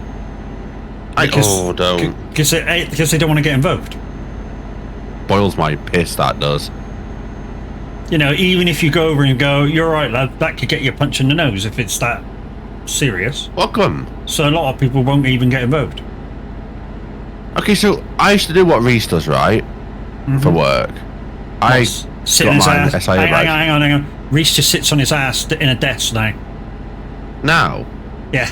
Speaker 4: Don't.
Speaker 1: Because they don't want to get involved.
Speaker 4: Boils my piss, that does.
Speaker 1: You know, even if you go over and go, you're right, lad, that could get you a punch in the nose if it's that serious.
Speaker 4: Welcome.
Speaker 1: So a lot of people won't even get involved.
Speaker 4: Okay, so I used to do what Reese does, right? For work. I
Speaker 1: sit on his ass. Hang on. Reese just sits on his ass in a desk now.
Speaker 4: Now?
Speaker 1: Yeah.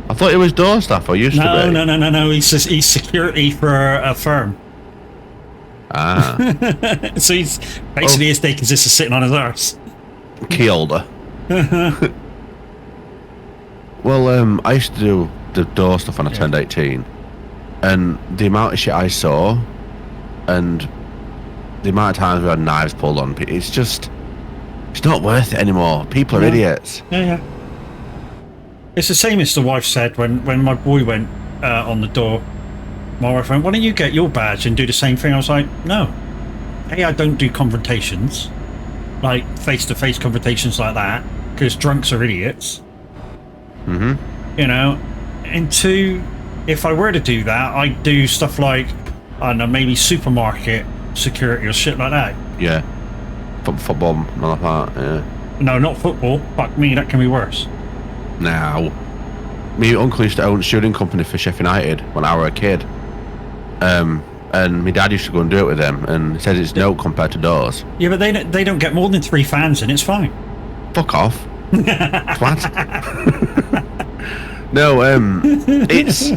Speaker 4: I thought it was door staff, or used to be.
Speaker 1: No. He's security for a firm.
Speaker 4: Ah.
Speaker 1: So he's basically his day consists of sitting on his arse.
Speaker 4: Key holder. Well, I used to do the door stuff when I turned 18, and the amount of shit I saw, and the amount of times we had knives pulled on, it's not worth it anymore. People are idiots.
Speaker 1: Yeah. It's the same as the wife said when my boy went on the door. My wife went, "Why don't you get your badge and do the same thing?" I was like, "No. Hey, I don't do confrontations, like face-to-face confrontations like that, because drunks are idiots." You know, and two, if I were to do that, I'd do stuff like, I don't know, maybe supermarket security or shit like that.
Speaker 4: Yeah. Football, none of that, yeah.
Speaker 1: No, not football. Fuck me, that can be worse.
Speaker 4: Now, me uncle used to own a shooting company for Sheffield United when I was a kid. And my dad used to go and do it with them, and he says it's no compared to doors.
Speaker 1: Yeah, but they don't get more than 3 fans in, it's fine.
Speaker 4: Fuck off. Twat. No, it's...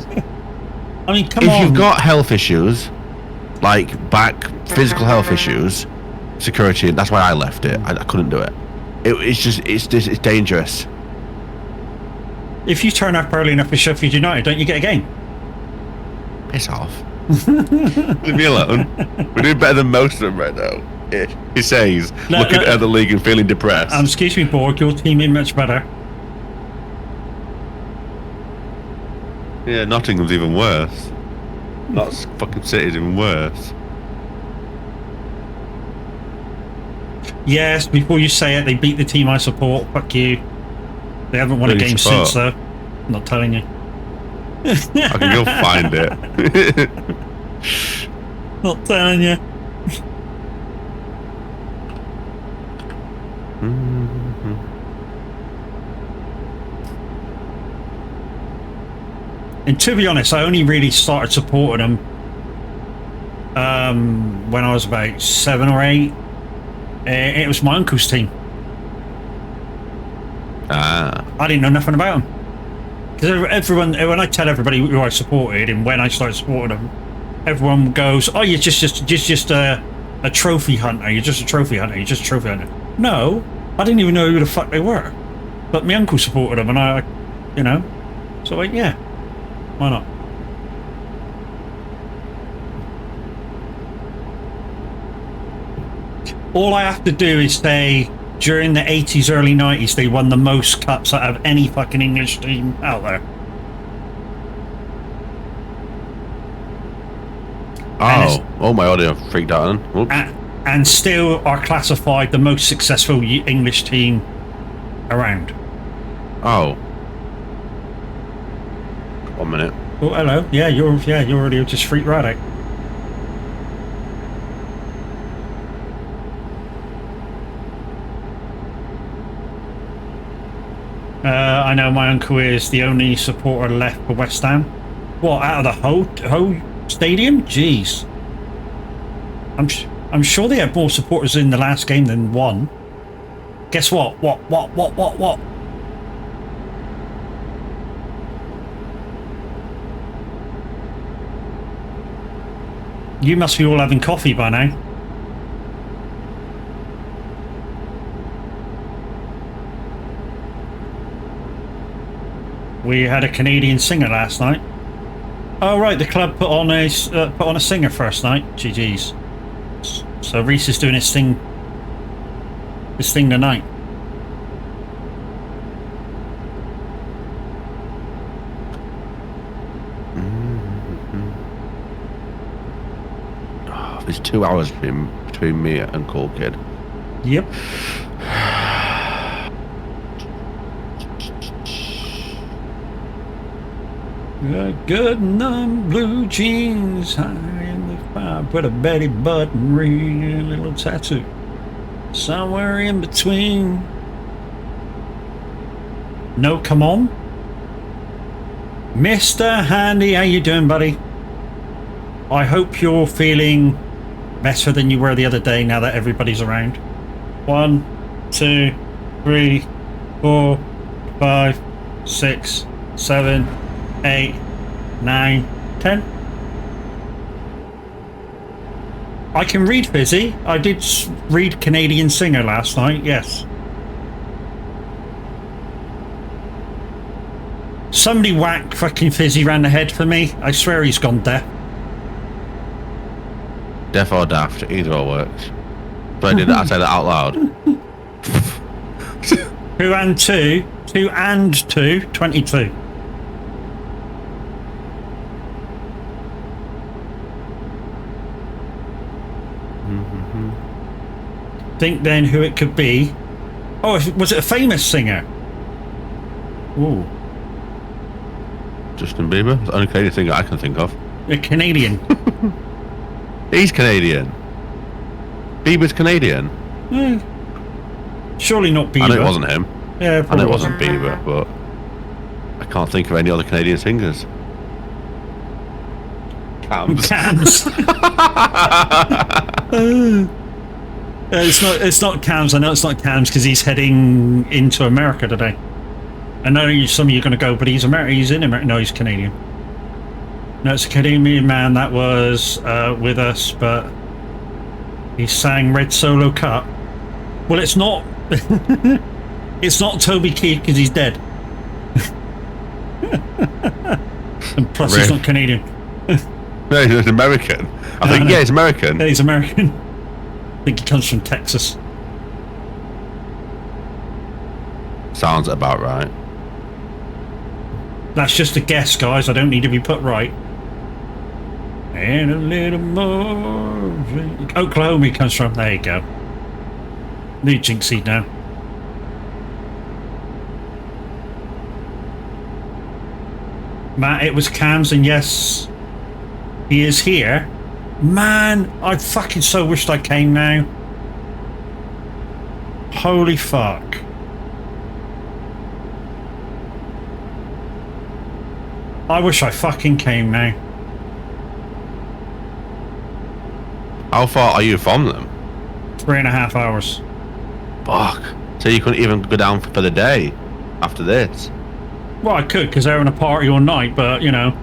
Speaker 1: I mean, come on.
Speaker 4: If you've got health issues, like physical health issues, security, that's why I left it. I couldn't do it. It's dangerous.
Speaker 1: If you turn up early enough for Sheffield United, don't you get a game?
Speaker 4: Piss off. Leave me alone. We're doing better than most of them right now. He says, looking at the league and feeling depressed.
Speaker 1: Excuse me, Borg, your team is much better.
Speaker 4: Yeah, Nottingham's even worse. That's fucking City's even worse.
Speaker 1: Yes, before you say it, they beat the team I support. Fuck you. They haven't won a game since, though. I'm not telling you.
Speaker 4: I can go find it.
Speaker 1: Not telling you. And to be honest, I only really started supporting them when I was about 7 or 8. It was my uncle's team.
Speaker 4: Ah.
Speaker 1: I didn't know nothing about them. Because everyone, when I tell everybody who I supported and when I started supporting them, everyone goes, "Oh, you're just a trophy hunter. You're just a trophy hunter. You're just a trophy hunter." No, I didn't even know who the fuck they were. But my uncle supported them, and I, you know, so like, yeah, why not? All I have to do is say, during the 80s, early 90s, they won the most cups out of any fucking English team out there.
Speaker 4: Oh, my audio freaked out then.
Speaker 1: And still are classified the most successful English team around.
Speaker 4: Oh. 1 minute.
Speaker 1: Oh, hello. Yeah, you're already just freaked right out. I know my uncle is the only supporter left for West Ham. What, out of the whole stadium? Jeez. I'm sure they had more supporters in the last game than one. Guess what? What? You must be all having coffee by now. We had a Canadian singer last night. Oh right, the club put on a singer first night. GG's. So Reese is doing his thing tonight.
Speaker 4: Oh, there's 2 hours between me and Cool Kid.
Speaker 1: Yep. Good in them blue jeans, high in the fire, put a Betty Button ring and a little tattoo. Somewhere in between. No, come on. Mr. Handy, how you doing, buddy? I hope you're feeling better than you were the other day now that everybody's around. 1, 2, 3, 4, 5, 6, 7, 8, 9, 10. I can read Fizzy. I did read Canadian Singer last night, yes. Somebody whack fucking Fizzy round the head for me. I swear he's gone deaf.
Speaker 4: Deaf or daft, either or works. But I say that out loud.
Speaker 1: 2 and 2. 2 and 2. 22. Think then who it could be. Oh, was it a famous singer? Ooh.
Speaker 4: Justin Bieber? That's the only Canadian singer I can think of.
Speaker 1: A Canadian.
Speaker 4: He's Canadian. Bieber's Canadian.
Speaker 1: Surely not Bieber.
Speaker 4: I know it wasn't him.
Speaker 1: Yeah,
Speaker 4: I know it wasn't Bieber, but I can't think of any other Canadian singers. Cams.
Speaker 1: It's not Cams. I know it's not Cams because he's heading into America today. I know some of you are going to go, but he's American. He's in America. No, he's Canadian. No, it's a Canadian man that was with us, but he sang Red Solo Cup. Well, it's not. It's not Toby Keith because he's dead. And plus, he's not Canadian.
Speaker 4: No, he's American. I think, yeah, he's American.
Speaker 1: Yeah, he's American. I think he comes from Texas.
Speaker 4: Sounds about right.
Speaker 1: That's just a guess, guys. I don't need to be put right. And a little more. Oklahoma he comes from. There you go. New jinxie now. Matt, it was Cam's, and yes, he is here. Man, I fucking so wished I came now. Holy fuck. I wish I fucking came now.
Speaker 4: How far are you from them?
Speaker 1: 3.5 hours.
Speaker 4: Fuck. So you couldn't even go down for the day after this?
Speaker 1: Well, I could, because they're having a party all night, but, you know.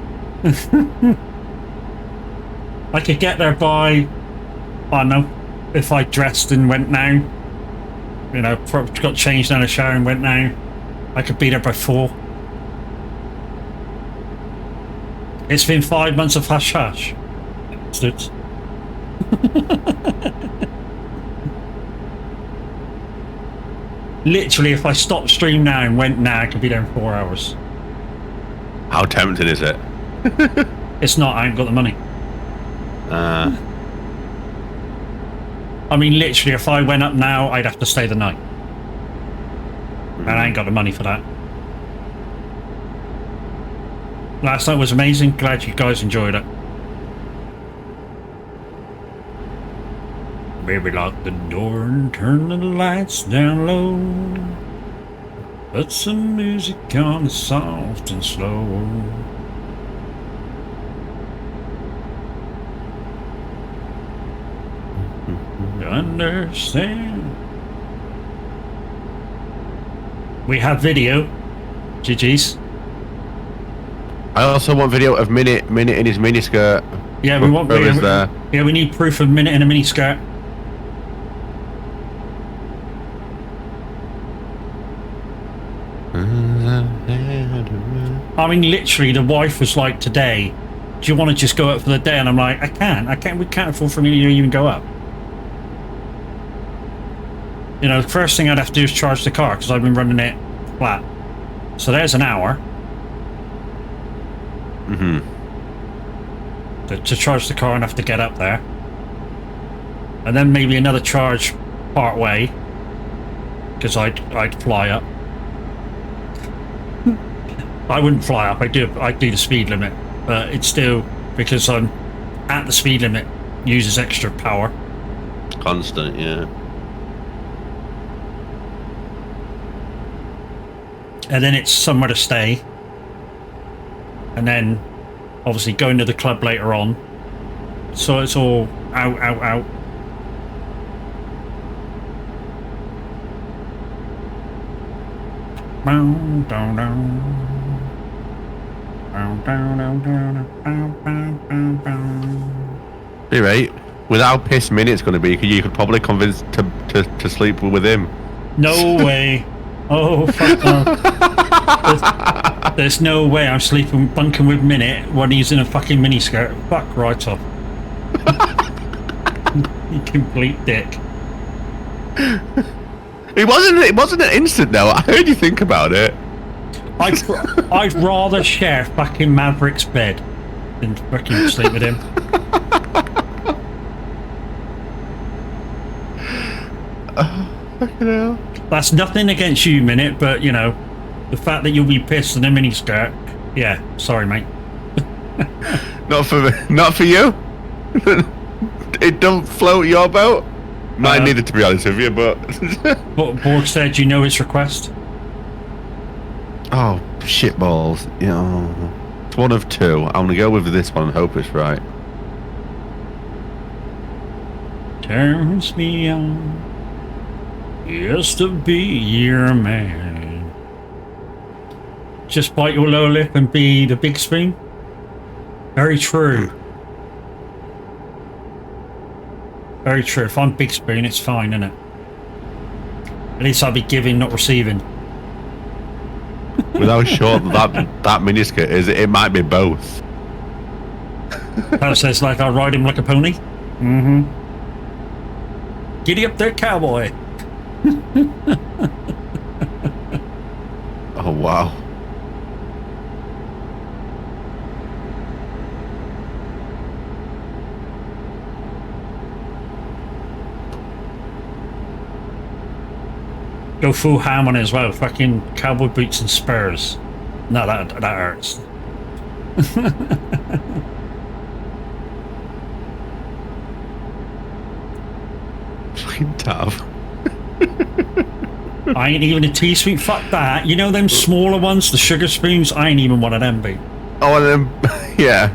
Speaker 1: I could get there by, I don't know, if I dressed and went now. You know, got changed down the shower and went now. I could be there by 4. It's been 5 months of hush hush. Bastards. Literally, if I stopped stream now and went now, I could be there in 4 hours.
Speaker 4: How tempting is it?
Speaker 1: It's not, I ain't got the money.
Speaker 4: Uh,
Speaker 1: I mean, literally, if I went up now, I'd have to stay the night. And I ain't got the money for that. Last night was amazing. Glad you guys enjoyed it. Baby, lock the door and turn the lights down low. Put some music on soft and slow. Understand. We have video. GG's.
Speaker 4: I also want video of Minute in his miniskirt.
Speaker 1: Yeah, we want
Speaker 4: Where
Speaker 1: video.
Speaker 4: is there?
Speaker 1: Yeah, we need proof of Minute in a miniskirt. I mean, literally, the wife was like, today, do you want to just go up for the day? And I'm like, I can't, we can't afford for me to even go up. You know, the first thing I'd have to do is charge the car, because I've been running it flat. So there's an hour.
Speaker 4: Mm-hmm.
Speaker 1: To charge the car and have to get up there. And then maybe another charge part way, because I'd fly up. I wouldn't fly up, I'd do the speed limit, but it's still, because I'm at the speed limit, uses extra power.
Speaker 4: Constant, yeah.
Speaker 1: And then it's somewhere to stay. And then, obviously, going to the club later on. So it's all out.
Speaker 4: Be right. With how pissed Minute's going to be, you could probably convince to sleep with him.
Speaker 1: No way. Oh, fuck no. There's no way I'm bunking with Minute when he's in a fucking miniskirt. Fuck right off. You complete dick.
Speaker 4: It wasn't an instant though. I heard you think about it.
Speaker 1: I'd rather share fucking Maverick's bed than fucking sleep with him.
Speaker 4: Fucking hell.
Speaker 1: That's nothing against you, Minute, but you know, the fact that you'll be pissed in a miniskirt, yeah, sorry, mate.
Speaker 4: Not for you. It don't float your boat. Mine neither, to be honest with you, but.
Speaker 1: But Borg said, you know his request?
Speaker 4: Oh, shitballs. You know, it's one of two. I'm gonna go with this one and hope it's right.
Speaker 1: Turns me on just to be your man. Just bite your lower lip and be the big spoon? Very true. Very true. If I'm big spoon, it's fine, isn't it? At least I'll be giving, not receiving.
Speaker 4: With how short that miniskirt is, it might be both.
Speaker 1: That says like I ride him like a pony. Mm-hmm. Giddy up there, cowboy.
Speaker 4: Oh wow.
Speaker 1: Go full ham on it as well. Fucking cowboy boots and spurs. No, that hurts.
Speaker 4: Fucking tough.
Speaker 1: I ain't even a teaspoon. Fuck that. You know them smaller ones, the sugar spoons? I ain't even one of them, B.
Speaker 4: Oh, and then yeah.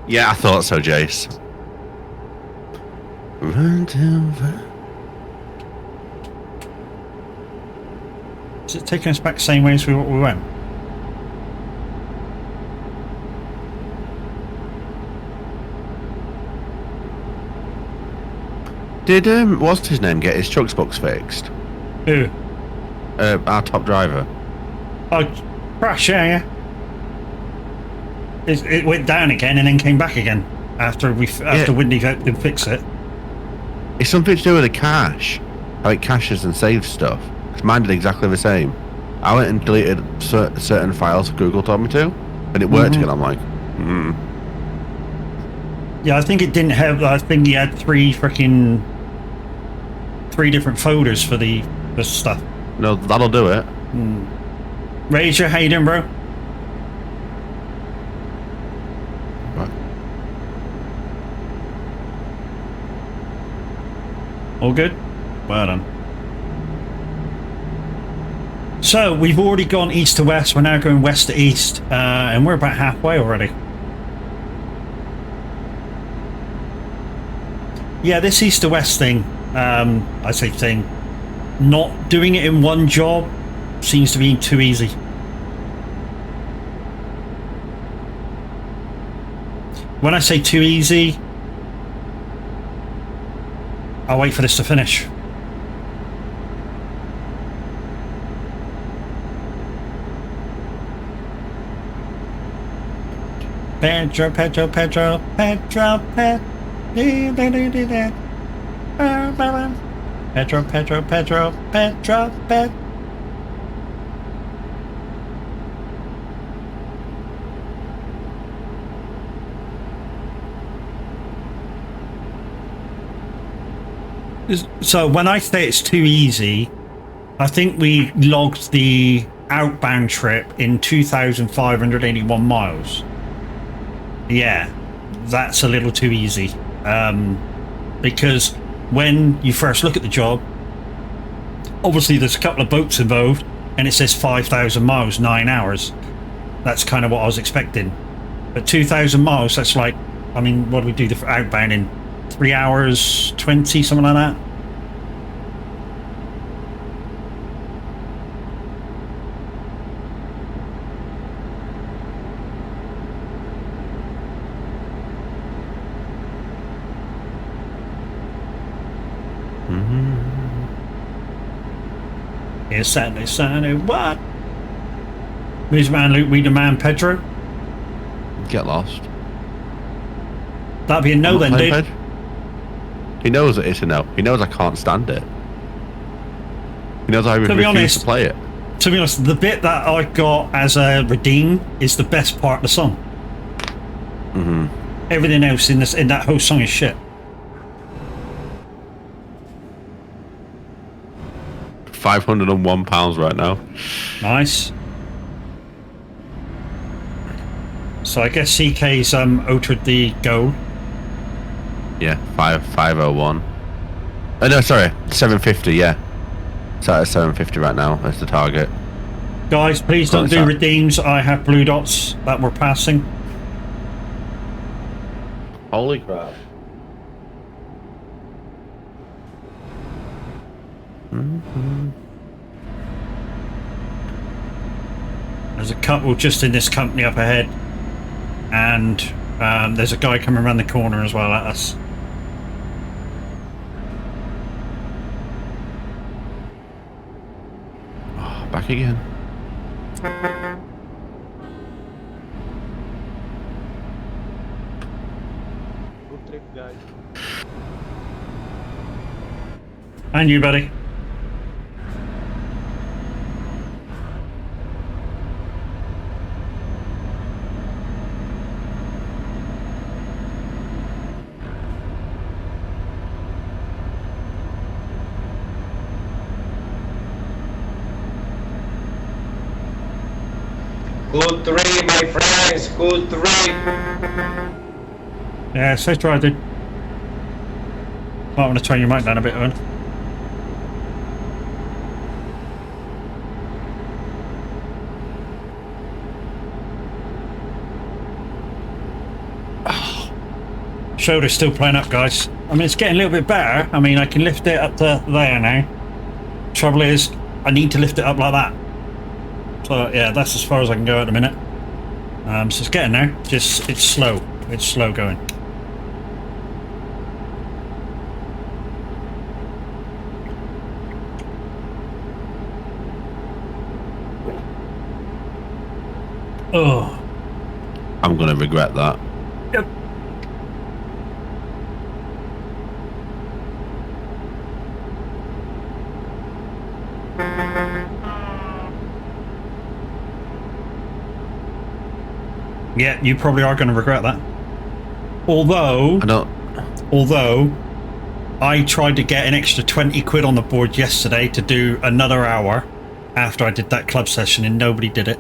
Speaker 4: Yeah, I thought so, Jace. Run to
Speaker 1: Is it taking us back the same way as we went?
Speaker 4: Did what's his name get his trucks box fixed?
Speaker 1: Who?
Speaker 4: Our top driver.
Speaker 1: Oh, crash, yeah. It went down again and then came back again after Windy did fix it.
Speaker 4: It's something to do with the cache. How it caches and saves stuff. Because mine did exactly the same. I went and deleted certain files Google told me to, and it worked again. I'm like,
Speaker 1: Yeah, I think it didn't have. I think he had three different folders for the stuff.
Speaker 4: no, that'll do it.
Speaker 1: Raise your Hayden, bro.
Speaker 4: Right.
Speaker 1: All good? Well done. So, we've already gone east to west. We're now going west to east. And we're about halfway already. Yeah, this east to west thing, I say thing, not doing it in one job seems to be too easy. When I say too easy, I'll wait for this to finish. Pedro, Pedro, Pedro, Pedro, Pedro, Pedro, Pedro, Pedro, Pedro, Pedro. So when I say it's too easy, I think we logged the outbound trip in 2,581 miles. Yeah, that's a little too easy. Because when you first look at the job, obviously there's a couple of boats involved and it says 5,000 miles, 9 hours. That's kind of what I was expecting. But 2,000 miles, that's like, I mean, what do we do the outbound in 3 hours 20, something like that? It's Sunday, what? Where's man Luke, we demand Pedro?
Speaker 4: Get lost.
Speaker 1: That'd be a no then, dude.
Speaker 4: Ped? He knows it's a no. He knows I can't stand it. He knows I refuse to play it.
Speaker 1: To be honest, the bit that I got as a redeem is the best part of the song. Everything else in that whole song is shit.
Speaker 4: £501 right now.
Speaker 1: Nice. So I guess CK's altered the goal.
Speaker 4: Yeah, 501. Oh no, sorry, 750. Yeah, it's at 750 right now. That's the target.
Speaker 1: Guys, please don't do redeems. I have blue dots that we're passing.
Speaker 4: Holy crap!
Speaker 1: There's a couple just in this company up ahead, and there's a guy coming around the corner as well at us.
Speaker 4: back again.
Speaker 6: Good trip, guys.
Speaker 1: And you, buddy.
Speaker 7: Good three, my friends. Good three.
Speaker 1: Yeah, safe drive, dude. Might want to turn your mic down a bit, Owen. Shoulder's still playing up, guys. I mean, it's getting a little bit better. I mean, I can lift it up to there now. Trouble is, I need to lift it up like that. So yeah, that's as far as I can go at the minute. So it's getting there. Just it's slow. It's slow going. Oh.
Speaker 4: I'm gonna regret that.
Speaker 1: Yep. Yeah, you probably are going to regret that. Although I tried to get an extra 20 quid on the board yesterday to do another hour after I did that club session and nobody did it.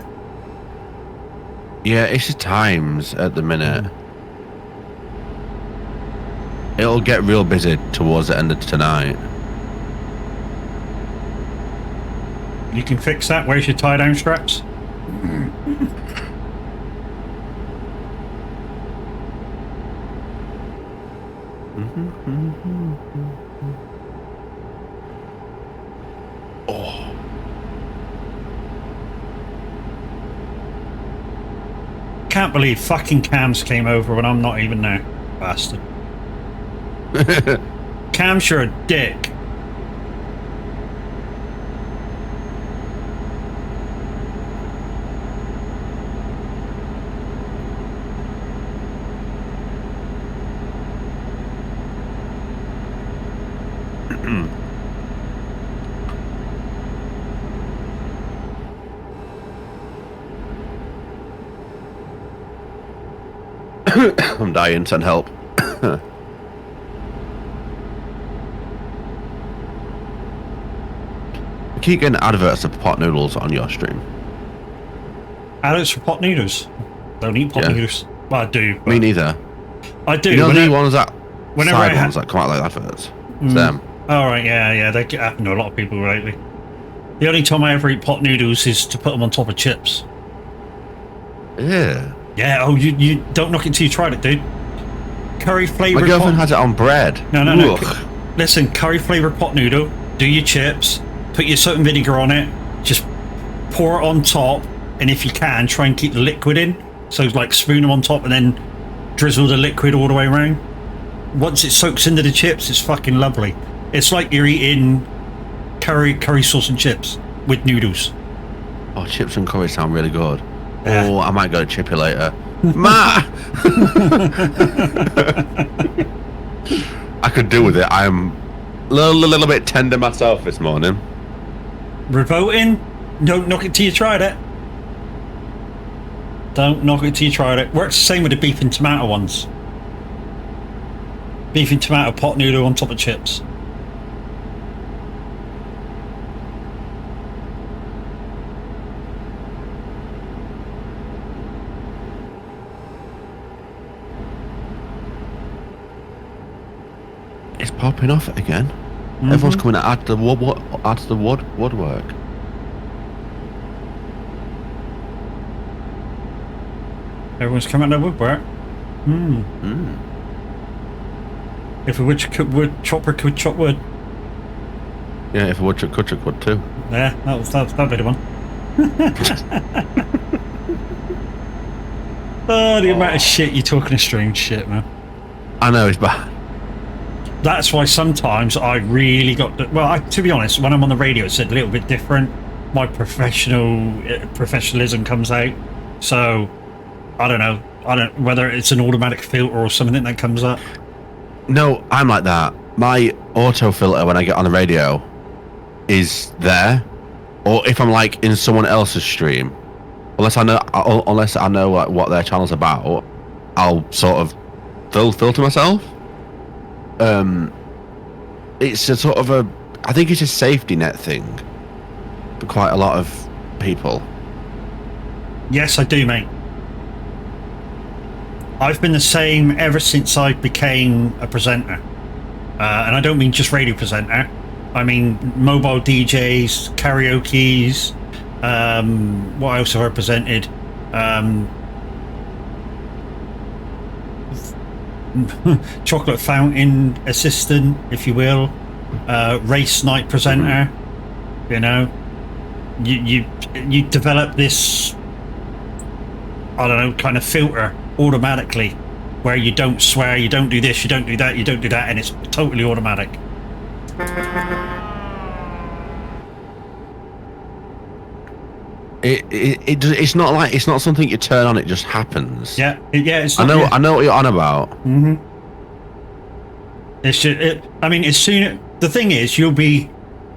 Speaker 4: Yeah, it's the times at the minute. It'll get real busy towards the end of tonight.
Speaker 1: You can fix that. Where's your tie down straps?
Speaker 4: Oh.
Speaker 1: Can't believe fucking Cams came over when I'm not even there. Bastard. Cam's you're a dick.
Speaker 4: I'm dying, send help. I keep getting adverts of pot noodles on your stream.
Speaker 1: Adults for pot noodles. Don't eat pot
Speaker 4: Yeah.
Speaker 1: noodles. Well, I do.
Speaker 4: Me neither.
Speaker 1: I do.
Speaker 4: You know the
Speaker 1: whenever-
Speaker 4: ones that
Speaker 1: whenever I
Speaker 4: side
Speaker 1: ha-
Speaker 4: ones that come out like adverts? It's them.
Speaker 1: Oh, right, yeah, they happen to a lot of people lately. The only time I ever eat pot noodles is to put them on top of chips.
Speaker 4: Yeah.
Speaker 1: Yeah, oh, you don't knock it till you tried it, dude. Curry
Speaker 4: My
Speaker 1: flavoured
Speaker 4: girlfriend
Speaker 1: pot...
Speaker 4: has it on bread.
Speaker 1: No.
Speaker 4: Ugh.
Speaker 1: Listen, curry flavoured pot noodle, do your chips, put your salt and vinegar on it, just pour it on top, and if you can, try and keep the liquid in. So, like, spoon them on top and then drizzle the liquid all the way around. Once it soaks into the chips, it's fucking lovely. It's like you're eating curry sauce and chips with noodles.
Speaker 4: Oh, chips and curry sound really good.
Speaker 1: Yeah.
Speaker 4: Oh, I might go to Chippy later. Ma! I could do with it. I'm a little bit tender myself this morning.
Speaker 1: Revoting? Don't knock it till you tried it. Don't knock it till you tried it. Works the same with the beef and tomato ones. Beef and tomato pot noodle on top of chips.
Speaker 4: It's popping off again. Everyone's coming to add the woodwork.
Speaker 1: Everyone's coming to woodwork. If a wood chopper could chop wood.
Speaker 4: Yeah, if a woodchuck would too.
Speaker 1: Yeah, that'd be the one. Oh, the amount of shit you're talking is strange shit, man.
Speaker 4: I know, it's bad.
Speaker 1: That's why sometimes I really got to, well, to be honest, when I'm on the radio it's a little bit different. my professionalism comes out. So I don't know. I don't whether it's an automatic filter or something that comes up.
Speaker 4: No, I'm like that. My auto filter when I get on the radio is there, or if I'm like in someone else's stream, unless I know what their channel's about, I'll sort of filter myself. It's a sort of I think it's a safety net thing for quite a lot of people.
Speaker 1: Yes, I do, mate. I've been the same ever since I became a presenter. And I don't mean just radio presenter. I mean mobile DJs, karaoke's, what else have I presented? Chocolate fountain assistant, if you will. Race night presenter. You know, you develop this, I don't know, kind of filter automatically, where you don't swear, you don't do this, you don't do that, you don't do that, and it's totally automatic.
Speaker 4: It's not like, it's not something you turn on, it just happens.
Speaker 1: Yeah, it's
Speaker 4: I
Speaker 1: not,
Speaker 4: know I know what you're on about.
Speaker 1: Mm-hmm. It's just, I mean, as soon, the thing is, you'll be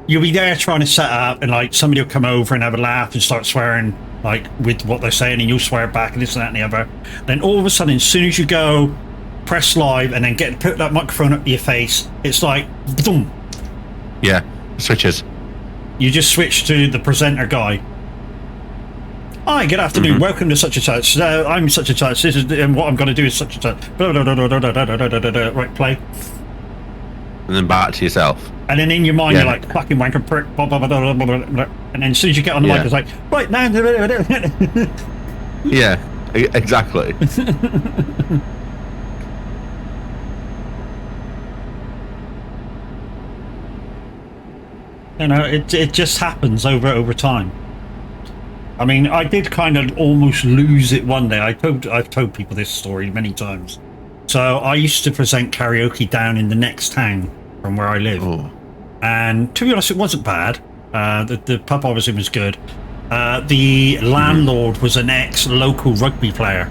Speaker 1: there trying to set up, and like somebody will come over and have a laugh and start swearing like with what they're saying, and you'll swear back and this and that and the other. Then all of a sudden, as soon as you go press live and then put that microphone up to your face, it's like boom.
Speaker 4: Yeah, switches.
Speaker 1: You just switch to the presenter guy. Hi, good afternoon. Welcome to such and such. I'm such and such. This is and what I'm going to do is such and such. Right, play.
Speaker 4: And then back to yourself.
Speaker 1: And then in your mind, you're like, fucking wanker prick, blah, blah, blah, blah, blah, blah, blah. And then as soon as you get on the mic, it's like, right now.
Speaker 4: Yeah, exactly.
Speaker 1: You know, it just happens over time. I mean, I did kind of almost lose it one day. I've told people this story many times. So I used to present karaoke down in the next town from where I live.
Speaker 4: Oh.
Speaker 1: And to be honest, it wasn't bad. The pub I was in was good. The landlord was an ex-local rugby player.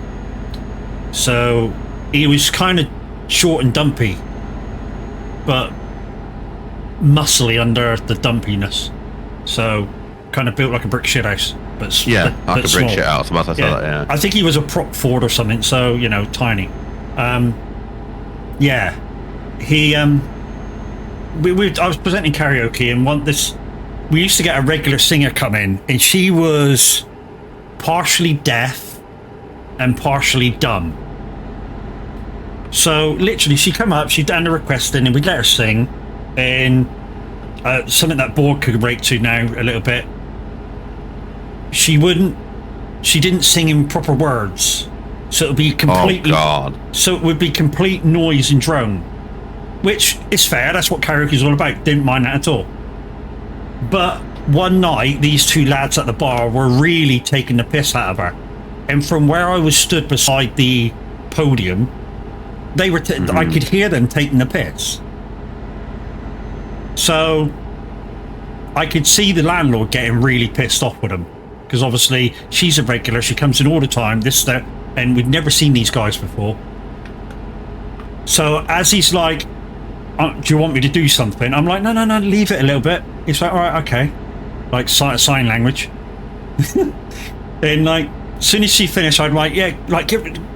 Speaker 1: So he was kind of short and dumpy, but muscly under the dumpiness. So kind of built like a brick shithouse. But
Speaker 4: like a brick
Speaker 1: small.
Speaker 4: shithouse. Yeah.
Speaker 1: I think he was a prop forward or something, so, you know, tiny. Yeah. He... I was presenting karaoke, and we used to get a regular singer come in, and she was partially deaf and partially dumb. So literally, she'd come up, she'd done the request in, and we'd let her sing, and something that board could relate to now a little bit. She didn't sing in proper words, so it would be completely.
Speaker 4: Oh God!
Speaker 1: So it would be complete noise and drone. Which is fair, that's what karaoke is all about. Didn't mind that at all. But one night, these two lads at the bar were really taking the piss out of her. And from where I was stood beside the podium, they were I could hear them taking the piss. So I could see the landlord getting really pissed off with them. Because obviously, she's a regular, she comes in all the time, this, that, and we'd never seen these guys before. So as he's like, do you want me to do something? I'm like, no, leave it a little bit. He's like, all right, okay. Like sign language. And like, as soon as she finished, I'd like, yeah, like,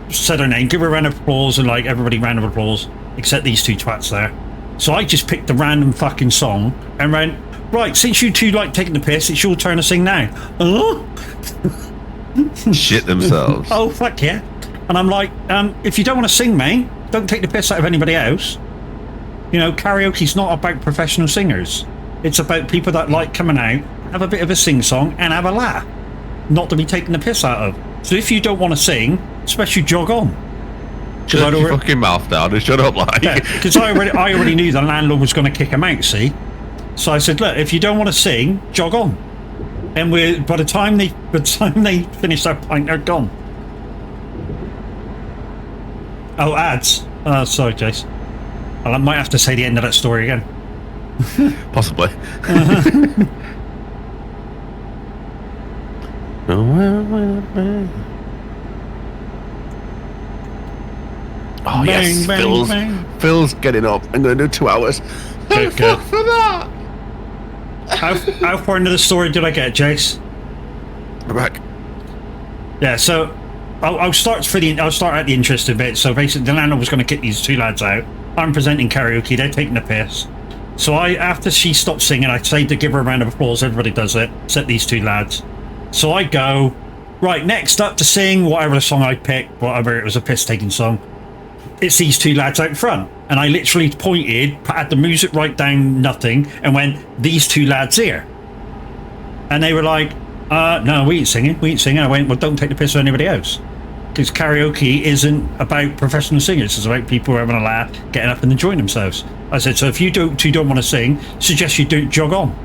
Speaker 1: said her name, give her a round of applause, and like, everybody round of applause, except these two twats there. So I just picked a random fucking song and went, right, since you two like taking the piss, it's your turn to sing now.
Speaker 4: Shit themselves.
Speaker 1: Oh, fuck yeah. And I'm like, if you don't want to sing, mate, don't take the piss out of anybody else. You know, karaoke's not about professional singers. It's about people that like coming out, have a bit of a sing-song, and have a laugh. Not to be taken the piss out of. So if you don't want to sing, especially jog on.
Speaker 4: Shut your fucking mouth down and shut up, like.
Speaker 1: Because I already knew the landlord was going to kick him out, see? So I said, look, if you don't want to sing, jog on. And by the time they finish their pint, they're gone. Oh, ads. Sorry, Jace. I might have to say the end of that story again.
Speaker 4: Possibly. Oh, yes, Phil's getting up. I'm going to do 2 hours.
Speaker 1: Good, good.
Speaker 4: For that.
Speaker 1: How far into the story did I get, Jace?
Speaker 4: We're back.
Speaker 1: Yeah, so I'll start at the interesting bit. So basically, the landlord was going to kick these 2 lads out. I'm presenting karaoke. They're taking the piss. So after she stopped singing, I say to give her a round of applause. Everybody does it. Except these 2 lads. So I go, right, next up to sing whatever the song I picked, whatever it was, a piss-taking song. It's these 2 lads out front. And I literally pointed, had the music right down, nothing, and went, these 2 lads here. And they were like, no, we ain't singing. I went, well, don't take the piss of anybody else. Because karaoke isn't about professional singers. It's about people having a laugh, getting up and enjoying themselves. I said, so if you don't want to sing, suggest you don't jog on.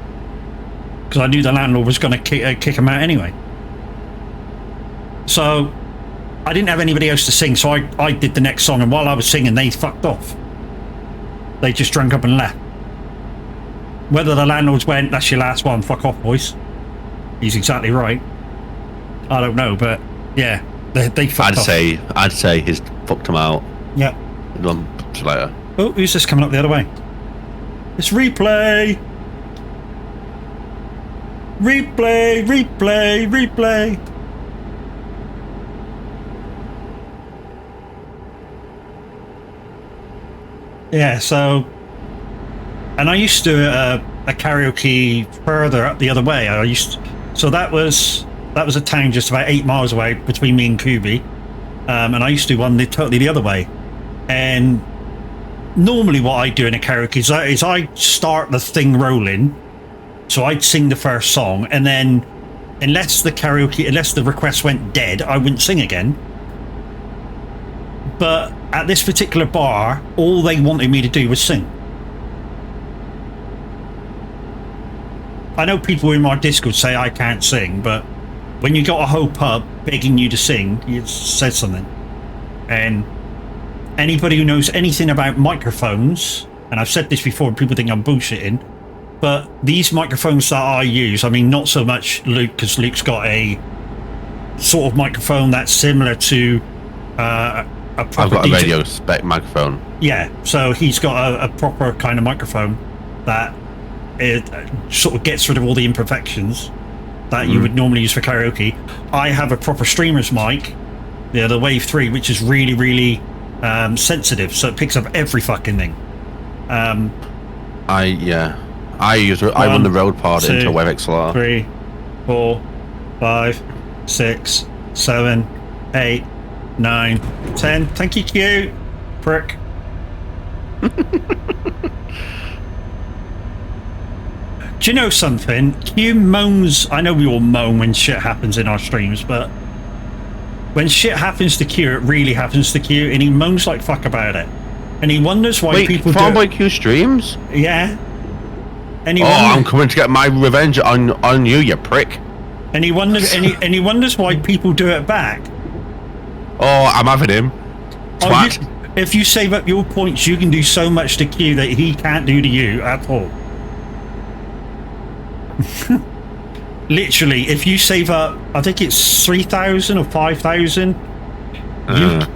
Speaker 1: Because I knew the landlord was going to kick him out anyway. So I didn't have anybody else to sing, so I did the next song, and while I was singing, they fucked off. They just drank up and left. Whether the landlords went, that's your last one, fuck off, boys. He's exactly right. I don't know, but yeah, they fucked off.
Speaker 4: I'd say he's fucked him out.
Speaker 1: Yeah.
Speaker 4: Later.
Speaker 1: Oh, who's this coming up the other way? It's replay! Replay! Yeah, so... And I used to do a karaoke further up the other way. So that was a town just about 8 miles away between me and Kubi. And I used to do one totally the other way. And normally what I do in a karaoke is I start the thing rolling. So I'd sing the first song, and then unless the request went dead, I wouldn't sing again. But at this particular bar, all they wanted me to do was sing. I know people in my Discord say I can't sing, but when you got a whole pub begging you to sing, it says something. And anybody who knows anything about microphones, and I've said this before and people think I'm bullshitting, but these microphones that I use, I mean, not so much Luke, because Luke's got a sort of microphone that's similar to a proper
Speaker 4: I've got a
Speaker 1: DJ
Speaker 4: radio spec microphone.
Speaker 1: Yeah, so he's got a proper kind of microphone that it sort of gets rid of all the imperfections that you would normally use for karaoke. I have a proper streamer's mic, the Wave 3, which is really, really sensitive, so it picks up every fucking thing.
Speaker 4: I run the road part into Wave XLR.
Speaker 1: 3, 4, 5, 6, 7, 8, 9, 10. Thank you, Q. Prick. Do you know something? Q moans. I know we all moan when shit happens in our streams, but when shit happens to Q, it really happens to Q, and he moans like fuck about it. And he wonders why people do
Speaker 4: Farmboy Q streams?
Speaker 1: Yeah. And
Speaker 4: I'm coming to get my revenge on you, you prick.
Speaker 1: And he wonders and he wonders why people do it back.
Speaker 4: Oh, I'm having him. Twat.
Speaker 1: If you save up your points, you can do so much to Q that he can't do to you at all. Literally, if you save up, I think it's 3,000 or 5,000,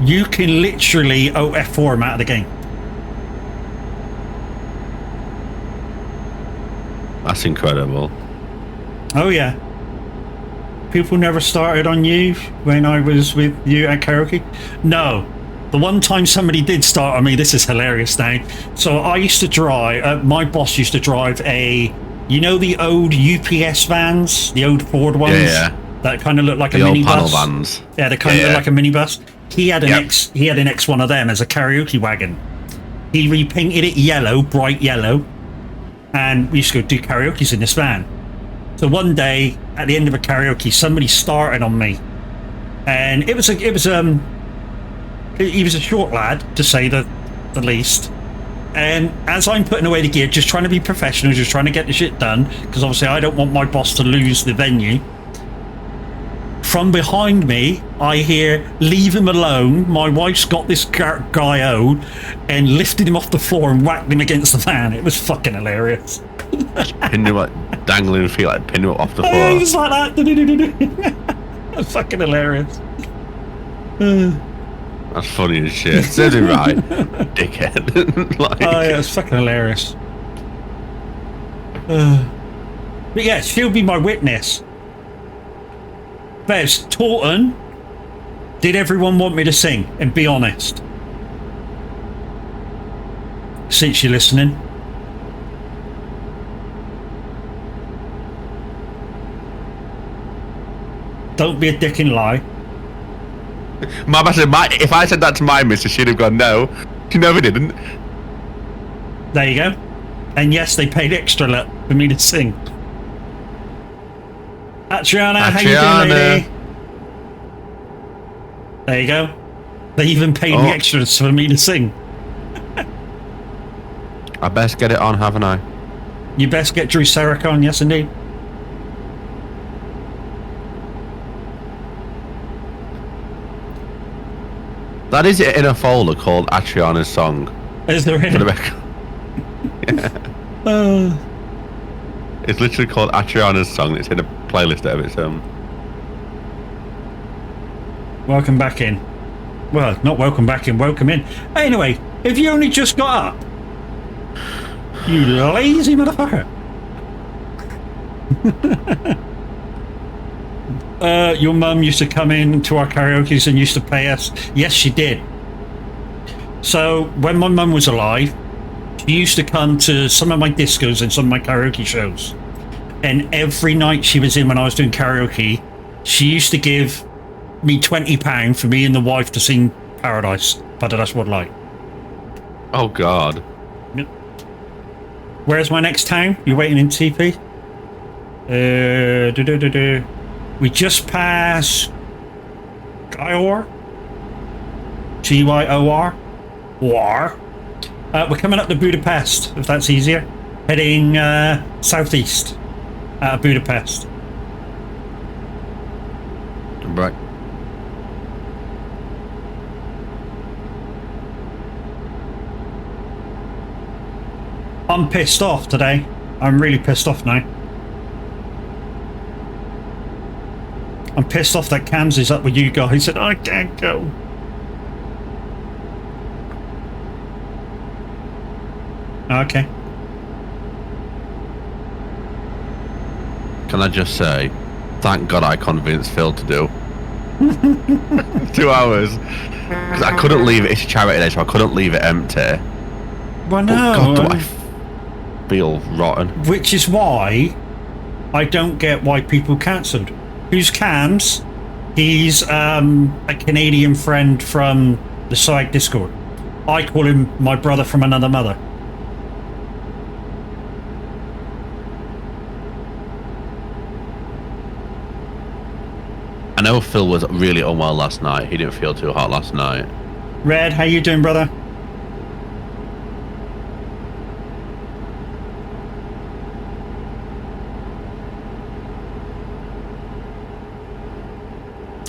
Speaker 1: you can literally F4 him out of the game.
Speaker 4: That's incredible.
Speaker 1: Oh yeah. People never started on you when I was with you at karaoke? No. The one time somebody did start on me, this is hilarious now. So I used to drive, my boss used to drive you know the old UPS vans? The old Ford ones?
Speaker 4: Yeah.
Speaker 1: That kind of look like
Speaker 4: the
Speaker 1: a minibus?
Speaker 4: old panel vans.
Speaker 1: Yeah, they kind of look like a minibus. He had an X one of them as a karaoke wagon. He repainted it yellow, bright yellow, and we used to go do karaoke's in this van. So one day, at the end of a karaoke, somebody started on me, and he was a short lad, to say the least. And as I'm putting away the gear, just trying to be professional, just trying to get the shit done, because obviously I don't want my boss to lose the venue. From behind me, I hear, "Leave him alone. My wife's got this guy out," and lifted him off the floor and whacked him against the van. It was fucking hilarious.
Speaker 4: Pinned him like dangling feet, like pinned him off the floor.
Speaker 1: It was like that. That's fucking hilarious.
Speaker 4: That's funny as shit. Says it right, dickhead. Like,
Speaker 1: Oh yeah, it's fucking hilarious. But yeah, she'll be my witness. Bevs, Taunton, did everyone want me to sing? And be honest. Since you're listening. Don't be a dick and lie.
Speaker 4: if I said that to my missus, she'd have gone, no. She never didn't.
Speaker 1: There you go. And yes, they paid extra for me to sing. Adriana, how you doing, lady? There you go. They even paid me extras for me to sing.
Speaker 4: I best get it on, haven't I?
Speaker 1: You best get Drew Sarek on, yes indeed.
Speaker 4: That is in a folder called Atriana's Song.
Speaker 1: Is there any?
Speaker 4: Yeah. It's literally called Atriana's Song. It's in a playlist of its own.
Speaker 1: Welcome back in. Well, not welcome back in, welcome in. Anyway, if you only just got up, you lazy motherfucker. Your mum used to come in to our karaoke's and used to pay us. Yes, she did. So when my mum was alive, she used to come to some of my discos and some of my karaoke shows. And every night she was in when I was doing karaoke, she used to give me £20 for me and the wife to sing Paradise, but that's what I like.
Speaker 4: Oh God.
Speaker 1: Yep. Where's my next town? You waiting in TP? We just passed Gyor. Gyor. War. We're coming up to Budapest, if that's easier. Heading southeast out of Budapest.
Speaker 4: Right.
Speaker 1: I'm pissed off today. I'm really pissed off now. I'm pissed off that Cams is up with you guys and I can't go. Okay.
Speaker 4: Can I just say, thank God I convinced Phil to do 2 hours. Because I couldn't leave it. It's a charity day, so I couldn't leave it empty.
Speaker 1: Well, no.
Speaker 4: God, do I feel rotten.
Speaker 1: Which is why I don't get why people cancelled. Who's Cams? He's a Canadian friend from the soag Discord. I call him my brother from another mother.
Speaker 4: I know Phil was really unwell last night. He didn't feel too hot last night.
Speaker 1: Red, how you doing, brother?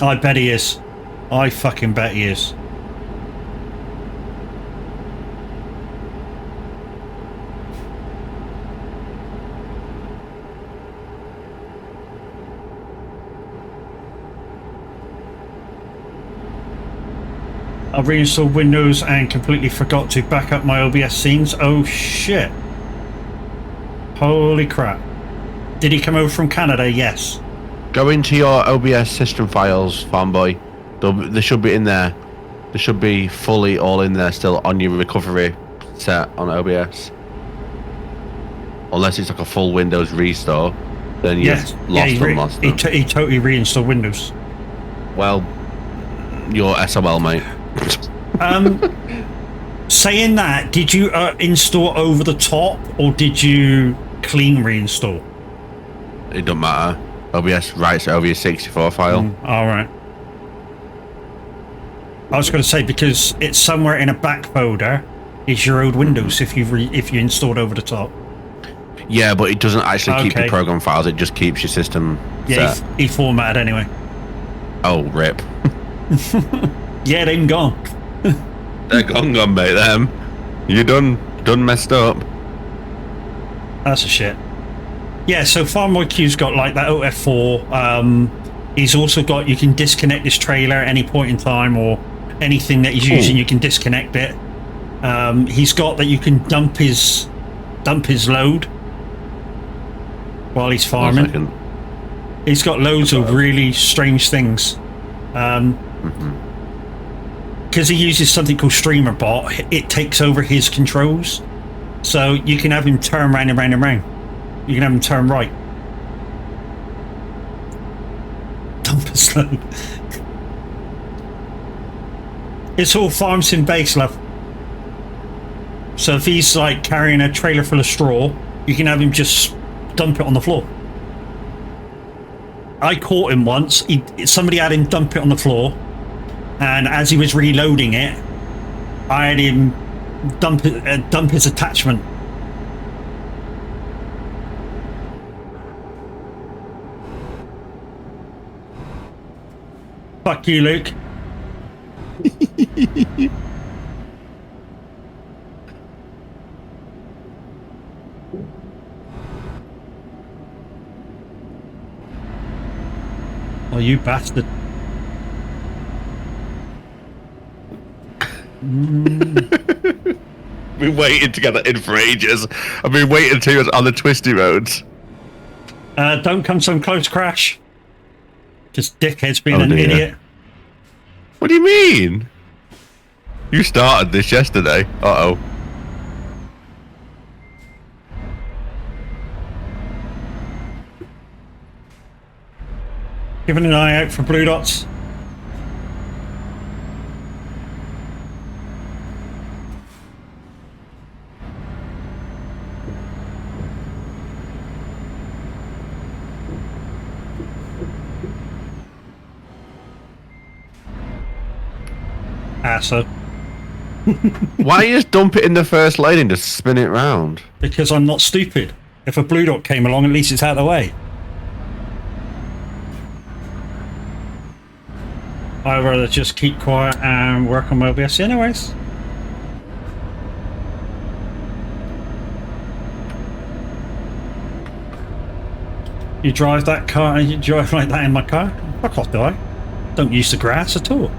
Speaker 1: I bet he is. I fucking bet he is. I've reinstalled Windows and completely forgot to back up my OBS scenes. Oh shit. Holy crap. Did he come over from Canada? Yes.
Speaker 4: Go into your OBS system files, fanboy. They should be in there. They should be fully all in there still on your recovery set on OBS. Unless it's like a full Windows restore, then you've lost them.
Speaker 1: He totally reinstalled Windows.
Speaker 4: Well, you're SOL, mate.
Speaker 1: Saying that, did you install over the top or did you clean reinstall?
Speaker 4: It doesn't matter. OBS writes it over your 64 file.
Speaker 1: All right. I was going to say because it's somewhere in a back folder is your old Windows if you installed over the top.
Speaker 4: Yeah, but it doesn't actually keep your program files. It just keeps your system set.
Speaker 1: He formatted anyway.
Speaker 4: Oh, rip.
Speaker 1: Yeah, they're gone.
Speaker 4: They're gone, mate. Them. You done messed up.
Speaker 1: That's a shit. Yeah, so Farm Q's got like that OF4 He's also got, you can disconnect this trailer at any point in time, or anything that he's using, you can disconnect it. He's got that you can dump his load while he's farming. He's got loads of really strange things. Because he uses something called Streamer Bot, it takes over his controls. So you can have him turn round and round and round. You can have him turn right. Dump his load. It's all farm sim based, love. So if he's like carrying a trailer full of straw, you can have him just dump it on the floor. I caught him once. Somebody had him dump it on the floor, and as he was reloading it, I had him dump his attachment. Fuck you, Luke. Oh, you bastard.
Speaker 4: Been waiting to get that in for ages. I've been waiting to on the twisty roads.
Speaker 1: Don't come so close, Crash. Just dickhead's being an idiot.
Speaker 4: What do you mean? You started this yesterday. Uh-oh.
Speaker 1: Keeping an eye out for blue dots. Asshole.
Speaker 4: Why don't you just dump it in the first lane and just spin it round?
Speaker 1: Because I'm not stupid. If a blue dot came along, at least it's out of the way. I'd rather just keep quiet and work on my OBS anyways. You drive that car, you drive like that in my car? Fuck off, do I? Don't use the grass at all.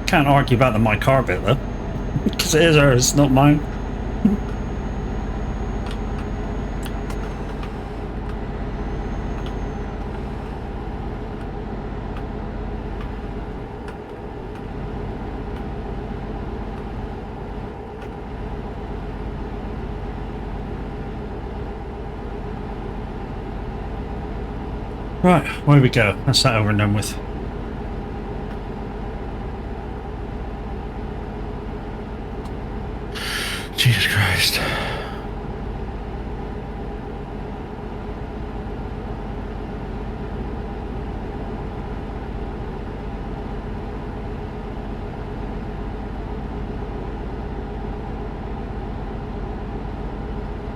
Speaker 1: Can't argue about the my car bit though. Because it is hers, not mine. Right, where we go? That's that over and done with.
Speaker 4: Jesus Christ.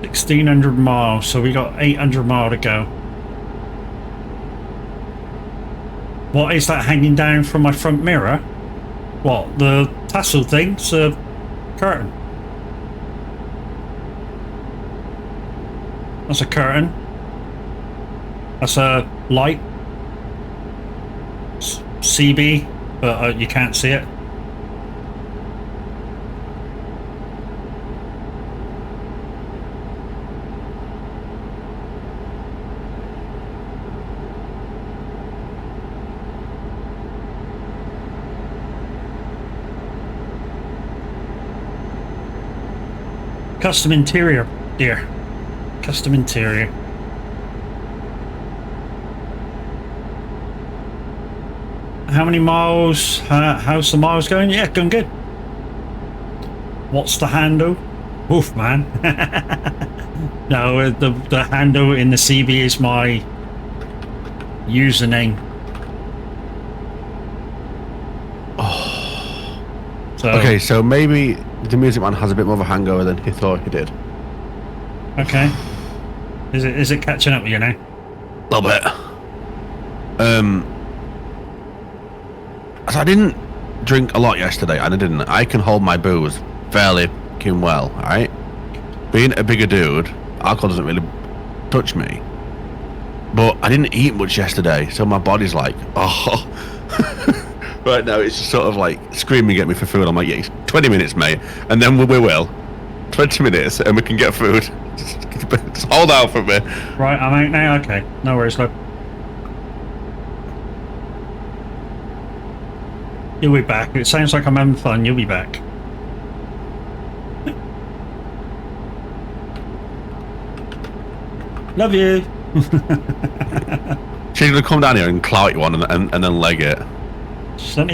Speaker 1: $1,600 so we got 800 miles to go. What is that hanging down from my front mirror? What, the tassel thing? It's a curtain. That's a curtain. That's a light. CB, but you can't see it. Custom interior, dear. Custom interior. How many miles? How's the miles going? Yeah, going good. What's the handle? Oof, man. No, the handle in the CB is my username.
Speaker 4: Oh.
Speaker 1: So,
Speaker 4: Okay, so maybe the Music Man has a bit more of a hangover than he thought he did.
Speaker 1: okay. Is it catching up with you now?
Speaker 4: A little bit. So I didn't drink a lot yesterday, and I can hold my booze fairly fucking well, alright? Being a bigger dude, alcohol doesn't really touch me. But I didn't eat much yesterday, so my body's like, oh. Right now it's just sort of like screaming at me for food. I'm like, yeah, 20 minutes, mate, and then we will. 20 minutes and we can get food. Just hold out for me.
Speaker 1: Right, I'm out now. Okay, no worries, love. You'll be back. It sounds like I'm having fun. You'll be back. Love you.
Speaker 4: She's gonna come down here and clout you one and then leg it.
Speaker 1: She don't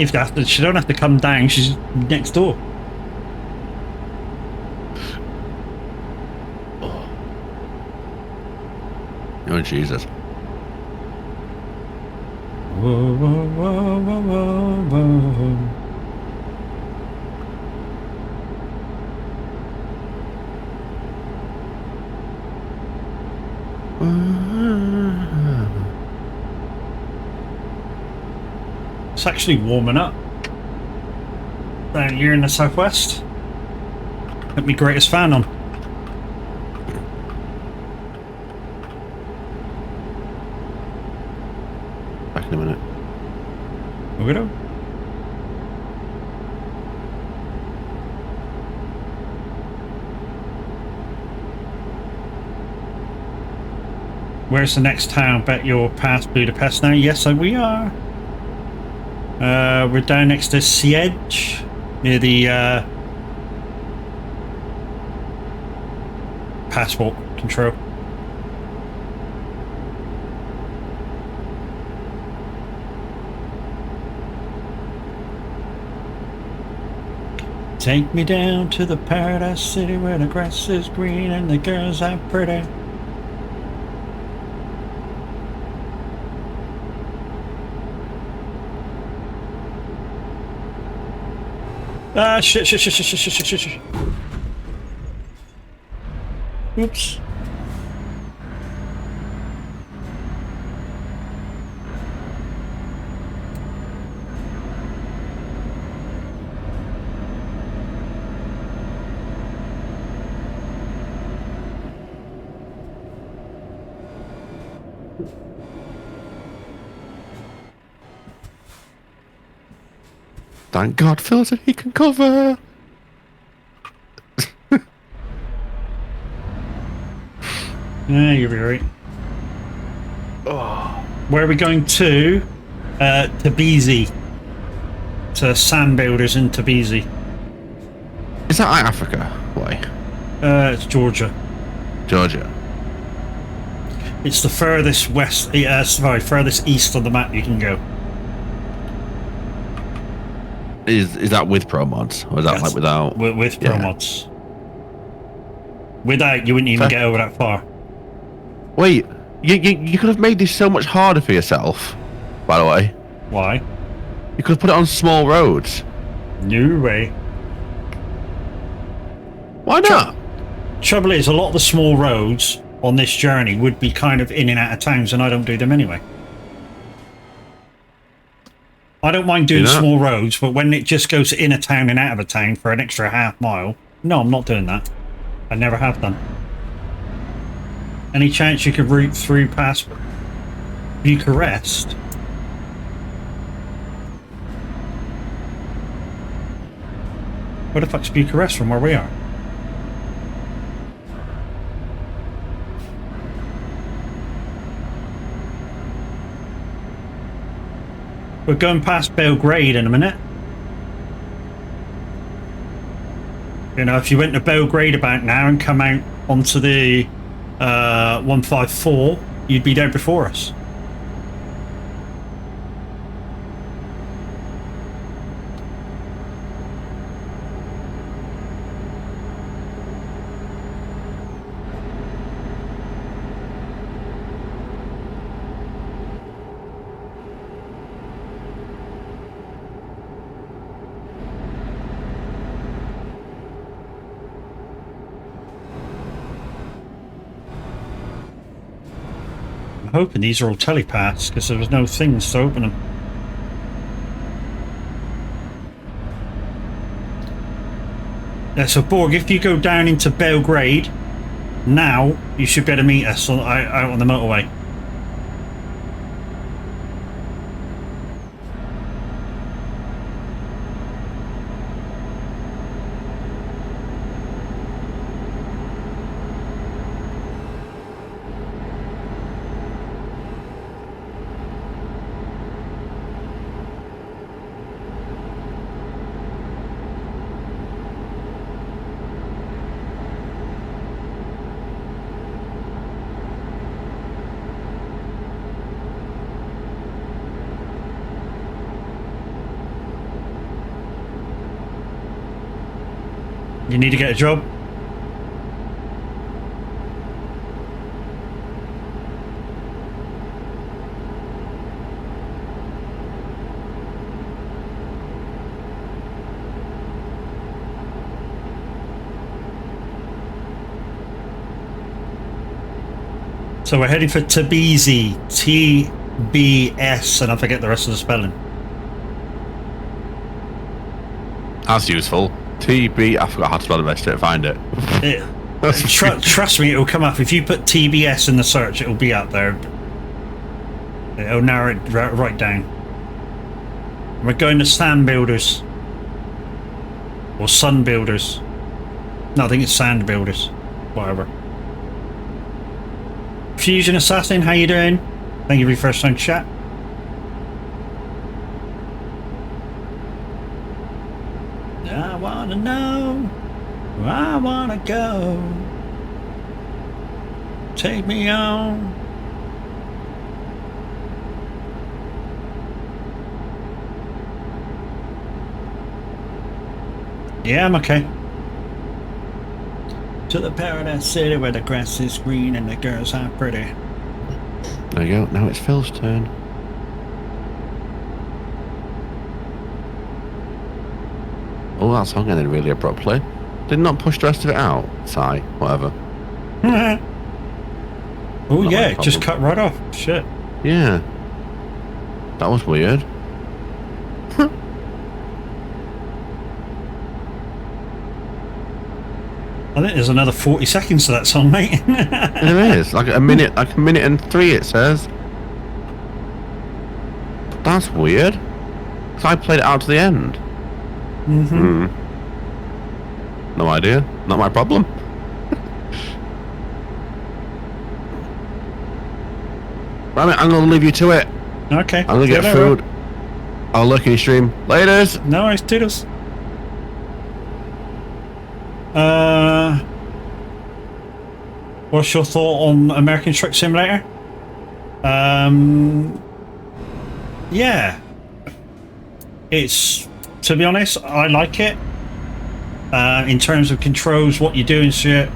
Speaker 1: have to come down. She's next door.
Speaker 4: Oh Jesus.
Speaker 1: Whoa, whoa, whoa, whoa, whoa, whoa. It's actually warming up down here in the southwest. Got my greatest fan on.
Speaker 4: Back in a minute.
Speaker 1: Here we go. Where's the next town? Bet you're past Budapest now. Yes, so we are. We're down next to Siege, near the passport control. Take me down to the paradise city where the grass is green and the girls are pretty. Ah, shit. Oops.
Speaker 4: Thank God Phil said he can cover.
Speaker 1: Yeah, you'll be right.
Speaker 4: Oh.
Speaker 1: Where are we going to? Tbilisi. To Sandbuilders in Tbilisi.
Speaker 4: Is that Africa? Why?
Speaker 1: It's Georgia.
Speaker 4: Georgia.
Speaker 1: It's the furthest west, furthest east on the map you can go.
Speaker 4: Is that with pro mods or is that like without?
Speaker 1: With pro mods. Without, you wouldn't even get over that far.
Speaker 4: Wait, you could have made this so much harder for yourself. By the way.
Speaker 1: Why?
Speaker 4: You could have put it on small roads.
Speaker 1: No way.
Speaker 4: Why not?
Speaker 1: Trouble is, a lot of the small roads on this journey would be kind of in and out of towns, and I don't do them anyway. I don't mind doing small roads, but when it just goes in a town and out of a town for an extra half mile, no, I'm not doing that. I never have done. Any chance you could route through past Bucharest? Where the fuck's Bucharest from where we are? We're going past Belgrade in a minute. You know, if you went to Belgrade about now and come out onto the 154, you'd be there before us. Hoping these are all telepaths because there was no things to open them. Yeah, so Borg, if you go down into Belgrade Now you should be able to meet us out on the motorway. You need to get a job? So we're heading for Tblilisi, TBS, and I forget the rest of the spelling.
Speaker 4: That's useful. TB, I forgot how to spell the rest of it, find it.
Speaker 1: Trust me, it'll come up. If you put TBS in the search, it'll be up there. It'll narrow it right down. We're going to Sandbuilders. Or Sunbuilders. No, I think it's Sandbuilders. Whatever. Fusion Assassin, how you doing? Thank you for your first time chat. I wanna know where I wanna go. Take me on. Yeah, I'm okay. To the paradise city where the grass is green and the girls are pretty.
Speaker 4: There you go. Now it's Phil's turn. Oh, that song ended really abruptly. Did not push the rest of it out. Sigh. Whatever.
Speaker 1: Oh
Speaker 4: Not
Speaker 1: yeah,
Speaker 4: my
Speaker 1: it just
Speaker 4: problem.
Speaker 1: cut right off. Shit.
Speaker 4: Yeah. That was weird.
Speaker 1: I think there's another 40 seconds to that song, mate.
Speaker 4: There is. Like a minute and 3 it says. That's weird. 'Cause I played it out to the end.
Speaker 1: Mm-hmm.
Speaker 4: No idea. Not my problem. Right, I'm gonna leave you to it.
Speaker 1: Okay.
Speaker 4: I'm gonna get
Speaker 1: Yeah,
Speaker 4: food. I'll look in your stream. Laters.
Speaker 1: No worries, toodles. What's your thought on American Truck Simulator? Yeah. It's, to be honest, I like it. In terms of controls, what you do and shit,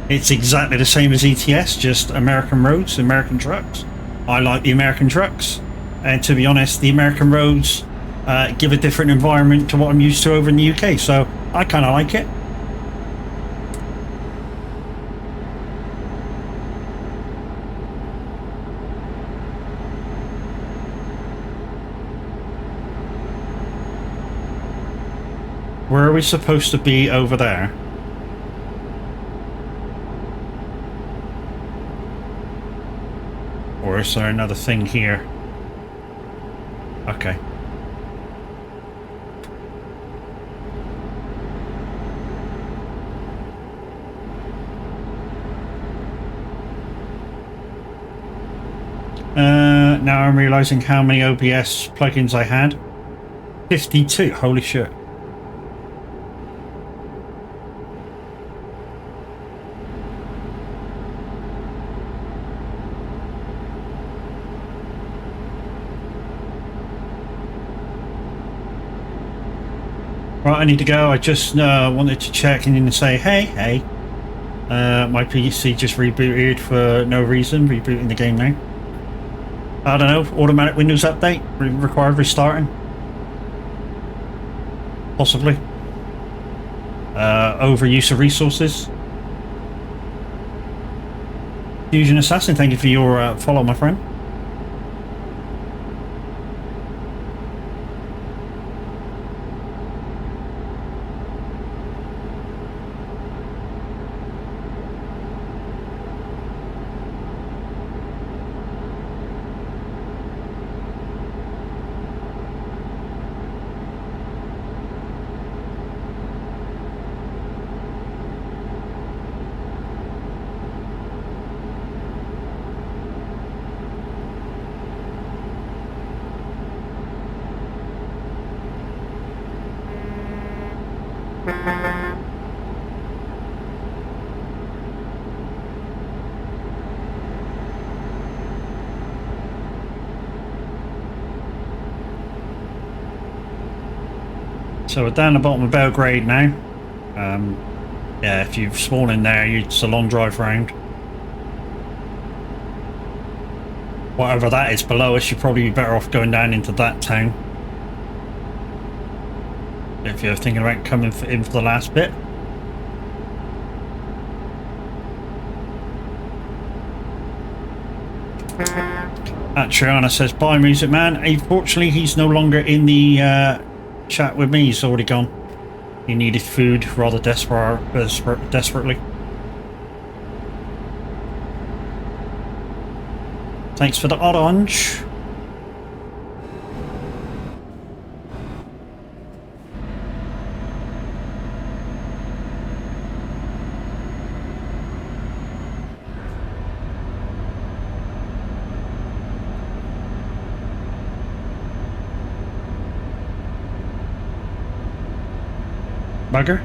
Speaker 1: it's exactly the same as ETS, just American roads, American trucks. I like the American trucks. And to be honest, the American roads give a different environment to what I'm used to over in the UK, so I kind of like it. Where are we supposed to be over there? Or is there another thing here? Okay. Now I'm realizing how many OBS plugins I had. 52, holy shit. Right, I need to go. I just wanted to check in and say, hey, my PC just rebooted for no reason, rebooting the game now. I don't know, automatic Windows update, required restarting. Possibly. Overuse of resources. Fusion Assassin, thank you for your follow, my friend. So we're down the bottom of Belgrade now. Yeah, if you've spawned in there, it's a long drive round. Whatever that is below us, you'd probably be better off going down into that town. If you're thinking about coming in for the last bit. Triana says, bye Music Man. Unfortunately, he's no longer in the chat with me. He's already gone. He needed food rather desperately. Thanks for the orange. Bugger.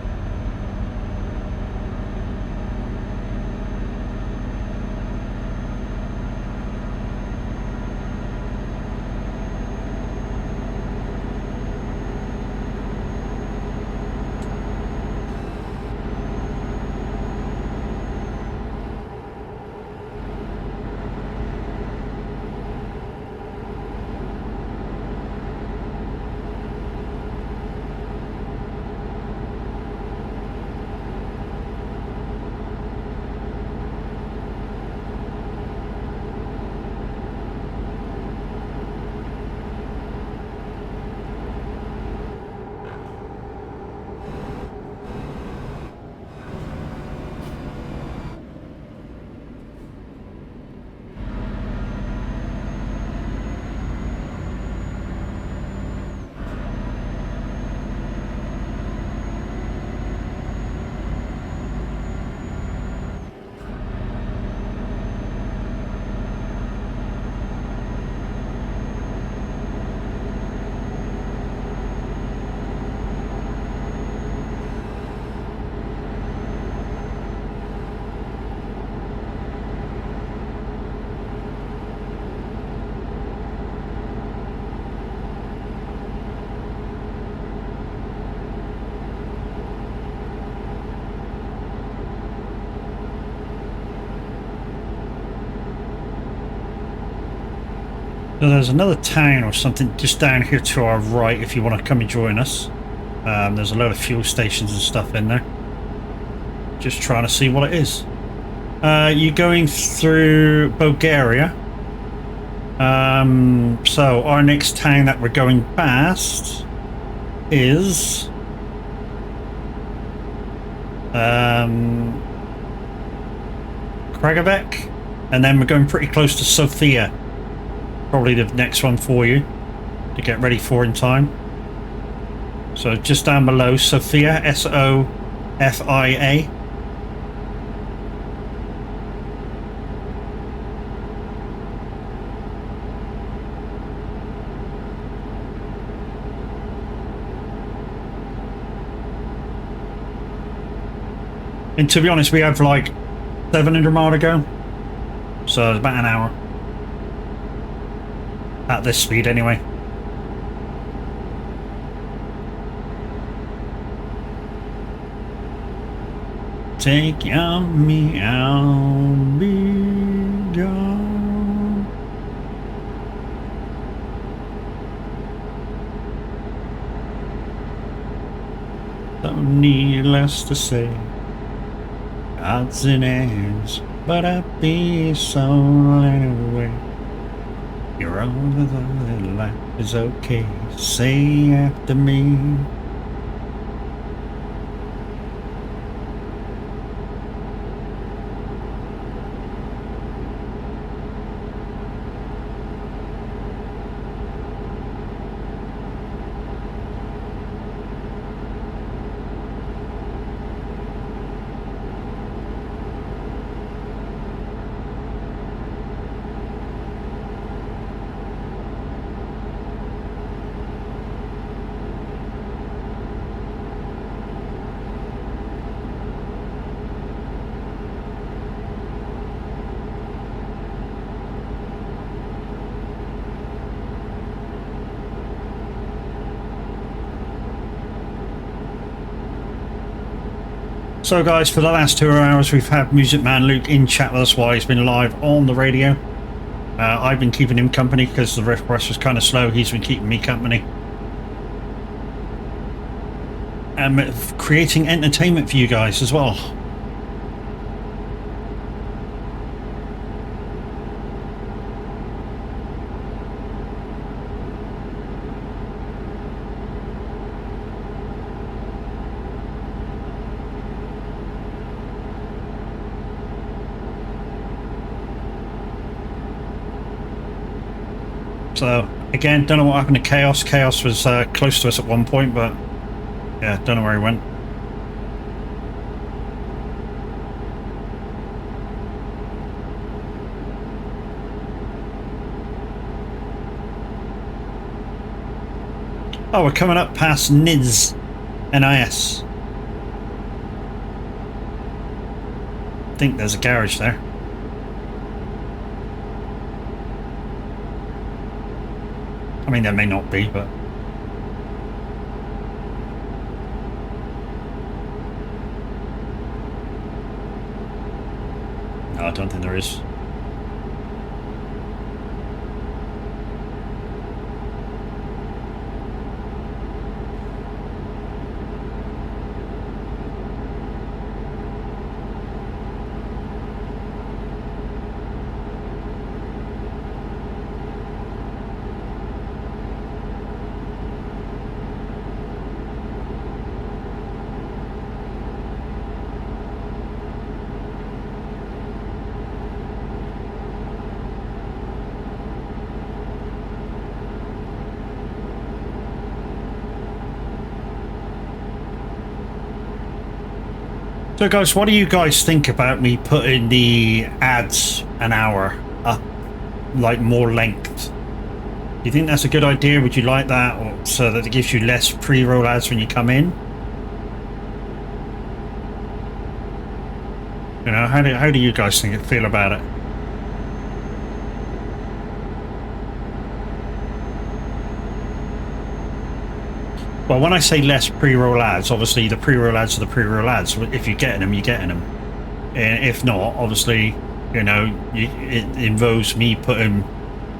Speaker 1: So there's another town or something just down here to our right if you want to come and join us. There's a load of fuel stations and stuff in there. Just trying to see what it is. You're going through Bulgaria. So our next town that we're going past is Kragovec, and then we're going pretty close to Sofia. Probably the next one for you to get ready for in time. So just down below, Sofia, S-O-F-I-A. And to be honest, we have like 700 mile to go. So it's about an hour. At this speed anyway. Take me out, be gone. Don't need less to say. Odds and ends, but I'd be so anyway. You're over the life is okay. Say after me. So guys, for the last 2 hours we've had Music Man Luke in chat with us while he's been live on the radio. I've been keeping him company because the rift press was kind of slow. He's been keeping me company. And creating entertainment for you guys as well. So, again, don't know what happened to Chaos. Chaos was close to us at one point, but yeah, don't know where he went. Oh, we're coming up past NIS. NIS. I think there's a garage there. I mean, there may not be, but... No, I don't think there is. So guys, what do you guys think about me putting the ads an hour up, like more length? Do you think that's a good idea? Would you like that, or so that it gives you less pre-roll ads when you come in? You know, how do you guys feel about it? Well, when I say less pre-roll ads, obviously the pre-roll ads are the pre-roll ads. If you're getting them, you're getting them. And if not, obviously, you know, it involves me putting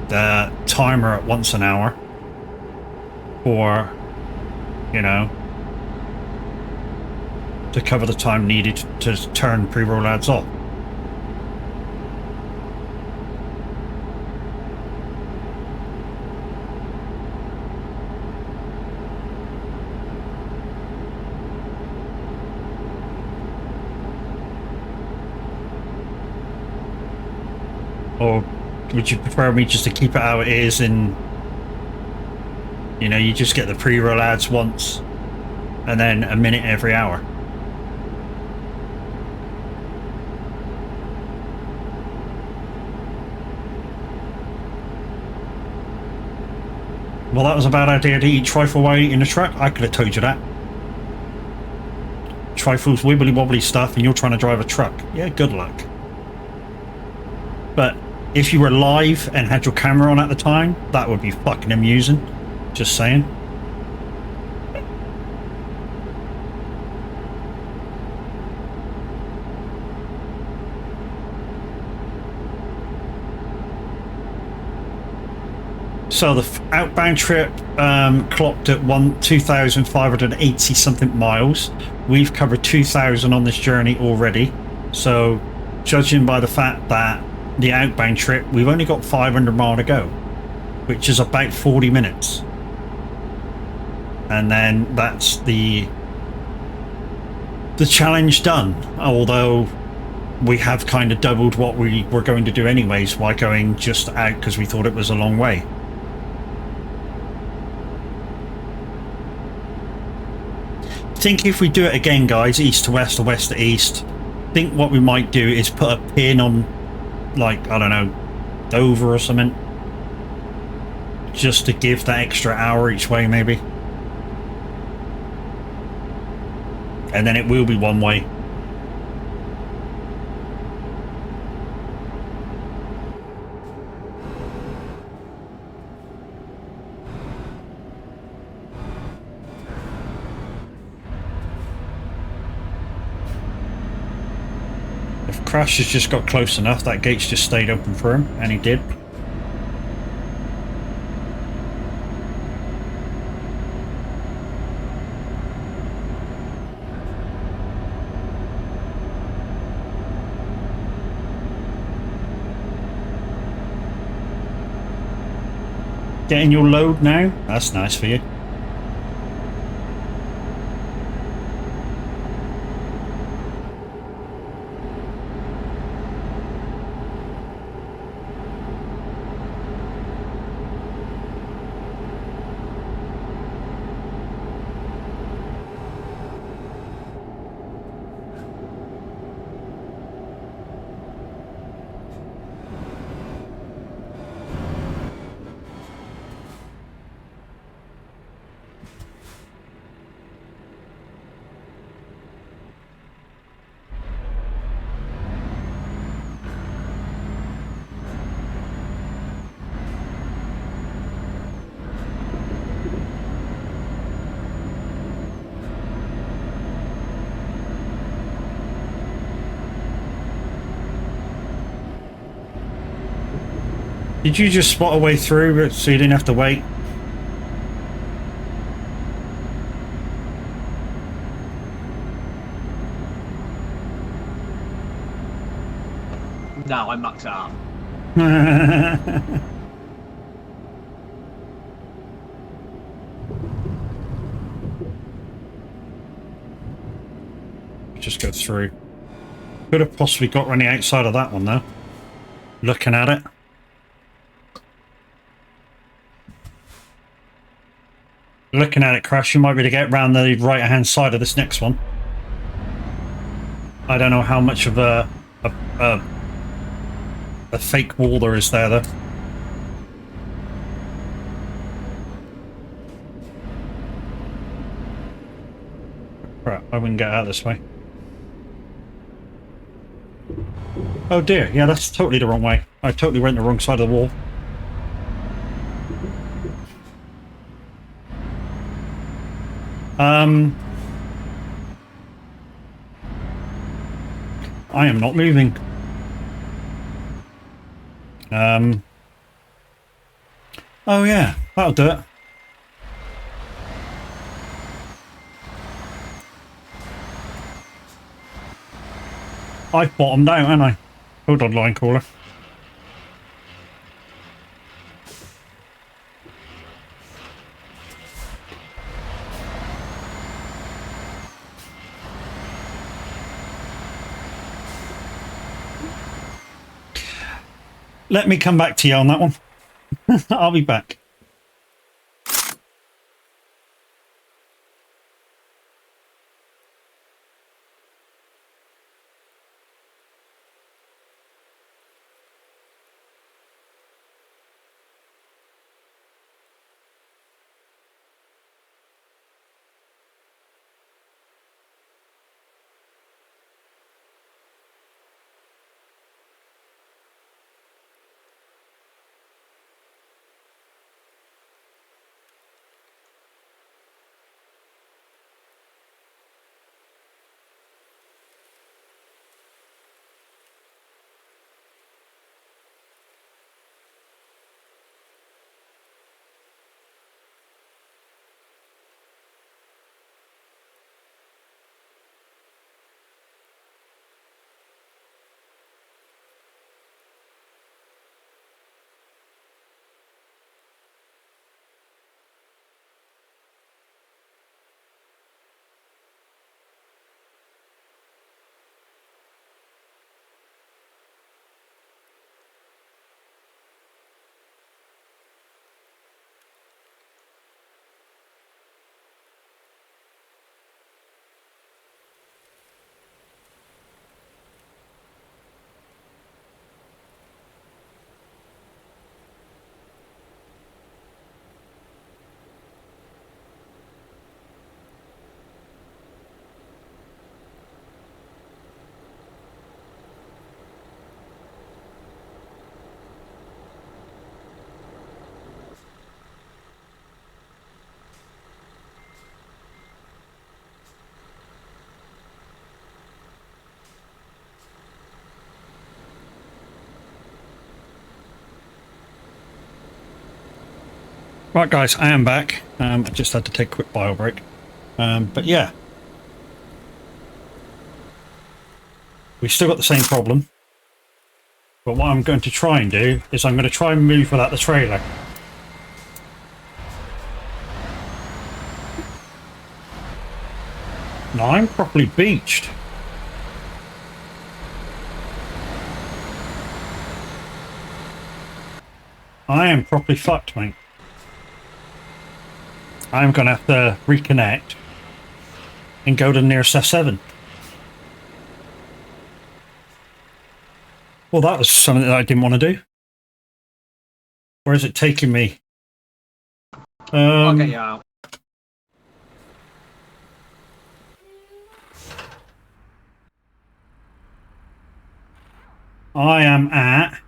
Speaker 1: the timer at once an hour. Or, you know, to cover the time needed to turn pre-roll ads off. Or would you prefer me just to keep it how it is and, you know, you just get the pre-roll ads once and then a minute every hour? Well, that was a bad idea to eat trifle while eating the truck. I could have told you that. Trifle's wibbly wobbly stuff and you're trying to drive a truck. Yeah, good luck. But if you were live and had your camera on at the time, that would be fucking amusing. Just saying. So the outbound trip clocked at 2,580 something miles. We've covered 2,000 on this journey already. So judging by the fact that the outbound trip, we've only got 500 mile to go, which is about 40 minutes. And then that's the challenge done. Although we have kind of doubled what we were going to do anyways by going just out because we thought it was a long way. I think if we do it again, guys, east to west or west to east, I think what we might do is put a pin on, like, I don't know, Dover or something, just to give that extra hour each way maybe, and then it will be one way. Crash has just got close enough. That gate's just stayed open for him, and he did. Getting your load now? That's nice for you. Did you just spot a way through so you didn't have to wait?
Speaker 2: No, I mucked it up.
Speaker 1: Just go through. Could have possibly got around the outside of that one though. Looking at it. Looking at it, Crash, you might be able to get around the right hand side of this next one. I don't know how much of a fake wall there is there though. Right, I wouldn't get out this way. Oh dear, yeah, that's totally the wrong way. I totally went the wrong side of the wall. I am not moving. Oh yeah, that'll do it. I've bottomed out, haven't I? Hold on, line caller. Let me come back to you on that one. I'll be back. Right, guys, I am back. I just had to take a quick bio break. But yeah. We've still got the same problem. But what I'm going to try and do is I'm going to try and move without the trailer. Now I'm properly beached. I am properly fucked, mate. I'm going to have to reconnect and go to the nearest F7. Well, that was something that I didn't want to do. Where is it taking me?
Speaker 2: I'll get you out.
Speaker 1: I am at...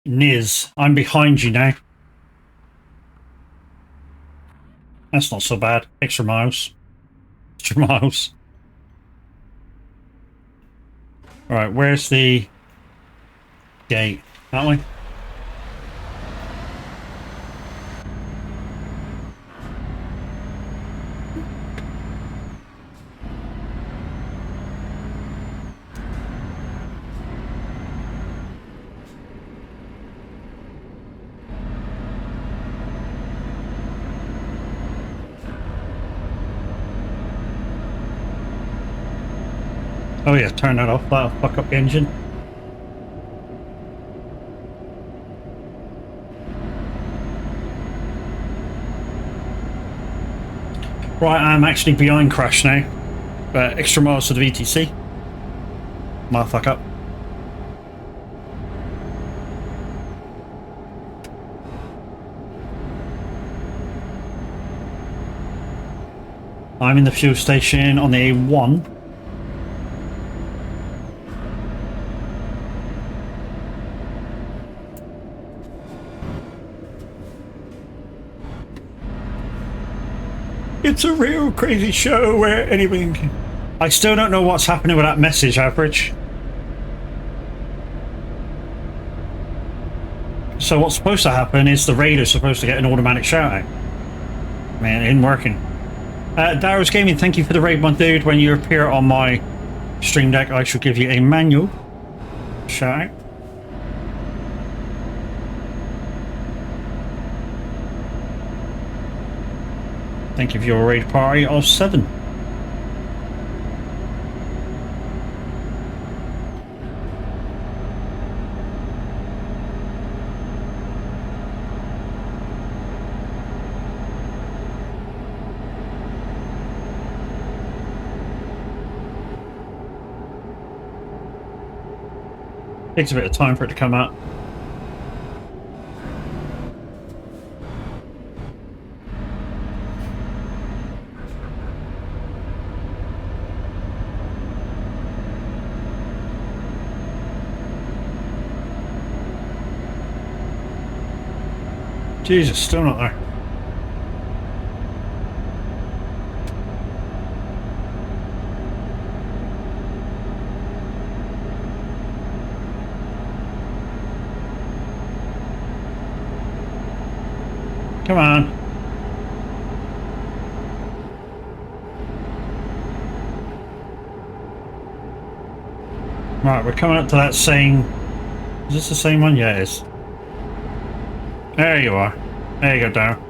Speaker 1: Niz. I'm behind you now. That's not so bad. Extra miles. Extra miles. Alright, where's the gate? That way? Oh yeah, turn that off. That'll fuck up the engine. Right, I'm actually behind Crash now. Extra miles to the VTC. Might fuck up. I'm in the fuel station on the A1. It's a real crazy show where anything can... I still don't know what's happening with that message, Average. So what's supposed to happen is the raider's supposed to get an automatic shout out. Man, it ain't working. Darrow's Gaming, thank you for the raid, my dude. When you appear on my stream deck, I shall give you a manual shout out. Thank you for your raid party of 7. Takes a bit of time for it to come out. Jesus, still not there. Come on. Right, we're coming up to that same... Is this the same one? Yeah, it is. There you are. There you go, Darren.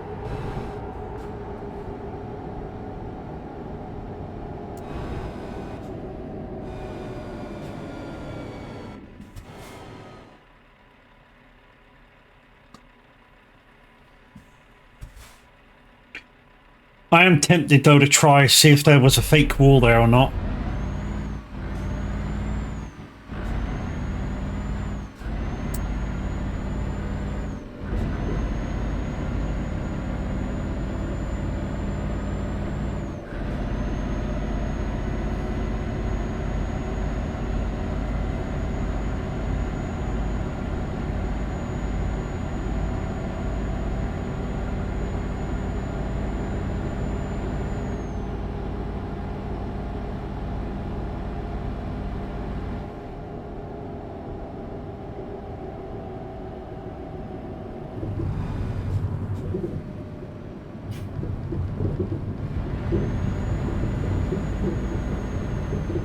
Speaker 1: I am tempted though to try see if there was a fake wall there or not.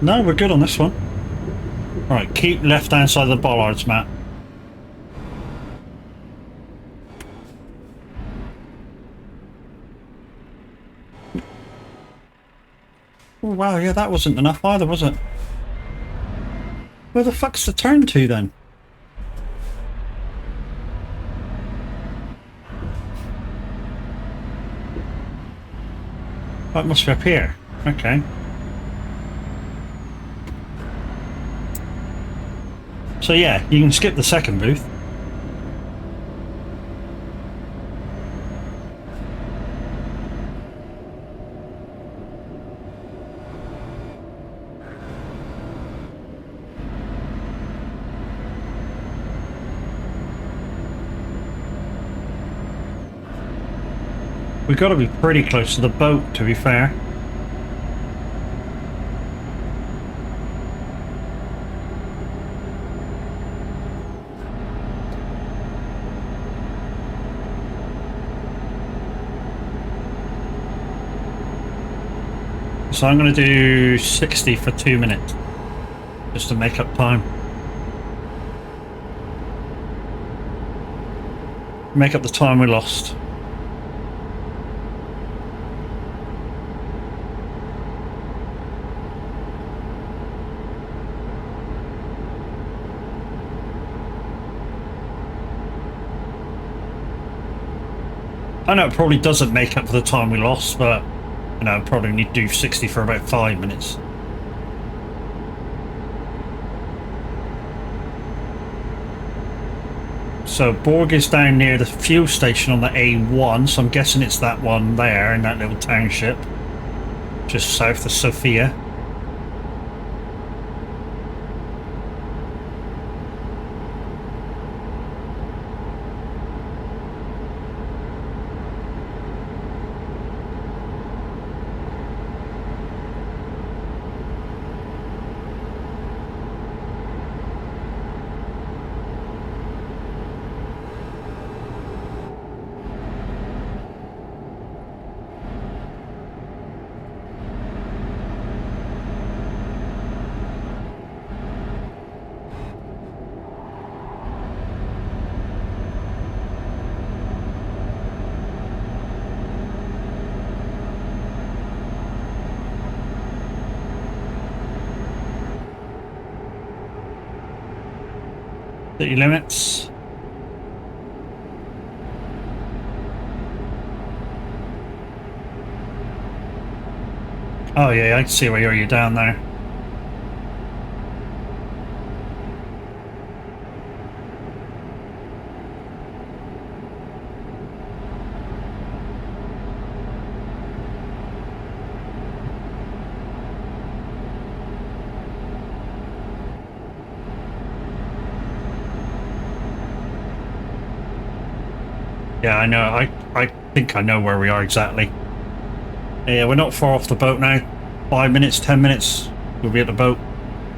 Speaker 1: No, we're good on this one. Right, keep left hand side of the bollards, Matt. Oh, wow, yeah, that wasn't enough either, was it? Where the fuck's the turn to then? Oh, it must be up here. Okay. So yeah, you can skip the second booth. We've got to be pretty close to the boat, to be fair. So I'm going to do 60 for 2 minutes, just to make up time. Make up the time we lost. I know it probably doesn't make up for the time we lost, but you know, probably need to do 60 for about 5 minutes. So Borg is down near the fuel station on the A1, so I'm guessing it's that one there in that little township, just south of Sofia. City limits. Oh yeah, I can see where you're down there. Yeah, I know. I think I know where we are exactly. Yeah, we're not far off the boat now. 5 minutes, 10 minutes, we'll be at the boat.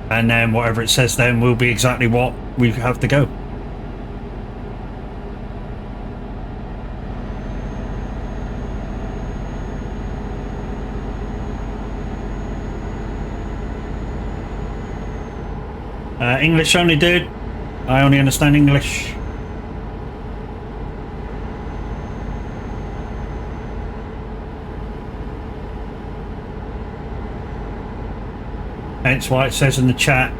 Speaker 1: And then whatever it says then will be exactly what we have to go. English only, dude. I only understand English. That's why it says in the chat,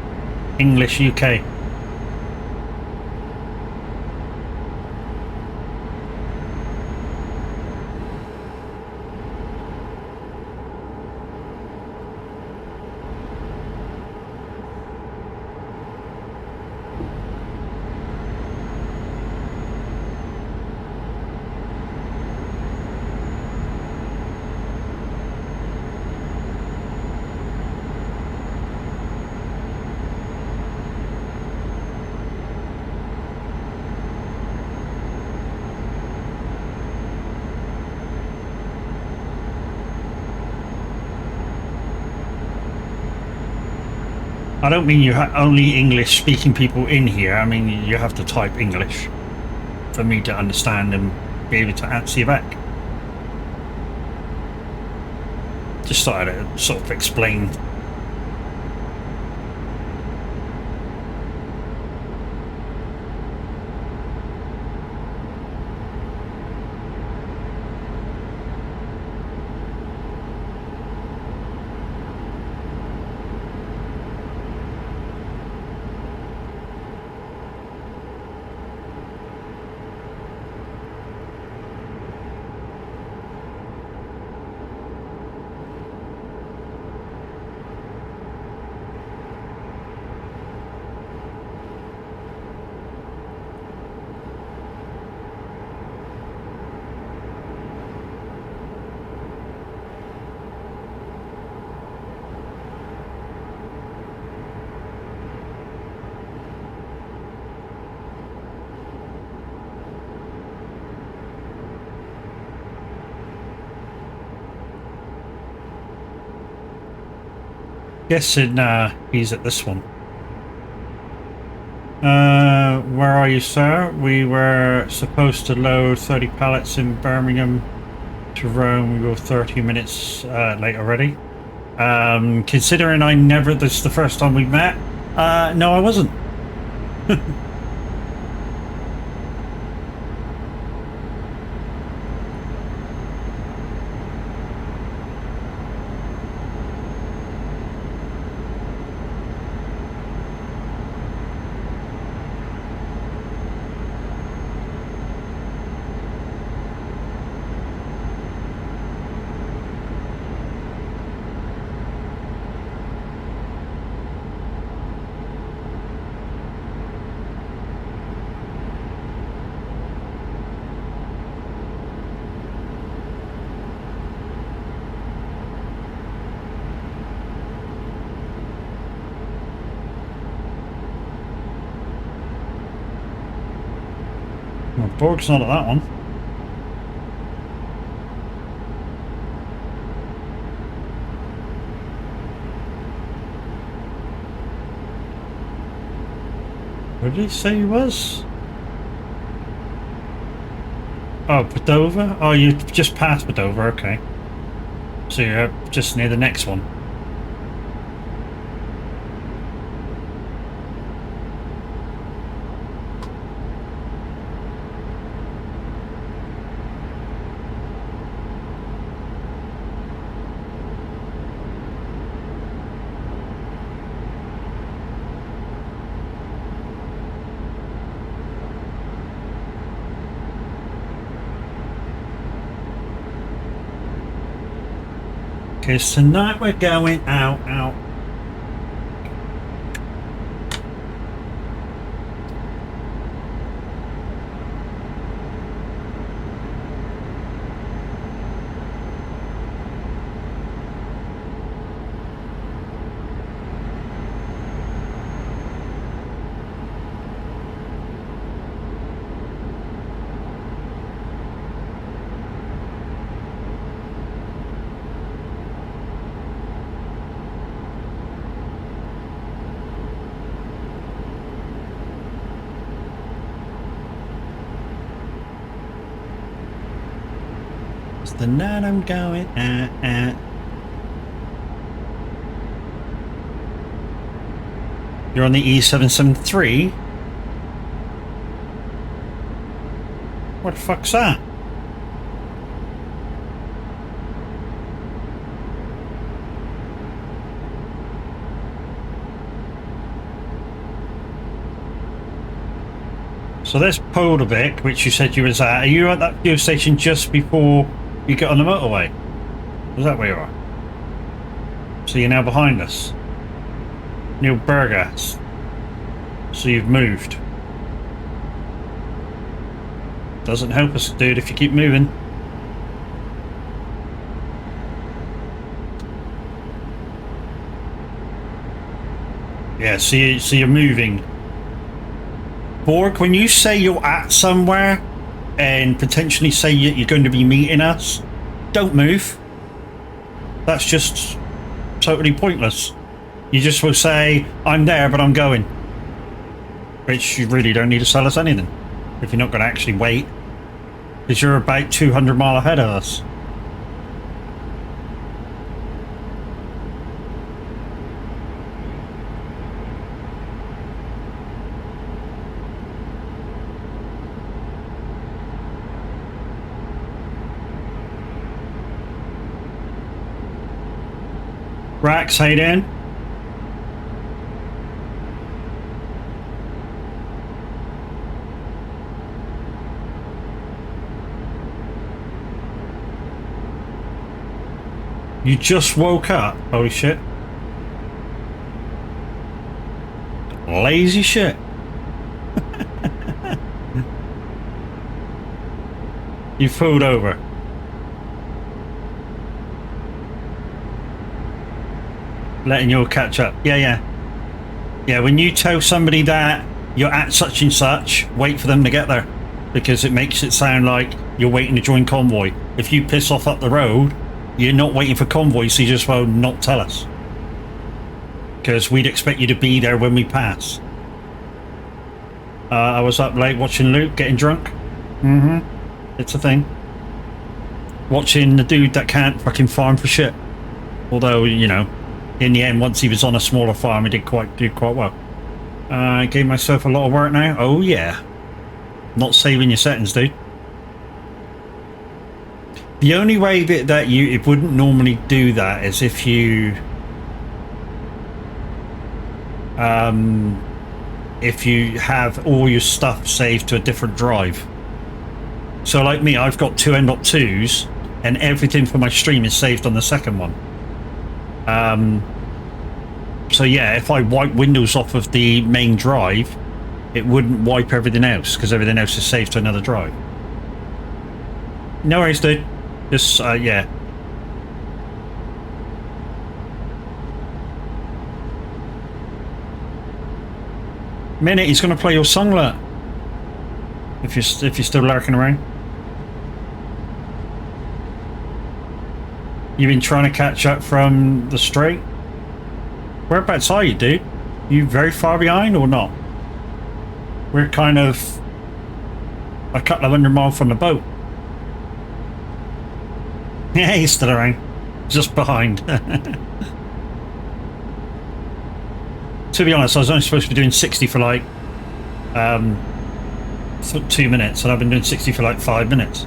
Speaker 1: English UK. I don't mean you only English speaking people in here. I mean you have to type English for me to understand and be able to answer you back. Just thought I'd sort of explain Guessing he's at this one. Where are you, sir? We were supposed to load 30 pallets in Birmingham to Rome. We were 30 minutes late already. Considering this is the first time we met, no, I wasn't. Well, Borg's not at that one. Where did he say he was? Oh, Padova? Oh, you just passed Padova, okay. So you're just near the next one. Because tonight we're going out. It's the night I'm going out. You're on the E773? What the fuck's that? So there's Polderbeck, which you said you was at. Are you at that fuel station just before you get on the motorway? Is that where you are? So you're now behind us. Near Burgas. So you've moved. Doesn't help us, dude, if you keep moving. Yeah, so you're moving. Borg, when you say you're at somewhere and potentially say you're going to be meeting us, don't move. That's just totally pointless. You just will say, I'm there, but I'm going. Which you really don't need to sell us anything if you're not going to actually wait. Because you're about 200 miles ahead of us. Rax, how you doing? You just woke up? Holy shit. Lazy shit. You pulled over. Letting you all catch up. Yeah, when you tell somebody that you're at such and such, wait for them to get there. Because it makes it sound like you're waiting to join convoy. If you piss off up the road, you're not waiting for convoy, so you just well not tell us. because we'd expect you to be there when we pass. I was up late watching Luke getting drunk. It's a thing. Watching the dude that can't fucking farm for shit. Although, you know, in the end, once he was on a smaller farm, he did quite well. I gave myself a lot of work now. Oh yeah. Not saving your settings, dude. The only way that it wouldn't normally do that is if you have all your stuff saved to a different drive. So like me, I've got two M.2s and everything for my stream is saved on the second one. So yeah, if I wipe Windows off of the main drive, it wouldn't wipe everything else because everything else is saved to another drive. No worries, dude. Just, yeah. Minute, he's going to play your song, look. If you're still lurking around. You've been trying to catch up from the straight? Whereabouts are you, dude? You very far behind or not? We're kind of a couple of 100 miles from the boat. Yeah, he's still around. Just behind. To be honest, I was only supposed to be doing 60 for like 2 minutes, and I've been doing 60 for like 5 minutes.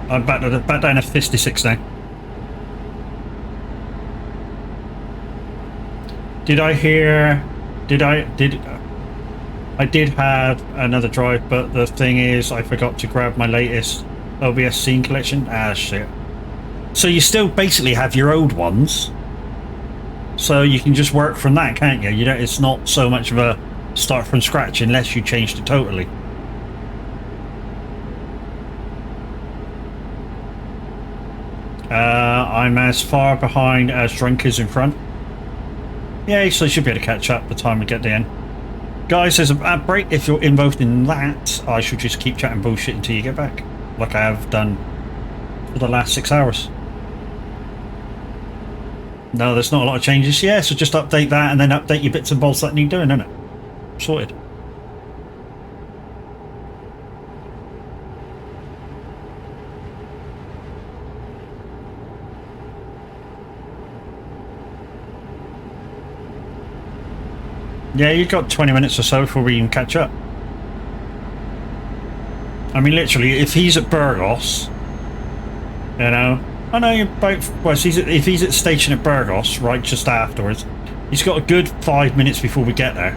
Speaker 1: I'm back down to 56 now. I did have another drive, but the thing is, I forgot to grab my latest OBS scene collection. Ah, shit. So you still basically have your old ones. So you can just work from that, can't you? You know, it's not so much of a start from scratch unless you changed it totally. I'm as far behind as Drunk is in front. Yeah, so you should be able to catch up by the time we get to the end. Guys, there's a break. If you're involved in that, I should just keep chatting bullshit until you get back. Like I have done for the last 6 hours. No, there's not a lot of changes. Yeah, so just update that and then update your bits and bobs that need doing, innit? Sorted. Yeah, you've got 20 minutes or so before we can catch up. I mean, literally, if he's at Burgos, you know, I know you're about, well, if he's at the station at Burgos, right, just afterwards, he's got a good 5 minutes before we get there.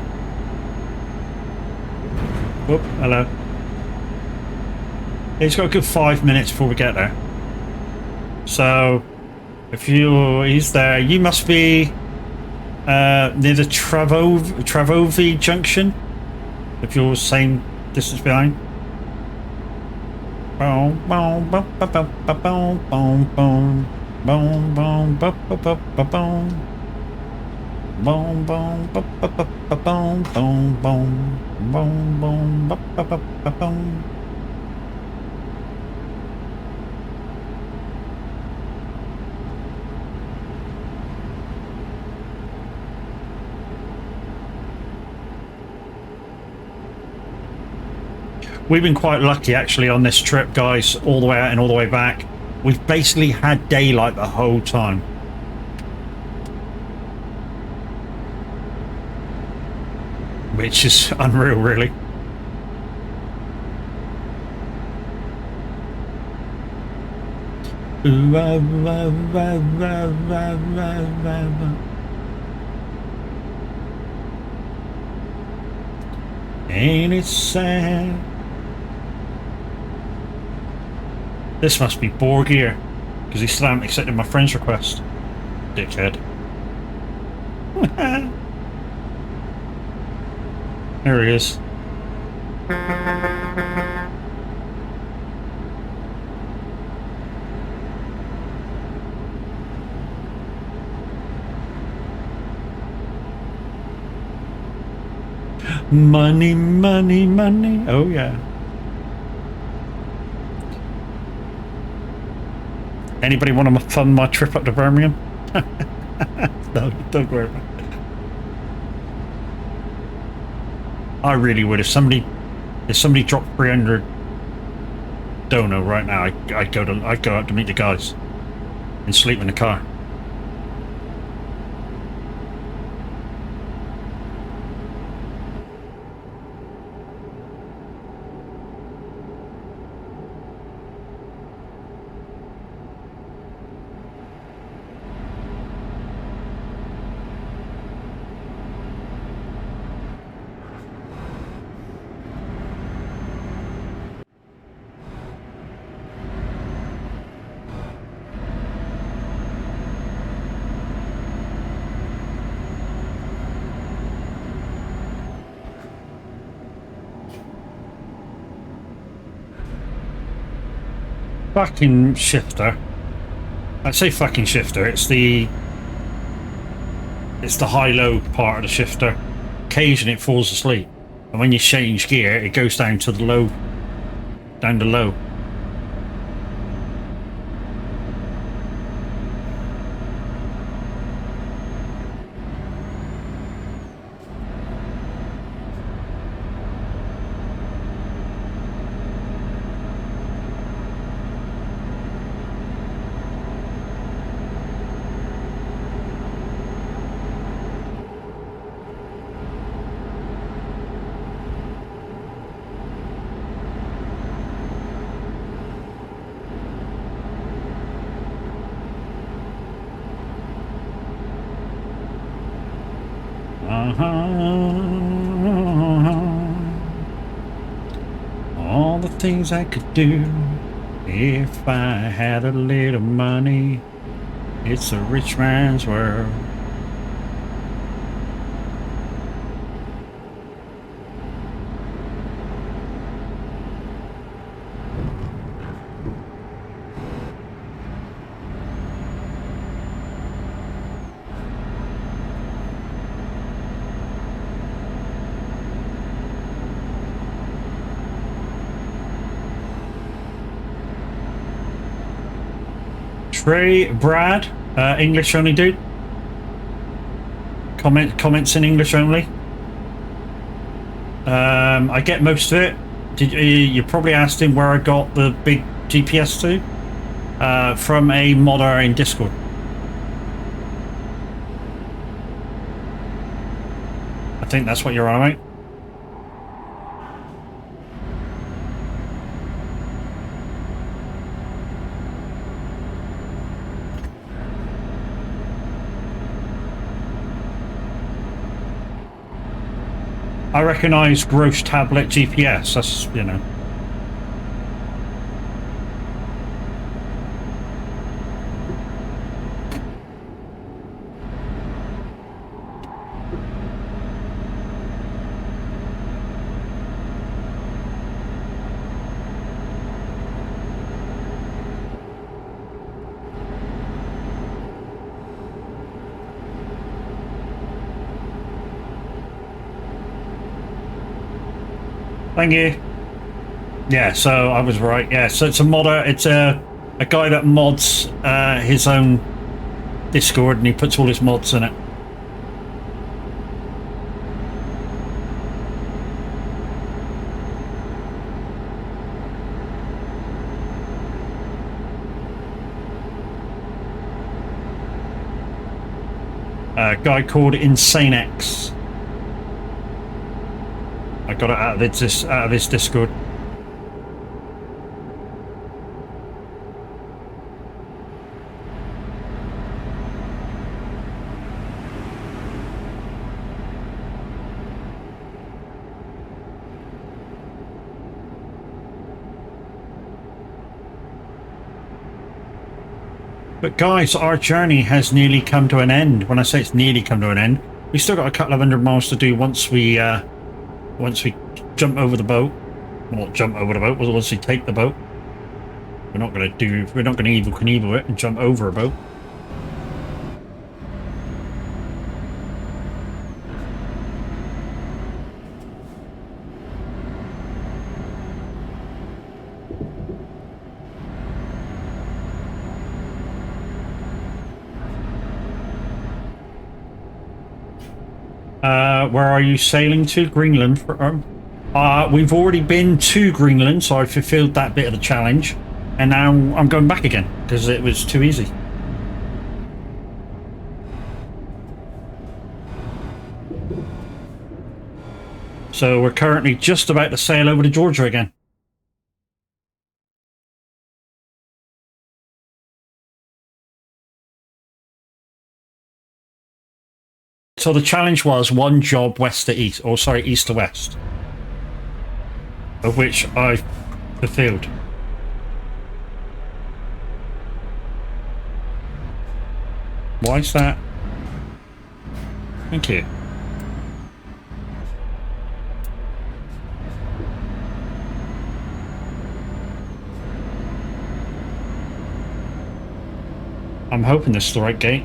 Speaker 1: Whoop, hello. He's got a good 5 minutes before we get there. So, if he's there, you must be near the Travovi junction, if you're the same distance behind. We've been quite lucky actually on this trip, guys, all the way out and all the way back. We've basically had daylight the whole time. Which is unreal, really. Ain't it sad? This must be Borgir, because he still hasn't accepted my friend's request. Dickhead. There he is. Money, money, money. Oh yeah. Anybody want to fund my trip up to Birmingham? No, don't worry about it. I really would if somebody dropped 300 dono right now. I'd go out to meet the guys and sleep in the car. Fucking shifter. I say fucking shifter, it's the high-low part of the shifter. Occasionally it falls asleep. And when you change gear, it goes down to the low. Down to low. All the things I could do if I had a little money. It's a rich man's world. Trey, Brad, English only, dude. Comments in English only. I get most of it. You probably asked him where I got the big GPS to? From a modder in Discord. I think that's what you're on, mate. I recognise gross tablet GPS, that's, you know. Thank you. Yeah, so I was right. Yeah, so it's a modder. It's a guy that mods his own Discord, and he puts all his mods in it. A guy called InsaneX. I got it out of this Discord. But guys, our journey has nearly come to an end. When I say it's nearly come to an end, we still got a couple of 100 miles to do once we jump over the boat. Well, not jump over the boat, but once we take the boat. We're not gonna Evel Knievel it and jump over a boat. Where are you sailing to? Greenland. We've already been to Greenland, so I fulfilled that bit of the challenge. And now I'm going back again, because it was too easy. So we're currently just about to sail over to Georgia again. So the challenge was one job west to east, or sorry, east to west, of which I fulfilled. Why is that? Thank you. I'm hoping this is the right gate.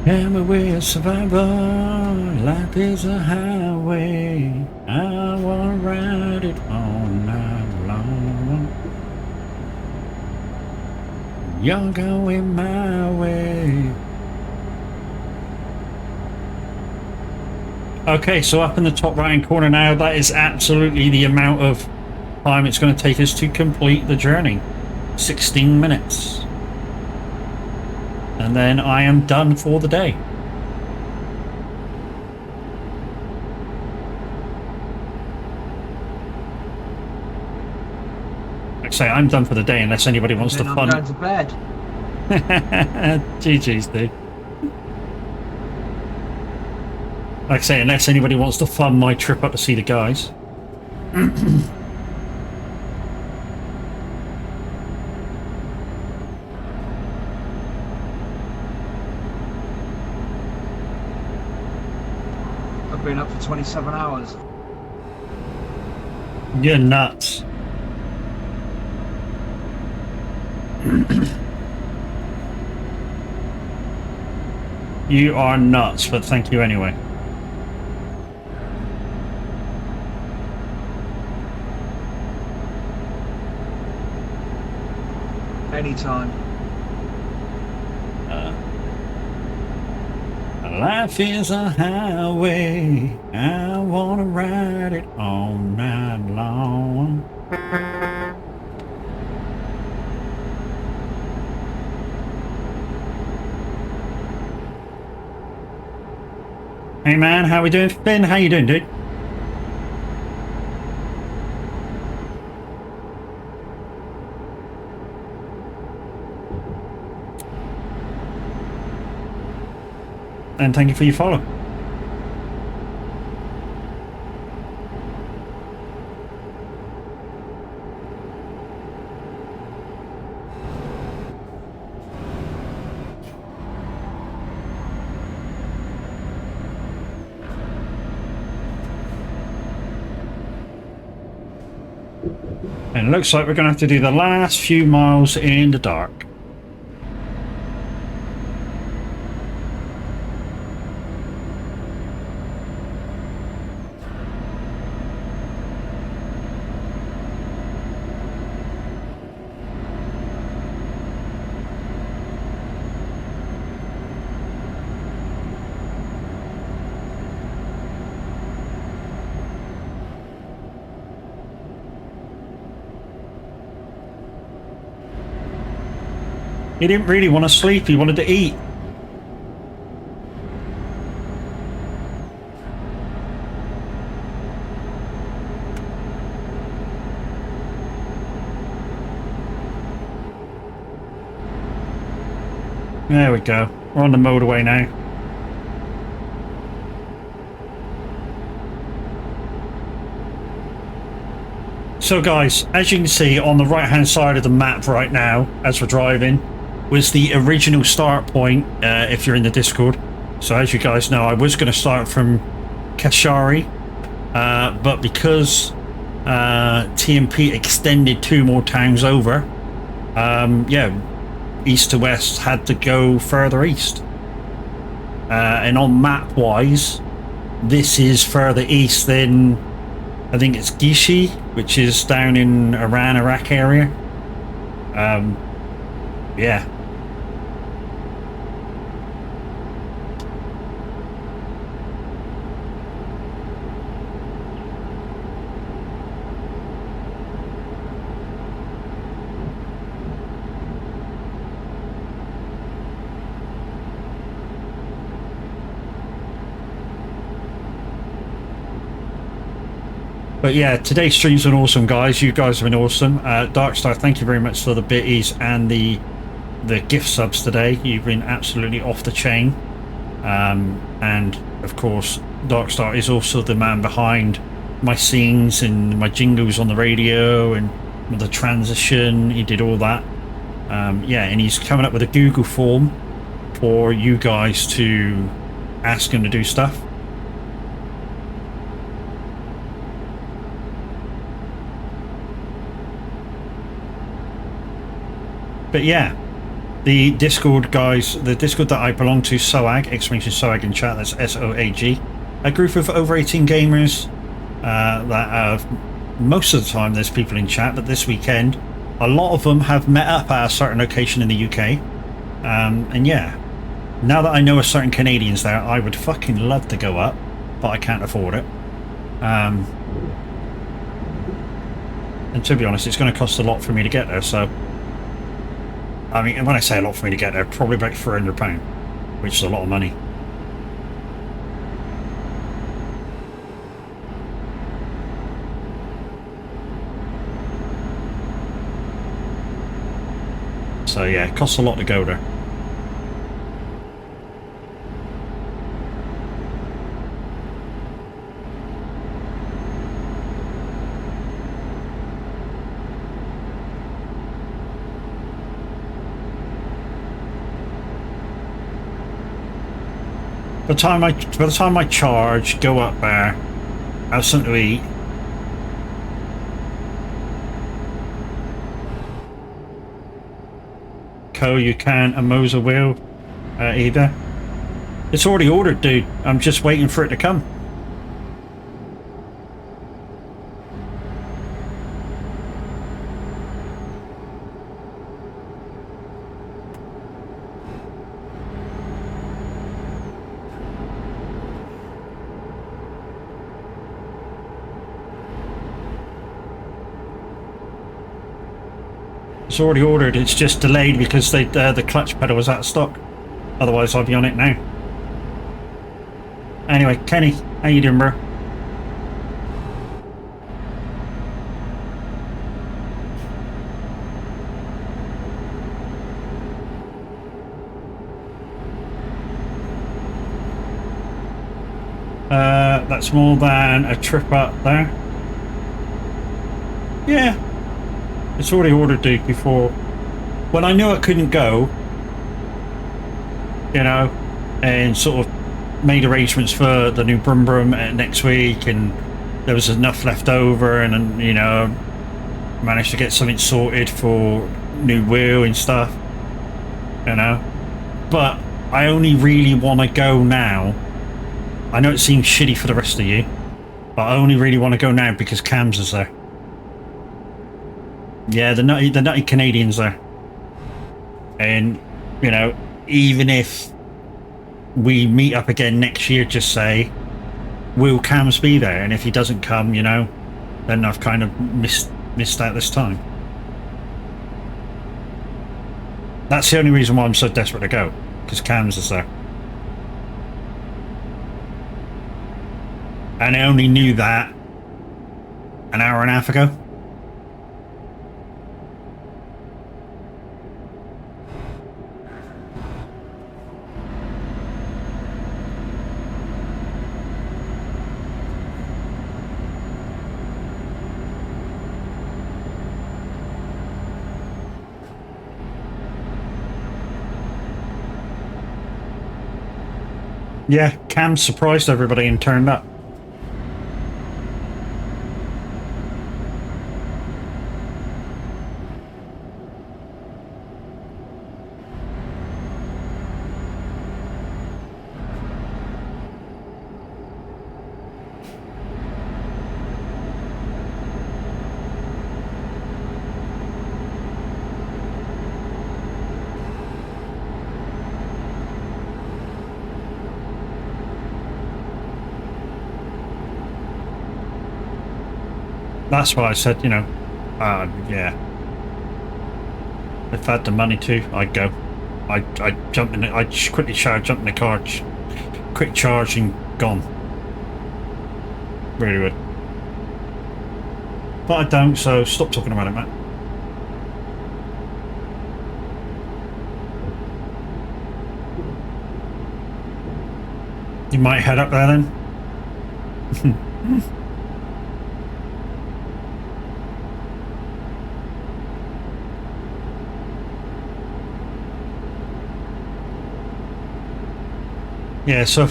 Speaker 1: Am I way a survivor? Life is a highway. I wanna ride it all night long. You're going my way. Okay, so up in the top right hand corner now, that is absolutely the amount of time it's going to take us to complete the journey. 16 minutes. And then I am done for the day. Like I say, I'm done for the day unless anybody wants to
Speaker 2: I'm
Speaker 1: fun.
Speaker 2: going to bed.
Speaker 1: GG's, dude. Like I say, unless anybody wants to fund my trip up to see the guys.
Speaker 2: I've been up for 27 hours.
Speaker 1: You're nuts. You are nuts, but thank you anyway.
Speaker 2: Anytime.
Speaker 1: Life is a highway. I wanna ride it all night long. Hey man, how we doing? Finn, how you doing, dude? And thank you for your follow. And it looks like we're going to have to do the last few miles in the dark. He didn't really want to sleep, he wanted to eat. There we go. We're on the motorway now. So guys, as you can see on the right hand side of the map right now, as we're driving, was the original start point, if you're in the Discord. So as you guys know, I was going to start from Kashari, but because TMP extended 2 more towns over, yeah, east to west had to go further east. And on map wise, this is further east than, I think it's Gishi, which is down in Iran, Iraq area. Yeah. But yeah, today's stream's been awesome, guys. You guys have been awesome. Darkstar, thank you very much for the bitties and the gift subs today. You've been absolutely off the chain. And of course, Darkstar is also the man behind my scenes and my jingles on the radio and the transition. He did all that. Yeah, and he's coming up with a Google form for you guys to ask him to do stuff. But yeah, the Discord guys, the Discord that I belong to, soag, exclamation soag in chat, that's SOAG, a group of over 18 gamers that most of the time there's people in chat, but this weekend a lot of them have met up at a certain location in the UK. And yeah, now that I know a certain Canadians there, I would fucking love to go up, but I can't afford it. And to be honest, it's going to cost a lot for me to get there, so I mean, when I say a lot for me to get there, probably about £400, which is a lot of money. So yeah, it costs a lot to go there. By the time I charge, go up there, have something to eat. Co, you can, and Moser will either. It's already ordered, dude. I'm just waiting for it to come. It's already ordered, it's just delayed because they the clutch pedal was out of stock. Otherwise I'll be on it now. Anyway, Kenny, how you doing, bro? That's more than a trip up there. Yeah. It's already ordered, dude, before. When I knew I couldn't go, you know, and sort of made arrangements for the new Brum Brum next week, and there was enough left over, and you know, managed to get something sorted for new wheel and stuff, you know. But I only really want to go now. I know it seems shitty for the rest of you, but I only really want to go now because Cam's is there. Yeah, the nutty Canadians there. And, you know, even if we meet up again next year, just say, will Cams be there? And if he doesn't come, you know, then I've kind of missed out this time. That's the only reason why I'm so desperate to go, because Cams is there. And I only knew that an hour and a half ago. Yeah, Cam surprised everybody and turned up. That's why I said, you know, yeah. If I had the money to, I'd go. I'd jump in it. I'd quickly shower, jump in the car, quick charge, and gone. Really would. But I don't, so stop talking about it, Matt. You might head up there then. Yeah, so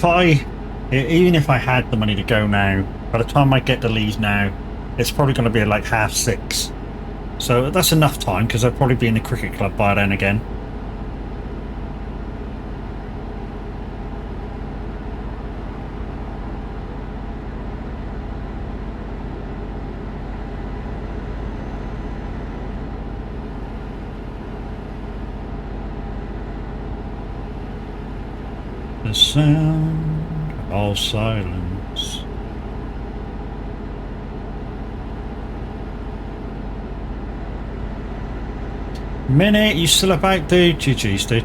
Speaker 1: even if I had the money to go now, by the time I get to Leeds now, it's probably going to be like 6:30. So that's enough time, because I'll probably be in the cricket club by then again. The sound of all silence. Minute, you still about, dude? GG's, dude.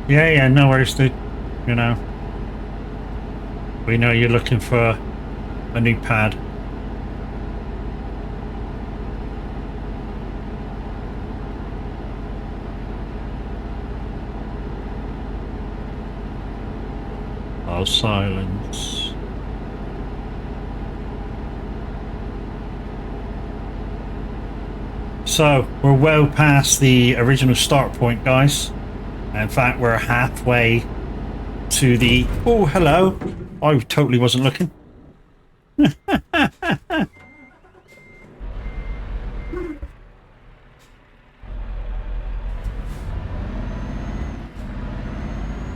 Speaker 1: Yeah, no worries, dude. You know. We know you're looking for a new pad. Oh, silence. So, we're well past the original start point, guys. In fact, we're halfway to the... Oh, hello. I totally wasn't looking.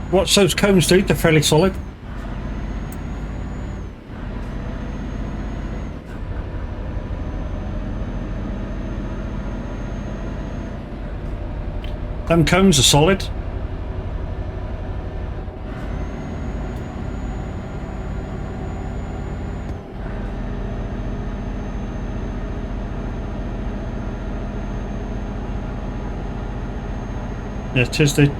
Speaker 1: What's those cones, dude? They're fairly solid. Them cones are solid. Yeah, it is, dude.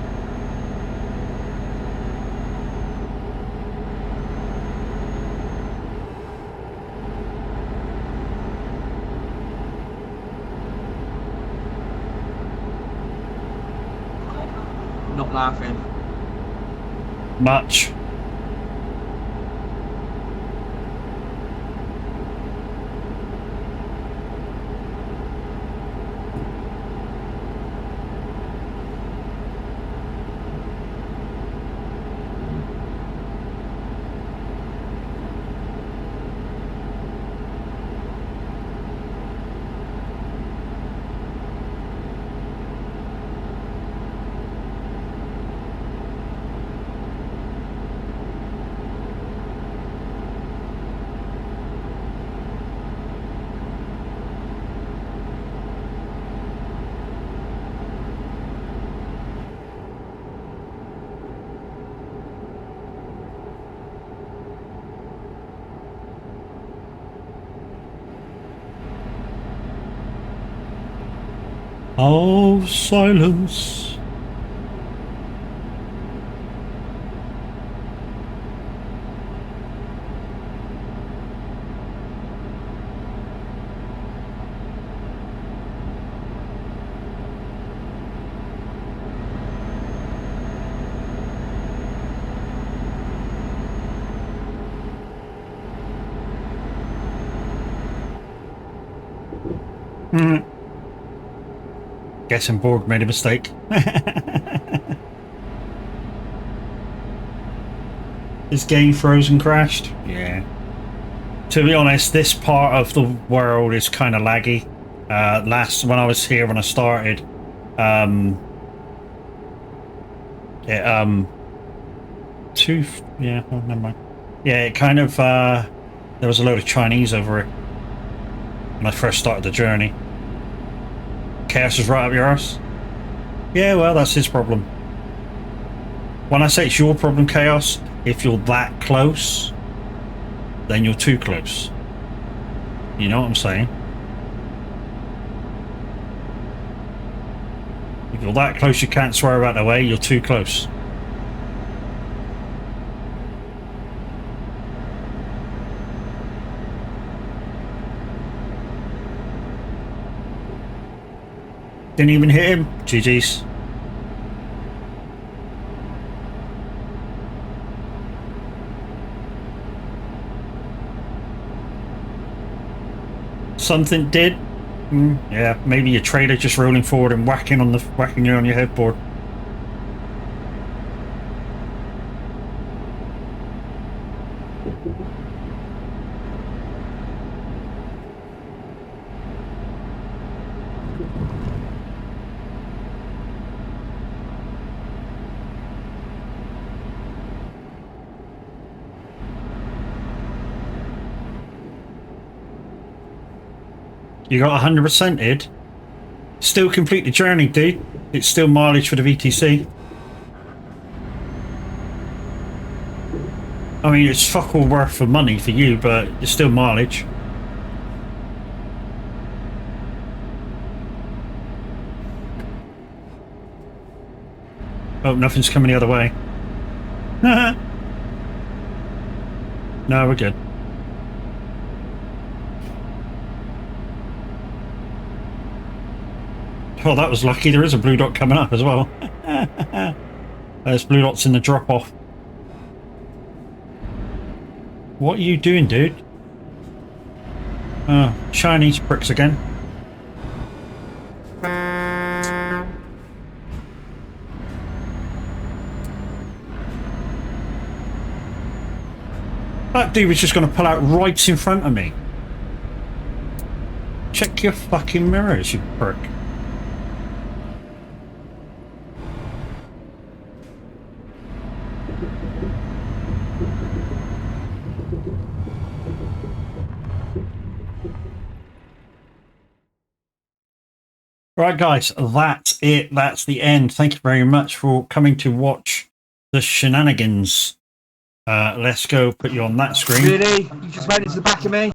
Speaker 2: Not laughing.
Speaker 1: Much. Oh, silence. Guessing Borg made a mistake. This game frozen crashed? Yeah. To be honest, this part of the world is kind of laggy. When I was here when I started, yeah, oh, never mind. Yeah, it kind of, there was a load of Chinese over it when I first started the journey. Chaos is right up your arse? Yeah, well, that's his problem. When I say it's your problem, Chaos, if you're that close, then you're too close. You know what I'm saying? If you're that close you can't swear out the way, you're too close. Didn't even hit him. GG's. Something did. Yeah, maybe your trailer just rolling forward and whacking you on your headboard. You got 100%ed. Still complete the journey, dude. It's still mileage for the VTC. I mean, it's fuck all worth for money for you, but it's still mileage. Oh, nothing's coming the other way. No, we're good. Oh, that was lucky. There is a blue dot coming up as well. There's blue dots in the drop-off. What are you doing, dude? Oh, Chinese pricks again. That dude was just going to pull out right in front of me. Check your fucking mirrors, you prick. Right, guys, that's it. That's the end. Thank you very much for coming to watch the shenanigans. Let's go put you on that screen.
Speaker 2: Really? You just made it to the back of me?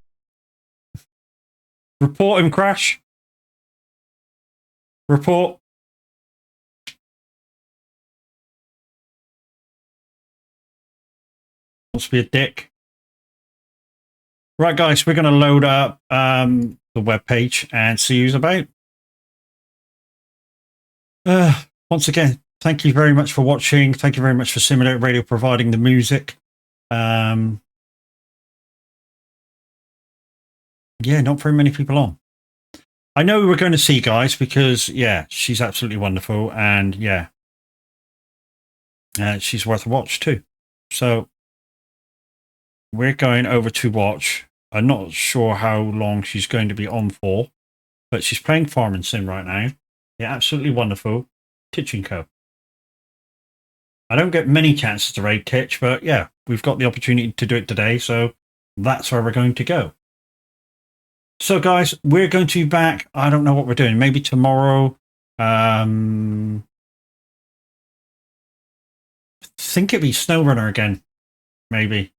Speaker 1: Report him, Crash. Report. Wants to be a dick. Right, guys, we're going to load up the webpage and see who's about. Once again, thank you very much for watching. Thank you very much for Simulator Radio providing the music. Yeah, not very many people on. I know we're going to see, guys, because, yeah, she's absolutely wonderful. And, yeah, she's worth a watch, too. So, we're going over to watch. I'm not sure how long she's going to be on for, but she's playing Farming Sim right now. Yeah, absolutely wonderful. Kitchen Co. I don't get many chances to raid Kitch, but yeah, we've got the opportunity to do it today, so that's where we're going to go. So guys, we're going to be back. I don't know what we're doing. Maybe tomorrow. I think it'd be SnowRunner again. Maybe.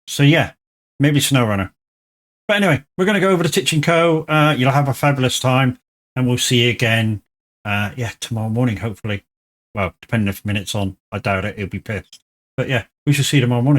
Speaker 1: So yeah, maybe SnowRunner. But anyway, we're going to go over to Kitchen Co. You'll have a fabulous time. And we'll see you again, yeah, tomorrow morning, hopefully. Well, depending if Minute's on. I doubt it. He'll be pissed. But yeah, we shall see you tomorrow morning.